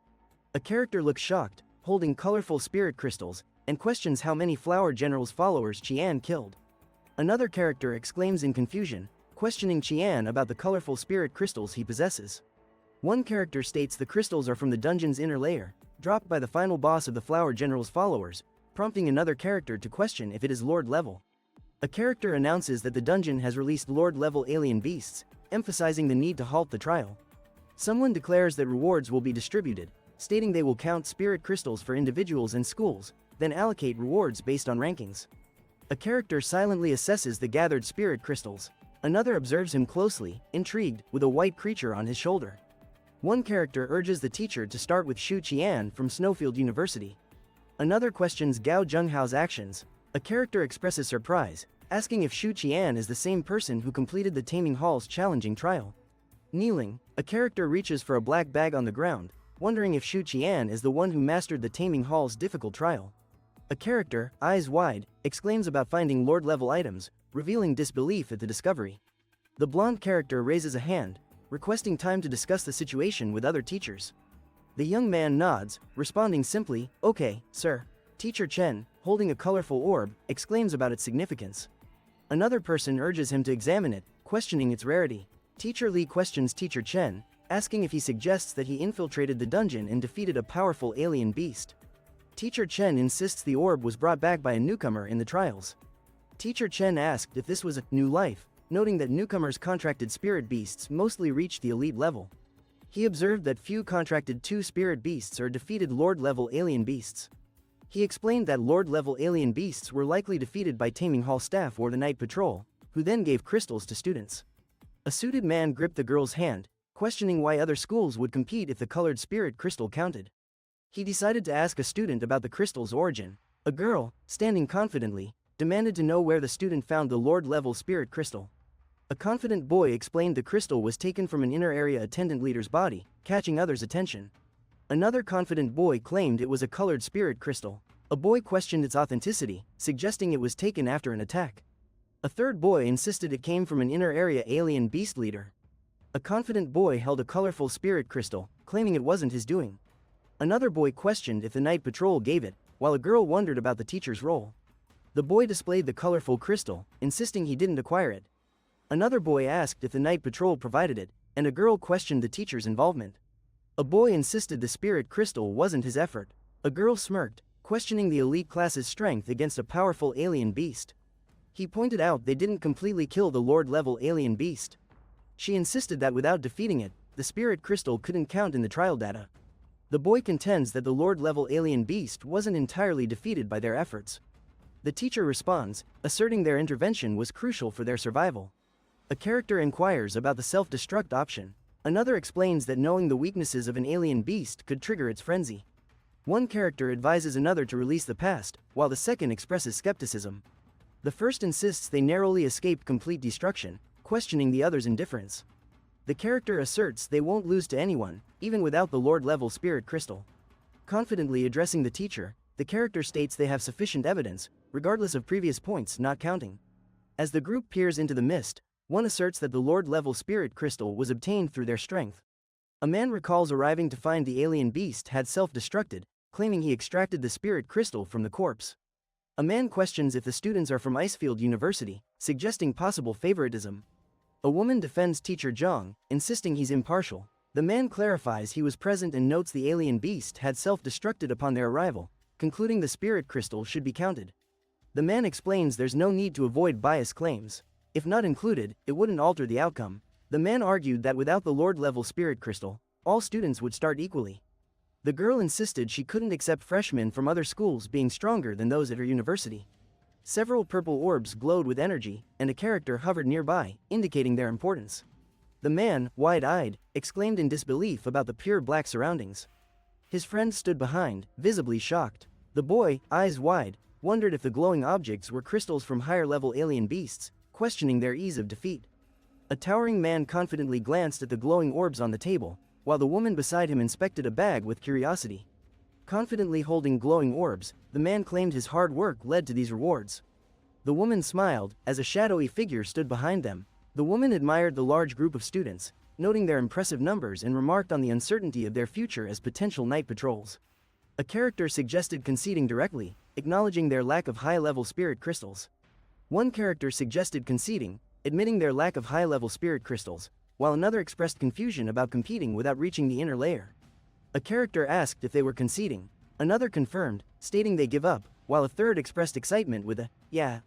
A character looks shocked, holding colorful spirit crystals, and questions how many Flower General's followers Qian killed. Another character exclaims in confusion, questioning Qian about the colorful spirit crystals he possesses. One character states the crystals are from the dungeon's inner layer, dropped by the final boss of the Flower General's followers, prompting another character to question if it is Lord level. A character announces that the dungeon has released Lord level alien beasts, emphasizing the need to halt the trial. Someone declares that rewards will be distributed, stating they will count spirit crystals for individuals and schools, then allocate rewards based on rankings. A character silently assesses the gathered spirit crystals. Another observes him closely, intrigued, with a white creature on his shoulder. One character urges the teacher to start with Shu Qian from Snowfield University. Another questions Gao Zhenghao's actions. A character expresses surprise, asking if Shu Qian is the same person who completed the Taming Hall's challenging trial. Kneeling, a character reaches for a black bag on the ground, wondering if Shu Qian is the one who mastered the Taming Hall's difficult trial. A character, eyes wide, exclaims about finding Lord-level items, revealing disbelief at the discovery. The blonde character raises a hand, requesting time to discuss the situation with other teachers. The young man nods, responding simply, "Okay, sir." Teacher Chen, holding a colorful orb, exclaims about its significance. Another person urges him to examine it, questioning its rarity. Teacher Li questions Teacher Chen, asking if he suggests that he infiltrated the dungeon and defeated a powerful alien beast. Teacher Chen insists the orb was brought back by a newcomer in the trials. Teacher Chen asked if this was a new life, noting that newcomers' contracted spirit beasts mostly reached the elite level. He observed that few contracted 2 spirit beasts are defeated Lord-level alien beasts. He explained that Lord-level alien beasts were likely defeated by Taming Hall staff or the Night Patrol, who then gave crystals to students. A suited man gripped the girl's hand, questioning why other schools would compete if the colored spirit crystal counted. He decided to ask a student about the crystal's origin. A girl, standing confidently, demanded to know where the student found the Lord-level spirit crystal. A confident boy explained the crystal was taken from an inner area attendant leader's body, catching others' attention. Another confident boy claimed it was a colored spirit crystal. A boy questioned its authenticity, suggesting it was taken after an attack. A third boy insisted it came from an inner area alien beast leader. A confident boy held a colorful spirit crystal, claiming it wasn't his doing. Another boy questioned if the night patrol gave it, while a girl wondered about the teacher's role. The boy displayed the colorful crystal, insisting he didn't acquire it. Another boy asked if the night patrol provided it, and a girl questioned the teacher's involvement. A boy insisted the spirit crystal wasn't his effort. A girl smirked, questioning the elite class's strength against a powerful alien beast. He pointed out they didn't completely kill the Lord-level alien beast. She insisted that without defeating it, the spirit crystal couldn't count in the trial data. The boy contends that the Lord-level alien beast wasn't entirely defeated by their efforts. The teacher responds, asserting their intervention was crucial for their survival. A character inquires about the self-destruct option. Another explains that knowing the weaknesses of an alien beast could trigger its frenzy. One character advises another to release the past, while the second expresses skepticism. The first insists they narrowly escaped complete destruction, questioning the other's indifference. The character asserts they won't lose to anyone, even without the Lord-level spirit crystal. Confidently addressing the teacher, the character states they have sufficient evidence, regardless of previous points not counting. As the group peers into the mist, one asserts that the Lord-level spirit crystal was obtained through their strength. A man recalls arriving to find the alien beast had self-destructed, claiming he extracted the spirit crystal from the corpse. A man questions if the students are from Icefield University, suggesting possible favoritism. A woman defends teacher Zhang, insisting he's impartial. The man clarifies he was present and notes the alien beast had self-destructed upon their arrival, concluding the spirit crystal should be counted. The man explains there's no need to avoid bias claims. If not included, it wouldn't alter the outcome. The man argued that without the Lord-level spirit crystal, all students would start equally. The girl insisted she couldn't accept freshmen from other schools being stronger than those at her university. Several purple orbs glowed with energy, and a character hovered nearby, indicating their importance. The man, wide-eyed, exclaimed in disbelief about the pure black surroundings. His friend stood behind, visibly shocked. The boy, eyes wide, wondered if the glowing objects were crystals from higher-level alien beasts, questioning their ease of defeat. A towering man confidently glanced at the glowing orbs on the table, while the woman beside him inspected a bag with curiosity. Confidently holding glowing orbs, the man claimed his hard work led to these rewards. The woman smiled, as a shadowy figure stood behind them. The woman admired the large group of students, noting their impressive numbers and remarked on the uncertainty of their future as potential night patrols. A character suggested conceding directly, acknowledging their lack of high-level spirit crystals. One character suggested conceding, admitting their lack of high-level spirit crystals, while another expressed confusion about competing without reaching the inner layer. A character asked if they were conceding. Another confirmed, stating they give up, while a third expressed excitement with a, "yeah."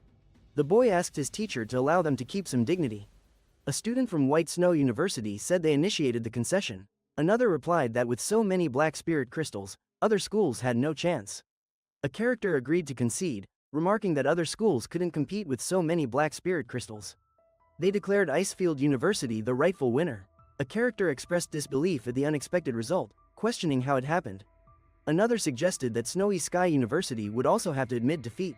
The boy asked his teacher to allow them to keep some dignity. A student from White Snow University said they initiated the concession. Another replied that with so many black spirit crystals, other schools had no chance. A character agreed to concede, remarking that other schools couldn't compete with so many black spirit crystals. They declared Icefield University the rightful winner. A character expressed disbelief at the unexpected result, questioning how it happened. Another suggested that Snowy Sky University would also have to admit defeat.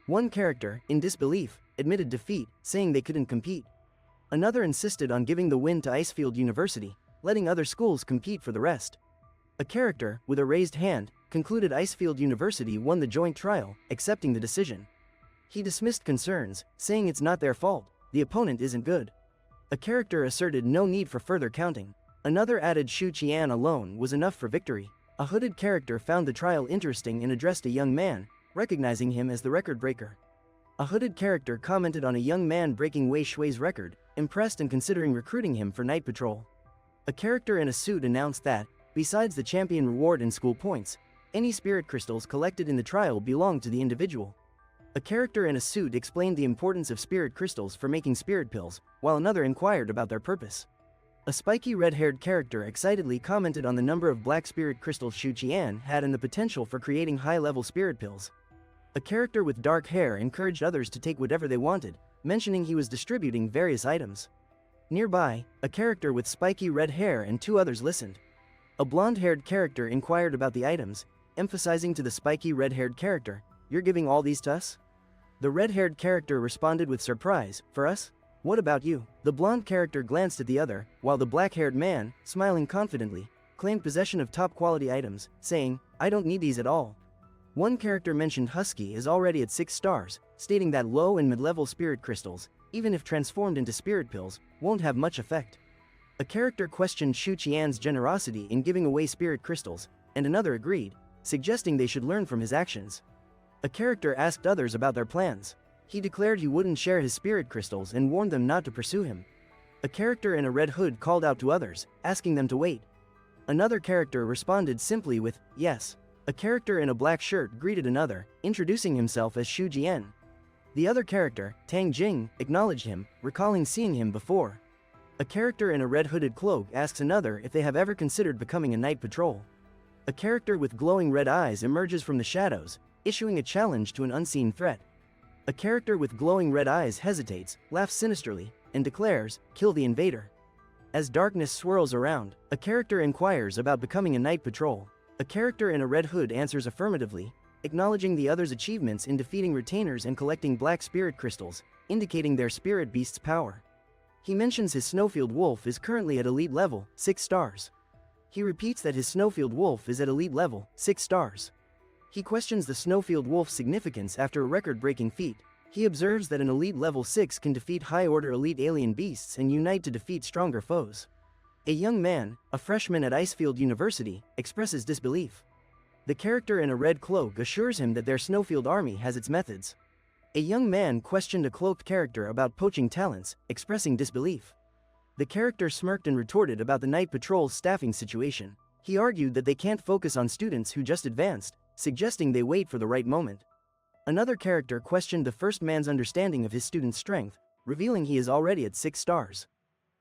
One character, in disbelief, admitted defeat, saying they couldn't compete. Another insisted on giving the win to Icefield University, letting other schools compete for the rest. A character, with a raised hand, concluded Icefield University won the joint trial, accepting the decision. He dismissed concerns, saying it's not their fault, the opponent isn't good. A character asserted no need for further counting. Another added Shu Qian alone was enough for victory. A hooded character found the trial interesting and addressed a young man, recognizing him as the record breaker. A hooded character commented on a young man breaking Wei Shui's record, impressed and considering recruiting him for night patrol. A character in a suit announced that, besides the champion reward and school points, any spirit crystals collected in the trial belonged to the individual. A character in a suit explained the importance of spirit crystals for making spirit pills, while another inquired about their purpose. A spiky red-haired character excitedly commented on the number of black spirit crystals Shu Qian had and the potential for creating high-level spirit pills. A character with dark hair encouraged others to take whatever they wanted, mentioning he was distributing various items. Nearby, a character with spiky red hair and two others listened. A blonde-haired character inquired about the items, emphasizing to the spiky red-haired character, "You're giving all these to us?" The red-haired character responded with surprise, "For us? What about you?" The blonde character glanced at the other, while the black-haired man, smiling confidently, claimed possession of top-quality items, saying, "I don't need these at all." One character mentioned Husky is already at 6 stars, stating that low and mid-level spirit crystals, even if transformed into spirit pills, won't have much effect. A character questioned Shu Qian's generosity in giving away spirit crystals, and another agreed, suggesting they should learn from his actions. A character asked others about their plans. He declared he wouldn't share his spirit crystals and warned them not to pursue him. A character in a red hood called out to others, asking them to wait. Another character responded simply with, yes. A character in a black shirt greeted another, introducing himself as Shu Jian. The other character, Tang Jing, acknowledged him, recalling seeing him before. A character in a red hooded cloak asks another if they have ever considered becoming a night patrol. A character with glowing red eyes emerges from the shadows, issuing a challenge to an unseen threat. A character with glowing red eyes hesitates, laughs sinisterly, and declares, "Kill the invader." As darkness swirls around, a character inquires about becoming a night patrol. A character in a red hood answers affirmatively, acknowledging the other's achievements in defeating retainers and collecting black spirit crystals, indicating their spirit beast's power. He mentions his Snowfield Wolf is currently at elite level, 6 stars. He repeats that his Snowfield Wolf is at elite level, 6 stars. He questions the Snowfield Wolf's significance after a record-breaking feat. He observes that an elite level 6 can defeat high-order elite alien beasts and unite to defeat stronger foes. A young man, a freshman at Icefield University, expresses disbelief. The character in a red cloak assures him that their Snowfield army has its methods. A young man questioned a cloaked character about poaching talents, expressing disbelief. The character smirked and retorted about the night patrol's staffing situation. He argued that they can't focus on students who just advanced, suggesting they wait for the right moment. Another character questioned the first man's understanding of his student's strength, revealing he is already at 6 stars.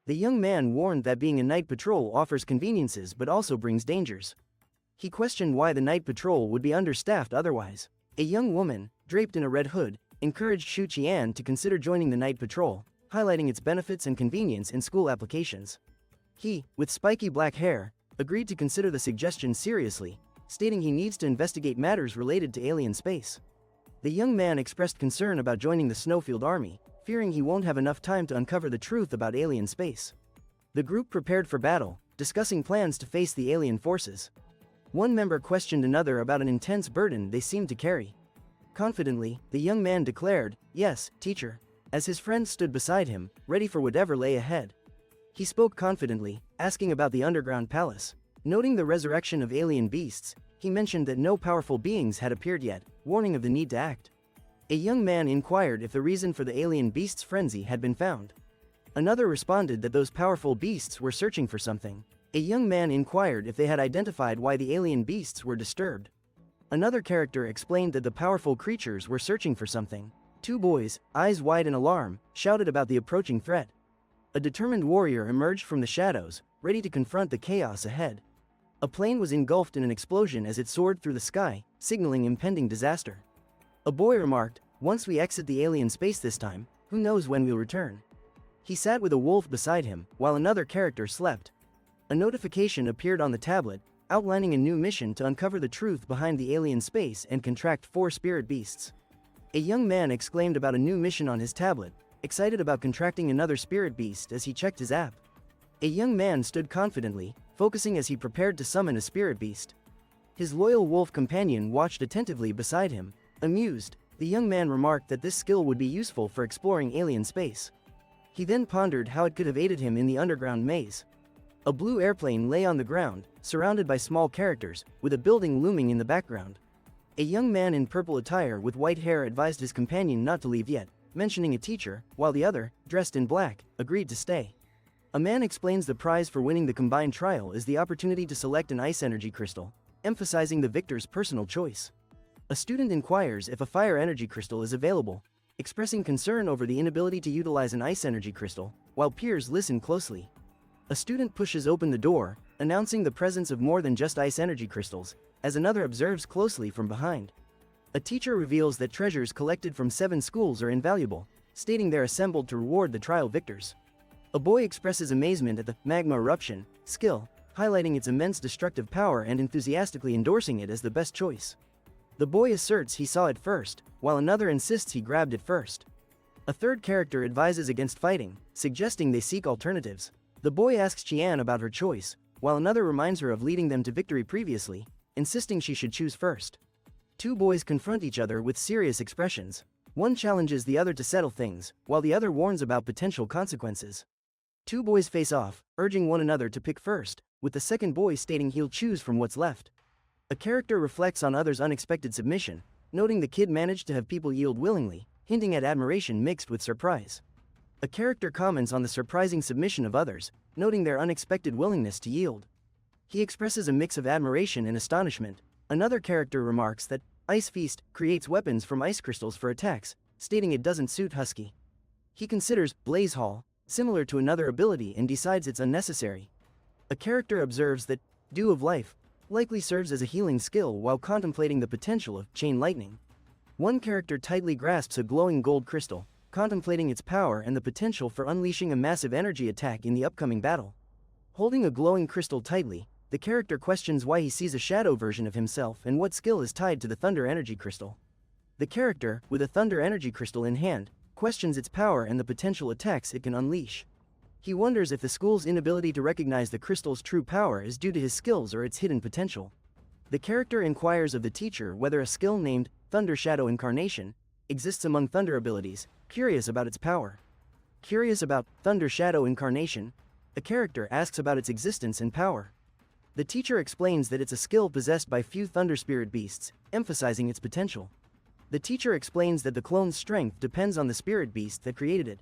The young man warned that being a night patrol offers conveniences but also brings dangers. He questioned why the night patrol would be understaffed otherwise. A young woman, draped in a red hood, encouraged Shu Qian to consider joining the night patrol, highlighting its benefits and convenience in school applications. He, with spiky black hair, agreed to consider the suggestion seriously, stating he needs to investigate matters related to alien space. The young man expressed concern about joining the Snowfield army, fearing he won't have enough time to uncover the truth about alien space. The group prepared for battle, discussing plans to face the alien forces. One member questioned another about an intense burden they seemed to carry. Confidently, the young man declared, "Yes, teacher," as his friend stood beside him, ready for whatever lay ahead. He spoke confidently, asking about the underground palace. Noting the resurrection of alien beasts, he mentioned that no powerful beings had appeared yet, warning of the need to act. A young man inquired if the reason for the alien beast's frenzy had been found. Another responded that those powerful beasts were searching for something. A young man inquired if they had identified why the alien beasts were disturbed. Another character explained that the powerful creatures were searching for something. 2 boys, eyes wide in alarm, shouted about the approaching threat. A determined warrior emerged from the shadows, ready to confront the chaos ahead. A plane was engulfed in an explosion as it soared through the sky, signaling impending disaster. A boy remarked, "Once we exit the alien space this time, who knows when we'll return." He sat with a wolf beside him, while another character slept. A notification appeared on the tablet, outlining a new mission to uncover the truth behind the alien space and contract 4 spirit beasts. A young man exclaimed about a new mission on his tablet, excited about contracting another spirit beast as he checked his app. A young man stood confidently, focusing as he prepared to summon a spirit beast. His loyal wolf companion watched attentively beside him. Amused, the young man remarked that this skill would be useful for exploring alien space. He then pondered how it could have aided him in the underground maze. A blue airplane lay on the ground, surrounded by small characters, with a building looming in the background. A young man in purple attire with white hair advised his companion not to leave yet, mentioning a teacher, while the other, dressed in black, agreed to stay. A man explains the prize for winning the combined trial is the opportunity to select an ice energy crystal, emphasizing the victor's personal choice. A student inquires if a fire energy crystal is available, expressing concern over the inability to utilize an ice energy crystal, while peers listen closely. A student pushes open the door, announcing the presence of more than just ice energy crystals, as another observes closely from behind. A teacher reveals that treasures collected from 7 schools are invaluable, stating they're assembled to reward the trial victors. A boy expresses amazement at the magma eruption skill, highlighting its immense destructive power and enthusiastically endorsing it as the best choice. The boy asserts he saw it first, while another insists he grabbed it first. A third character advises against fighting, suggesting they seek alternatives. The boy asks Qian about her choice, while another reminds her of leading them to victory previously, insisting she should choose first. 2 boys confront each other with serious expressions. One challenges the other to settle things, while the other warns about potential consequences. Two boys face off, urging one another to pick first, with the second boy stating he'll choose from what's left. A character reflects on others' unexpected submission, noting the kid managed to have people yield willingly, hinting at admiration mixed with surprise. A character comments on the surprising submission of others, noting their unexpected willingness to yield. He expresses a mix of admiration and astonishment. Another character remarks that Ice Feast creates weapons from ice crystals for attacks, stating it doesn't suit Husky. He considers Blaze Hall similar to another ability and decides it's unnecessary. A character observes that Dew of Life likely serves as a healing skill while contemplating the potential of Chain Lightning. One character tightly grasps a glowing gold crystal, contemplating its power and the potential for unleashing a massive energy attack in the upcoming battle. Holding a glowing crystal tightly, the character questions why he sees a shadow version of himself and what skill is tied to the Thunder Energy Crystal. The character, with a Thunder Energy Crystal in hand, questions its power and the potential attacks it can unleash. He wonders if the school's inability to recognize the crystal's true power is due to his skills or its hidden potential. The character inquires of the teacher whether a skill named Thunder Shadow Incarnation exists among Thunder abilities, curious about its power. Curious about Thunder Shadow Incarnation, a character asks about its existence and power. The teacher explains that it's a skill possessed by few Thunder Spirit beasts, emphasizing its potential. The teacher explains that the clone's strength depends on the spirit beast that created it.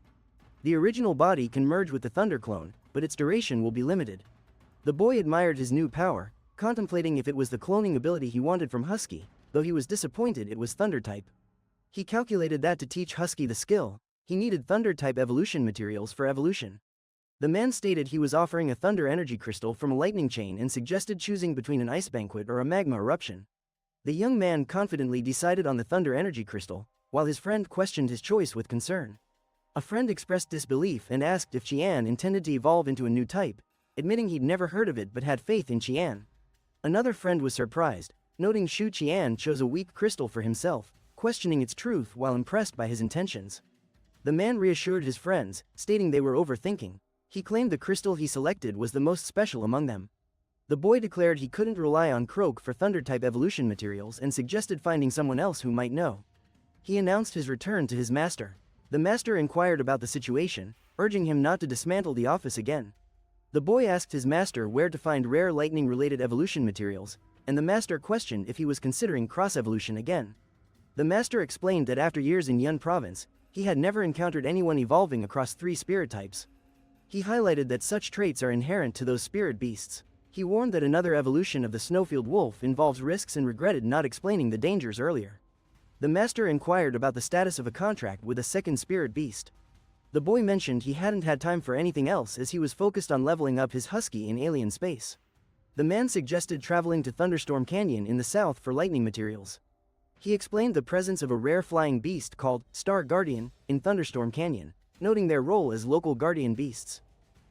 The original body can merge with the Thunder clone, but its duration will be limited. The boy admired his new power, contemplating if it was the cloning ability he wanted from Husky, though he was disappointed it was Thunder type. He calculated that to teach Husky the skill, he needed Thunder type evolution materials for evolution. The man stated he was offering a Thunder Energy Crystal from a lightning chain and suggested choosing between an ice banquet or a magma eruption. The young man confidently decided on the Thunder Energy Crystal, while his friend questioned his choice with concern. A friend expressed disbelief and asked if Qian intended to evolve into a new type, admitting he'd never heard of it but had faith in Qian. Another friend was surprised, noting Shu Qian chose a weak crystal for himself, questioning its truth while impressed by his intentions. The man reassured his friends, stating they were overthinking. He claimed the crystal he selected was the most special among them. The boy declared he couldn't rely on Croak for Thunder-type evolution materials and suggested finding someone else who might know. He announced his return to his master. The master inquired about the situation, urging him not to dismantle the office again. The boy asked his master where to find rare lightning-related evolution materials, and the master questioned if he was considering cross-evolution again. The master explained that after years in Yun province, he had never encountered anyone evolving across 3 spirit types. He highlighted that such traits are inherent to those spirit beasts. He warned that another evolution of the Snowfield Wolf involves risks and regretted not explaining the dangers earlier. The master inquired about the status of a contract with a second spirit beast. The boy mentioned he hadn't had time for anything else as he was focused on leveling up his husky in alien space. The man suggested traveling to Thunderstorm Canyon in the south for lightning materials. He explained the presence of a rare flying beast called Star Guardian in Thunderstorm Canyon, noting their role as local guardian beasts.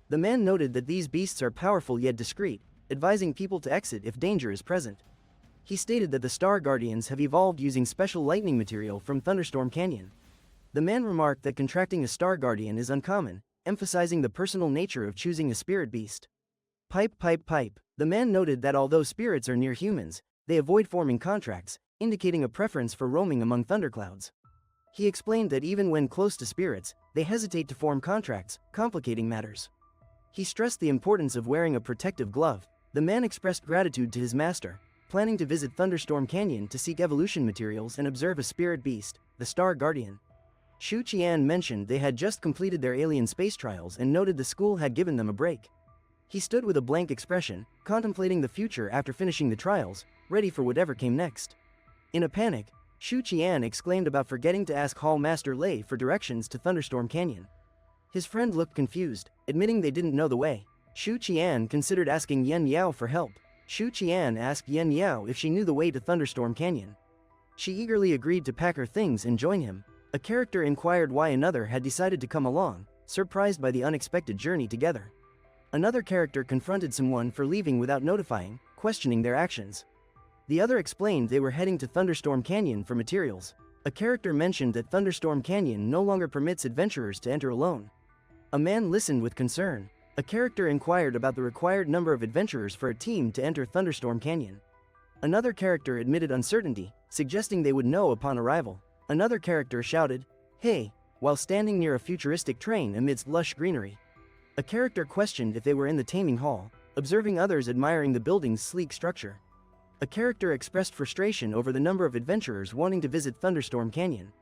The man noted that these beasts are powerful yet discreet, advising people to exit if danger is present. He stated that the Star Guardians have evolved using special lightning material from Thunderstorm Canyon. The man remarked that contracting a Star Guardian is uncommon, emphasizing the personal nature of choosing a spirit beast. Pipe. The man noted that although spirits are near humans, they avoid forming contracts, indicating a preference for roaming among thunderclouds. He explained that even when close to spirits, they hesitate to form contracts, complicating matters. He stressed the importance of wearing a protective glove. The man expressed gratitude to his master, planning to visit Thunderstorm Canyon to seek evolution materials and observe a spirit beast, the Star Guardian. Shu Qian mentioned they had just completed their alien space trials and noted the school had given them a break. He stood with a blank expression, contemplating the future after finishing the trials, ready for whatever came next. In a panic, Shu Qian exclaimed about forgetting to ask Hall Master Lei for directions to Thunderstorm Canyon. His friend looked confused, admitting they didn't know the way. Shu Qian considered asking Yen Yao for help. Shu Qian asked Yen Yao if she knew the way to Thunderstorm Canyon. She eagerly agreed to pack her things and join him. A character inquired why another had decided to come along, surprised by the unexpected journey together. Another character confronted someone for leaving without notifying, questioning their actions. The other explained they were heading to Thunderstorm Canyon for materials. A character mentioned that Thunderstorm Canyon no longer permits adventurers to enter alone. A man listened with concern. A character inquired about the required number of adventurers for a team to enter Thunderstorm Canyon. Another character admitted uncertainty, suggesting they would know upon arrival. Another character shouted, "Hey," while standing near a futuristic train amidst lush greenery. A character questioned if they were in the taming hall, observing others admiring the building's sleek structure. A character expressed frustration over the number of adventurers wanting to visit Thunderstorm Canyon.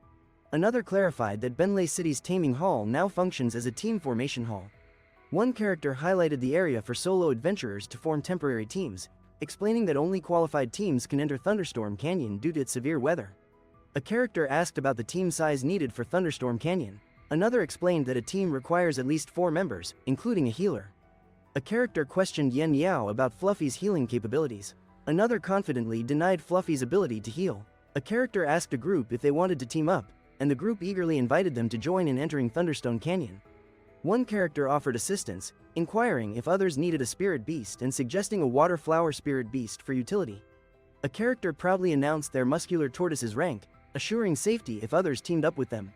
Another clarified that Benley City's taming hall now functions as a team formation hall. One character highlighted the area for solo adventurers to form temporary teams, explaining that only qualified teams can enter Thunderstorm Canyon due to its severe weather. A character asked about the team size needed for Thunderstorm Canyon. Another explained that a team requires at least 4 members, including a healer. A character questioned Yen Yao about Fluffy's healing capabilities. Another confidently denied Fluffy's ability to heal. A character asked a group if they wanted to team up, and the group eagerly invited them to join in entering Thunderstone Canyon. One character offered assistance, inquiring if others needed a spirit beast and suggesting a water flower spirit beast for utility. A character proudly announced their muscular tortoise's rank, assuring safety if others teamed up with them.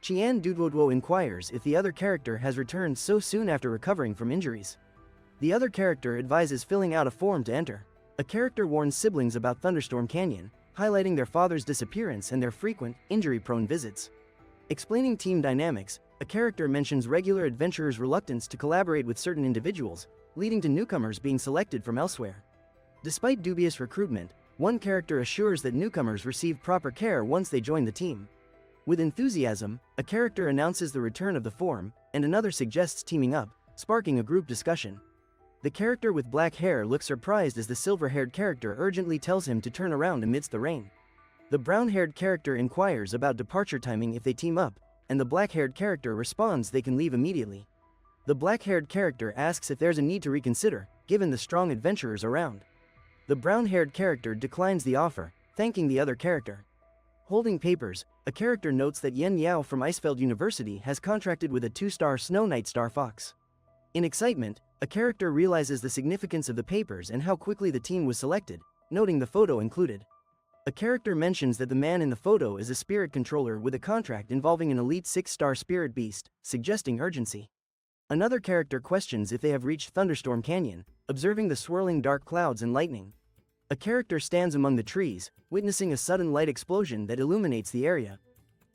Qian Duduoduo inquires if the other character has returned so soon after recovering from injuries. The other character advises filling out a form to enter. A character warns siblings about Thunderstorm Canyon, highlighting their father's disappearance and their frequent, injury-prone visits. Explaining team dynamics, a character mentions regular adventurers' reluctance to collaborate with certain individuals, leading to newcomers being selected from elsewhere. Despite dubious recruitment, one character assures that newcomers receive proper care once they join the team. With enthusiasm, a character announces the return of the form, and another suggests teaming up, sparking a group discussion. The character with black hair looks surprised as the silver-haired character urgently tells him to turn around amidst the rain. The brown-haired character inquires about departure timing if they team up, and the black-haired character responds they can leave immediately. The black-haired character asks if there's a need to reconsider, given the strong adventurers around. The brown-haired character declines the offer, thanking the other character. Holding papers, a character notes that Yen Yao from Icefeld University has contracted with a 2-star Snow Knight Star Fox. In excitement, a character realizes the significance of the papers and how quickly the team was selected, noting the photo included. A character mentions that the man in the photo is a spirit controller with a contract involving an elite 6-star spirit beast, suggesting urgency. Another character questions if they have reached Thunderstorm Canyon, observing the swirling dark clouds and lightning. A character stands among the trees, witnessing a sudden light explosion that illuminates the area.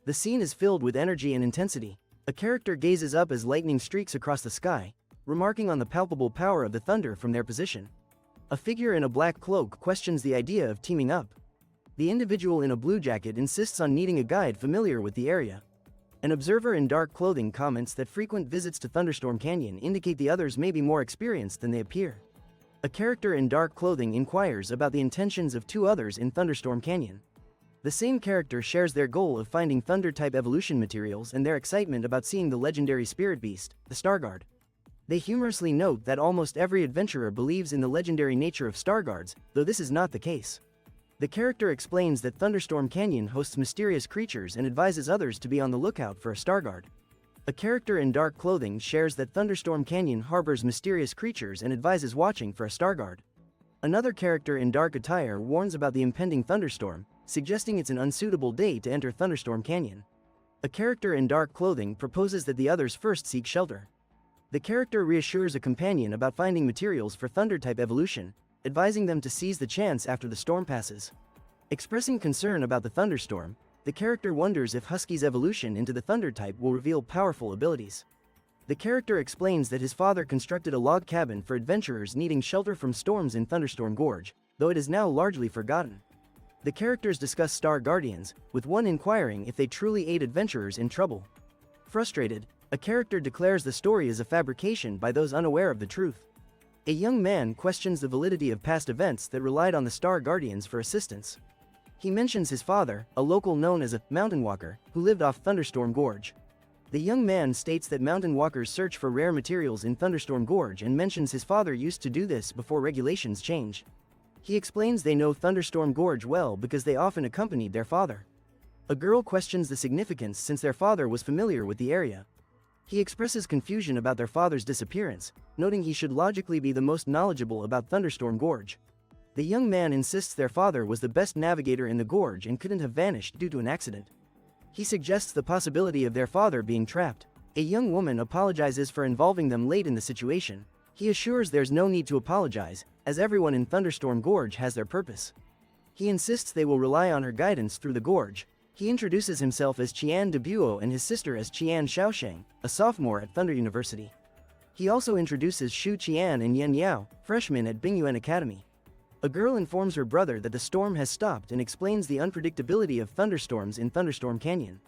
The scene is filled with energy and intensity. A character gazes up as lightning streaks across the sky, remarking on the palpable power of the thunder from their position. A figure in a black cloak questions the idea of teaming up. The individual in a blue jacket insists on needing a guide familiar with the area. An observer in dark clothing comments that frequent visits to Thunderstorm Canyon indicate the others may be more experienced than they appear. A character in dark clothing inquires about the intentions of 2 others in Thunderstorm Canyon. The same character shares their goal of finding Thunder-type evolution materials and their excitement about seeing the legendary spirit beast, the Starguard. They humorously note that almost every adventurer believes in the legendary nature of Starguards, though this is not the case. The character explains that Thunderstorm Canyon hosts mysterious creatures and advises others to be on the lookout for a Starguard. A character in dark clothing shares that Thunderstorm Canyon harbors mysterious creatures and advises watching for a Starguard. Another character in dark attire warns about the impending thunderstorm, suggesting it's an unsuitable day to enter Thunderstorm Canyon. A character in dark clothing proposes that the others first seek shelter. The character reassures a companion about finding materials for Thunder-type evolution, advising them to seize the chance after the storm passes. Expressing concern about the thunderstorm, the character wonders if Husky's evolution into the Thunder type will reveal powerful abilities. The character explains that his father constructed a log cabin for adventurers needing shelter from storms in Thunderstorm Gorge, though it is now largely forgotten. The characters discuss Star Guardians, with one inquiring if they truly aid adventurers in trouble. Frustrated, a character declares the story is a fabrication by those unaware of the truth. A young man questions the validity of past events that relied on the Star Guardians for assistance. He mentions his father, a local known as a mountain walker, who lived off Thunderstorm Gorge. The young man states that mountain walkers search for rare materials in Thunderstorm Gorge and mentions his father used to do this before regulations changed. He explains they know Thunderstorm Gorge well because they often accompanied their father. A girl questions the significance since their father was familiar with the area. He expresses confusion about their father's disappearance, noting he should logically be the most knowledgeable about Thunderstorm Gorge. The young man insists their father was the best navigator in the gorge and couldn't have vanished due to an accident. He suggests the possibility of their father being trapped. A young woman apologizes for involving them late in the situation. He assures there's no need to apologize, as everyone in Thunderstorm Gorge has their purpose. He insists they will rely on her guidance through the gorge. He introduces himself as Qian Debuo and his sister as Qian Shaosheng, a sophomore at Thunder University. He also introduces Shu Qian and Yen Yao, freshmen at Bingyuan Academy. A girl informs her brother that the storm has stopped and explains the unpredictability of thunderstorms in Thunderstorm Canyon.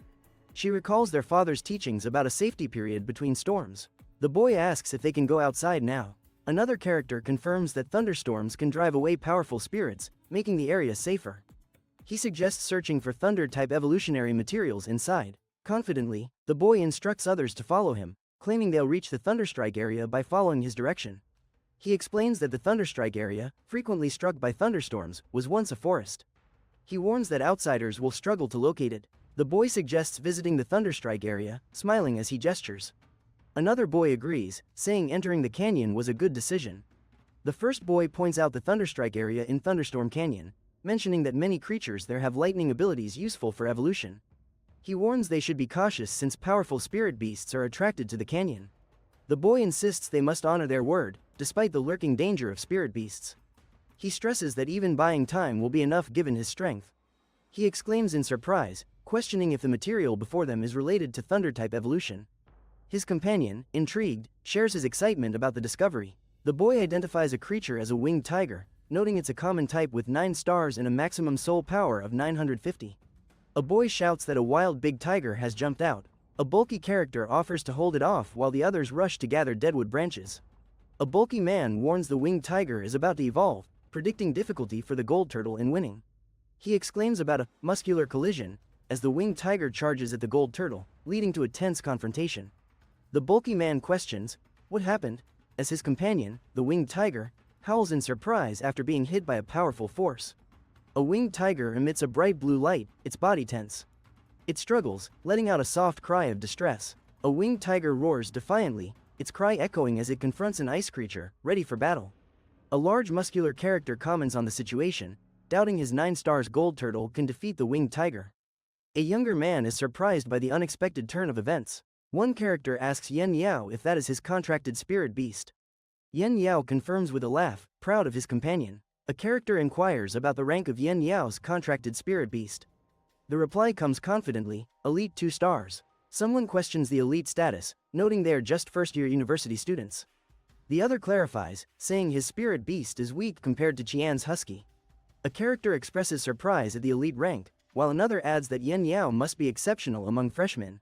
She recalls their father's teachings about a safety period between storms. The boy asks if they can go outside now. Another character confirms that thunderstorms can drive away powerful spirits, making the area safer. He suggests searching for thunder-type evolutionary materials inside. Confidently, the boy instructs others to follow him, claiming they'll reach the Thunderstrike area by following his direction. He explains that the Thunderstrike area, frequently struck by thunderstorms, was once a forest. He warns that outsiders will struggle to locate it. The boy suggests visiting the Thunderstrike area, smiling as he gestures. Another boy agrees, saying entering the canyon was a good decision. The first boy points out the Thunderstrike area in Thunderstorm Canyon, mentioning that many creatures there have lightning abilities useful for evolution. He warns they should be cautious since powerful spirit beasts are attracted to the canyon. The boy insists they must honor their word, despite the lurking danger of spirit beasts. He stresses that even buying time will be enough given his strength. He exclaims in surprise, questioning if the material before them is related to thunder-type evolution. His companion, intrigued, shares his excitement about the discovery. The boy identifies a creature as a winged tiger, noting it's a common type with 9 stars and a maximum soul power of 950. A boy shouts that a wild big tiger has jumped out. A bulky character offers to hold it off while the others rush to gather deadwood branches. A bulky man warns the winged tiger is about to evolve, predicting difficulty for the gold turtle in winning. He exclaims about a muscular collision as the winged tiger charges at the gold turtle, leading to a tense confrontation. The bulky man questions what happened, as his companion, the winged tiger, howls in surprise after being hit by a powerful force. A winged tiger emits a bright blue light, its body tense. It struggles, letting out a soft cry of distress. A winged tiger roars defiantly, its cry echoing as it confronts an ice creature, ready for battle. A large muscular character comments on the situation, doubting his 9 stars gold turtle can defeat the winged tiger. A younger man is surprised by the unexpected turn of events. One character asks Yen Yao if that is his contracted spirit beast. Yen Yao confirms with a laugh, proud of his companion. A character inquires about the rank of Yen Yao's contracted spirit beast. The reply comes confidently, Elite 2 stars. Someone questions the elite status, noting they are just first-year university students. The other clarifies, saying his spirit beast is weak compared to Qian's husky. A character expresses surprise at the elite rank, while another adds that Yen Yao must be exceptional among freshmen.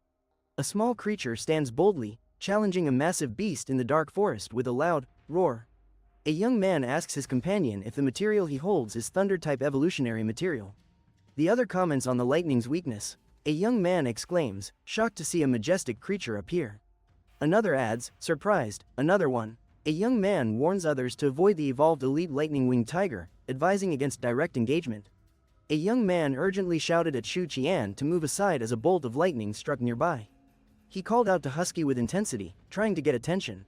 A small creature stands boldly, challenging a massive beast in the dark forest with a loud roar. A young man asks his companion if the material he holds is thunder-type evolutionary material. The other comments on the lightning's weakness. A young man exclaims, shocked to see a majestic creature appear. Another adds, surprised. Another one. A young man warns others to avoid the evolved elite lightning-winged tiger, advising against direct engagement. A young man urgently shouted at Shu Qian to move aside as a bolt of lightning struck nearby. He called out to Husky with intensity, trying to get attention.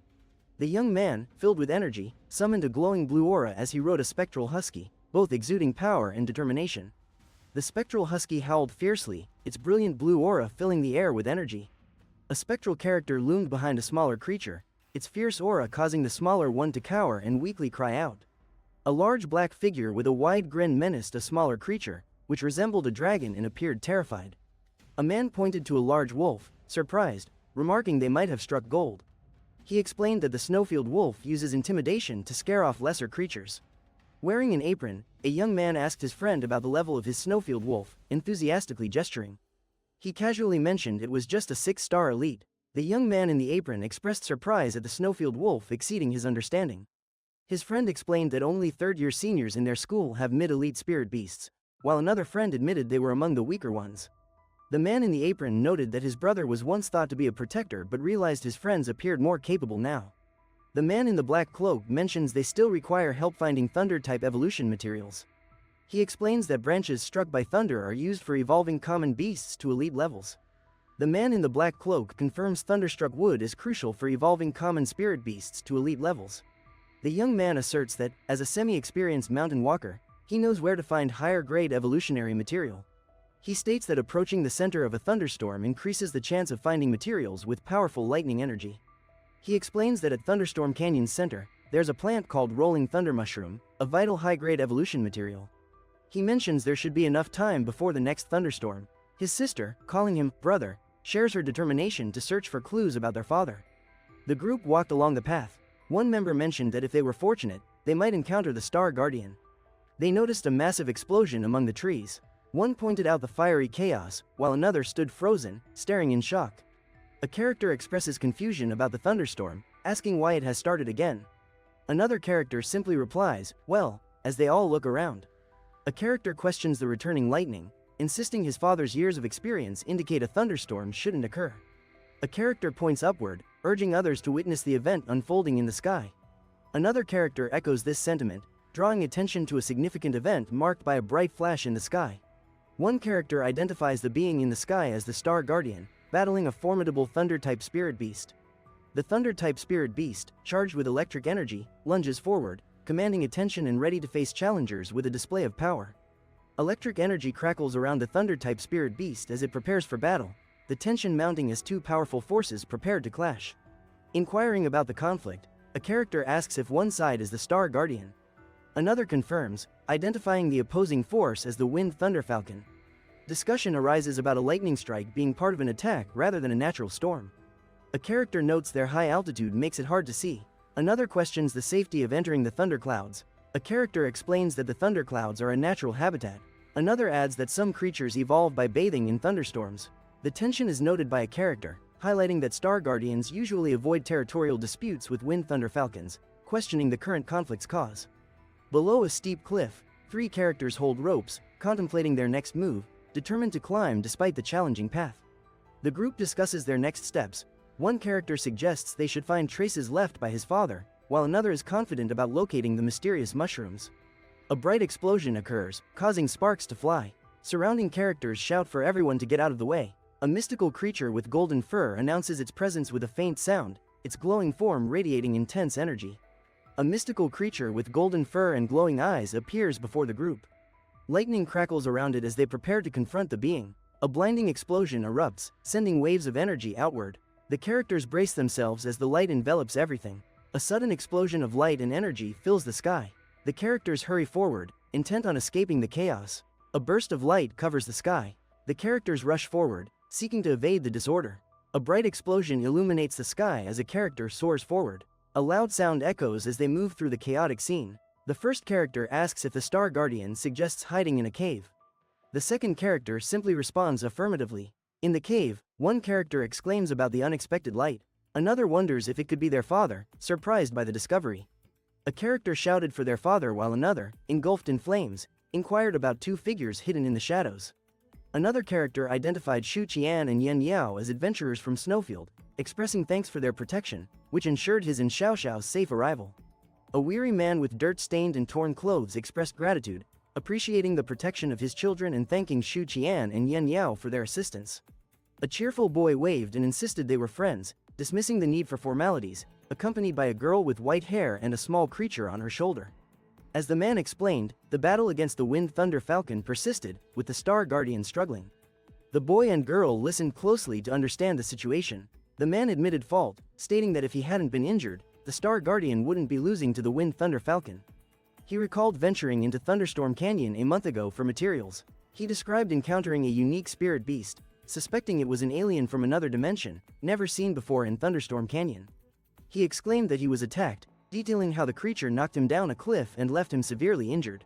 The young man, filled with energy, summoned a glowing blue aura as he rode a spectral husky, both exuding power and determination. The spectral husky howled fiercely, its brilliant blue aura filling the air with energy. A spectral character loomed behind a smaller creature, its fierce aura causing the smaller one to cower and weakly cry out. A large black figure with a wide grin menaced a smaller creature, which resembled a dragon and appeared terrified. A man pointed to a large wolf, surprised, remarking they might have struck gold. He explained that the snowfield wolf uses intimidation to scare off lesser creatures. Wearing an apron, a young man asked his friend about the level of his snowfield wolf, enthusiastically gesturing. He casually mentioned it was just a 6-star elite. The young man in the apron expressed surprise at the snowfield wolf exceeding his understanding. His friend explained that only third-year seniors in their school have mid-elite spirit beasts, while another friend admitted they were among the weaker ones. The man in the apron noted that his brother was once thought to be a protector but realized his friends appeared more capable now. The man in the black cloak mentions they still require help finding thunder-type evolution materials. He explains that branches struck by thunder are used for evolving common beasts to elite levels. The man in the black cloak confirms thunderstruck wood is crucial for evolving common spirit beasts to elite levels. The young man asserts that, as a semi-experienced mountain walker, he knows where to find higher-grade evolutionary material. He states that approaching the center of a thunderstorm increases the chance of finding materials with powerful lightning energy. He explains that at Thunderstorm Canyon's center, there's a plant called Rolling Thunder Mushroom, a vital high-grade evolution material. He mentions there should be enough time before the next thunderstorm, His sister, calling him brother, shares her determination to search for clues about their father. The group walked along the path. One member mentioned that if they were fortunate, they might encounter the Star Guardian. They noticed a massive explosion among the trees. One pointed out the fiery chaos, while another stood frozen, staring in shock. A character expresses confusion about the thunderstorm, asking why it has started again. Another character simply replies, well, as they all look around. A character questions the returning lightning, insisting his father's years of experience indicate a thunderstorm shouldn't occur. A character points upward, urging others to witness the event unfolding in the sky. Another character echoes this sentiment, drawing attention to a significant event marked by a bright flash in the sky. One character identifies the being in the sky as the Star Guardian, battling a formidable Thunder-type spirit beast. The Thunder-type spirit beast, charged with electric energy, lunges forward, commanding attention and ready to face challengers with a display of power. Electric energy crackles around the Thunder-type spirit beast as it prepares for battle, the tension mounting as two powerful forces prepared to clash. Inquiring about the conflict, a character asks if one side is the Star Guardian. Another confirms, identifying the opposing force as the Wind Thunder Falcon. Discussion arises about a lightning strike being part of an attack rather than a natural storm. A character notes their high altitude makes it hard to see. Another questions the safety of entering the thunderclouds. A character explains that the thunderclouds are a natural habitat. Another adds that some creatures evolve by bathing in thunderstorms. The tension is noted by a character, highlighting that Star Guardians usually avoid territorial disputes with Wind Thunder Falcons, questioning the current conflict's cause. Below a steep cliff, three characters hold ropes, contemplating their next move, determined to climb despite the challenging path. The group discusses their next steps. One character suggests they should find traces left by his father, while another is confident about locating the mysterious mushrooms. A bright explosion occurs, causing sparks to fly. Surrounding characters shout for everyone to get out of the way. A mystical creature with golden fur announces its presence with a faint sound, its glowing form radiating intense energy. A mystical creature with golden fur and glowing eyes appears before the group. Lightning crackles around it as they prepare to confront the being. A blinding explosion erupts, sending waves of energy outward. The characters brace themselves as the light envelops everything. A sudden explosion of light and energy fills the sky. The characters hurry forward, intent on escaping the chaos. A burst of light covers the sky. The characters rush forward, seeking to evade the disorder. A bright explosion illuminates the sky as a character soars forward. A loud sound echoes as they move through the chaotic scene. The first character asks if the Star Guardian suggests hiding in a cave. The second character simply responds affirmatively. In the cave, one character exclaims about the unexpected light. Another wonders if it could be their father, surprised by the discovery. A character shouted for their father while another, engulfed in flames, inquired about two figures hidden in the shadows. Another character identified Shu Qian and Yen Yao as adventurers from Snowfield, expressing thanks for their protection, which ensured his and Xiao Xiao's safe arrival. A weary man with dirt-stained and torn clothes expressed gratitude, appreciating the protection of his children and thanking Shu Qian and Yen Yao for their assistance. A cheerful boy waved and insisted they were friends, dismissing the need for formalities, accompanied by a girl with white hair and a small creature on her shoulder. As the man explained, the battle against the Wind Thunder Falcon persisted, with the Star Guardian struggling. The boy and girl listened closely to understand the situation. The man admitted fault, stating that if he hadn't been injured, the Star Guardian wouldn't be losing to the Wind Thunder Falcon. He recalled venturing into Thunderstorm Canyon a month ago for materials. He described encountering a unique spirit beast, suspecting it was an alien from another dimension, never seen before in Thunderstorm Canyon. He exclaimed that he was attacked, detailing how the creature knocked him down a cliff and left him severely injured.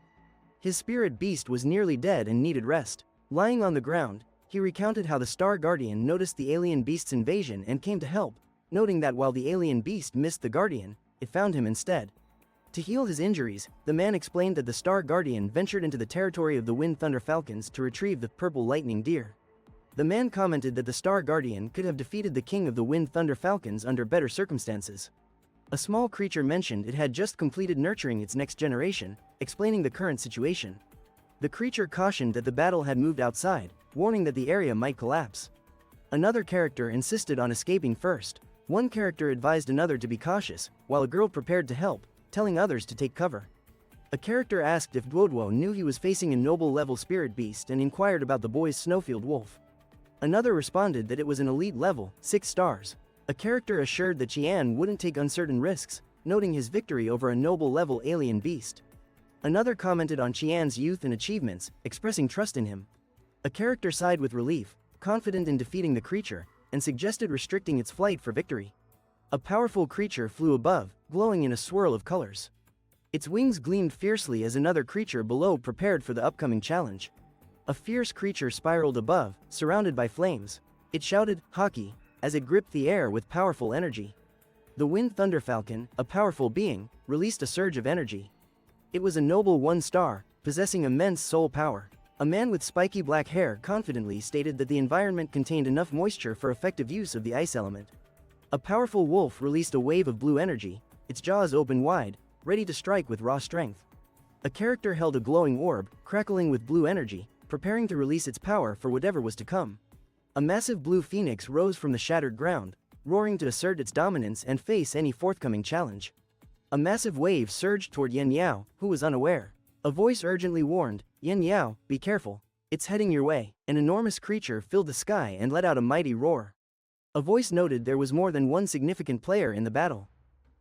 His spirit beast was nearly dead and needed rest. Lying on the ground, he recounted how the Star Guardian noticed the alien beast's invasion and came to help, noting that while the alien beast missed the Guardian, it found him instead. To heal his injuries, the man explained that the Star Guardian ventured into the territory of the Wind Thunder Falcons to retrieve the purple lightning deer. The man commented that the Star Guardian could have defeated the king of the Wind Thunder Falcons under better circumstances. A small creature mentioned it had just completed nurturing its next generation, explaining the current situation. The creature cautioned that the battle had moved outside, warning that the area might collapse. Another character insisted on escaping first. One character advised another to be cautious, while a girl prepared to help, telling others to take cover. A character asked if Duoduo knew he was facing a noble-level spirit beast and inquired about the boy's Snowfield wolf. Another responded that it was an elite level, 6 stars. A character assured that Qian wouldn't take uncertain risks, noting his victory over a noble-level alien beast. Another commented on Qian's youth and achievements, expressing trust in him. A character sighed with relief, confident in defeating the creature, and suggested restricting its flight for victory. A powerful creature flew above, glowing in a swirl of colors. Its wings gleamed fiercely as another creature below prepared for the upcoming challenge. A fierce creature spiraled above, surrounded by flames. It shouted, "Hockey," as it gripped the air with powerful energy. The Wind Thunder Falcon, a powerful being, released a surge of energy. It was a noble 1-star, possessing immense soul power. A man with spiky black hair confidently stated that the environment contained enough moisture for effective use of the ice element. A powerful wolf released a wave of blue energy, its jaws open wide, ready to strike with raw strength. A character held a glowing orb, crackling with blue energy, preparing to release its power for whatever was to come. A massive blue phoenix rose from the shattered ground, roaring to assert its dominance and face any forthcoming challenge. A massive wave surged toward Yen Yao, who was unaware. A voice urgently warned, "Yen Yao, be careful. It's heading your way." An enormous creature filled the sky and let out a mighty roar. A voice noted there was more than one significant player in the battle.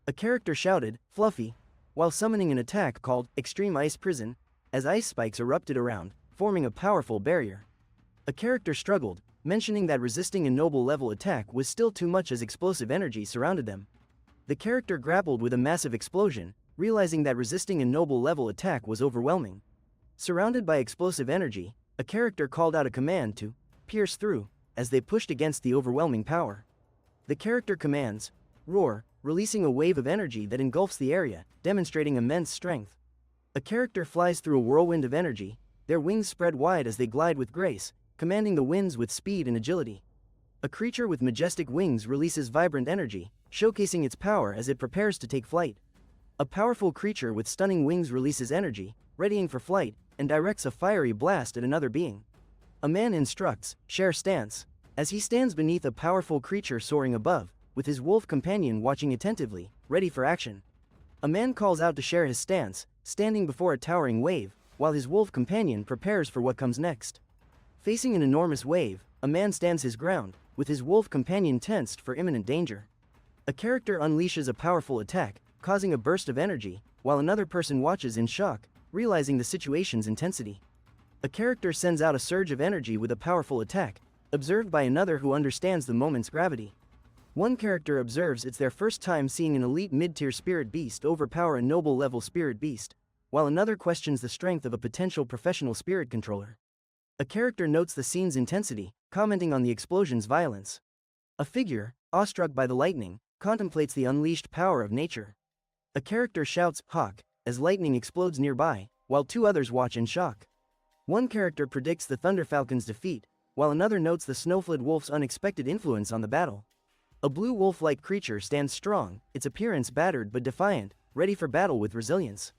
A character shouted, "Fluffy," while summoning an attack called Extreme Ice Prison, as ice spikes erupted around, forming a powerful barrier. A character struggled, mentioning that resisting a noble level attack was still too much as explosive energy surrounded them. The character grappled with a massive explosion, realizing that resisting a noble level attack was overwhelming. Surrounded by explosive energy, a character called out a command to pierce through, as they pushed against the overwhelming power. The character commands, "Roar," releasing a wave of energy that engulfs the area, demonstrating immense strength. A character flies through a whirlwind of energy, their wings spread wide as they glide with grace, commanding the winds with speed and agility. A creature with majestic wings releases vibrant energy, showcasing its power as it prepares to take flight. A powerful creature with stunning wings releases energy, readying for flight, and directs a fiery blast at another being. A man instructs, "Share stance," as he stands beneath a powerful creature soaring above, with his wolf companion watching attentively, ready for action. A man calls out to share his stance, standing before a towering wave, while his wolf companion prepares for what comes next. Facing an enormous wave, a man stands his ground, with his wolf companion tensed for imminent danger. A character unleashes a powerful attack, causing a burst of energy, while another person watches in shock, realizing the situation's intensity. A character sends out a surge of energy with a powerful attack, observed by another who understands the moment's gravity. One character observes it's their first time seeing an elite mid-tier spirit beast overpower a noble-level spirit beast, while another questions the strength of a potential professional spirit controller. A character notes the scene's intensity, commenting on the explosion's violence. A figure, awestruck by the lightning, contemplates the unleashed power of nature. A character shouts, "Hawk," as lightning explodes nearby, while two others watch in shock. One character predicts the Thunder Falcon's defeat, while another notes the Snowflid Wolf's unexpected influence on the battle. A blue wolf-like creature stands strong, its appearance battered but defiant, ready for battle with resilience.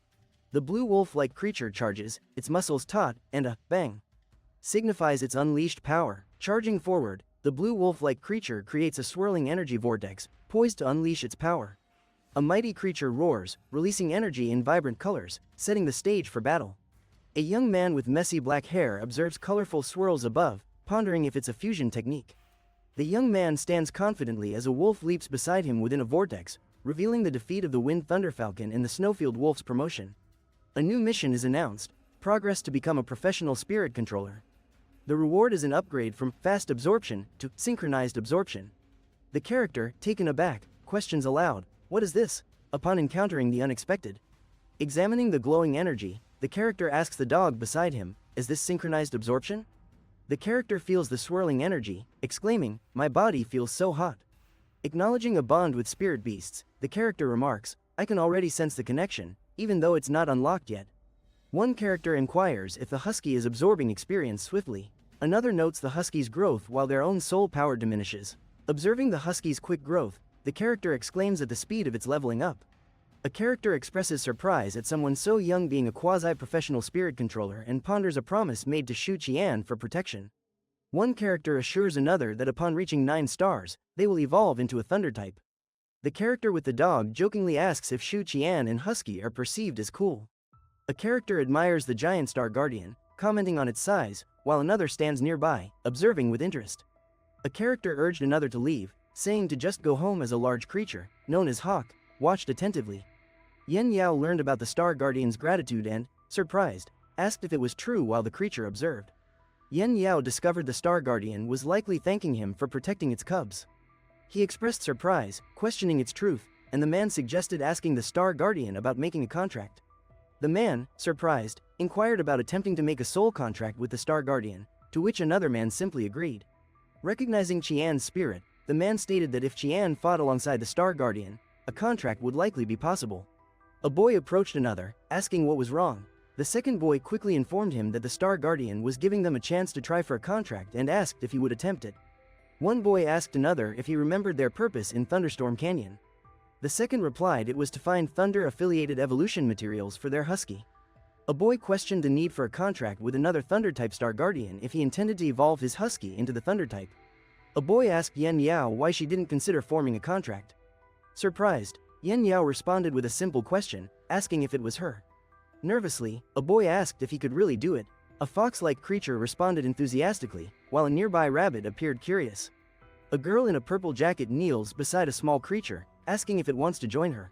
The blue wolf-like creature charges, its muscles taut, and a bang signifies its unleashed power. Charging forward, the blue wolf-like creature creates a swirling energy vortex, poised to unleash its power. A mighty creature roars, releasing energy in vibrant colors, setting the stage for battle. A young man with messy black hair observes colorful swirls above, pondering if it's a fusion technique. The young man stands confidently as a wolf leaps beside him within a vortex, revealing the defeat of the Wind Thunder Falcon in the Snowfield Wolf's promotion. A new mission is announced, progress to become a professional spirit controller. The reward is an upgrade from fast absorption to synchronized absorption. The character, taken aback, questions aloud, "What is this?" upon encountering the unexpected. Examining the glowing energy, the character asks the dog beside him, "Is this synchronized absorption?" The character feels the swirling energy, exclaiming, "My body feels so hot." Acknowledging a bond with spirit beasts, the character remarks, "I can already sense the connection, even though it's not unlocked yet." One character inquires if the husky is absorbing experience swiftly. Another notes the husky's growth while their own soul power diminishes. Observing the husky's quick growth, the character exclaims at the speed of its leveling up. A character expresses surprise at someone so young being a quasi-professional spirit controller and ponders a promise made to Shu Qian for protection. One character assures another that upon reaching 9 stars, they will evolve into a thunder type. The character with the dog jokingly asks if Shu Qian and Husky are perceived as cool. A character admires the giant star guardian, commenting on its size, while another stands nearby, observing with interest. A character urged another to leave, saying to just go home as a large creature, known as Hawk, watched attentively. Yen Yao learned about the star guardian's gratitude and, surprised, asked if it was true while the creature observed. Yen Yao discovered the Star Guardian was likely thanking him for protecting its cubs. He expressed surprise, questioning its truth, and the man suggested asking the Star Guardian about making a contract. The man, surprised, inquired about attempting to make a soul contract with the Star Guardian, to which another man simply agreed. Recognizing Qian's spirit, the man stated that if Qian fought alongside the Star Guardian, a contract would likely be possible. A boy approached another, asking what was wrong. The second boy quickly informed him that the Star Guardian was giving them a chance to try for a contract and asked if he would attempt it. One boy asked another if he remembered their purpose in Thunderstorm Canyon. The second replied it was to find thunder-affiliated evolution materials for their husky. A boy questioned the need for a contract with another Thunder-type Star Guardian if he intended to evolve his husky into the Thunder-type. A boy asked Yen Yao why she didn't consider forming a contract. Surprised, Yen Yao responded with a simple question, asking if it was her. Nervously, a boy asked if he could really do it. A fox-like creature responded enthusiastically, while a nearby rabbit appeared curious. A girl in a purple jacket kneels beside a small creature, asking if it wants to join her.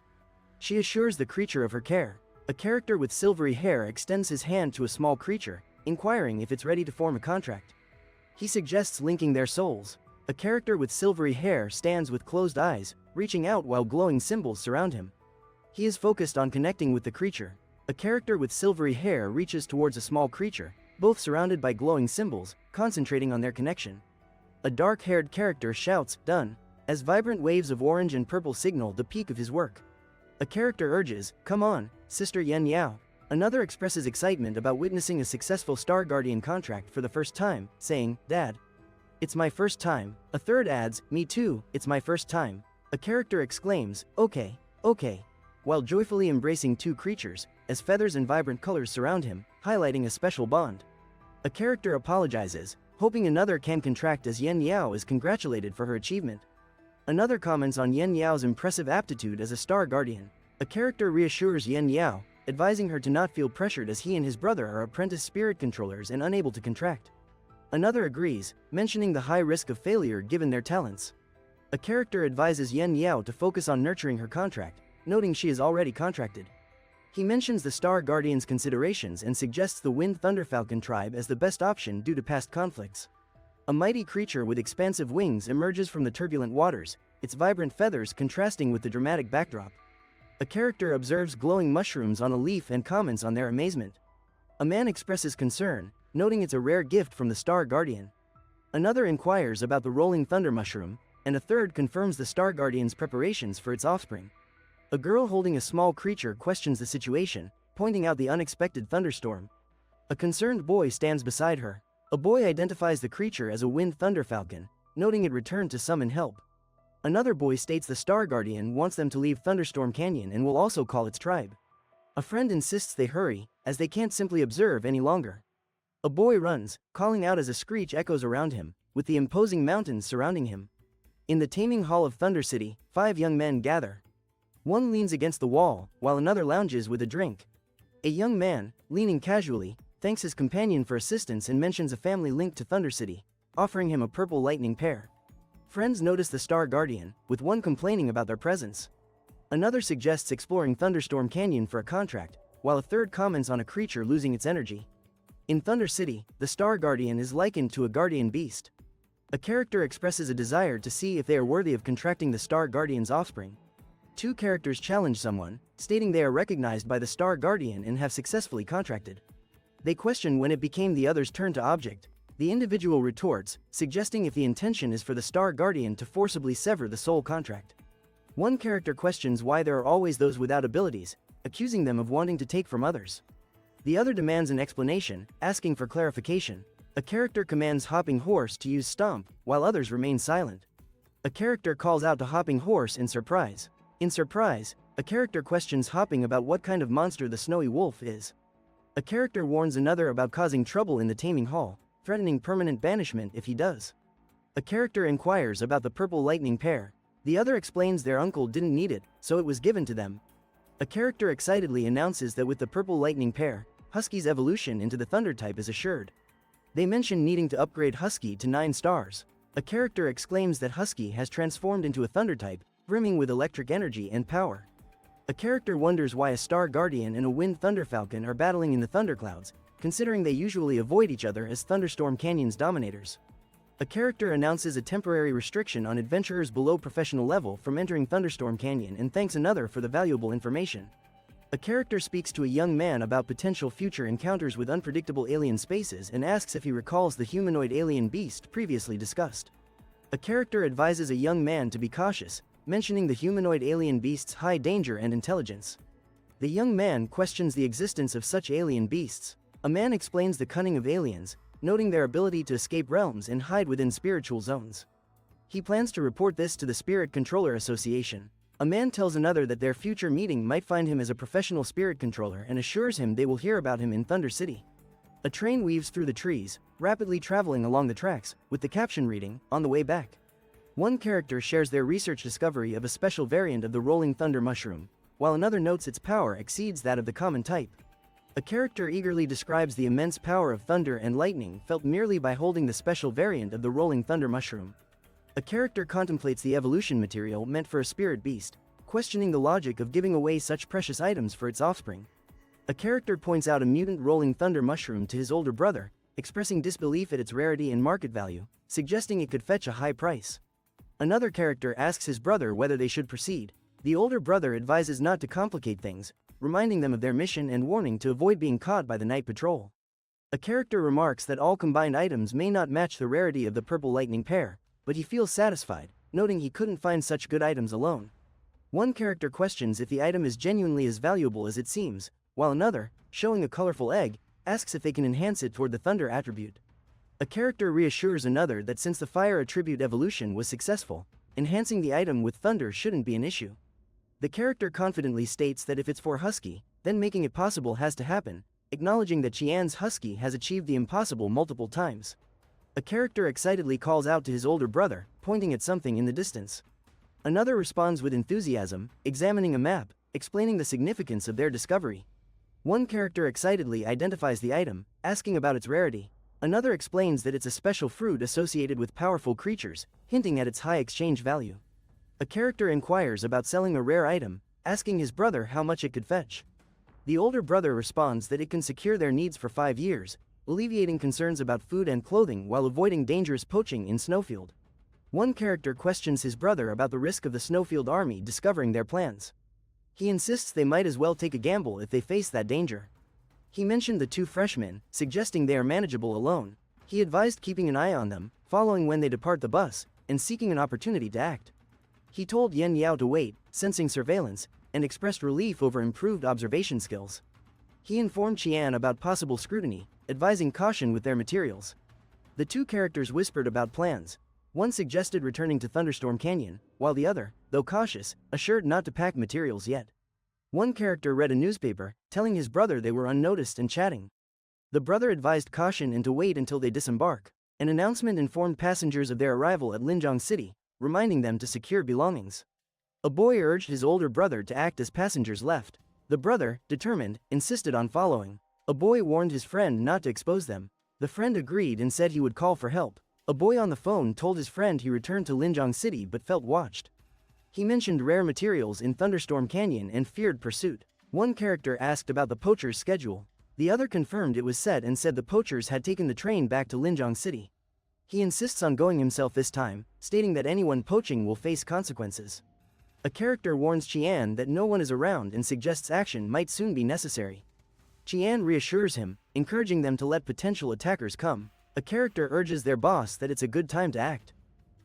She assures the creature of her care. A character with silvery hair extends his hand to a small creature, inquiring if it's ready to form a contract. He suggests linking their souls. A character with silvery hair stands with closed eyes, reaching out while glowing symbols surround him. He is focused on connecting with the creature. A character with silvery hair reaches towards a small creature, both surrounded by glowing symbols, concentrating on their connection. A dark-haired character shouts, "Done," as vibrant waves of orange and purple signal the peak of his work. A character urges, "Come on, Sister Yen Yao." Another expresses excitement about witnessing a successful Star Guardian contract for the first time, saying, "Dad, it's my first time." A third adds, "Me too, it's my first time." A character exclaims, "Okay, okay," while joyfully embracing two creatures, as feathers and vibrant colors surround him, highlighting a special bond. A character apologizes, hoping another can contract as Yen Yao is congratulated for her achievement. Another comments on Yen Yao's impressive aptitude as a Star Guardian. A character reassures Yen Yao, advising her to not feel pressured as he and his brother are apprentice spirit controllers and unable to contract. Another agrees, mentioning the high risk of failure given their talents. A character advises Yen Yao to focus on nurturing her contract, noting she is already contracted. He mentions the Star Guardian's considerations and suggests the Wind Thunderfalcon tribe as the best option due to past conflicts. A mighty creature with expansive wings emerges from the turbulent waters, its vibrant feathers contrasting with the dramatic backdrop. A character observes glowing mushrooms on a leaf and comments on their amazement. A man expresses concern, noting it's a rare gift from the Star Guardian. Another inquires about the rolling thunder mushroom, and a third confirms the Star Guardian's preparations for its offspring. A girl holding a small creature questions the situation, pointing out the unexpected thunderstorm. A concerned boy stands beside her. A boy identifies the creature as a Wind Thunderfalcon, noting it returned to summon help. Another boy states the Star Guardian wants them to leave Thunderstorm Canyon and will also call its tribe. A friend insists they hurry, as they can't simply observe any longer. A boy runs, calling out as a screech echoes around him, with the imposing mountains surrounding him. In the taming hall of Thunder City, 5 young men gather. One leans against the wall, while another lounges with a drink. A young man, leaning casually, thanks his companion for assistance and mentions a family linked to Thunder City, offering him a purple lightning pear. Friends notice the Star Guardian, with one complaining about their presence. Another suggests exploring Thunderstorm Canyon for a contract, while a third comments on a creature losing its energy. In Thunder City, the Star Guardian is likened to a guardian beast. A character expresses a desire to see if they are worthy of contracting the Star Guardian's offspring. 2 characters challenge someone, stating they are recognized by the Star Guardian and have successfully contracted. They question when it became the other's turn to object. The individual retorts, suggesting if the intention is for the Star Guardian to forcibly sever the soul contract. One character questions why there are always those without abilities, accusing them of wanting to take from others. The other demands an explanation, asking for clarification. A character commands Hopping Horse to use Stomp, while others remain silent. A character calls out to Hopping Horse in surprise. In surprise, a character questions Hopping about what kind of monster the Snowy Wolf is. A character warns another about causing trouble in the taming hall, threatening permanent banishment if he does. A character inquires about the purple lightning pear. The other explains their uncle didn't need it, so it was given to them. A character excitedly announces that with the purple lightning pear, Husky's evolution into the Thunder type is assured. They mention needing to upgrade Husky to 9 stars. A character exclaims that Husky has transformed into a Thunder type, brimming with electric energy and power. A character wonders why a Star Guardian and a Wind Thunderfalcon are battling in the thunderclouds, considering they usually avoid each other as Thunderstorm Canyon's dominators. A character announces a temporary restriction on adventurers below professional level from entering Thunderstorm Canyon and thanks another for the valuable information. A character speaks to a young man about potential future encounters with unpredictable alien spaces and asks if he recalls the humanoid alien beast previously discussed. A character advises a young man to be cautious, mentioning the humanoid alien beast's high danger and intelligence. The young man questions the existence of such alien beasts. A man explains the cunning of aliens, noting their ability to escape realms and hide within spiritual zones. He plans to report this to the Spirit Controller Association. A man tells another that their future meeting might find him as a professional spirit controller and assures him they will hear about him in Thunder City. A train weaves through the trees, rapidly traveling along the tracks, with the caption reading, "On the way back." One character shares their research discovery of a special variant of the rolling thunder mushroom, while another notes its power exceeds that of the common type. A character eagerly describes the immense power of thunder and lightning felt merely by holding the special variant of the rolling thunder mushroom. A character contemplates the evolution material meant for a spirit beast, questioning the logic of giving away such precious items for its offspring. A character points out a mutant rolling thunder mushroom to his older brother, expressing disbelief at its rarity and market value, suggesting it could fetch a high price. Another character asks his brother whether they should proceed. The older brother advises not to complicate things, reminding them of their mission and warning to avoid being caught by the night patrol. A character remarks that all combined items may not match the rarity of the purple lightning pair, but he feels satisfied, noting he couldn't find such good items alone. One character questions if the item is genuinely as valuable as it seems, while another, showing a colorful egg, asks if they can enhance it toward the thunder attribute. A character reassures another that since the fire attribute evolution was successful, enhancing the item with thunder shouldn't be an issue. The character confidently states that if it's for Husky, then making it possible has to happen, acknowledging that Chian's Husky has achieved the impossible multiple times. A character excitedly calls out to his older brother, pointing at something in the distance. Another responds with enthusiasm, examining a map, explaining the significance of their discovery. One character excitedly identifies the item, asking about its rarity. Another explains that it's a special fruit associated with powerful creatures, hinting at its high exchange value. A character inquires about selling a rare item, asking his brother how much it could fetch. The older brother responds that it can secure their needs for 5 years, alleviating concerns about food and clothing while avoiding dangerous poaching in Snowfield. One character questions his brother about the risk of the Snowfield army discovering their plans. He insists they might as well take a gamble if they face that danger. He mentioned the 2 freshmen, suggesting they are manageable alone. He advised keeping an eye on them, following when they depart the bus, and seeking an opportunity to act. He told Yen Yao to wait, sensing surveillance, and expressed relief over improved observation skills. He informed Qian about possible scrutiny, advising caution with their materials. The 2 characters whispered about plans. One suggested returning to Thunderstorm Canyon, while the other, though cautious, assured not to pack materials yet. One character read a newspaper, telling his brother they were unnoticed and chatting. The brother advised caution and to wait until they disembark. An announcement informed passengers of their arrival at Linjiang City, reminding them to secure belongings. A boy urged his older brother to act as passengers left. The brother, determined, insisted on following. A boy warned his friend not to expose them. The friend agreed and said he would call for help. A boy on the phone told his friend he returned to Linjiang City but felt watched. He mentioned rare materials in Thunderstorm Canyon and feared pursuit. One character asked about the poacher's schedule. The other confirmed it was set and said the poachers had taken the train back to Linjiang City. He insists on going himself this time, stating that anyone poaching will face consequences. A character warns Qian that no one is around and suggests action might soon be necessary. Qian reassures him, encouraging them to let potential attackers come. A character urges their boss that it's a good time to act.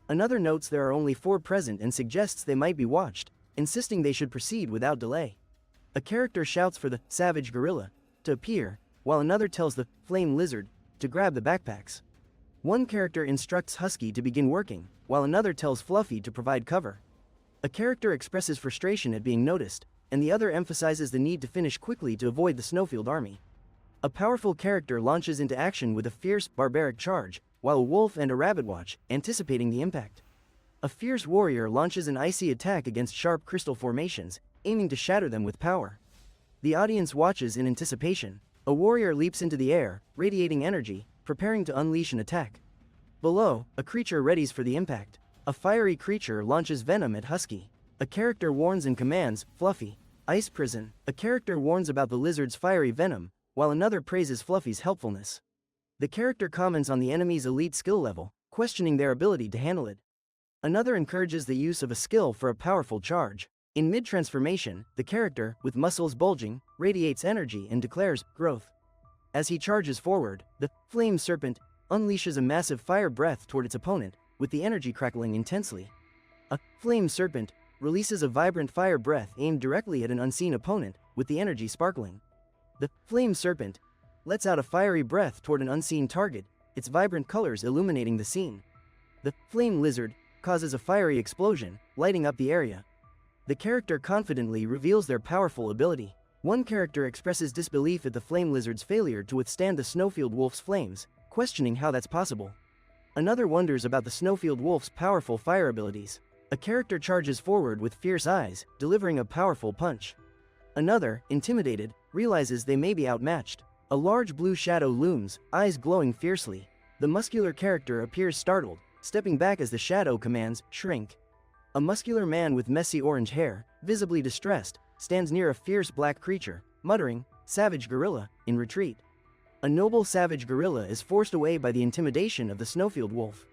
Another notes there are only 4 present and suggests they might be watched, insisting they should proceed without delay. A character shouts for the savage gorilla to appear, while another tells the flame lizard to grab the backpacks. One character instructs Husky to begin working, while another tells Fluffy to provide cover. A character expresses frustration at being noticed, and the other emphasizes the need to finish quickly to avoid the Snowfield army. A powerful character launches into action with a fierce, barbaric charge, while a wolf and a rabbit watch, anticipating the impact. A fierce warrior launches an icy attack against sharp crystal formations, aiming to shatter them with power. The audience watches in anticipation. A warrior leaps into the air, radiating energy, preparing to unleash an attack. Below, a creature readies for the impact. A fiery creature launches venom at Husky. A character warns and commands, Fluffy. Ice prison. A character warns about the lizard's fiery venom, while another praises Fluffy's helpfulness. The character comments on the enemy's elite skill level, questioning their ability to handle it. Another encourages the use of a skill for a powerful charge. In mid-transformation, the character, with muscles bulging, radiates energy and declares growth. As he charges forward, the flame serpent unleashes a massive fire breath toward its opponent, with the energy crackling intensely. A flame serpent releases a vibrant fire breath aimed directly at an unseen opponent, with the energy sparkling. The flame serpent lets out a fiery breath toward an unseen target, its vibrant colors illuminating the scene. The flame lizard causes a fiery explosion, lighting up the area. The character confidently reveals their powerful ability. One character expresses disbelief at the flame lizard's failure to withstand the Snowfield Wolf's flames, questioning how that's possible. Another wonders about the Snowfield Wolf's powerful fire abilities. A character charges forward with fierce eyes, delivering a powerful punch. Another, intimidated, realizes they may be outmatched. A large blue shadow looms, eyes glowing fiercely. The muscular character appears startled, stepping back as the shadow commands, "Shrink." A muscular man with messy orange hair, visibly distressed, stands near a fierce black creature, muttering, "Savage gorilla," in retreat. A noble savage gorilla is forced away by the intimidation of the Snowfield Wolf.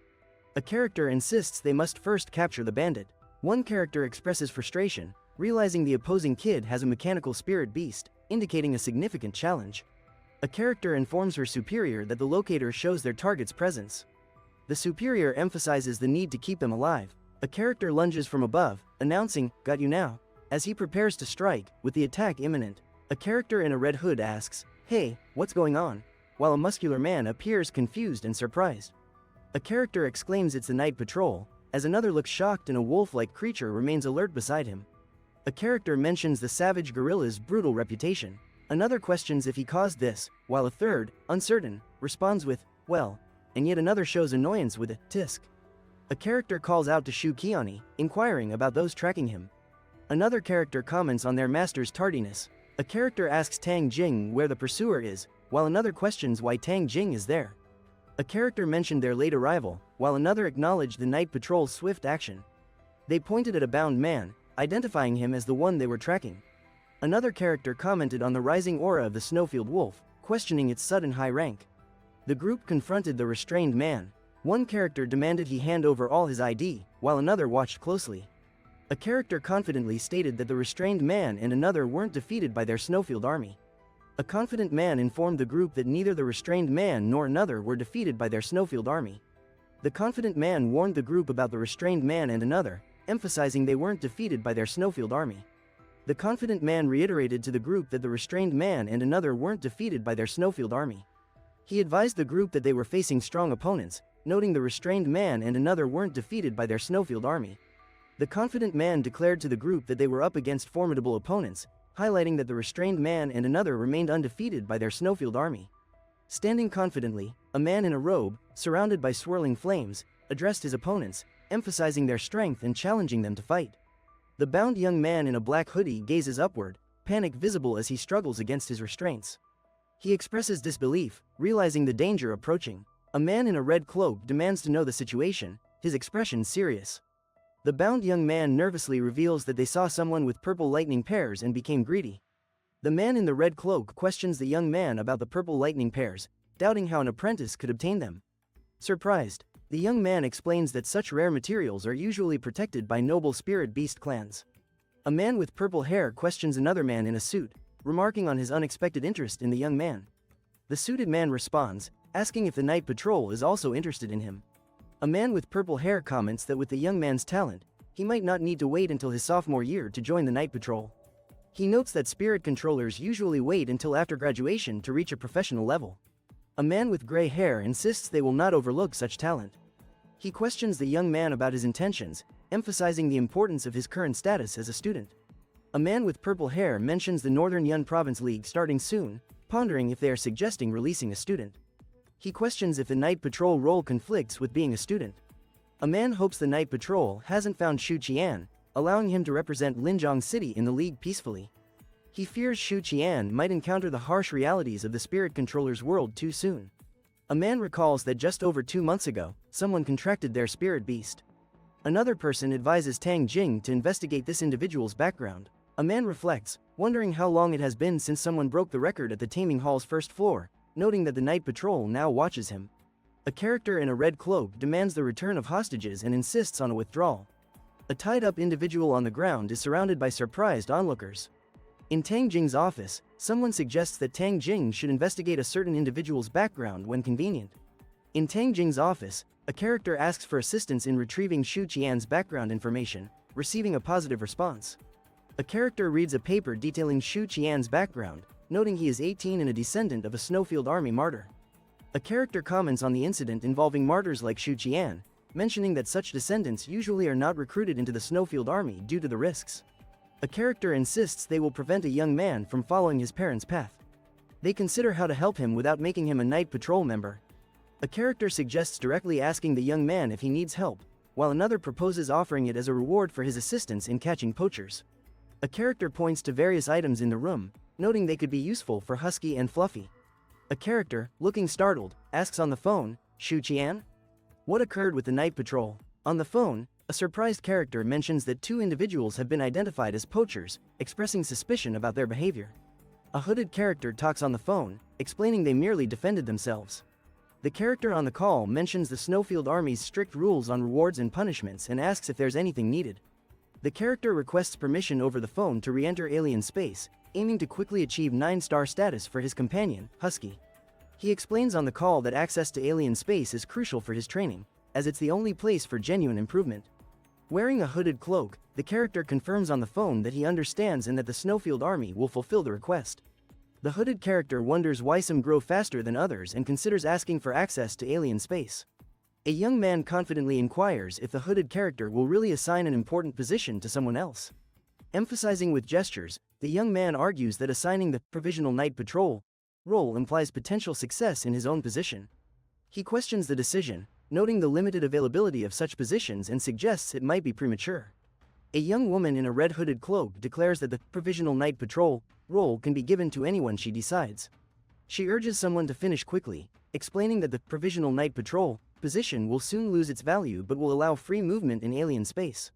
A character insists they must first capture the bandit. One character expresses frustration, realizing the opposing kid has a mechanical spirit beast, indicating a significant challenge. A character informs her superior that the locator shows their target's presence. The superior emphasizes the need to keep them alive. A character lunges from above, announcing, "Got you now," as he prepares to strike, with the attack imminent. A character in a red hood asks, "Hey, what's going on?" while a muscular man appears confused and surprised. A character exclaims it's the night patrol, as another looks shocked and a wolf-like creature remains alert beside him. A character mentions the savage gorilla's brutal reputation. Another questions if he caused this, while a third, uncertain, responds with, "Well," and yet another shows annoyance with a tisk. A character calls out to Shu Kiani, inquiring about those tracking him. Another character comments on their master's tardiness. A character asks Tang Jing where the pursuer is, while another questions why Tang Jing is there. A character mentioned their late arrival, while another acknowledged the night patrol's swift action. They pointed at a bound man, identifying him as the one they were tracking. Another character commented on the rising aura of the Snowfield Wolf, questioning its sudden high rank. The group confronted the restrained man. One character demanded he hand over all his ID, while another watched closely. A character confidently stated that the restrained man and another weren't defeated by their Snowfield army. A confident man informed the group that neither the restrained man nor another were defeated by their Snowfield army. The confident man warned the group about the restrained man and another, emphasizing they weren't defeated by their Snowfield army. The confident man reiterated to the group that the restrained man and another weren't defeated by their Snowfield army. He advised the group that they were facing strong opponents, noting the restrained man and another weren't defeated by their Snowfield army. The confident man declared to the group that they were up against formidable opponents, highlighting that the restrained man and another remained undefeated by their Snowfield army. Standing confidently, a man in a robe, surrounded by swirling flames, addressed his opponents, emphasizing their strength and challenging them to fight. The bound young man in a black hoodie gazes upward, panic visible as he struggles against his restraints. He expresses disbelief, realizing the danger approaching. A man in a red cloak demands to know the situation, his expression serious. The bound young man nervously reveals that they saw someone with purple lightning pears and became greedy. The man in the red cloak questions the young man about the purple lightning pears, doubting how an apprentice could obtain them. Surprised, the young man explains that such rare materials are usually protected by noble spirit beast clans. A man with purple hair questions another man in a suit, remarking on his unexpected interest in the young man. The suited man responds, asking if the night patrol is also interested in him. A man with purple hair comments that with the young man's talent, he might not need to wait until his sophomore year to join the night patrol. He notes that spirit controllers usually wait until after graduation to reach a professional level. A man with gray hair insists they will not overlook such talent. He questions the young man about his intentions, emphasizing the importance of his current status as a student. A man with purple hair mentions the Northern Yun Province League starting soon, pondering if they are suggesting releasing a student. He questions if the night patrol role conflicts with being a student. A man hopes the night patrol hasn't found Shu Qian, allowing him to represent Linjiang City in the league peacefully. He fears Shu Qian might encounter the harsh realities of the spirit controller's world too soon. A man recalls that just over 2 months ago, someone contracted their spirit beast. Another person advises Tang Jing to investigate this individual's background. A man reflects, wondering how long it has been since someone broke the record at the taming hall's first floor, noting that the night patrol now watches him. A character in a red cloak demands the return of hostages and insists on a withdrawal. A tied-up individual on the ground is surrounded by surprised onlookers. In Tang Jing's office, someone suggests that Tang Jing should investigate a certain individual's background when convenient. In Tang Jing's office, a character asks for assistance in retrieving Xu Qian's background information, receiving a positive response. A character reads a paper detailing Xu Qian's background, noting he is 18 and a descendant of a Snowfield Army martyr. A character comments on the incident involving martyrs like Xu Qian, mentioning that such descendants usually are not recruited into the Snowfield Army due to the risks. A character insists they will prevent a young man from following his parents' path. They consider how to help him without making him a night patrol member. A character suggests directly asking the young man if he needs help, while another proposes offering it as a reward for his assistance in catching poachers. A character points to various items in the room, noting they could be useful for Husky and Fluffy. A character, looking startled, asks on the phone, "Xu Qian? What occurred with the night patrol?" On the phone, a surprised character mentions that two individuals have been identified as poachers, expressing suspicion about their behavior. A hooded character talks on the phone, explaining they merely defended themselves. The character on the call mentions the Snowfield Army's strict rules on rewards and punishments and asks if there's anything needed. The character requests permission over the phone to re-enter alien space, aiming to quickly achieve 9-star status for his companion, Husky. He explains on the call that access to alien space is crucial for his training, as it's the only place for genuine improvement. Wearing a hooded cloak, the character confirms on the phone that he understands and that the Snowfield Army will fulfill the request. The hooded character wonders why some grow faster than others and considers asking for access to alien space. A young man confidently inquires if the hooded character will really assign an important position to someone else. Emphasizing with gestures, the young man argues that assigning the provisional night patrol role implies potential success in his own position. He questions the decision, noting the limited availability of such positions and suggests it might be premature. A young woman in a red hooded cloak declares that the provisional night patrol role can be given to anyone she decides. She urges someone to finish quickly, explaining that the provisional night patrol position will soon lose its value but will allow free movement in alien space.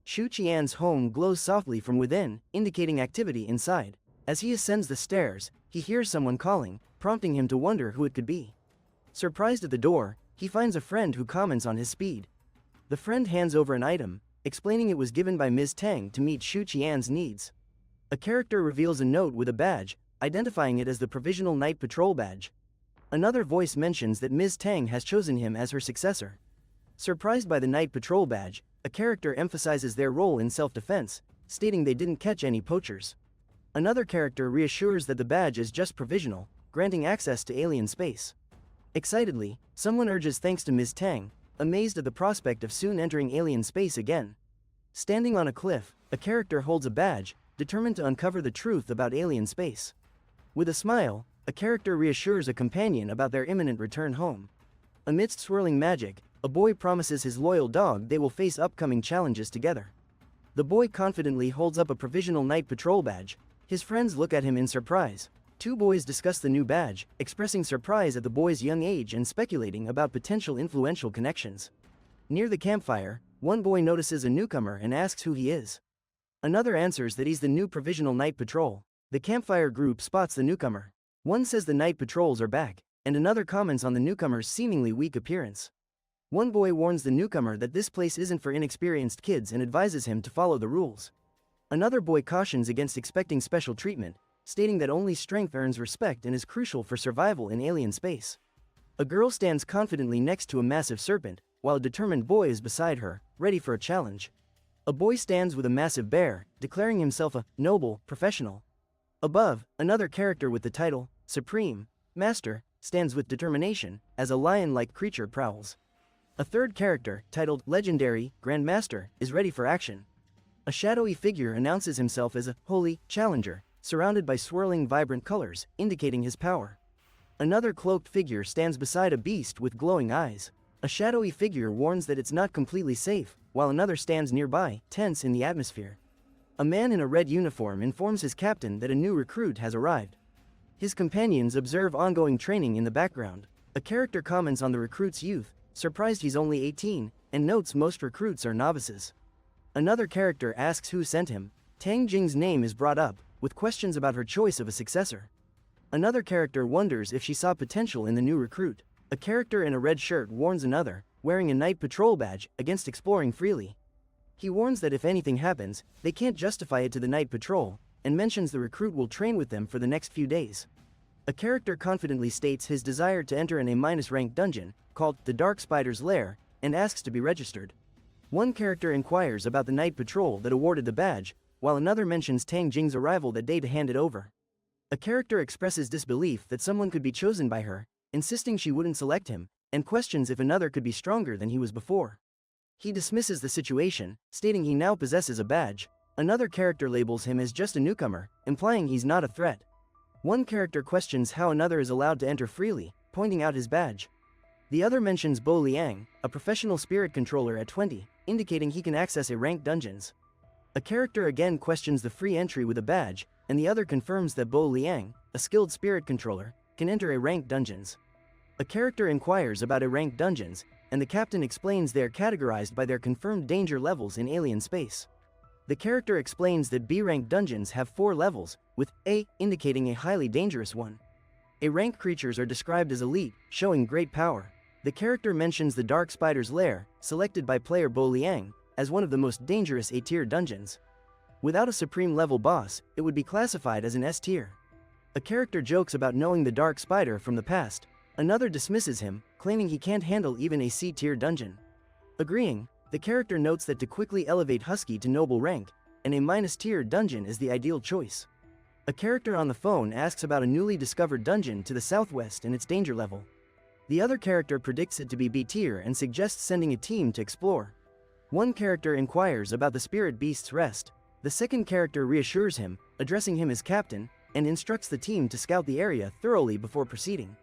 Xu Qian's home glows softly from within, indicating activity inside. As he ascends the stairs, he hears someone calling, prompting him to wonder who it could be. Surprised at the door, he finds a friend who comments on his speed. The friend hands over an item, explaining it was given by Ms. Tang to meet Xu Qian's needs. A character reveals a note with a badge, identifying it as the Provisional Night Patrol badge. Another voice mentions that Ms. Tang has chosen him as her successor. Surprised by the Night Patrol badge, a character emphasizes their role in self-defense, stating they didn't catch any poachers. Another character reassures that the badge is just provisional, granting access to alien space. Excitedly, someone urges thanks to Ms. Tang, amazed at the prospect of soon entering alien space again. Standing on a cliff, a character holds a badge, determined to uncover the truth about alien space. With a smile, a character reassures a companion about their imminent return home. Amidst swirling magic, a boy promises his loyal dog they will face upcoming challenges together. The boy confidently holds up a provisional night patrol badge. His friends look at him in surprise. Two boys discuss the new badge, expressing surprise at the boy's young age and speculating about potential influential connections. Near the campfire, one boy notices a newcomer and asks who he is. Another answers that he's the new provisional night patrol. The campfire group spots the newcomer. One says the night patrols are back, and another comments on the newcomer's seemingly weak appearance. One boy warns the newcomer that this place isn't for inexperienced kids and advises him to follow the rules. Another boy cautions against expecting special treatment, stating that only strength earns respect and is crucial for survival in alien space. A girl stands confidently next to a massive serpent, while a determined boy is beside her, ready for a challenge. A boy stands with a massive bear, declaring himself a noble professional. Above, another character with the title Supreme Master stands with determination, as a lion-like creature prowls. A third character, titled Legendary Grandmaster, is ready for action. A shadowy figure announces himself as a holy challenger, surrounded by swirling vibrant colors, indicating his power. Another cloaked figure stands beside a beast with glowing eyes. A shadowy figure warns that it's not completely safe, while another stands nearby, tense in the atmosphere. A man in a red uniform informs his captain that a new recruit has arrived. His companions observe ongoing training in the background. A character comments on the recruit's youth, surprised he's only 18, and notes most recruits are novices. Another character asks who sent him. Tang Jing's name is brought up, with questions about her choice of a successor. Another character wonders if she saw potential in the new recruit. A character in a red shirt warns another, wearing a night patrol badge, against exploring freely. He warns that if anything happens, they can't justify it to the night patrol, and mentions the recruit will train with them for the next few days. A character confidently states his desire to enter an A-rank dungeon, called the Dark Spider's Lair, and asks to be registered. One character inquires about the night patrol that awarded the badge, while another mentions Tang Jing's arrival that day to hand it over. A character expresses disbelief that someone could be chosen by her, insisting she wouldn't select him, and questions if another could be stronger than he was before. He dismisses the situation, stating he now possesses a badge. Another character labels him as just a newcomer, implying he's not a threat. One character questions how another is allowed to enter freely, pointing out his badge. The other mentions Bo Liang, a professional spirit controller at 20, indicating he can access A-ranked dungeons. A character again questions the free entry with a badge, and the other confirms that Bo Liang, a skilled spirit controller, can enter A-ranked dungeons. A character inquires about A-ranked dungeons, and the captain explains they are categorized by their confirmed danger levels in alien space. The character explains that B-rank dungeons have 4 levels, with A indicating a highly dangerous one. A-rank creatures are described as elite, showing great power. The character mentions the Dark Spider's Lair, selected by player Bo Liang, as one of the most dangerous A-tier dungeons. Without a supreme level boss, it would be classified as an S-tier. A character jokes about knowing the Dark Spider from the past. Another dismisses him, claiming he can't handle even a C-tier dungeon. Agreeing, the character notes that to quickly elevate Husky to noble rank, an A-tier dungeon is the ideal choice. A character on the phone asks about a newly discovered dungeon to the southwest and its danger level. The other character predicts it to be B-tier and suggests sending a team to explore. One character inquires about the Spirit Beast's rest. The second character reassures him, addressing him as captain, and instructs the team to scout the area thoroughly before proceeding.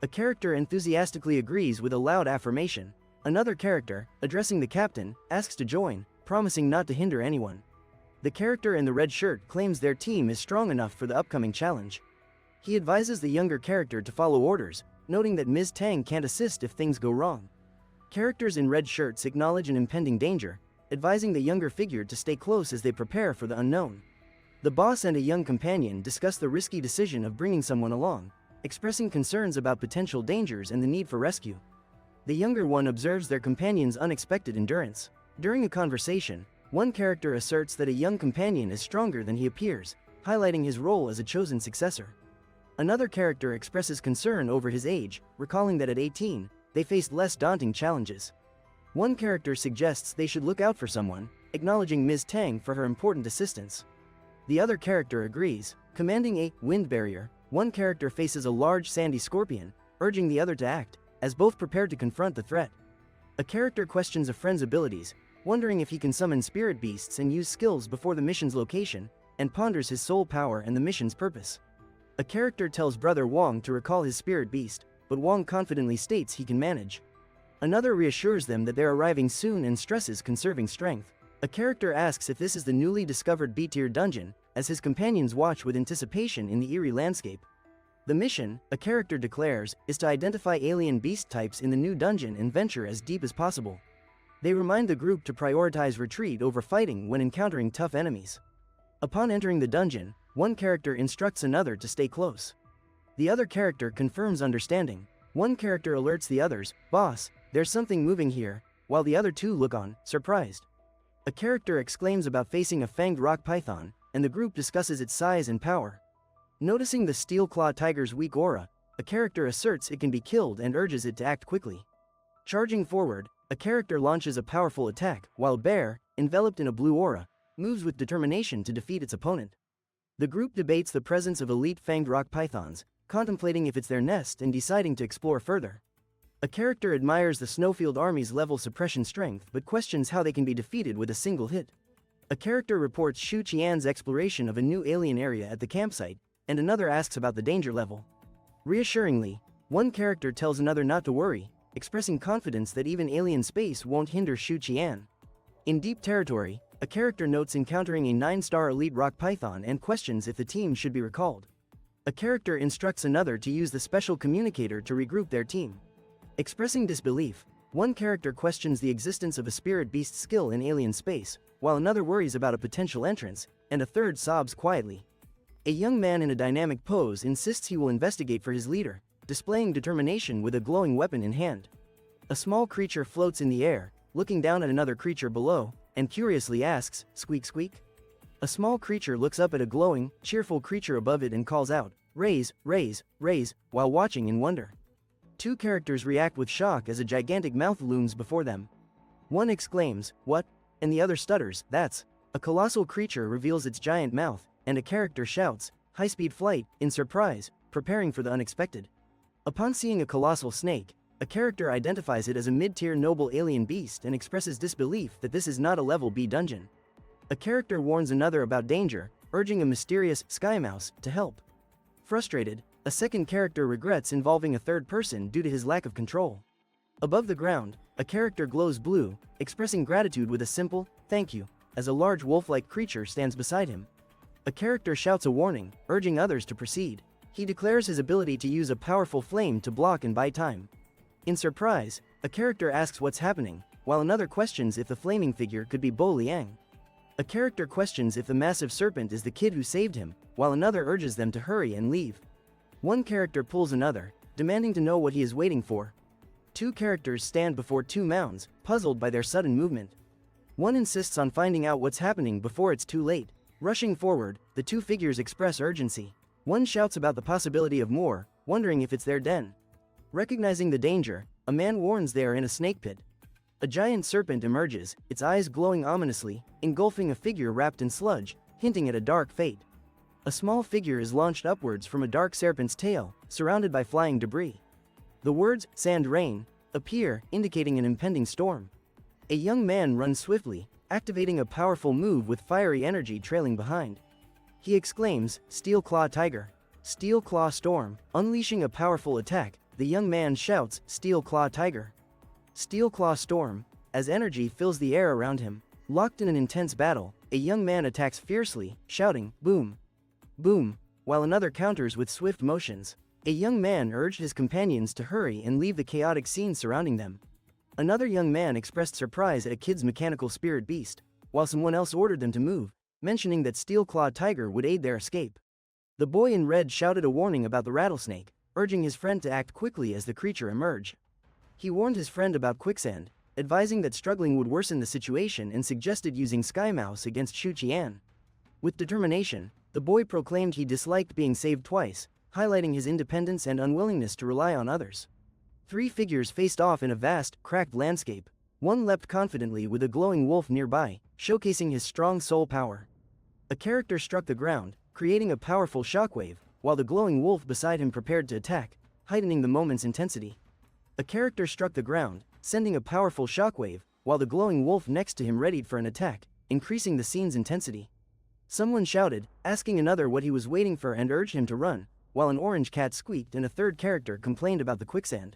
A character enthusiastically agrees with a loud affirmation. Another character, addressing the captain, asks to join, promising not to hinder anyone. The character in the red shirt claims their team is strong enough for the upcoming challenge. He advises the younger character to follow orders, noting that Ms. Tang can't assist if things go wrong. Characters in red shirts acknowledge an impending danger, advising the younger figure to stay close as they prepare for the unknown. The boss and a young companion discuss the risky decision of bringing someone along, expressing concerns about potential dangers and the need for rescue. The younger one observes their companion's unexpected endurance. During a conversation, one character asserts that a young companion is stronger than he appears, highlighting his role as a chosen successor. Another character expresses concern over his age, recalling that at 18, they faced less daunting challenges. One character suggests they should look out for someone, acknowledging Ms. Tang for her important assistance. The other character agrees, commanding a wind barrier. One character faces a large sandy scorpion, urging the other to act, as both prepare to confront the threat. A character questions a friend's abilities, wondering if he can summon spirit beasts and use skills before the mission's location, and ponders his soul power and the mission's purpose. A character tells brother Wong to recall his spirit beast, but Wong confidently states he can manage. Another reassures them that they're arriving soon and stresses conserving strength. A character asks if this is the newly discovered B-tier dungeon, as his companions watch with anticipation in the eerie landscape. The mission, a character declares, is to identify alien beast types in the new dungeon and venture as deep as possible. They remind the group to prioritize retreat over fighting when encountering tough enemies. Upon entering the dungeon, one character instructs another to stay close. The other character confirms understanding. One character alerts the others, "Boss, there's something moving here," while the other two look on, surprised. A character exclaims about facing a fanged rock python, and the group discusses its size and power. Noticing the steel claw tiger's weak aura, a character asserts it can be killed and urges it to act quickly. Charging forward, a character launches a powerful attack, while Bear, enveloped in a blue aura, moves with determination to defeat its opponent. The group debates the presence of elite fanged rock pythons, contemplating if it's their nest and deciding to explore further. A character admires the Snowfield Army's level suppression strength but questions how they can be defeated with a single hit. A character reports Shu Qian's exploration of a new alien area at the campsite, and another asks about the danger level. Reassuringly, one character tells another not to worry, expressing confidence that even alien space won't hinder Shu Qian. In deep territory, a character notes encountering a 9-star elite rock python and questions if the team should be recalled. A character instructs another to use the special communicator to regroup their team. Expressing disbelief, one character questions the existence of a spirit beast skill in alien space, while another worries about a potential entrance, and a third sobs quietly. A young man in a dynamic pose insists he will investigate for his leader, displaying determination with a glowing weapon in hand. A small creature floats in the air, looking down at another creature below, and curiously asks, "Squeak squeak?" A small creature looks up at a glowing, cheerful creature above it and calls out, "Raise, raise, raise," while watching in wonder. Two characters react with shock as a gigantic mouth looms before them. One exclaims, "What?" and the other stutters, "That's." A colossal creature reveals its giant mouth, and a character shouts, "High-speed flight," in surprise, preparing for the unexpected. Upon seeing a colossal snake, a character identifies it as a mid-tier noble alien beast and expresses disbelief that this is not a level B dungeon. A character warns another about danger, urging a mysterious sky mouse to help. Frustrated, a second character regrets involving a third person due to his lack of control. Above the ground, a character glows blue, expressing gratitude with a simple, "Thank you," as a large wolf-like creature stands beside him. A character shouts a warning, urging others to proceed. He declares his ability to use a powerful flame to block and buy time. In surprise, a character asks what's happening, while another questions if the flaming figure could be Bo Liang. A character questions if the massive serpent is the kid who saved him, while another urges them to hurry and leave. One character pulls another, demanding to know what he is waiting for. Two characters stand before two mounds, puzzled by their sudden movement. One insists on finding out what's happening before it's too late. Rushing forward, the two figures express urgency. One shouts about the possibility of more, wondering if it's their den. Recognizing the danger, a man warns they are in a snake pit. A giant serpent emerges, its eyes glowing ominously, engulfing a figure wrapped in sludge, hinting at a dark fate. A small figure is launched upwards from a dark serpent's tail, surrounded by flying debris. The words, "sand rain," appear, indicating an impending storm. A young man runs swiftly, activating a powerful move with fiery energy trailing behind. He exclaims, "Steel Claw Tiger! Steel Claw Storm!" Unleashing a powerful attack, the young man shouts, "Steel Claw Tiger! Steel Claw Storm," as energy fills the air around him. Locked in an intense battle, a young man attacks fiercely, shouting, "Boom! Boom!" while another counters with swift motions. A young man urged his companions to hurry and leave the chaotic scene surrounding them. Another young man expressed surprise at a kid's mechanical spirit beast, while someone else ordered them to move, mentioning that Steel Claw Tiger would aid their escape. The boy in red shouted a warning about the rattlesnake, urging his friend to act quickly as the creature emerged. He warned his friend about quicksand, advising that struggling would worsen the situation and suggested using Sky Mouse against Shu Qian. With determination, the boy proclaimed he disliked being saved twice, highlighting his independence and unwillingness to rely on others. Three figures faced off in a vast, cracked landscape. One leapt confidently with a glowing wolf nearby, showcasing his strong soul power. A character struck the ground, creating a powerful shockwave, while the glowing wolf beside him prepared to attack, heightening the moment's intensity. A character struck the ground, sending a powerful shockwave, while the glowing wolf next to him readied for an attack, increasing the scene's intensity. Someone shouted, asking another what he was waiting for and urged him to run, while an orange cat squeaked and a third character complained about the quicksand.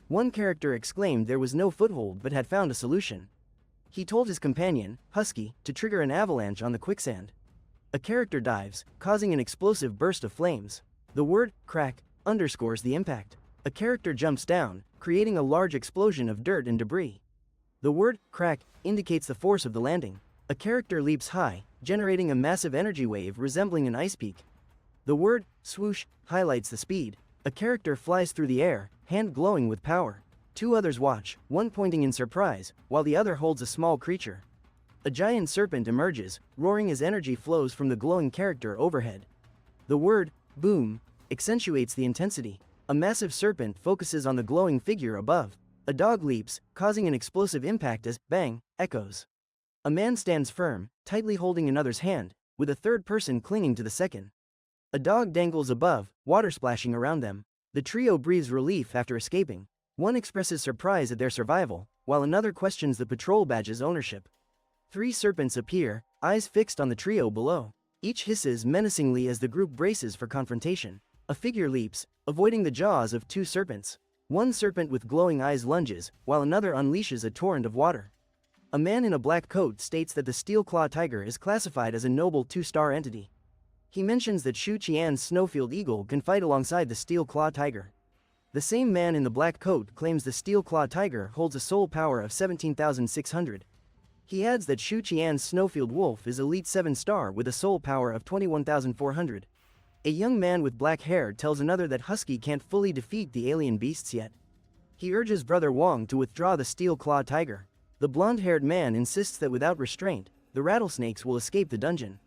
One character exclaimed there was no foothold but had found a solution. He told his companion, Husky, to trigger an avalanche on the quicksand. A character dives, causing an explosive burst of flames. The word, "crack," underscores the impact. A character jumps down, creating a large explosion of dirt and debris. The word, "crack," indicates the force of the landing. A character leaps high, generating a massive energy wave resembling an ice peak. The word, "swoosh," highlights the speed. A character flies through the air, hand glowing with power. Two others watch, one pointing in surprise, while the other holds a small creature. A giant serpent emerges, roaring as energy flows from the glowing character overhead. The word, "boom," accentuates the intensity. A massive serpent focuses on the glowing figure above. A dog leaps, causing an explosive impact as "bang" echoes. A man stands firm, tightly holding another's hand, with a third person clinging to the second. A dog dangles above, water splashing around them. The trio breathes relief after escaping. One expresses surprise at their survival, while another questions the patrol badge's ownership. Three serpents appear, eyes fixed on the trio below. Each hisses menacingly as the group braces for confrontation. A figure leaps, avoiding the jaws of two serpents. One serpent with glowing eyes lunges, while another unleashes a torrent of water. A man in a black coat states that the Steel Claw Tiger is classified as a noble 2-star entity. He mentions that Shu Qian's Snowfield Eagle can fight alongside the Steel Claw Tiger. The same man in the black coat claims the Steel Claw Tiger holds a soul power of 17,600. He adds that Shu Qian's Snowfield Wolf is Elite 7-star with a soul power of 21,400. A young man with black hair tells another that Husky can't fully defeat the alien beasts yet. He urges Brother Wong to withdraw the Steel Claw Tiger. The blonde-haired man insists that without restraint, the rattlesnakes will escape the dungeon.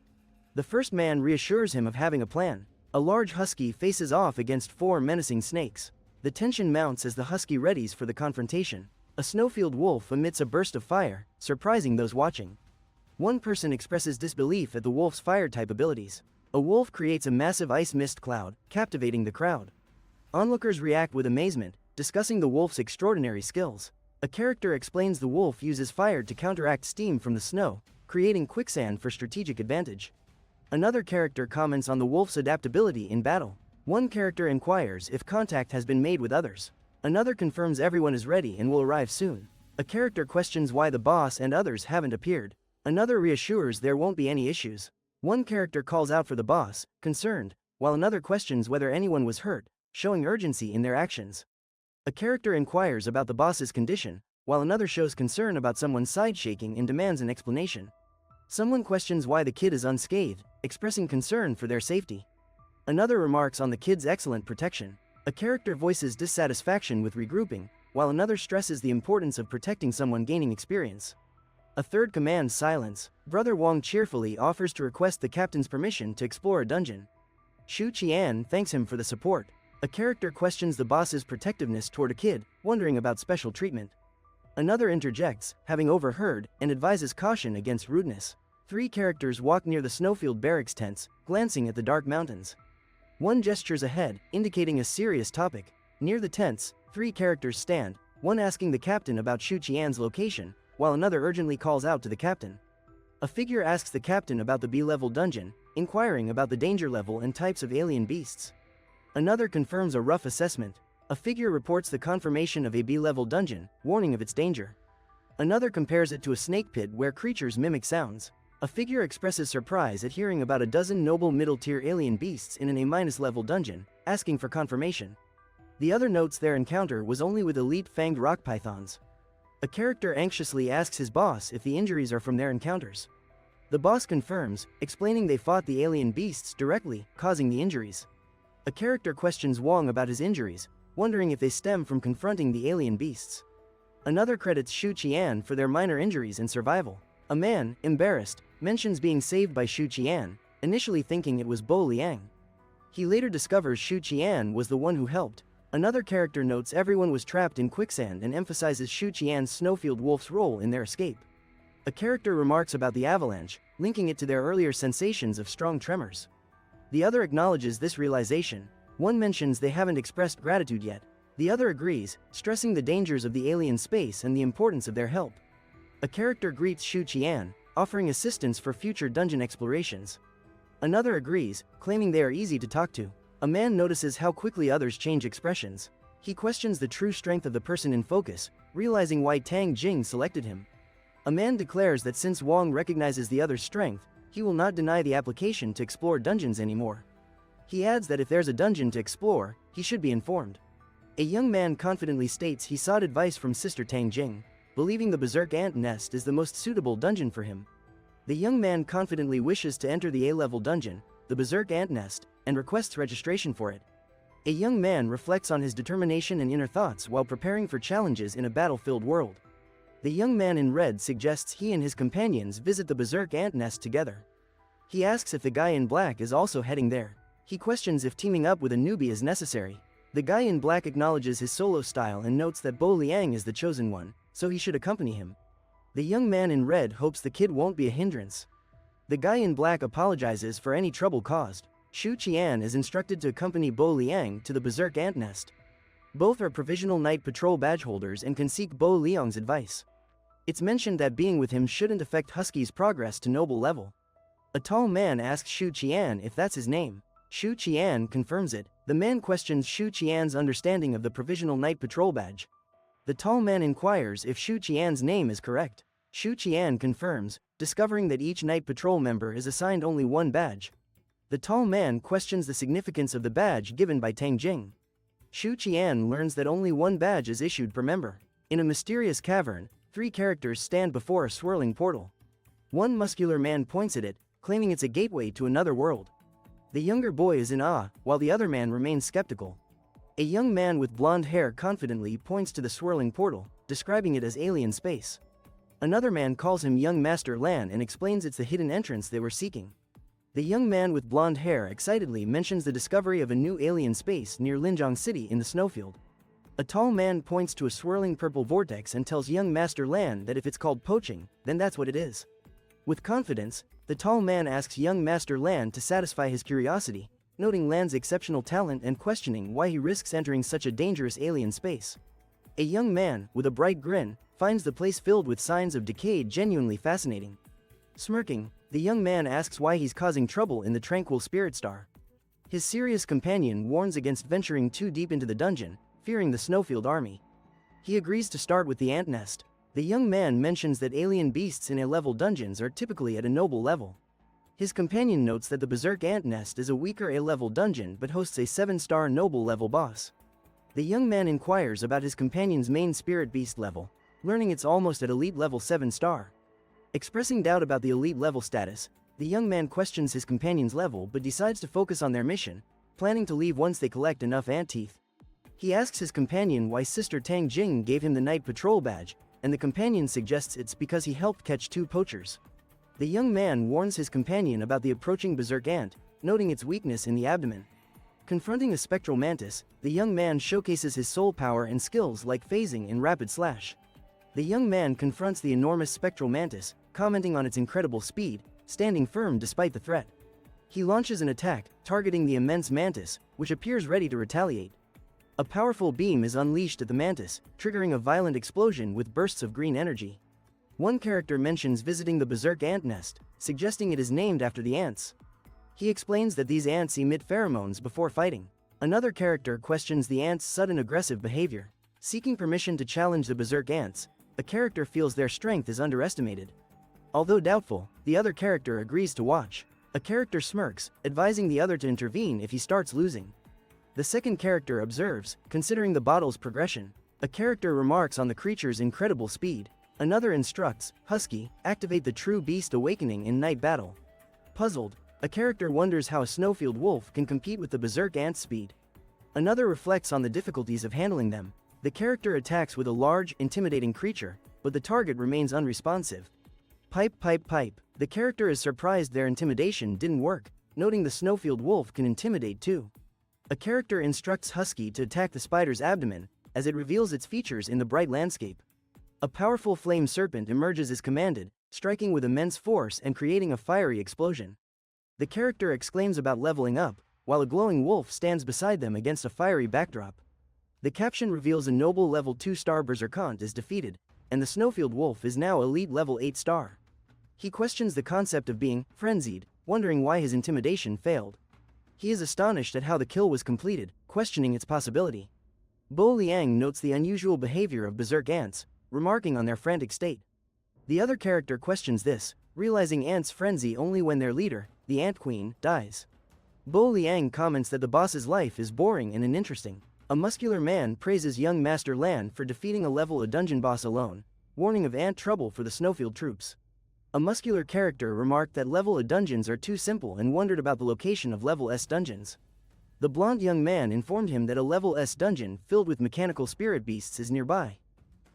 The first man reassures him of having a plan. A large husky faces off against 4 menacing snakes. The tension mounts as the husky readies for the confrontation. A Snowfield wolf emits a burst of fire, surprising those watching. One person expresses disbelief at the wolf's fire-type abilities. A wolf creates a massive ice mist cloud, captivating the crowd. Onlookers react with amazement, discussing the wolf's extraordinary skills. A character explains the wolf uses fire to counteract steam from the snow, creating quicksand for strategic advantage. Another character comments on the wolf's adaptability in battle. One character inquires if contact has been made with others. Another confirms everyone is ready and will arrive soon. A character questions why the boss and others haven't appeared. Another reassures there won't be any issues. One character calls out for the boss, concerned, while another questions whether anyone was hurt, showing urgency in their actions. A character inquires about the boss's condition, while another shows concern about someone's side shaking and demands an explanation. Someone questions why the kid is unscathed, expressing concern for their safety. Another remarks on the kid's excellent protection. A character voices dissatisfaction with regrouping, while another stresses the importance of protecting someone gaining experience. A third commands silence. Brother Wong cheerfully offers to request the captain's permission to explore a dungeon. Shu Qian thanks him for the support. A character questions the boss's protectiveness toward a kid, wondering about special treatment. Another interjects, having overheard, and advises caution against rudeness. 3 characters walk near the Snowfield barracks tents, glancing at the dark mountains. One gestures ahead, indicating a serious topic. Near the tents, 3 characters stand, one asking the captain about Shu Qian's location, while another urgently calls out to the captain. A figure asks the captain about the B-level dungeon, inquiring about the danger level and types of alien beasts. Another confirms a rough assessment. A figure reports the confirmation of a B-level dungeon, warning of its danger. Another compares it to a snake pit where creatures mimic sounds. A figure expresses surprise at hearing about a dozen noble middle-tier alien beasts in an A-level dungeon, asking for confirmation. The other notes their encounter was only with elite fanged rock pythons. A character anxiously asks his boss if the injuries are from their encounters. The boss confirms, explaining they fought the alien beasts directly, causing the injuries. A character questions Wong about his injuries, wondering if they stem from confronting the alien beasts. Another credits Shu Qian for their minor injuries and survival. A man, embarrassed, mentions being saved by Shu Qian, initially thinking it was Bo Liang. He later discovers Shu Qian was the one who helped. Another character notes everyone was trapped in quicksand and emphasizes Shu Qian's Snowfield Wolf's role in their escape. A character remarks about the avalanche, linking it to their earlier sensations of strong tremors. The other acknowledges this realization. One mentions they haven't expressed gratitude yet. The other agrees, stressing the dangers of the alien space and the importance of their help. A character greets Shu Qian, offering assistance for future dungeon explorations. Another agrees, claiming they are easy to talk to. A man notices how quickly others change expressions. He questions the true strength of the person in focus, realizing why Tang Jing selected him. A man declares that since Wong recognizes the other's strength, he will not deny the application to explore dungeons anymore. He adds that if there's a dungeon to explore, he should be informed. A young man confidently states he sought advice from Sister Tang Jing, believing the Berserk Ant Nest is the most suitable dungeon for him. The young man confidently wishes to enter the A-level dungeon, the Berserk Ant Nest, and requests registration for it. A young man reflects on his determination and inner thoughts while preparing for challenges in a battle-filled world. The young man in red suggests he and his companions visit the Berserk Ant Nest together. He asks if the guy in black is also heading there. He questions if teaming up with a newbie is necessary. The guy in black acknowledges his solo style and notes that Bo Liang is the chosen one, so he should accompany him. The young man in red hopes the kid won't be a hindrance. The guy in black apologizes for any trouble caused. Shu Qian is instructed to accompany Bo Liang to the Berserk Ant Nest. Both are provisional night patrol badge holders and can seek Bo Liang's advice. It's mentioned that being with him shouldn't affect Husky's progress to noble level. A tall man asks Shu Qian if that's his name. Shu Qian confirms it. The man questions Shu Qian's understanding of the provisional night patrol badge. The tall man inquires if Shu Qian's name is correct. Shu Qian confirms, discovering that each night patrol member is assigned only one badge. The tall man questions the significance of the badge given by Tang Jing. Shu Qian learns that only one badge is issued per member. In a mysterious cavern, Three characters stand before a swirling portal. One muscular man points at it, claiming it's a gateway to another world. The younger boy is in awe, while the other man remains skeptical. A young man with blonde hair confidently points to the swirling portal, describing it as alien space. Another man calls him Young Master Lan and explains it's the hidden entrance they were seeking. The young man with blonde hair excitedly mentions the discovery of a new alien space near Linjiang City in the snowfield. A tall man points to a swirling purple vortex and tells young Master Lan that if it's called poaching, then that's what it is. With confidence, the tall man asks young Master Lan to satisfy his curiosity, noting Lan's exceptional talent and questioning why he risks entering such a dangerous alien space. A young man, with a bright grin, finds the place filled with signs of decay genuinely fascinating. Smirking, the young man asks why he's causing trouble in the tranquil spirit star. His serious companion warns against venturing too deep into the dungeon, fearing the Snowfield army. He agrees to start with the ant nest. The young man mentions that alien beasts in A-level dungeons are typically at a noble level. His companion notes that the Berserk ant nest is a weaker A-level dungeon but hosts a 7-star noble level boss. The young man inquires about his companion's main spirit beast level, learning it's almost at elite level 7-star. Expressing doubt about the elite level status, the young man questions his companion's level but decides to focus on their mission, planning to leave once they collect enough ant teeth. He asks his companion why Sister Tang Jing gave him the night patrol badge, and the companion suggests it's because he helped catch 2 poachers. The young man warns his companion about the approaching berserk ant, noting its weakness in the abdomen. Confronting a spectral mantis, the young man showcases his soul power and skills like phasing and rapid slash. The young man confronts the enormous spectral mantis, commenting on its incredible speed, standing firm despite the threat. He launches an attack, targeting the immense mantis, which appears ready to retaliate. A powerful beam is unleashed at the mantis, triggering a violent explosion with bursts of green energy. One character mentions visiting the berserk ant nest, suggesting it is named after the ants. He explains that these ants emit pheromones before fighting. Another character questions the ants' sudden aggressive behavior. Seeking permission to challenge the berserk ants, a character feels their strength is underestimated. Although doubtful, the other character agrees to watch. A character smirks, advising the other to intervene if he starts losing. The second character observes, considering the bottle's progression. A character remarks on the creature's incredible speed. Another instructs, Husky, activate the true beast awakening in night battle. Puzzled, a character wonders how a snowfield wolf can compete with the berserk ant's speed. Another reflects on the difficulties of handling them. The character attacks with a large, intimidating creature, but the target remains unresponsive. Pipe, pipe, pipe. The character is surprised their intimidation didn't work, noting the snowfield wolf can intimidate too. A character instructs Husky to attack the spider's abdomen, as it reveals its features in the bright landscape. A powerful flame serpent emerges as commanded, striking with immense force and creating a fiery explosion. The character exclaims about leveling up, while a glowing wolf stands beside them against a fiery backdrop. The caption reveals a noble level 2-star berserkant is defeated, and the snowfield wolf is now elite level 8-star. He questions the concept of being frenzied, wondering why his intimidation failed. He is astonished at how the kill was completed, questioning its possibility. Bo Liang notes the unusual behavior of berserk ants, remarking on their frantic state. The other character questions this, realizing ants frenzy only when their leader, the Ant Queen, dies. Bo Liang comments that the boss's life is boring and uninteresting. A muscular man praises young Master Lan for defeating a dungeon boss alone, warning of ant trouble for the Snowfield troops. A muscular character remarked that level A dungeons are too simple and wondered about the location of level S dungeons. The blonde young man informed him that a level S dungeon filled with mechanical spirit beasts is nearby.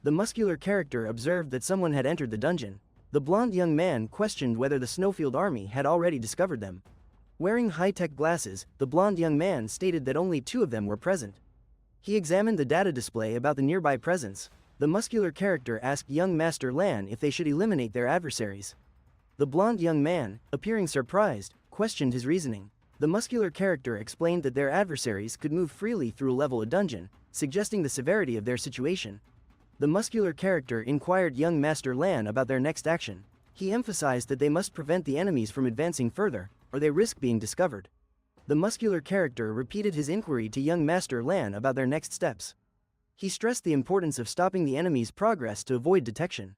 The muscular character observed that someone had entered the dungeon. The blonde young man questioned whether the Snowfield army had already discovered them. Wearing high-tech glasses, the blonde young man stated that only 2 of them were present. He examined the data display about the nearby presence. The muscular character asked young Master Lan if they should eliminate their adversaries. The blonde young man, appearing surprised, questioned his reasoning. The muscular character explained that their adversaries could move freely through a level A dungeon, suggesting the severity of their situation. The muscular character inquired young Master Lan about their next action. He emphasized that they must prevent the enemies from advancing further, or they risk being discovered. The muscular character repeated his inquiry to young Master Lan about their next steps. He stressed the importance of stopping the enemy's progress to avoid detection.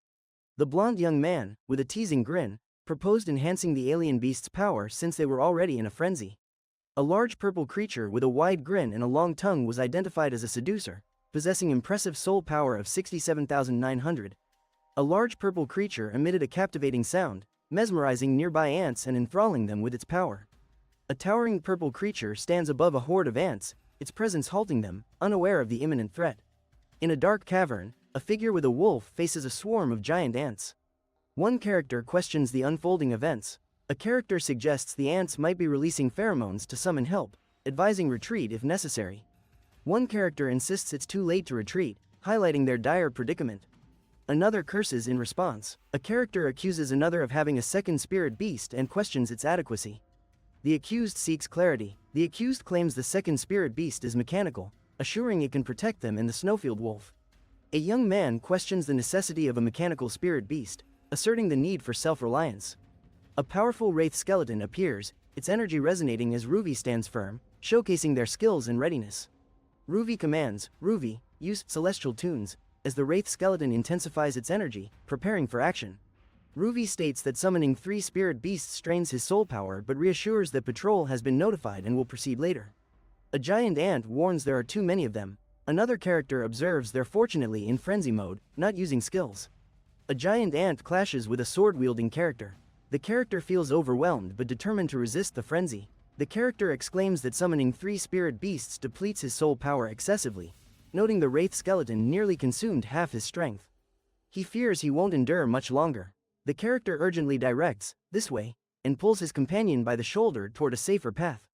The blonde young man, with a teasing grin, proposed enhancing the alien beast's power since they were already in a frenzy. A large purple creature with a wide grin and a long tongue was identified as a seducer, possessing impressive soul power of 67,900. A large purple creature emitted a captivating sound, mesmerizing nearby ants and enthralling them with its power. A towering purple creature stands above a horde of ants, its presence halting them, unaware of the imminent threat. In a dark cavern, a figure with a wolf faces a swarm of giant ants. One character questions the unfolding events. A character suggests the ants might be releasing pheromones to summon help, advising retreat if necessary. One character insists it's too late to retreat, highlighting their dire predicament. Another curses in response. A character accuses another of having a second spirit beast and questions its adequacy. The accused seeks clarity. The accused claims the second spirit beast is mechanical, assuring it can protect them and the snowfield wolf. A young man questions the necessity of a mechanical spirit beast, asserting the need for self-reliance. A powerful wraith skeleton appears, its energy resonating as Ruvi stands firm, showcasing their skills and readiness. Ruvi commands, Ruvi, use celestial tunes, as the wraith skeleton intensifies its energy, preparing for action. Ruvi states that summoning 3 spirit beasts strains his soul power but reassures that patrol has been notified and will proceed later. A giant ant warns there are too many of them. Another character observes they're fortunately in frenzy mode, not using skills. A giant ant clashes with a sword-wielding character. The character feels overwhelmed but determined to resist the frenzy. The character exclaims that summoning 3 spirit beasts depletes his soul power excessively, noting the wraith skeleton nearly consumed half his strength. He fears he won't endure much longer. The character urgently directs, this way, and pulls his companion by the shoulder toward a safer path.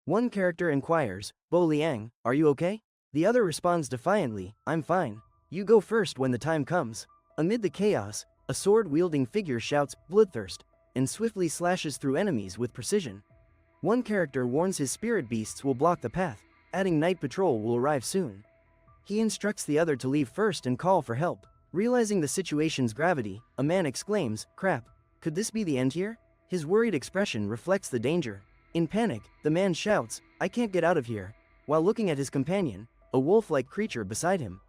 One character inquires, Bo Liang, are you okay? The other responds defiantly, I'm fine. You go first when the time comes. Amid the chaos, a sword-wielding figure shouts, bloodthirst, and swiftly slashes through enemies with precision. One character warns his spirit beasts will block the path, adding night patrol will arrive soon. He instructs the other to leave first and call for help. Realizing the situation's gravity, a man exclaims, crap, could this be the end here? His worried expression reflects the danger. In panic, the man shouts, I can't get out of here, while looking at his companion, a wolf-like creature beside him.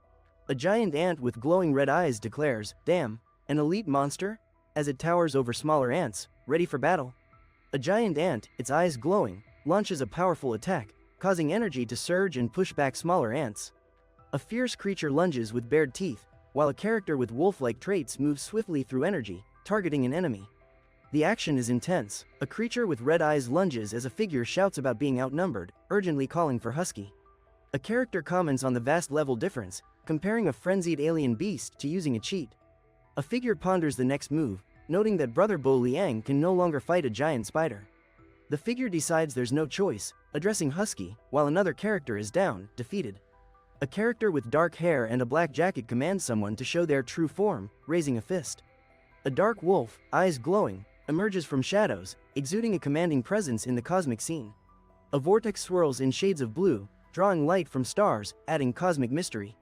A giant ant with glowing red eyes declares, damn, an elite monster? As it towers over smaller ants, ready for battle. A giant ant, its eyes glowing, launches a powerful attack, causing energy to surge and push back smaller ants. A fierce creature lunges with bared teeth, while a character with wolf-like traits moves swiftly through energy, targeting an enemy. The action is intense. A creature with red eyes lunges as a figure shouts about being outnumbered, urgently calling for Husky. A character comments on the vast level difference, comparing a frenzied alien beast to using a cheat. A figure ponders the next move, noting that Brother Bo Liang can no longer fight a giant spider. The figure decides there's no choice, addressing Husky, while another character is down, defeated. A character with dark hair and a black jacket commands someone to show their true form, raising a fist. A dark wolf, eyes glowing, emerges from shadows, exuding a commanding presence in the cosmic scene. A vortex swirls in shades of blue, drawing light from stars, adding cosmic mystery.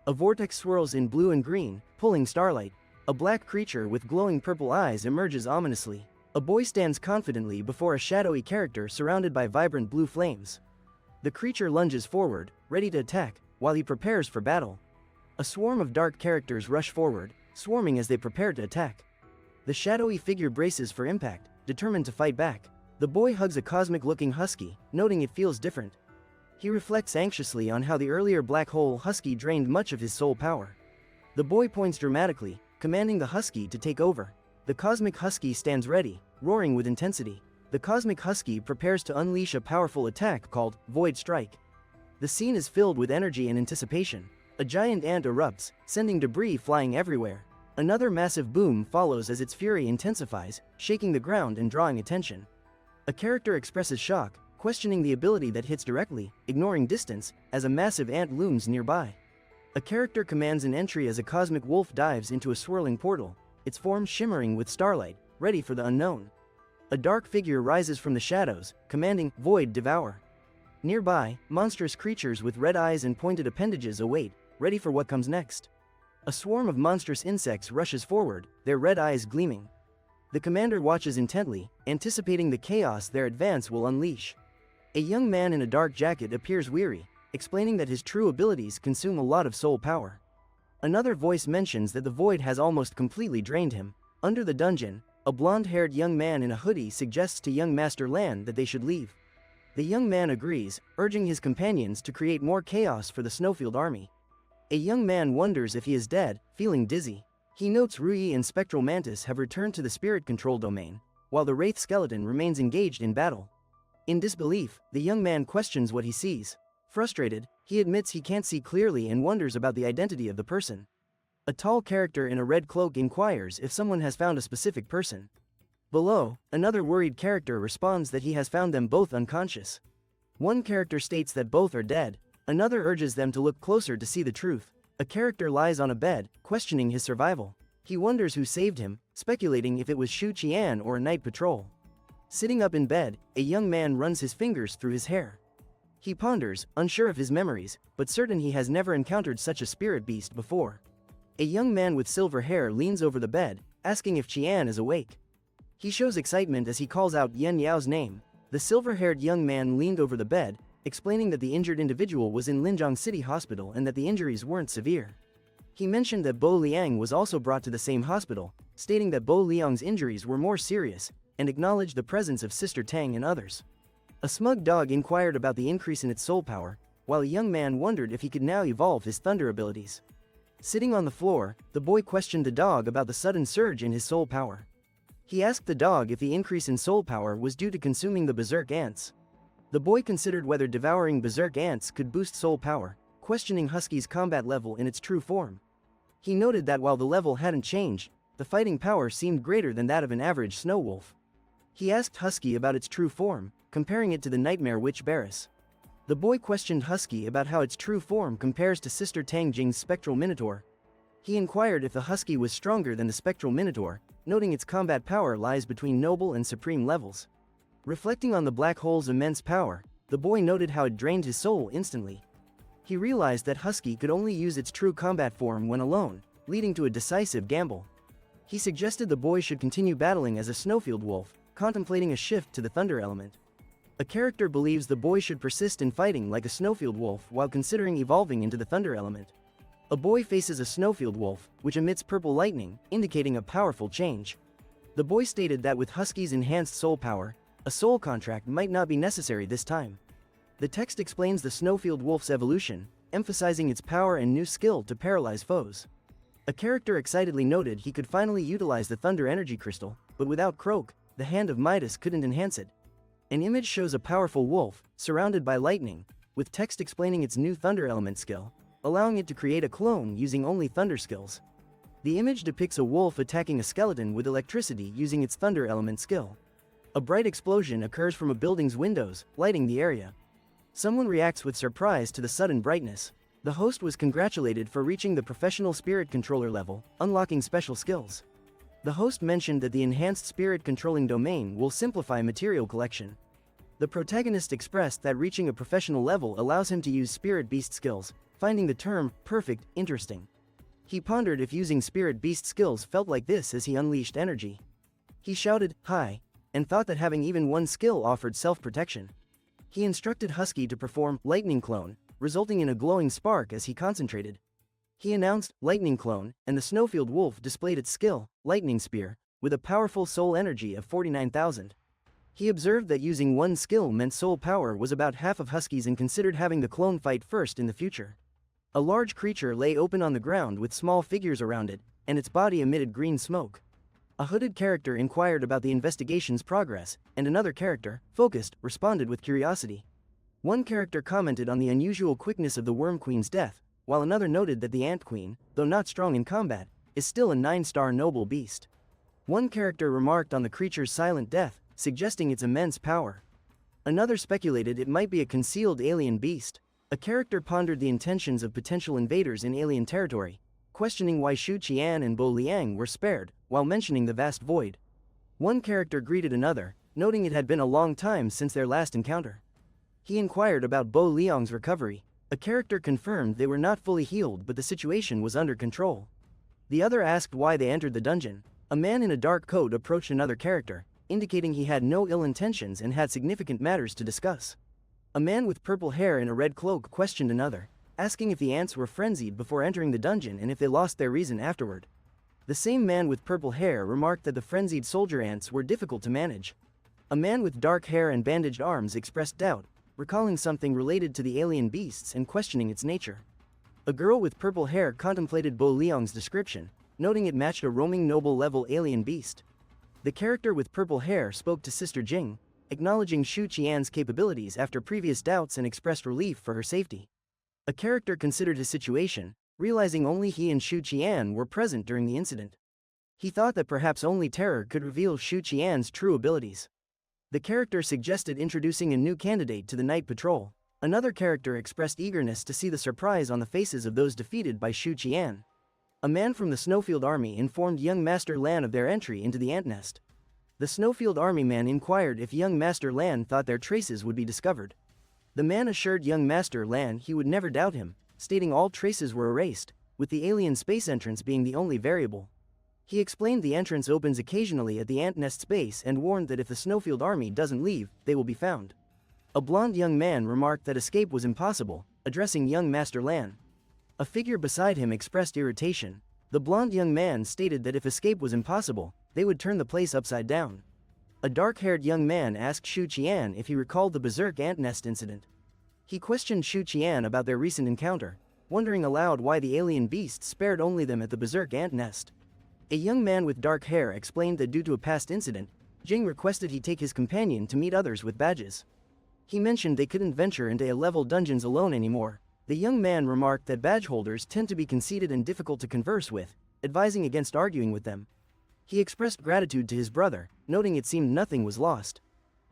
A vortex swirls in blue and green, pulling starlight. A black creature with glowing purple eyes emerges ominously. A boy stands confidently before a shadowy character surrounded by vibrant blue flames. The creature lunges forward, ready to attack, while he prepares for battle. A swarm of dark characters rush forward, swarming as they prepare to attack. The shadowy figure braces for impact, determined to fight back. The boy hugs a cosmic-looking husky, noting it feels different. He reflects anxiously on how the earlier black hole husky drained much of his soul power. The boy points dramatically, commanding the husky to take over. The cosmic husky stands ready, roaring with intensity. The cosmic husky prepares to unleash a powerful attack called Void Strike. The scene is filled with energy and anticipation. A giant ant erupts, sending debris flying everywhere. Another massive boom follows as its fury intensifies, shaking the ground and drawing attention. A character expresses shock, questioning the ability that hits directly, ignoring distance, as a massive ant looms nearby. A character commands an entry as a cosmic wolf dives into a swirling portal, its form shimmering with starlight, ready for the unknown. A dark figure rises from the shadows, commanding Void Devour. Nearby, monstrous creatures with red eyes and pointed appendages await, ready for what comes next. A swarm of monstrous insects rushes forward, their red eyes gleaming. The commander watches intently, anticipating the chaos their advance will unleash. A young man in a dark jacket appears weary, explaining that his true abilities consume a lot of soul power. Another voice mentions that the void has almost completely drained him. Under the dungeon, a blonde-haired young man in a hoodie suggests to young Master Lan that they should leave. The young man agrees, urging his companions to create more chaos for the Snowfield army. A young man wonders if he is dead, feeling dizzy. He notes Rui and Spectral Mantis have returned to the spirit control domain, while the Wraith skeleton remains engaged in battle. In disbelief, the young man questions what he sees. Frustrated, he admits he can't see clearly and wonders about the identity of the person. A tall character in a red cloak inquires if someone has found a specific person. Below, another worried character responds that he has found them both unconscious. One character states that both are dead, another urges them to look closer to see the truth. A character lies on a bed, questioning his survival. He wonders who saved him, speculating if it was Shu Qian or a night patrol. Sitting up in bed, a young man runs his fingers through his hair. He ponders, unsure of his memories, but certain he has never encountered such a spirit beast before. A young man with silver hair leans over the bed, asking if Qian is awake. He shows excitement as he calls out Yen Yao's name. The silver-haired young man leaned over the bed, explaining that the injured individual was in Linjiang City Hospital and that the injuries weren't severe. He mentioned that Bo Liang was also brought to the same hospital, stating that Bo Liang's injuries were more serious, and acknowledged the presence of Sister Tang and others. A smug dog inquired about the increase in its soul power, while a young man wondered if he could now evolve his thunder abilities. Sitting on the floor, the boy questioned the dog about the sudden surge in his soul power. He asked the dog if the increase in soul power was due to consuming the berserk ants. The boy considered whether devouring berserk ants could boost soul power, questioning Husky's combat level in its true form. He noted that while the level hadn't changed, the fighting power seemed greater than that of an average snow wolf. He asked Husky about its true form, comparing it to the nightmare witch Barris. The boy questioned Husky about how its true form compares to Sister Tang Jing's spectral minotaur. He inquired if the Husky was stronger than the spectral minotaur, noting its combat power lies between noble and supreme levels. Reflecting on the black hole's immense power, the boy noted how it drained his soul instantly. He realized that Husky could only use its true combat form when alone, leading to a decisive gamble. He suggested the boy should continue battling as a snowfield wolf, contemplating a shift to the thunder element. A character believes the boy should persist in fighting like a snowfield wolf while considering evolving into the thunder element. A boy faces a snowfield wolf, which emits purple lightning, indicating a powerful change. The boy stated that with Husky's enhanced soul power, a soul contract might not be necessary this time. The text explains the snowfield wolf's evolution, emphasizing its power and new skill to paralyze foes. A character excitedly noted he could finally utilize the thunder energy crystal, but without Croak, the hand of Midas couldn't enhance it. An image shows a powerful wolf, surrounded by lightning, with text explaining its new thunder element skill, allowing it to create a clone using only thunder skills. The image depicts a wolf attacking a skeleton with electricity using its thunder element skill. A bright explosion occurs from a building's windows, lighting the area. Someone reacts with surprise to the sudden brightness. The host was congratulated for reaching the professional spirit controller level, unlocking special skills. The host mentioned that the enhanced spirit controlling domain will simplify material collection. The protagonist expressed that reaching a professional level allows him to use spirit beast skills, finding the term perfect interesting. He pondered if using spirit beast skills felt like this as he unleashed energy. He shouted, "Hi," and thought that having even one skill offered self-protection. He instructed Husky to perform lightning clone, resulting in a glowing spark as he concentrated. He announced lightning clone, and the snowfield wolf displayed its skill, lightning spear, with a powerful soul energy of 49,000. He observed that using one skill meant soul power was about half of Husky's and considered having the clone fight first in the future. A large creature lay open on the ground with small figures around it, and its body emitted green smoke. A hooded character inquired about the investigation's progress, and another character, focused, responded with curiosity. One character commented on the unusual quickness of the Worm Queen's death, while another noted that the Ant Queen, though not strong in combat, is still a 9-star noble beast. One character remarked on the creature's silent death, suggesting its immense power. Another speculated it might be a concealed alien beast. A character pondered the intentions of potential invaders in alien territory, questioning why Shu Qian and Bo Liang were spared, while mentioning the vast void. One character greeted another, noting it had been a long time since their last encounter. He inquired about Bo Liang's recovery. A character confirmed they were not fully healed but the situation was under control. The other asked why they entered the dungeon. A man in a dark coat approached another character, indicating he had no ill intentions and had significant matters to discuss. A man with purple hair in a red cloak questioned another, asking if the ants were frenzied before entering the dungeon and if they lost their reason afterward. The same man with purple hair remarked that the frenzied soldier ants were difficult to manage. A man with dark hair and bandaged arms expressed doubt, recalling something related to the alien beasts and questioning its nature. A girl with purple hair contemplated Bo Liang's description, noting it matched a roaming noble-level alien beast. The character with purple hair spoke to Sister Jing, acknowledging Xu Qian's capabilities after previous doubts and expressed relief for her safety. A character considered his situation, realizing only he and Xu Qian were present during the incident. He thought that perhaps only terror could reveal Xu Qian's true abilities. The character suggested introducing a new candidate to the night patrol. Another character expressed eagerness to see the surprise on the faces of those defeated by Xu Qian. A man from the Snowfield Army informed young Master Lan of their entry into the ant nest. The Snowfield Army man inquired if young Master Lan thought their traces would be discovered. The man assured young Master Lan he would never doubt him, stating all traces were erased, with the alien space entrance being the only variable. He explained the entrance opens occasionally at the ant nest's base and warned that if the Snowfield Army doesn't leave, they will be found. A blond young man remarked that escape was impossible, addressing young Master Lan. A figure beside him expressed irritation. The blond young man stated that if escape was impossible, they would turn the place upside down. A dark-haired young man asked Xu Qian if he recalled the Berserk ant nest incident. He questioned Xu Qian about their recent encounter, wondering aloud why the alien beasts spared only them at the Berserk ant nest. A young man with dark hair explained that due to a past incident, Jing requested he take his companion to meet others with badges. He mentioned they couldn't venture into A-level dungeons alone anymore. The young man remarked that badge holders tend to be conceited and difficult to converse with, advising against arguing with them. He expressed gratitude to his brother, noting it seemed nothing was lost.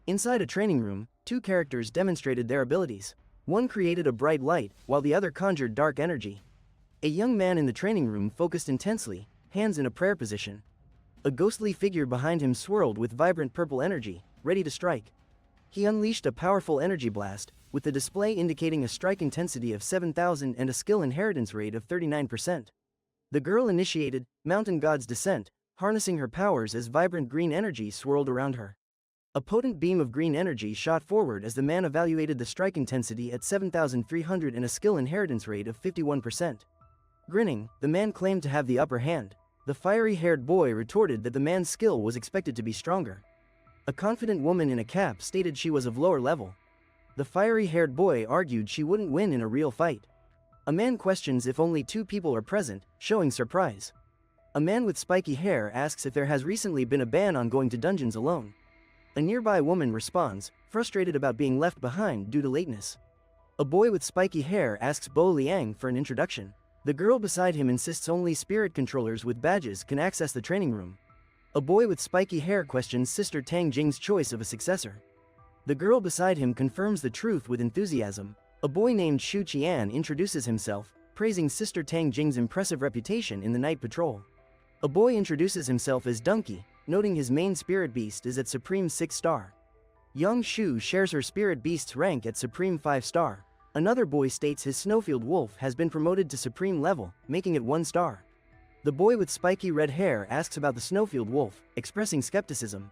Inside a training room, two characters demonstrated their abilities. One created a bright light, while the other conjured dark energy. A young man in the training room focused intensely, hands in a prayer position. A ghostly figure behind him swirled with vibrant purple energy, ready to strike. He unleashed a powerful energy blast, with the display indicating a strike intensity of 7,000 and a skill inheritance rate of 39%. The girl initiated Mountain God's Descent, harnessing her powers as vibrant green energy swirled around her. A potent beam of green energy shot forward as the man evaluated the strike intensity at 7,300 and a skill inheritance rate of 51%. Grinning, the man claimed to have the upper hand. The fiery-haired boy retorted that the man's skill was expected to be stronger. A confident woman in a cap stated she was of lower level. The fiery-haired boy argued she wouldn't win in a real fight. A man questions if only two people are present, showing surprise. A man with spiky hair asks if there has recently been a ban on going to dungeons alone. A nearby woman responds, frustrated about being left behind due to lateness. A boy with spiky hair asks Bo Liang for an introduction. The girl beside him insists only spirit controllers with badges can access the training room. A boy with spiky hair questions Sister Tang Jing's choice of a successor. The girl beside him confirms the truth with enthusiasm. A boy named Xu Qian introduces himself, praising Sister Tang Jing's impressive reputation in the night patrol. A boy introduces himself as Donkey, noting his main spirit beast is at Supreme 6-star. Yang Shu shares her spirit beast's rank at Supreme 5-star. Another boy states his Snowfield Wolf has been promoted to Supreme level, making it 1-star. The boy with spiky red hair asks about the Snowfield Wolf, expressing skepticism.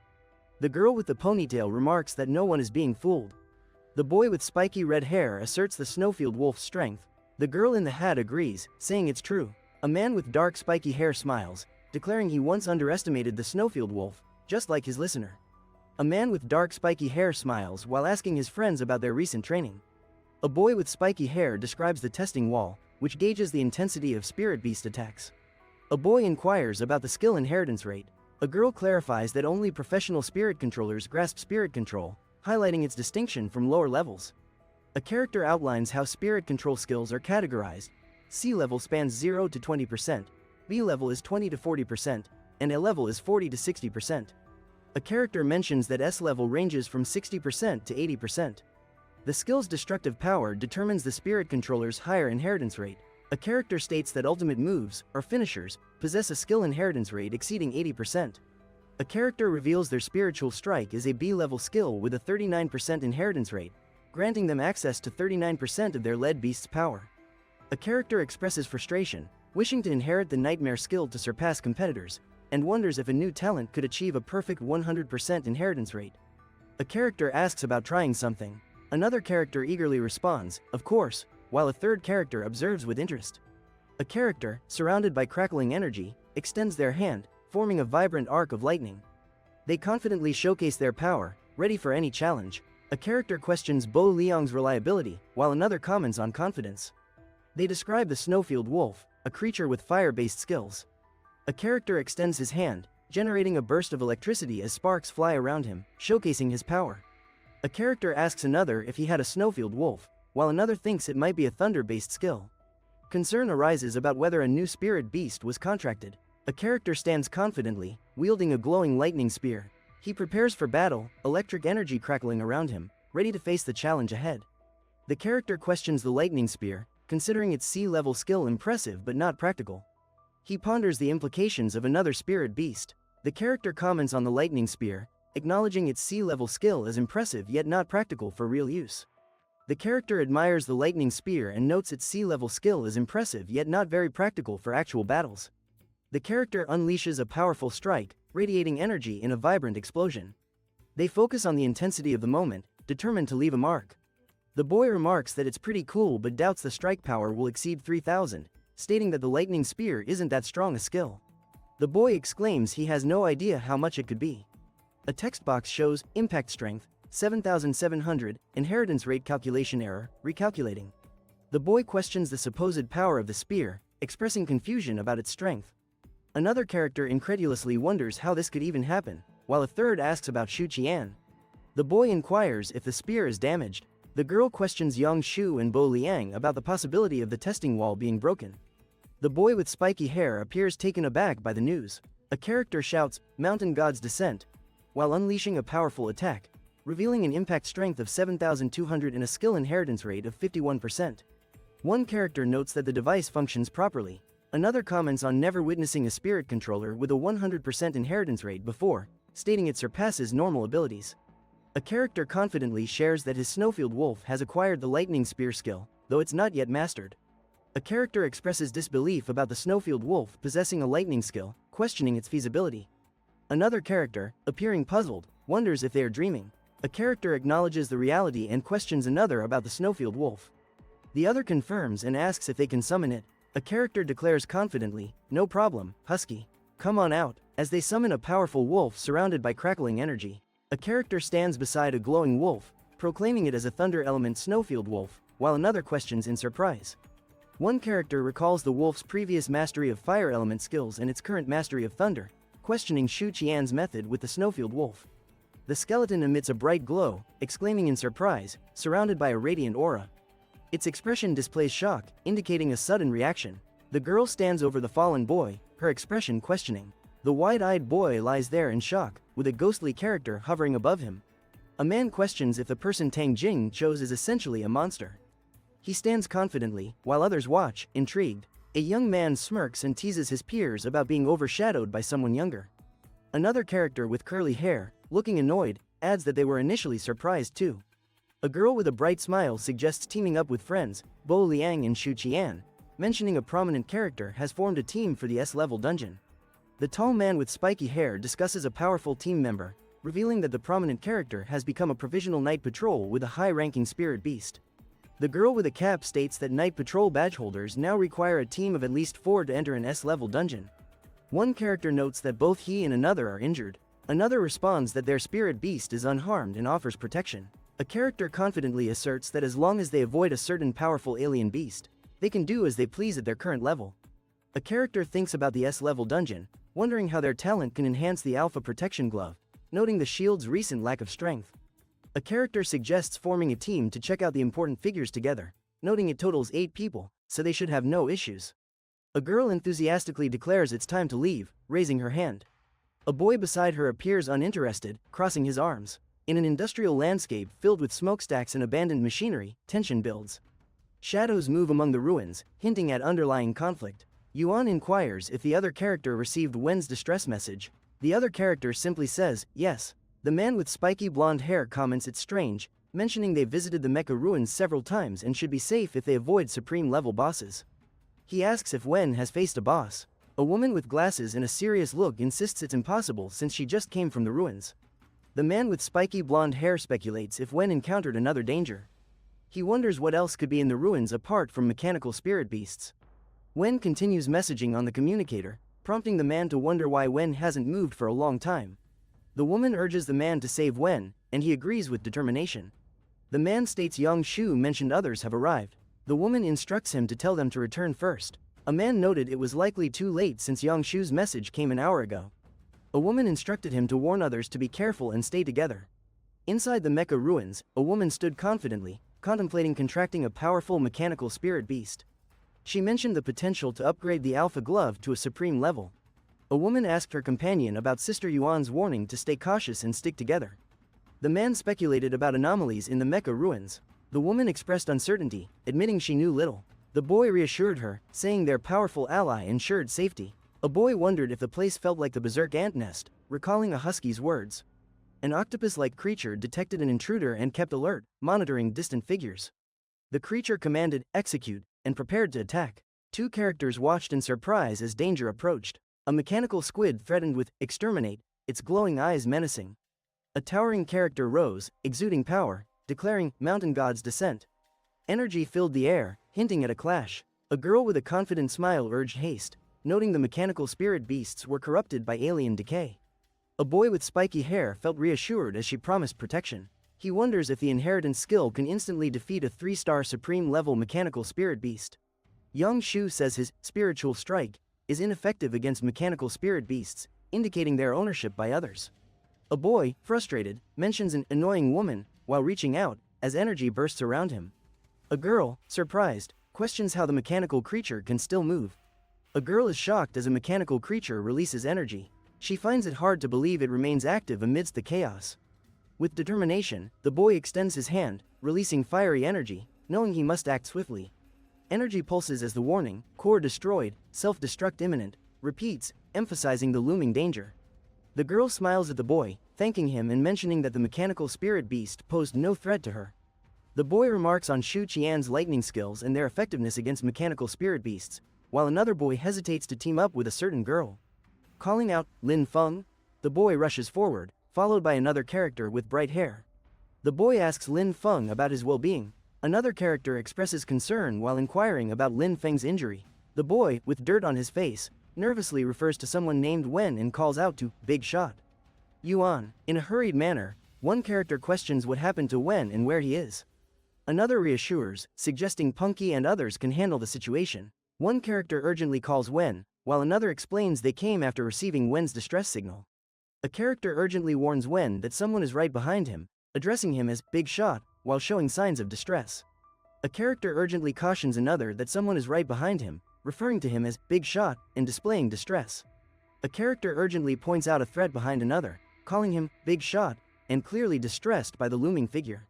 The girl with the ponytail remarks that no one is being fooled. The boy with spiky red hair asserts the Snowfield Wolf's strength. The girl in the hat agrees, saying it's true. A man with dark spiky hair smiles, declaring he once underestimated the Snowfield Wolf, just like his listener. A man with dark spiky hair smiles while asking his friends about their recent training. A boy with spiky hair describes the testing wall, which gauges the intensity of spirit beast attacks. A boy inquires about the skill inheritance rate. A girl clarifies that only professional spirit controllers grasp spirit control, highlighting its distinction from lower levels. A character outlines how spirit control skills are categorized. C level spans 0 to 20%, B level is 20 to 40%, and A level is 40 to 60%. A character mentions that S level ranges from 60% to 80%. The skill's destructive power determines the spirit controller's higher inheritance rate. A character states that ultimate moves, or finishers, possess a skill inheritance rate exceeding 80%. A character reveals their spiritual strike is a B-level skill with a 39% inheritance rate, granting them access to 39% of their lead beast's power. A character expresses frustration, wishing to inherit the nightmare skill to surpass competitors, and wonders if a new talent could achieve a perfect 100% inheritance rate. A character asks about trying something. Another character eagerly responds, of course, while a third character observes with interest. A character, surrounded by crackling energy, extends their hand, forming a vibrant arc of lightning. They confidently showcase their power, ready for any challenge. A character questions Bo Liang's reliability, while another comments on confidence. They describe the Snowfield Wolf, a creature with fire-based skills. A character extends his hand, generating a burst of electricity as sparks fly around him, showcasing his power. A character asks another if he had a snowfield wolf, while another thinks it might be a thunder-based skill. Concern arises about whether a new spirit beast was contracted. A character stands confidently, wielding a glowing lightning spear. He prepares for battle, electric energy crackling around him, ready to face the challenge ahead. The character questions the lightning spear, considering its sea-level skill impressive but not practical. He ponders the implications of another spirit beast. The character comments on the lightning spear, acknowledging its sea-level skill as impressive yet not practical for real use. The character admires the lightning spear and notes its sea-level skill is impressive yet not very practical for actual battles. The character unleashes a powerful strike, radiating energy in a vibrant explosion. They focus on the intensity of the moment, determined to leave a mark. The boy remarks that it's pretty cool but doubts the strike power will exceed 3,000, stating that the lightning spear isn't that strong a skill. The boy exclaims he has no idea how much it could be. A text box shows, impact strength, 7,700, inheritance rate calculation error, recalculating. The boy questions the supposed power of the spear, expressing confusion about its strength. Another character incredulously wonders how this could even happen, while a third asks about Shu Qian. The boy inquires if the spear is damaged. The girl questions Yang Shu and Bo Liang about the possibility of the testing wall being broken. The boy with spiky hair appears taken aback by the news. A character shouts, "Mountain God's Descent," while unleashing a powerful attack, revealing an impact strength of 7,200 and a skill inheritance rate of 51%. One character notes that the device functions properly. Another comments on never witnessing a spirit controller with a 100% inheritance rate before, stating it surpasses normal abilities. A character confidently shares that his snowfield wolf has acquired the lightning spear skill, though it's not yet mastered. A character expresses disbelief about the snowfield wolf possessing a lightning skill, questioning its feasibility. Another character, appearing puzzled, wonders if they are dreaming. A character acknowledges the reality and questions another about the snowfield wolf. The other confirms and asks if they can summon it. A character declares confidently, "No problem, Husky. Come on out," as they summon a powerful wolf surrounded by crackling energy. A character stands beside a glowing wolf, proclaiming it as a thunder element snowfield wolf, while another questions in surprise. One character recalls the wolf's previous mastery of fire element skills and its current mastery of thunder, questioning Shu Qian's method with the snowfield wolf. The skeleton emits a bright glow, exclaiming in surprise, surrounded by a radiant aura. Its expression displays shock, indicating a sudden reaction. The girl stands over the fallen boy, her expression questioning. The wide-eyed boy lies there in shock, with a ghostly character hovering above him. A man questions if the person Tang Jing chose is essentially a monster. He stands confidently, while others watch, intrigued. A young man smirks and teases his peers about being overshadowed by someone younger. Another character with curly hair, looking annoyed, adds that they were initially surprised too. A girl with a bright smile suggests teaming up with friends, Bo Liang and Shu Qian, mentioning a prominent character has formed a team for the S-level dungeon. The tall man with spiky hair discusses a powerful team member, revealing that the prominent character has become a provisional night patrol with a high-ranking spirit beast. The girl with a cap states that night patrol badge holders now require a team of at least 4 to enter an S-level dungeon. One character notes that both he and another are injured. Another responds that their spirit beast is unharmed and offers protection. A character confidently asserts that as long as they avoid a certain powerful alien beast, they can do as they please at their current level. A character thinks about the S-level dungeon, wondering how their talent can enhance the Alpha Protection Glove, noting the shield's recent lack of strength. A character suggests forming a team to check out the important figures together, noting it totals 8 people, so they should have no issues. A girl enthusiastically declares it's time to leave, raising her hand. A boy beside her appears uninterested, crossing his arms. In an industrial landscape filled with smokestacks and abandoned machinery, tension builds. Shadows move among the ruins, hinting at underlying conflict. Yuan inquires if the other character received Wen's distress message. The other character simply says, yes. The man with spiky blonde hair comments it's strange, mentioning they visited the Mecha ruins several times and should be safe if they avoid supreme-level bosses. He asks if Wen has faced a boss. A woman with glasses and a serious look insists it's impossible since she just came from the ruins. The man with spiky blonde hair speculates if Wen encountered another danger. He wonders what else could be in the ruins apart from mechanical spirit beasts. Wen continues messaging on the communicator, prompting the man to wonder why Wen hasn't moved for a long time. The woman urges the man to save Wen, and he agrees with determination. The man states Yang Shu mentioned others have arrived. The woman instructs him to tell them to return first. A man noted it was likely too late since Yangshu's message came an hour ago. A woman instructed him to warn others to be careful and stay together. Inside the mecha ruins, a woman stood confidently, contemplating contracting a powerful mechanical spirit beast. She mentioned the potential to upgrade the Alpha Glove to a supreme level. A woman asked her companion about Sister Yuan's warning to stay cautious and stick together. The man speculated about anomalies in the mecha ruins. The woman expressed uncertainty, admitting she knew little. The boy reassured her, saying their powerful ally ensured safety. A boy wondered if the place felt like the berserk ant nest, recalling a husky's words. An octopus-like creature detected an intruder and kept alert, monitoring distant figures. The creature commanded, execute, and prepared to attack. Two characters watched in surprise as danger approached. A mechanical squid threatened with exterminate, its glowing eyes menacing. A towering character rose, exuding power, declaring mountain god's descent. Energy filled the air, hinting at a clash. A girl with a confident smile urged haste, noting the mechanical spirit beasts were corrupted by alien decay. A boy with spiky hair felt reassured as she promised protection. He wonders if the inheritance skill can instantly defeat a 3-star supreme level mechanical spirit beast. Yangshu says his spiritual strike is ineffective against mechanical spirit beasts, indicating their ownership by others. A boy, frustrated, mentions an annoying woman while reaching out as energy bursts around him. A girl, surprised, questions how the mechanical creature can still move. A girl is shocked as a mechanical creature releases energy. She finds it hard to believe it remains active amidst the chaos. With determination, the boy extends his hand, releasing fiery energy, knowing he must act swiftly. Energy pulses as the warning, core destroyed, self-destruct imminent, repeats, emphasizing the looming danger. The girl smiles at the boy, thanking him and mentioning that the mechanical spirit beast posed no threat to her. The boy remarks on Shu Qian's lightning skills and their effectiveness against mechanical spirit beasts, while another boy hesitates to team up with a certain girl. Calling out, Lin Feng, the boy rushes forward, followed by another character with bright hair. The boy asks Lin Feng about his well-being. Another character expresses concern while inquiring about Lin Feng's injury. The boy, with dirt on his face, nervously refers to someone named Wen and calls out to Big Shot Yuan. In a hurried manner, one character questions what happened to Wen and where he is. Another reassures, suggesting Punky and others can handle the situation. One character urgently calls Wen, while another explains they came after receiving Wen's distress signal. A character urgently warns Wen that someone is right behind him, addressing him as Big Shot while showing signs of distress. A character urgently cautions another that someone is right behind him, referring to him as Big Shot and displaying distress. A character urgently points out a threat behind another, calling him Big Shot, and clearly distressed by the looming figure.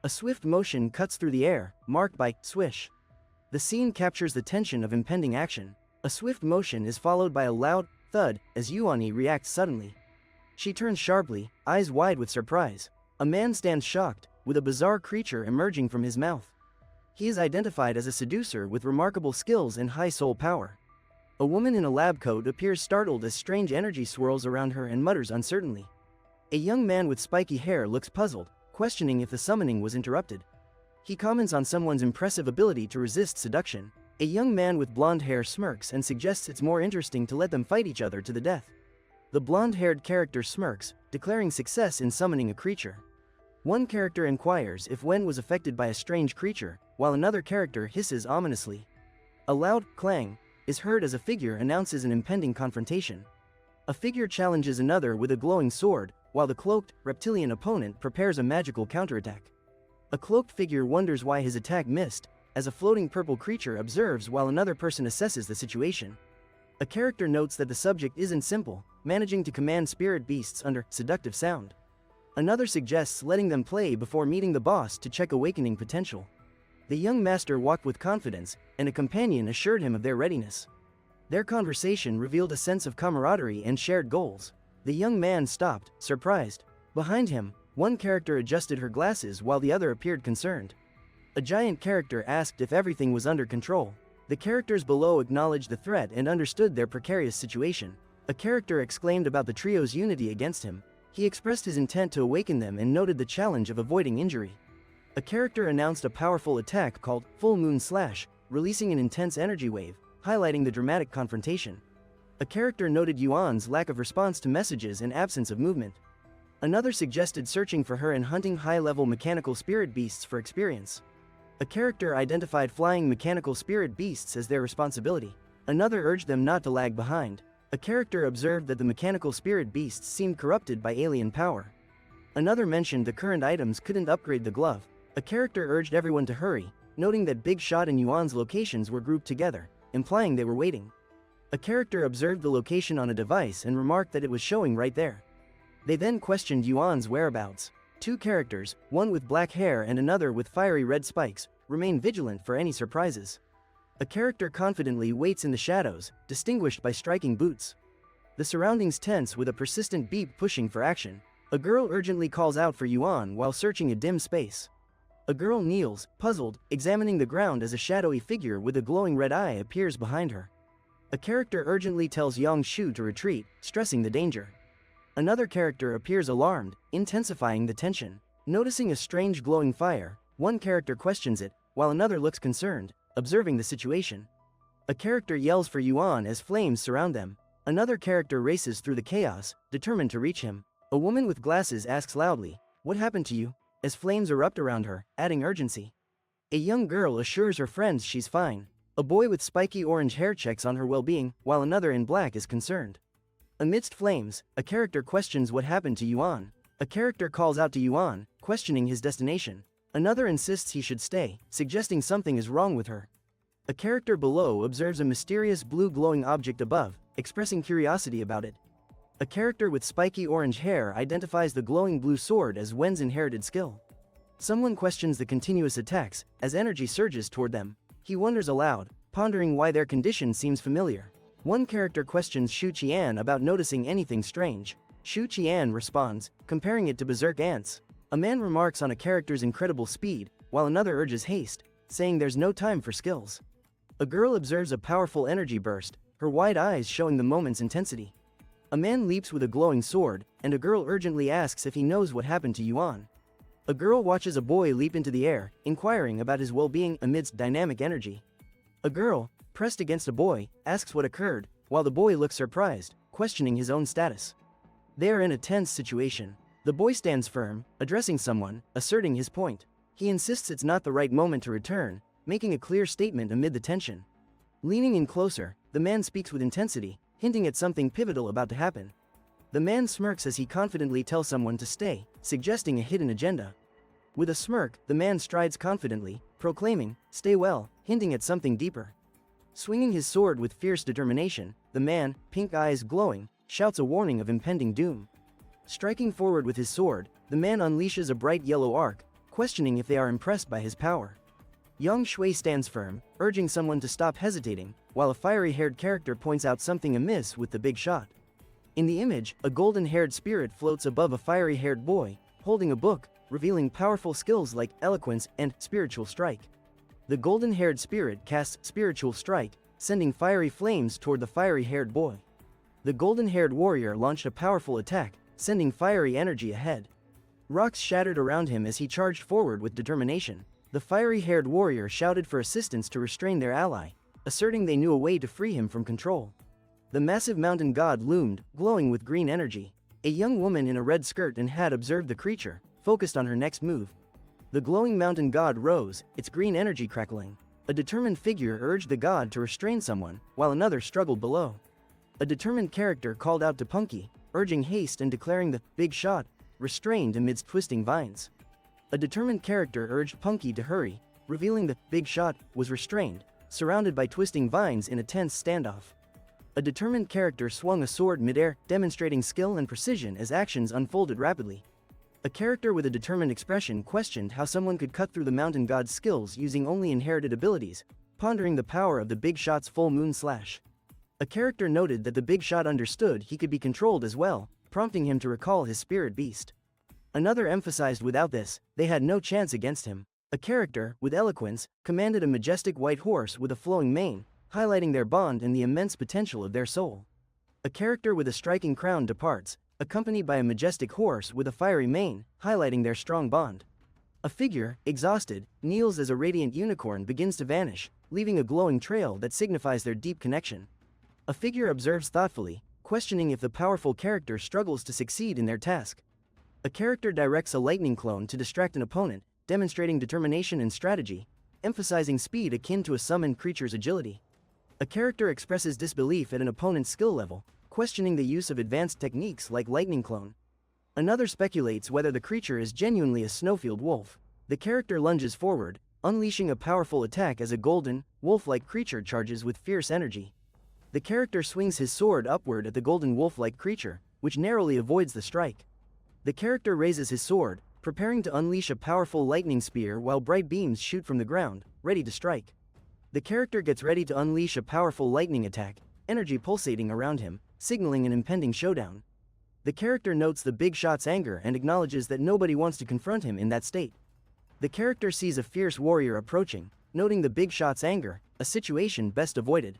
A swift motion cuts through the air, marked by swish. The scene captures the tension of impending action. A swift motion is followed by a loud thud as Yuani reacts suddenly. She turns sharply, eyes wide with surprise. A man stands shocked, with a bizarre creature emerging from his mouth. He is identified as a seducer with remarkable skills and high soul power. A woman in a lab coat appears startled as strange energy swirls around her and mutters uncertainly. A young man with spiky hair looks puzzled, questioning if the summoning was interrupted. He comments on someone's impressive ability to resist seduction. A young man with blonde hair smirks and suggests it's more interesting to let them fight each other to the death. The blonde-haired character smirks, declaring success in summoning a creature. One character inquires if Wen was affected by a strange creature, while another character hisses ominously. A loud clang is heard as a figure announces an impending confrontation. A figure challenges another with a glowing sword, while the cloaked, reptilian opponent prepares a magical counterattack. A cloaked figure wonders why his attack missed, as a floating purple creature observes while another person assesses the situation. A character notes that the subject isn't simple, managing to command spirit beasts under seductive sound. Another suggests letting them play before meeting the boss to check awakening potential. The young master walked with confidence, and a companion assured him of their readiness. Their conversation revealed a sense of camaraderie and shared goals. The young man stopped, surprised. Behind him, one character adjusted her glasses while the other appeared concerned. A giant character asked if everything was under control. The characters below acknowledged the threat and understood their precarious situation. A character exclaimed about the trio's unity against him. He expressed his intent to awaken them and noted the challenge of avoiding injury. A character announced a powerful attack called Full Moon Slash, releasing an intense energy wave, highlighting the dramatic confrontation. A character noted Yuan's lack of response to messages and absence of movement. Another suggested searching for her and hunting high-level mechanical spirit beasts for experience. A character identified flying mechanical spirit beasts as their responsibility. Another urged them not to lag behind. A character observed that the mechanical spirit beasts seemed corrupted by alien power. Another mentioned the current items couldn't upgrade the glove. A character urged everyone to hurry, noting that Big Shot and Yuan's locations were grouped together, implying they were waiting. A character observed the location on a device and remarked that it was showing right there. They then questioned Yuan's whereabouts. Two characters, one with black hair and another with fiery red spikes, remain vigilant for any surprises. A character confidently waits in the shadows, distinguished by striking boots. The surroundings tense with a persistent beep pushing for action. A girl urgently calls out for Yuan while searching a dim space. A girl kneels, puzzled, examining the ground as a shadowy figure with a glowing red eye appears behind her. A character urgently tells Yang Shu to retreat, stressing the danger. Another character appears alarmed, intensifying the tension. Noticing a strange glowing fire, one character questions it, while another looks concerned, observing the situation. A character yells for Yuan as flames surround them. Another character races through the chaos, determined to reach him. A woman with glasses asks loudly, "What happened to you?" as flames erupt around her, adding urgency. A young girl assures her friends she's fine. A boy with spiky orange hair checks on her well-being, while another in black is concerned. Amidst flames, a character questions what happened to Yuan. A character calls out to Yuan, questioning his destination. Another insists he should stay, suggesting something is wrong with her. A character below observes a mysterious blue glowing object above, expressing curiosity about it. A character with spiky orange hair identifies the glowing blue sword as Wen's inherited skill. Someone questions the continuous attacks, as energy surges toward them. He wonders aloud, pondering why their condition seems familiar. One character questions Shu Qian about noticing anything strange. Shu Qian responds, comparing it to berserk ants. A man remarks on a character's incredible speed, while another urges haste, saying there's no time for skills. A girl observes a powerful energy burst, her wide eyes showing the moment's intensity. A man leaps with a glowing sword, and a girl urgently asks if he knows what happened to Yuan. A girl watches a boy leap into the air, inquiring about his well-being amidst dynamic energy. A girl, pressed against a boy, asks what occurred, while the boy looks surprised, questioning his own status. They are in a tense situation. The boy stands firm, addressing someone, asserting his point. He insists it's not the right moment to return, making a clear statement amid the tension. Leaning in closer, the man speaks with intensity, hinting at something pivotal about to happen. The man smirks as he confidently tells someone to stay, suggesting a hidden agenda. With a smirk, the man strides confidently, proclaiming, "Stay well," hinting at something deeper. Swinging his sword with fierce determination, the man, pink eyes glowing, shouts a warning of impending doom. Striking forward with his sword, the man unleashes a bright yellow arc, questioning if they are impressed by his power. Yang Shui stands firm, urging someone to stop hesitating, while a fiery-haired character points out something amiss with the big shot. In the image, a golden-haired spirit floats above a fiery-haired boy, holding a book, revealing powerful skills like eloquence and spiritual strike. The golden-haired spirit casts spiritual strike, sending fiery flames toward the fiery-haired boy. The golden-haired warrior launched a powerful attack, sending fiery energy ahead. Rocks shattered around him as he charged forward with determination. The fiery-haired warrior shouted for assistance to restrain their ally, asserting they knew a way to free him from control. The massive mountain god loomed, glowing with green energy. A young woman in a red skirt and hat observed the creature, focused on her next move. The glowing mountain god rose, its green energy crackling. A determined figure urged the god to restrain someone, while another struggled below. A determined character called out to Punky, urging haste and declaring the big shot restrained amidst twisting vines. A determined character urged Punky to hurry, revealing the big shot was restrained, surrounded by twisting vines in a tense standoff. A determined character swung a sword midair, demonstrating skill and precision as actions unfolded rapidly. A character with a determined expression questioned how someone could cut through the mountain god's skills using only inherited abilities, pondering the power of the big shot's full moon slash. A character noted that the big shot understood he could be controlled as well, prompting him to recall his spirit beast. Another emphasized without this, they had no chance against him. A character, with eloquence, commanded a majestic white horse with a flowing mane, highlighting their bond and the immense potential of their soul. A character with a striking crown departs, accompanied by a majestic horse with a fiery mane, highlighting their strong bond. A figure, exhausted, kneels as a radiant unicorn begins to vanish, leaving a glowing trail that signifies their deep connection. A figure observes thoughtfully, questioning if the powerful character struggles to succeed in their task. A character directs a lightning clone to distract an opponent, demonstrating determination and strategy, emphasizing speed akin to a summoned creature's agility. A character expresses disbelief at an opponent's skill level, questioning the use of advanced techniques like lightning clone. Another speculates whether the creature is genuinely a snowfield wolf. The character lunges forward, unleashing a powerful attack as a golden, wolf-like creature charges with fierce energy. The character swings his sword upward at the golden wolf-like creature, which narrowly avoids the strike. The character raises his sword, preparing to unleash a powerful lightning spear while bright beams shoot from the ground, ready to strike. The character gets ready to unleash a powerful lightning attack, energy pulsating around him, signaling an impending showdown. The character notes the big shot's anger and acknowledges that nobody wants to confront him in that state. The character sees a fierce warrior approaching, noting the big shot's anger, a situation best avoided.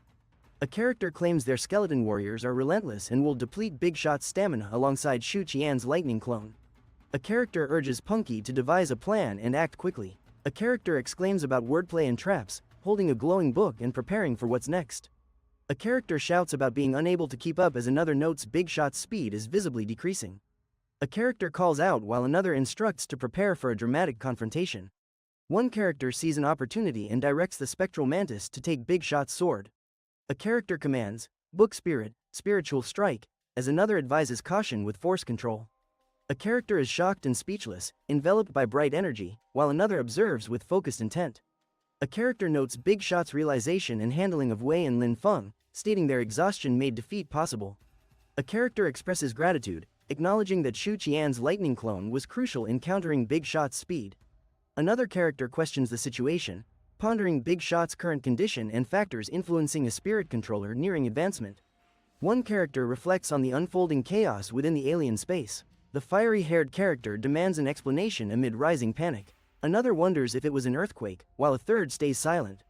A character claims their skeleton warriors are relentless and will deplete Big Shot's stamina alongside Shu Qian's lightning clone. A character urges Punky to devise a plan and act quickly. A character exclaims about wordplay and traps, holding a glowing book and preparing for what's next. A character shouts about being unable to keep up as another notes Big Shot's speed is visibly decreasing. A character calls out while another instructs to prepare for a dramatic confrontation. One character sees an opportunity and directs the spectral mantis to take Big Shot's sword. A character commands, "Book Spirit, Spiritual Strike," as another advises caution with force control. A character is shocked and speechless, enveloped by bright energy, while another observes with focused intent. A character notes Big Shot's realization and handling of Wei and Lin Feng, stating their exhaustion made defeat possible. A character expresses gratitude, acknowledging that Shu Qian's lightning clone was crucial in countering Big Shot's speed. Another character questions the situation, pondering Big Shot's current condition and factors influencing a spirit controller nearing advancement. One character reflects on the unfolding chaos within the alien space. The fiery-haired character demands an explanation amid rising panic. Another wonders if it was an earthquake, while a third stays silent.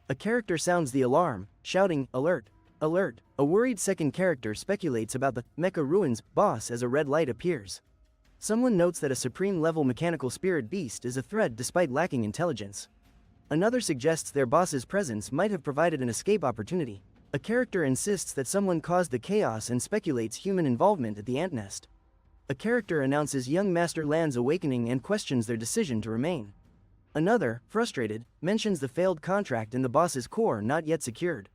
A character sounds the alarm, shouting, "Alert! Alert!" A worried second character speculates about the Mecha Ruins boss as a red light appears. Someone notes that a supreme-level mechanical spirit beast is a threat despite lacking intelligence. Another suggests their boss's presence might have provided an escape opportunity. A character insists that someone caused the chaos and speculates human involvement at the ant nest. A character announces young Master Lan's awakening and questions their decision to remain. Another, frustrated, mentions the failed contract in the boss's core not yet secured.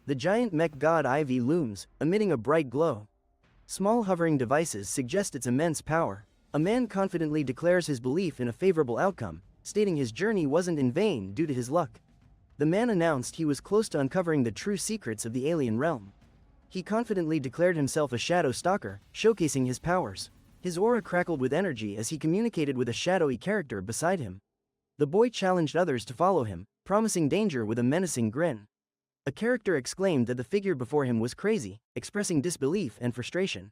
The giant mech god Ivy looms, emitting a bright glow. Small hovering devices suggest its immense power. A man confidently declares his belief in a favorable outcome, stating his journey wasn't in vain due to his luck. The man announced he was close to uncovering the true secrets of the alien realm. He confidently declared himself a shadow stalker, showcasing his powers. His aura crackled with energy as he communicated with a shadowy character beside him. The boy challenged others to follow him, promising danger with a menacing grin. A character exclaimed that the figure before him was crazy, expressing disbelief and frustration.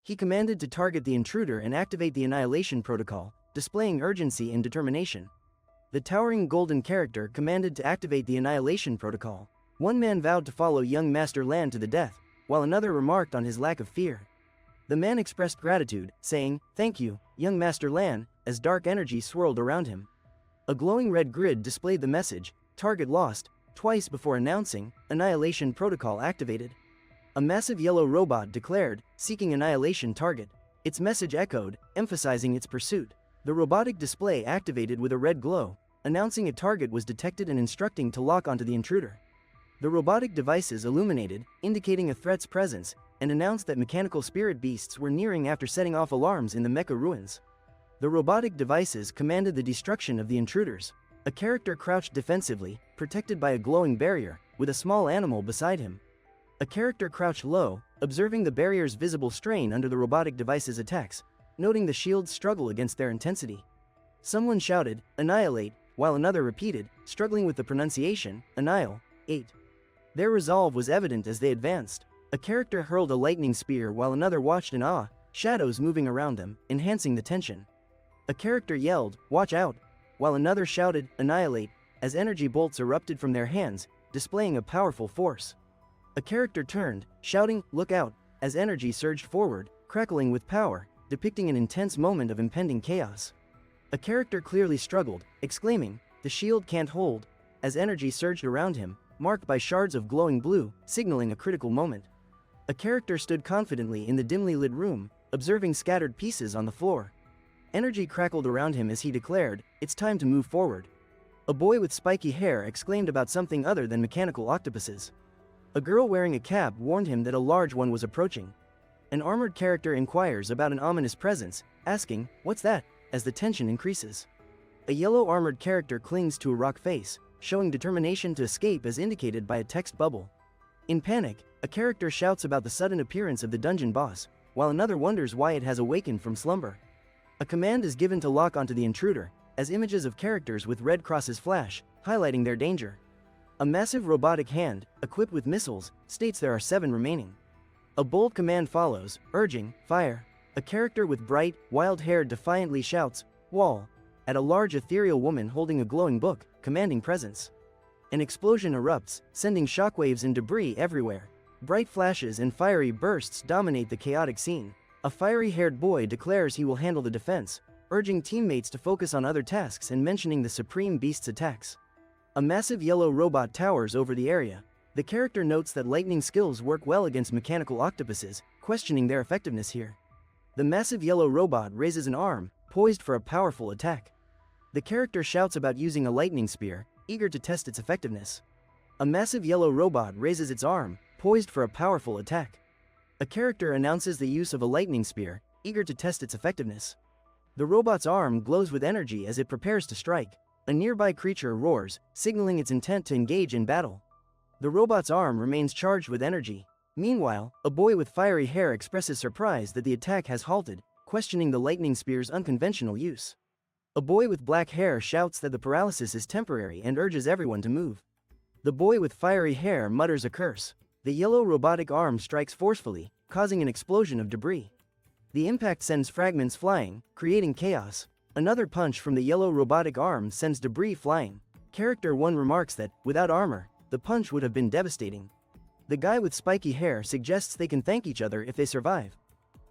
He commanded to target the intruder and activate the annihilation protocol, displaying urgency and determination. The towering golden character commanded to activate the annihilation protocol. One man vowed to follow young Master Lan to the death, while another remarked on his lack of fear. The man expressed gratitude, saying, "Thank you, young Master Lan," as dark energy swirled around him. A glowing red grid displayed the message, "Target lost," twice before announcing, "Annihilation protocol activated." A massive yellow robot declared, seeking annihilation target. Its message echoed, emphasizing its pursuit. The robotic display activated with a red glow, announcing a target was detected and instructing to lock onto the intruder. The robotic devices illuminated, indicating a threat's presence, and announced that mechanical spirit beasts were nearing after setting off alarms in the Mecha Ruins. The robotic devices commanded the destruction of the intruders. A character crouched defensively, protected by a glowing barrier, with a small animal beside him. A character crouched low, observing the barrier's visible strain under the robotic device's attacks, noting the shield's struggle against their intensity. Someone shouted, "Annihilate," while another repeated, struggling with the pronunciation, "Annihilate." Their resolve was evident as they advanced. A character hurled a lightning spear while another watched in awe, shadows moving around them, enhancing the tension. A character yelled, "Watch out," while another shouted, "Annihilate," as energy bolts erupted from their hands, displaying a powerful force. A character turned, shouting, "Look out," as energy surged forward, crackling with power, depicting an intense moment of impending chaos. A character clearly struggled, exclaiming, "The shield can't hold," as energy surged around him, marked by shards of glowing blue, signaling a critical moment. A character stood confidently in the dimly lit room, observing scattered pieces on the floor. Energy crackled around him as he declared, "It's time to move forward." A boy with spiky hair exclaimed about something other than mechanical octopuses. A girl wearing a cap warned him that a large one was approaching. An armored character inquires about an ominous presence, asking, "What's that?" as the tension increases. A yellow armored character clings to a rock face, showing determination to escape as indicated by a text bubble. In panic, a character shouts about the sudden appearance of the dungeon boss, while another wonders why it has awakened from slumber. A command is given to lock onto the intruder, as images of characters with red crosses flash, highlighting their danger. A massive robotic hand, equipped with missiles, states there are 7 remaining. A bold command follows, urging, "Fire." A character with bright, wild hair defiantly shouts, "Wall," at a large ethereal woman holding a glowing book, commanding presence. An explosion erupts, sending shockwaves and debris everywhere. Bright flashes and fiery bursts dominate the chaotic scene. A fiery-haired boy declares he will handle the defense, urging teammates to focus on other tasks and mentioning the Supreme Beast's attacks. A massive yellow robot towers over the area. The character notes that lightning skills work well against mechanical octopuses, questioning their effectiveness here. The massive yellow robot raises an arm, poised for a powerful attack. The character shouts about using a lightning spear, eager to test its effectiveness. A massive yellow robot raises its arm, poised for a powerful attack. A character announces the use of a lightning spear, eager to test its effectiveness. The robot's arm glows with energy as it prepares to strike. A nearby creature roars, signaling its intent to engage in battle. The robot's arm remains charged with energy. Meanwhile, a boy with fiery hair expresses surprise that the attack has halted, questioning the lightning spear's unconventional use. A boy with black hair shouts that the paralysis is temporary and urges everyone to move. The boy with fiery hair mutters a curse. The yellow robotic arm strikes forcefully, causing an explosion of debris. The impact sends fragments flying, creating chaos. Another punch from the yellow robotic arm sends debris flying. Character 1 remarks that, without armor, the punch would have been devastating. The guy with spiky hair suggests they can thank each other if they survive.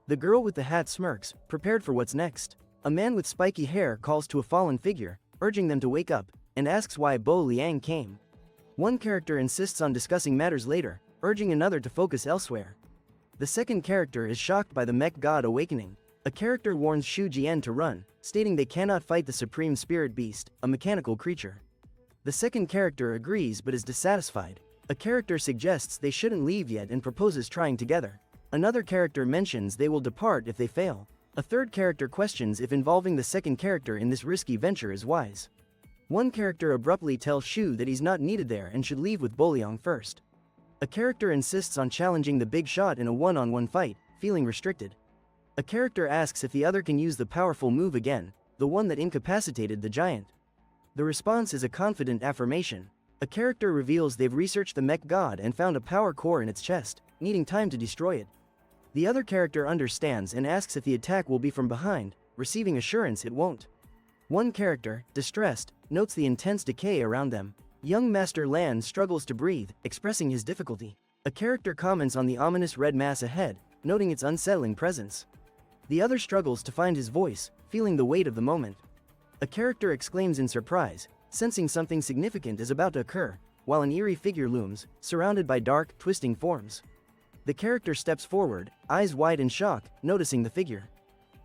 The girl with the hat smirks, prepared for what's next. A man with spiky hair calls to a fallen figure, urging them to wake up, and asks why Bo Liang came. One character insists on discussing matters later, urging another to focus elsewhere. The second character is shocked by the mech god awakening. A character warns Shu Jian to run, stating they cannot fight the Supreme Spirit Beast, a mechanical creature. The second character agrees but is dissatisfied. A character suggests they shouldn't leave yet and proposes trying together. Another character mentions they will depart if they fail. A third character questions if involving the second character in this risky venture is wise. One character abruptly tells Shu that he's not needed there and should leave with Boliang first. A character insists on challenging the big shot in a one-on-one fight, feeling restricted. A character asks if the other can use the powerful move again, the one that incapacitated the giant. The response is a confident affirmation. A character reveals they've researched the mech god and found a power core in its chest, needing time to destroy it. The other character understands and asks if the attack will be from behind, receiving assurance it won't. One character, distressed, notes the intense decay around them. Young Master Lan struggles to breathe, expressing his difficulty. A character comments on the ominous red mass ahead, noting its unsettling presence. The other struggles to find his voice, feeling the weight of the moment. A character exclaims in surprise, sensing something significant is about to occur, while an eerie figure looms, surrounded by dark, twisting forms. The character steps forward, eyes wide in shock, noticing the figure.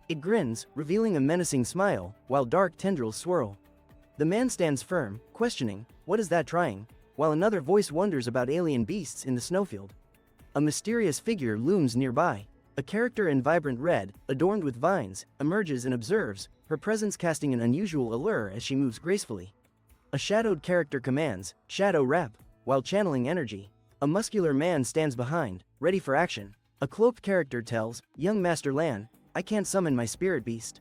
It grins, revealing a menacing smile, while dark tendrils swirl. The man stands firm, questioning, "What is that trying?" while another voice wonders about alien beasts in the snowfield. A mysterious figure looms nearby. A character in vibrant red, adorned with vines, emerges and observes, her presence casting an unusual allure as she moves gracefully. A shadowed character commands, "Shadow Wrap," while channeling energy. A muscular man stands behind, ready for action. A cloaked character tells, "Young Master Lan, I can't summon my spirit beast."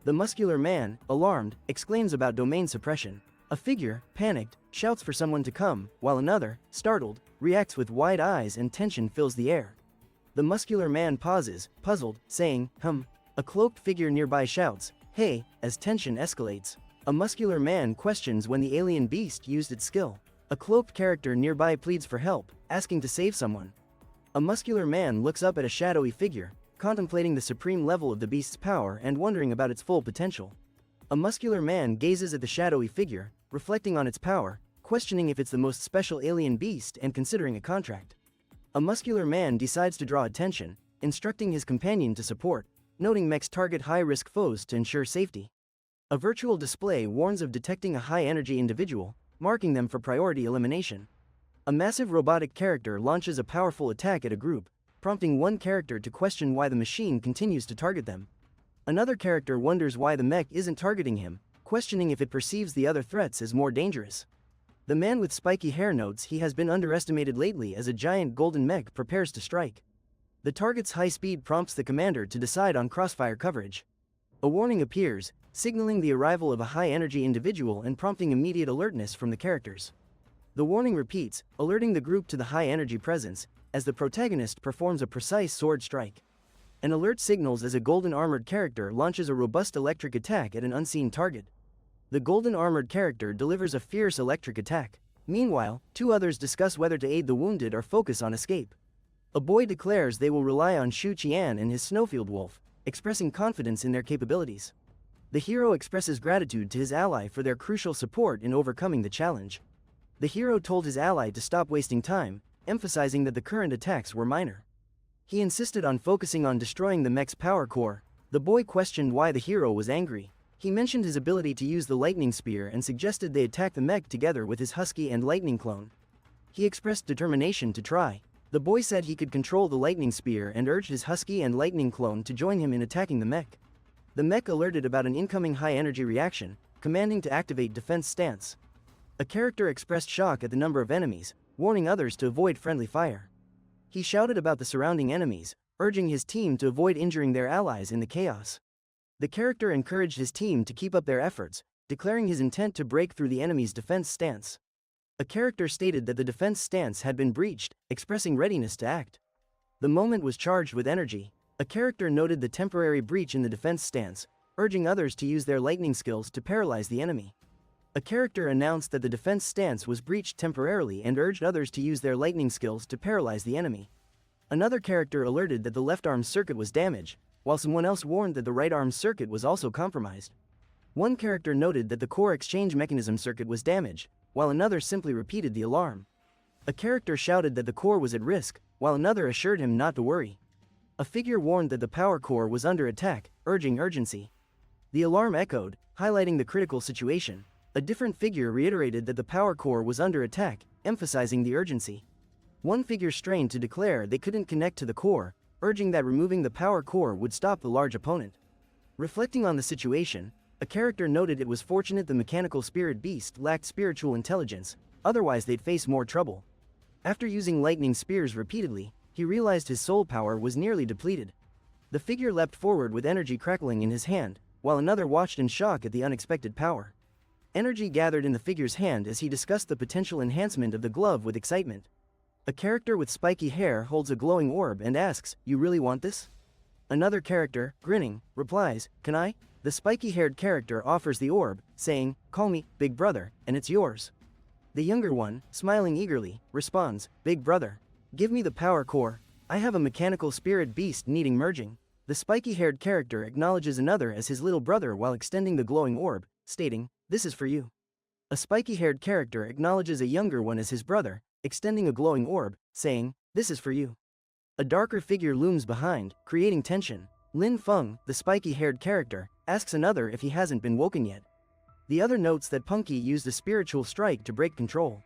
The muscular man, alarmed, exclaims about domain suppression. A figure, panicked, shouts for someone to come, while another, startled, reacts with wide eyes and tension fills the air. The muscular man pauses, puzzled, saying, A cloaked figure nearby shouts, "Hey," as tension escalates. A muscular man questions when the alien beast used its skill. A cloaked character nearby pleads for help, asking to save someone. A muscular man looks up at a shadowy figure, contemplating the supreme level of the beast's power and wondering about its full potential. A muscular man gazes at the shadowy figure, reflecting on its power, questioning if it's the most special alien beast and considering a contract. A muscular man decides to draw attention, instructing his companion to support, noting mechs target high-risk foes to ensure safety. A virtual display warns of detecting a high-energy individual, marking them for priority elimination. A massive robotic character launches a powerful attack at a group, prompting one character to question why the machine continues to target them. Another character wonders why the mech isn't targeting him, questioning if it perceives the other threats as more dangerous. The man with spiky hair notes he has been underestimated lately as a giant golden mech prepares to strike. The target's high speed prompts the commander to decide on crossfire coverage. A warning appears, signaling the arrival of a high-energy individual and prompting immediate alertness from the characters. The warning repeats, alerting the group to the high-energy presence, as the protagonist performs a precise sword strike. An alert signals as a golden armored character launches a robust electric attack at an unseen target. The golden armored character delivers a fierce electric attack. Meanwhile, two others discuss whether to aid the wounded or focus on escape. A boy declares they will rely on Shu Qian and his snowfield wolf, expressing confidence in their capabilities. The hero expresses gratitude to his ally for their crucial support in overcoming the challenge. The hero told his ally to stop wasting time, emphasizing that the current attacks were minor. He insisted on focusing on destroying the mech's power core. The boy questioned why the hero was angry. He mentioned his ability to use the lightning spear and suggested they attack the mech together with his husky and lightning clone. He expressed determination to try. The boy said he could control the lightning spear and urged his husky and lightning clone to join him in attacking the mech. The mech alerted about an incoming high-energy reaction, commanding to activate defense stance. A character expressed shock at the number of enemies, warning others to avoid friendly fire. He shouted about the surrounding enemies, urging his team to avoid injuring their allies in the chaos. The character encouraged his team to keep up their efforts, declaring his intent to break through the enemy's defense stance. A character stated that the defense stance had been breached, expressing readiness to act. The moment was charged with energy. A character noted the temporary breach in the defense stance, urging others to use their lightning skills to paralyze the enemy. A character announced that the defense stance was breached temporarily and urged others to use their lightning skills to paralyze the enemy. Another character alerted that the left arm circuit was damaged, while someone else warned that the right arm circuit was also compromised. One character noted that the core exchange mechanism circuit was damaged, while another simply repeated the alarm. A character shouted that the core was at risk, while another assured him not to worry. A figure warned that the power core was under attack, urging urgency. The alarm echoed, highlighting the critical situation. A different figure reiterated that the power core was under attack, emphasizing the urgency. One figure strained to declare they couldn't connect to the core, urging that removing the power core would stop the large opponent. Reflecting on the situation, a character noted it was fortunate the mechanical spirit beast lacked spiritual intelligence, otherwise they'd face more trouble. After using lightning spears repeatedly, he realized his soul power was nearly depleted. The figure leapt forward with energy crackling in his hand, while another watched in shock at the unexpected power. Energy gathered in the figure's hand as he discussed the potential enhancement of the glove with excitement. A character with spiky hair holds a glowing orb and asks, "You really want this?" Another character, grinning, replies, "Can I?" The spiky-haired character offers the orb, saying, "Call me, Big Brother, and it's yours." The younger one, smiling eagerly, responds, "Big Brother, give me the power core. I have a mechanical spirit beast needing merging." The spiky-haired character acknowledges another as his little brother while extending the glowing orb, stating, "This is for you." A spiky-haired character acknowledges a younger one as his brother, extending a glowing orb, saying, "This is for you." A darker figure looms behind, creating tension. Lin Feng, the spiky-haired character, asks another if he hasn't been woken yet. The other notes that Punky used a spiritual strike to break control.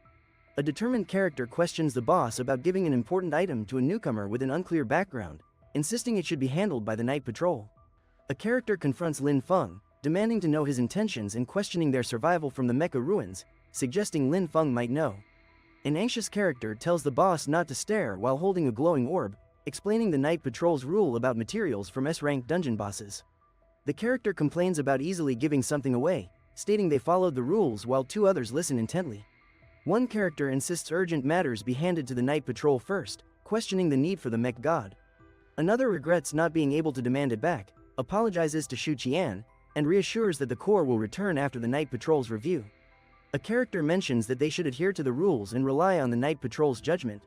A determined character questions the boss about giving an important item to a newcomer with an unclear background, insisting it should be handled by the night patrol. A character confronts Lin Feng, demanding to know his intentions and questioning their survival from the mecha ruins, suggesting Lin Feng might know. An anxious character tells the boss not to stare while holding a glowing orb, explaining the night patrol's rule about materials from S-rank dungeon bosses. The character complains about easily giving something away, stating they followed the rules while two others listen intently. One character insists urgent matters be handed to the night patrol first, questioning the need for the mech god. Another regrets not being able to demand it back, apologizes to Shu Qian, and reassures that the core will return after the night patrol's review. A character mentions that they should adhere to the rules and rely on the night patrol's judgment.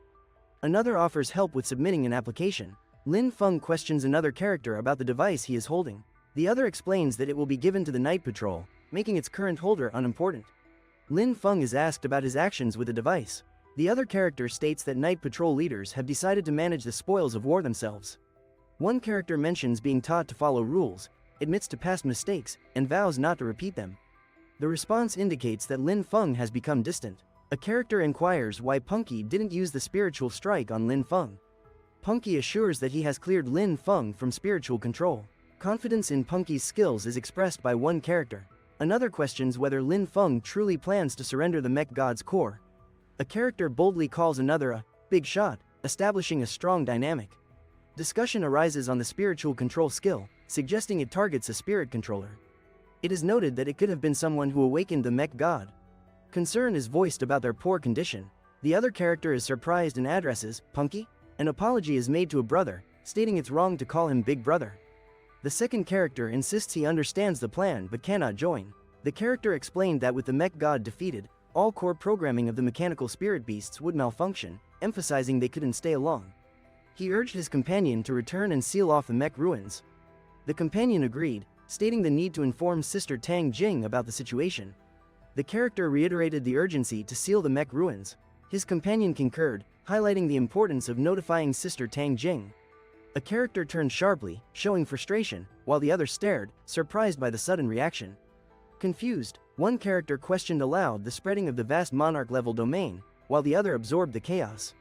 Another offers help with submitting an application. Lin Feng questions another character about the device he is holding. The other explains that it will be given to the night patrol, making its current holder unimportant. Lin Feng is asked about his actions with the device. The other character states that night patrol leaders have decided to manage the spoils of war themselves. One character mentions being taught to follow rules, admits to past mistakes, and vows not to repeat them. The response indicates that Lin Feng has become distant. A character inquires why Punky didn't use the spiritual strike on Lin Feng. Punky assures that he has cleared Lin Feng from spiritual control. Confidence in Punky's skills is expressed by one character. Another questions whether Lin Feng truly plans to surrender the mech god's core. A character boldly calls another a big shot, establishing a strong dynamic. Discussion arises on the spiritual control skill, suggesting it targets a spirit controller. It is noted that it could have been someone who awakened the mech god. Concern is voiced about their poor condition. The other character is surprised and addresses Punky. An apology is made to a brother, stating it's wrong to call him Big Brother. The second character insists he understands the plan but cannot join. The character explained that with the mech god defeated, all core programming of the mechanical spirit beasts would malfunction, emphasizing they couldn't stay along. He urged his companion to return and seal off the mech ruins. The companion agreed, stating the need to inform Sister Tang Jing about the situation. The character reiterated the urgency to seal the mech ruins. His companion concurred, highlighting the importance of notifying Sister Tang Jing. A character turned sharply, showing frustration, while the other stared, surprised by the sudden reaction. Confused, one character questioned aloud the spreading of the vast monarch-level domain, while the other absorbed the chaos.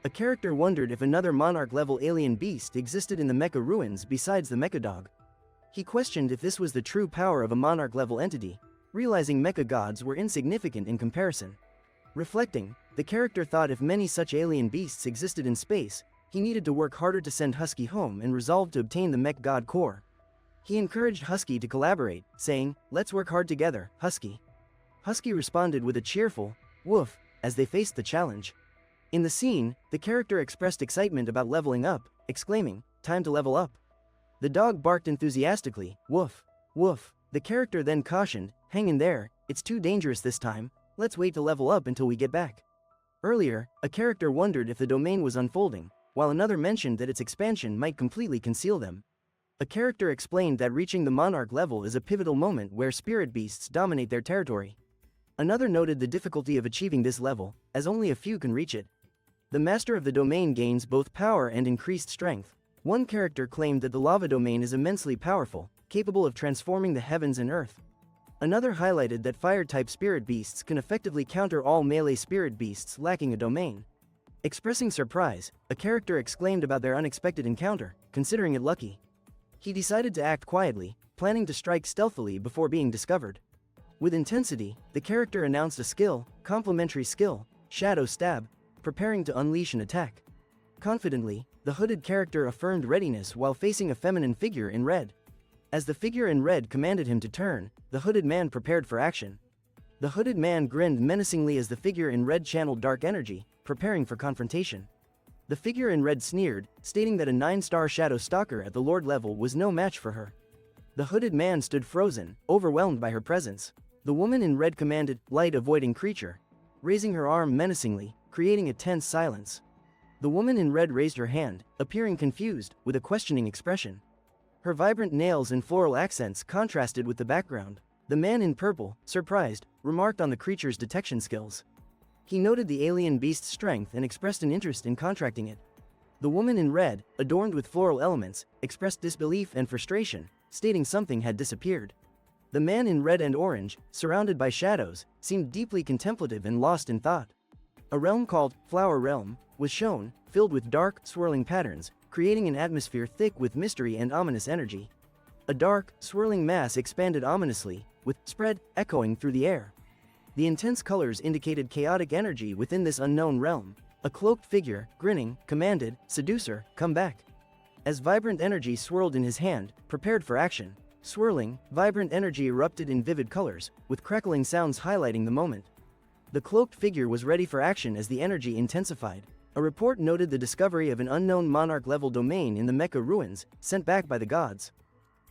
A character wondered if another monarch-level alien beast existed in the mecha ruins besides the mecha dog. He questioned if this was the true power of a monarch-level entity, realizing mecha gods were insignificant in comparison. Reflecting, the character thought if many such alien beasts existed in space, he needed to work harder to send Husky home and resolved to obtain the mech god core. He encouraged Husky to collaborate, saying, "Let's work hard together, Husky." Husky responded with a cheerful, "Woof," as they faced the challenge. In the scene, the character expressed excitement about leveling up, exclaiming, "Time to level up." The dog barked enthusiastically, "Woof, woof." The character then cautioned, "Hang in there, it's too dangerous this time, let's wait to level up until we get back." Earlier, a character wondered if the domain was unfolding, while another mentioned that its expansion might completely conceal them. A character explained that reaching the monarch level is a pivotal moment where spirit beasts dominate their territory. Another noted the difficulty of achieving this level, as only a few can reach it. The master of the domain gains both power and increased strength. One character claimed that the lava domain is immensely powerful, capable of transforming the heavens and earth. Another highlighted that fire-type spirit beasts can effectively counter all melee spirit beasts lacking a domain. Expressing surprise, a character exclaimed about their unexpected encounter, considering it lucky. He decided to act quietly, planning to strike stealthily before being discovered. With intensity, the character announced a skill, complementary skill, Shadow Stab, preparing to unleash an attack. Confidently, the hooded character affirmed readiness while facing a feminine figure in red. As the figure in red commanded him to turn, the hooded man prepared for action. The hooded man grinned menacingly as the figure in red channeled dark energy, preparing for confrontation. The figure in red sneered, stating that a 9-star Shadow Stalker at the Lord level was no match for her. The hooded man stood frozen, overwhelmed by her presence. The woman in red commanded, "Light-avoiding creature," raising her arm menacingly, creating a tense silence. The woman in red raised her hand, appearing confused, with a questioning expression. Her vibrant nails and floral accents contrasted with the background. The man in purple, surprised, remarked on the creature's detection skills. He noted the alien beast's strength and expressed an interest in contracting it. The woman in red, adorned with floral elements, expressed disbelief and frustration, stating something had disappeared. The man in red and orange, surrounded by shadows, seemed deeply contemplative and lost in thought. A realm called Flower Realm was shown, filled with dark, swirling patterns, creating an atmosphere thick with mystery and ominous energy. A dark, swirling mass expanded ominously, with spread echoing through the air. The intense colors indicated chaotic energy within this unknown realm. A cloaked figure, grinning, commanded, "Seducer, come back." As vibrant energy swirled in his hand, prepared for action. Swirling, vibrant energy erupted in vivid colors, with crackling sounds highlighting the moment. The cloaked figure was ready for action as the energy intensified. A report noted the discovery of an unknown monarch-level domain in the Mecha ruins, sent back by the gods.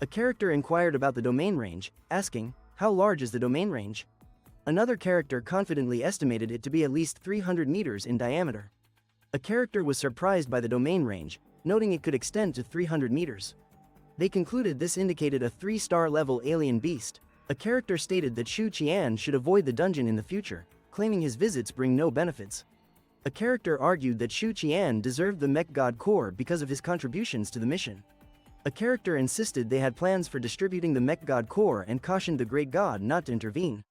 A character inquired about the domain range, asking, "How large is the domain range?" Another character confidently estimated it to be at least 300 meters in diameter. A character was surprised by the domain range, noting it could extend to 300 meters. They concluded this indicated a 3-star level alien beast. A character stated that Shu Qian should avoid the dungeon in the future, claiming his visits bring no benefits. A character argued that Shu Qian deserved the mech god core because of his contributions to the mission. A character insisted they had plans for distributing the mech god core and cautioned the great god not to intervene.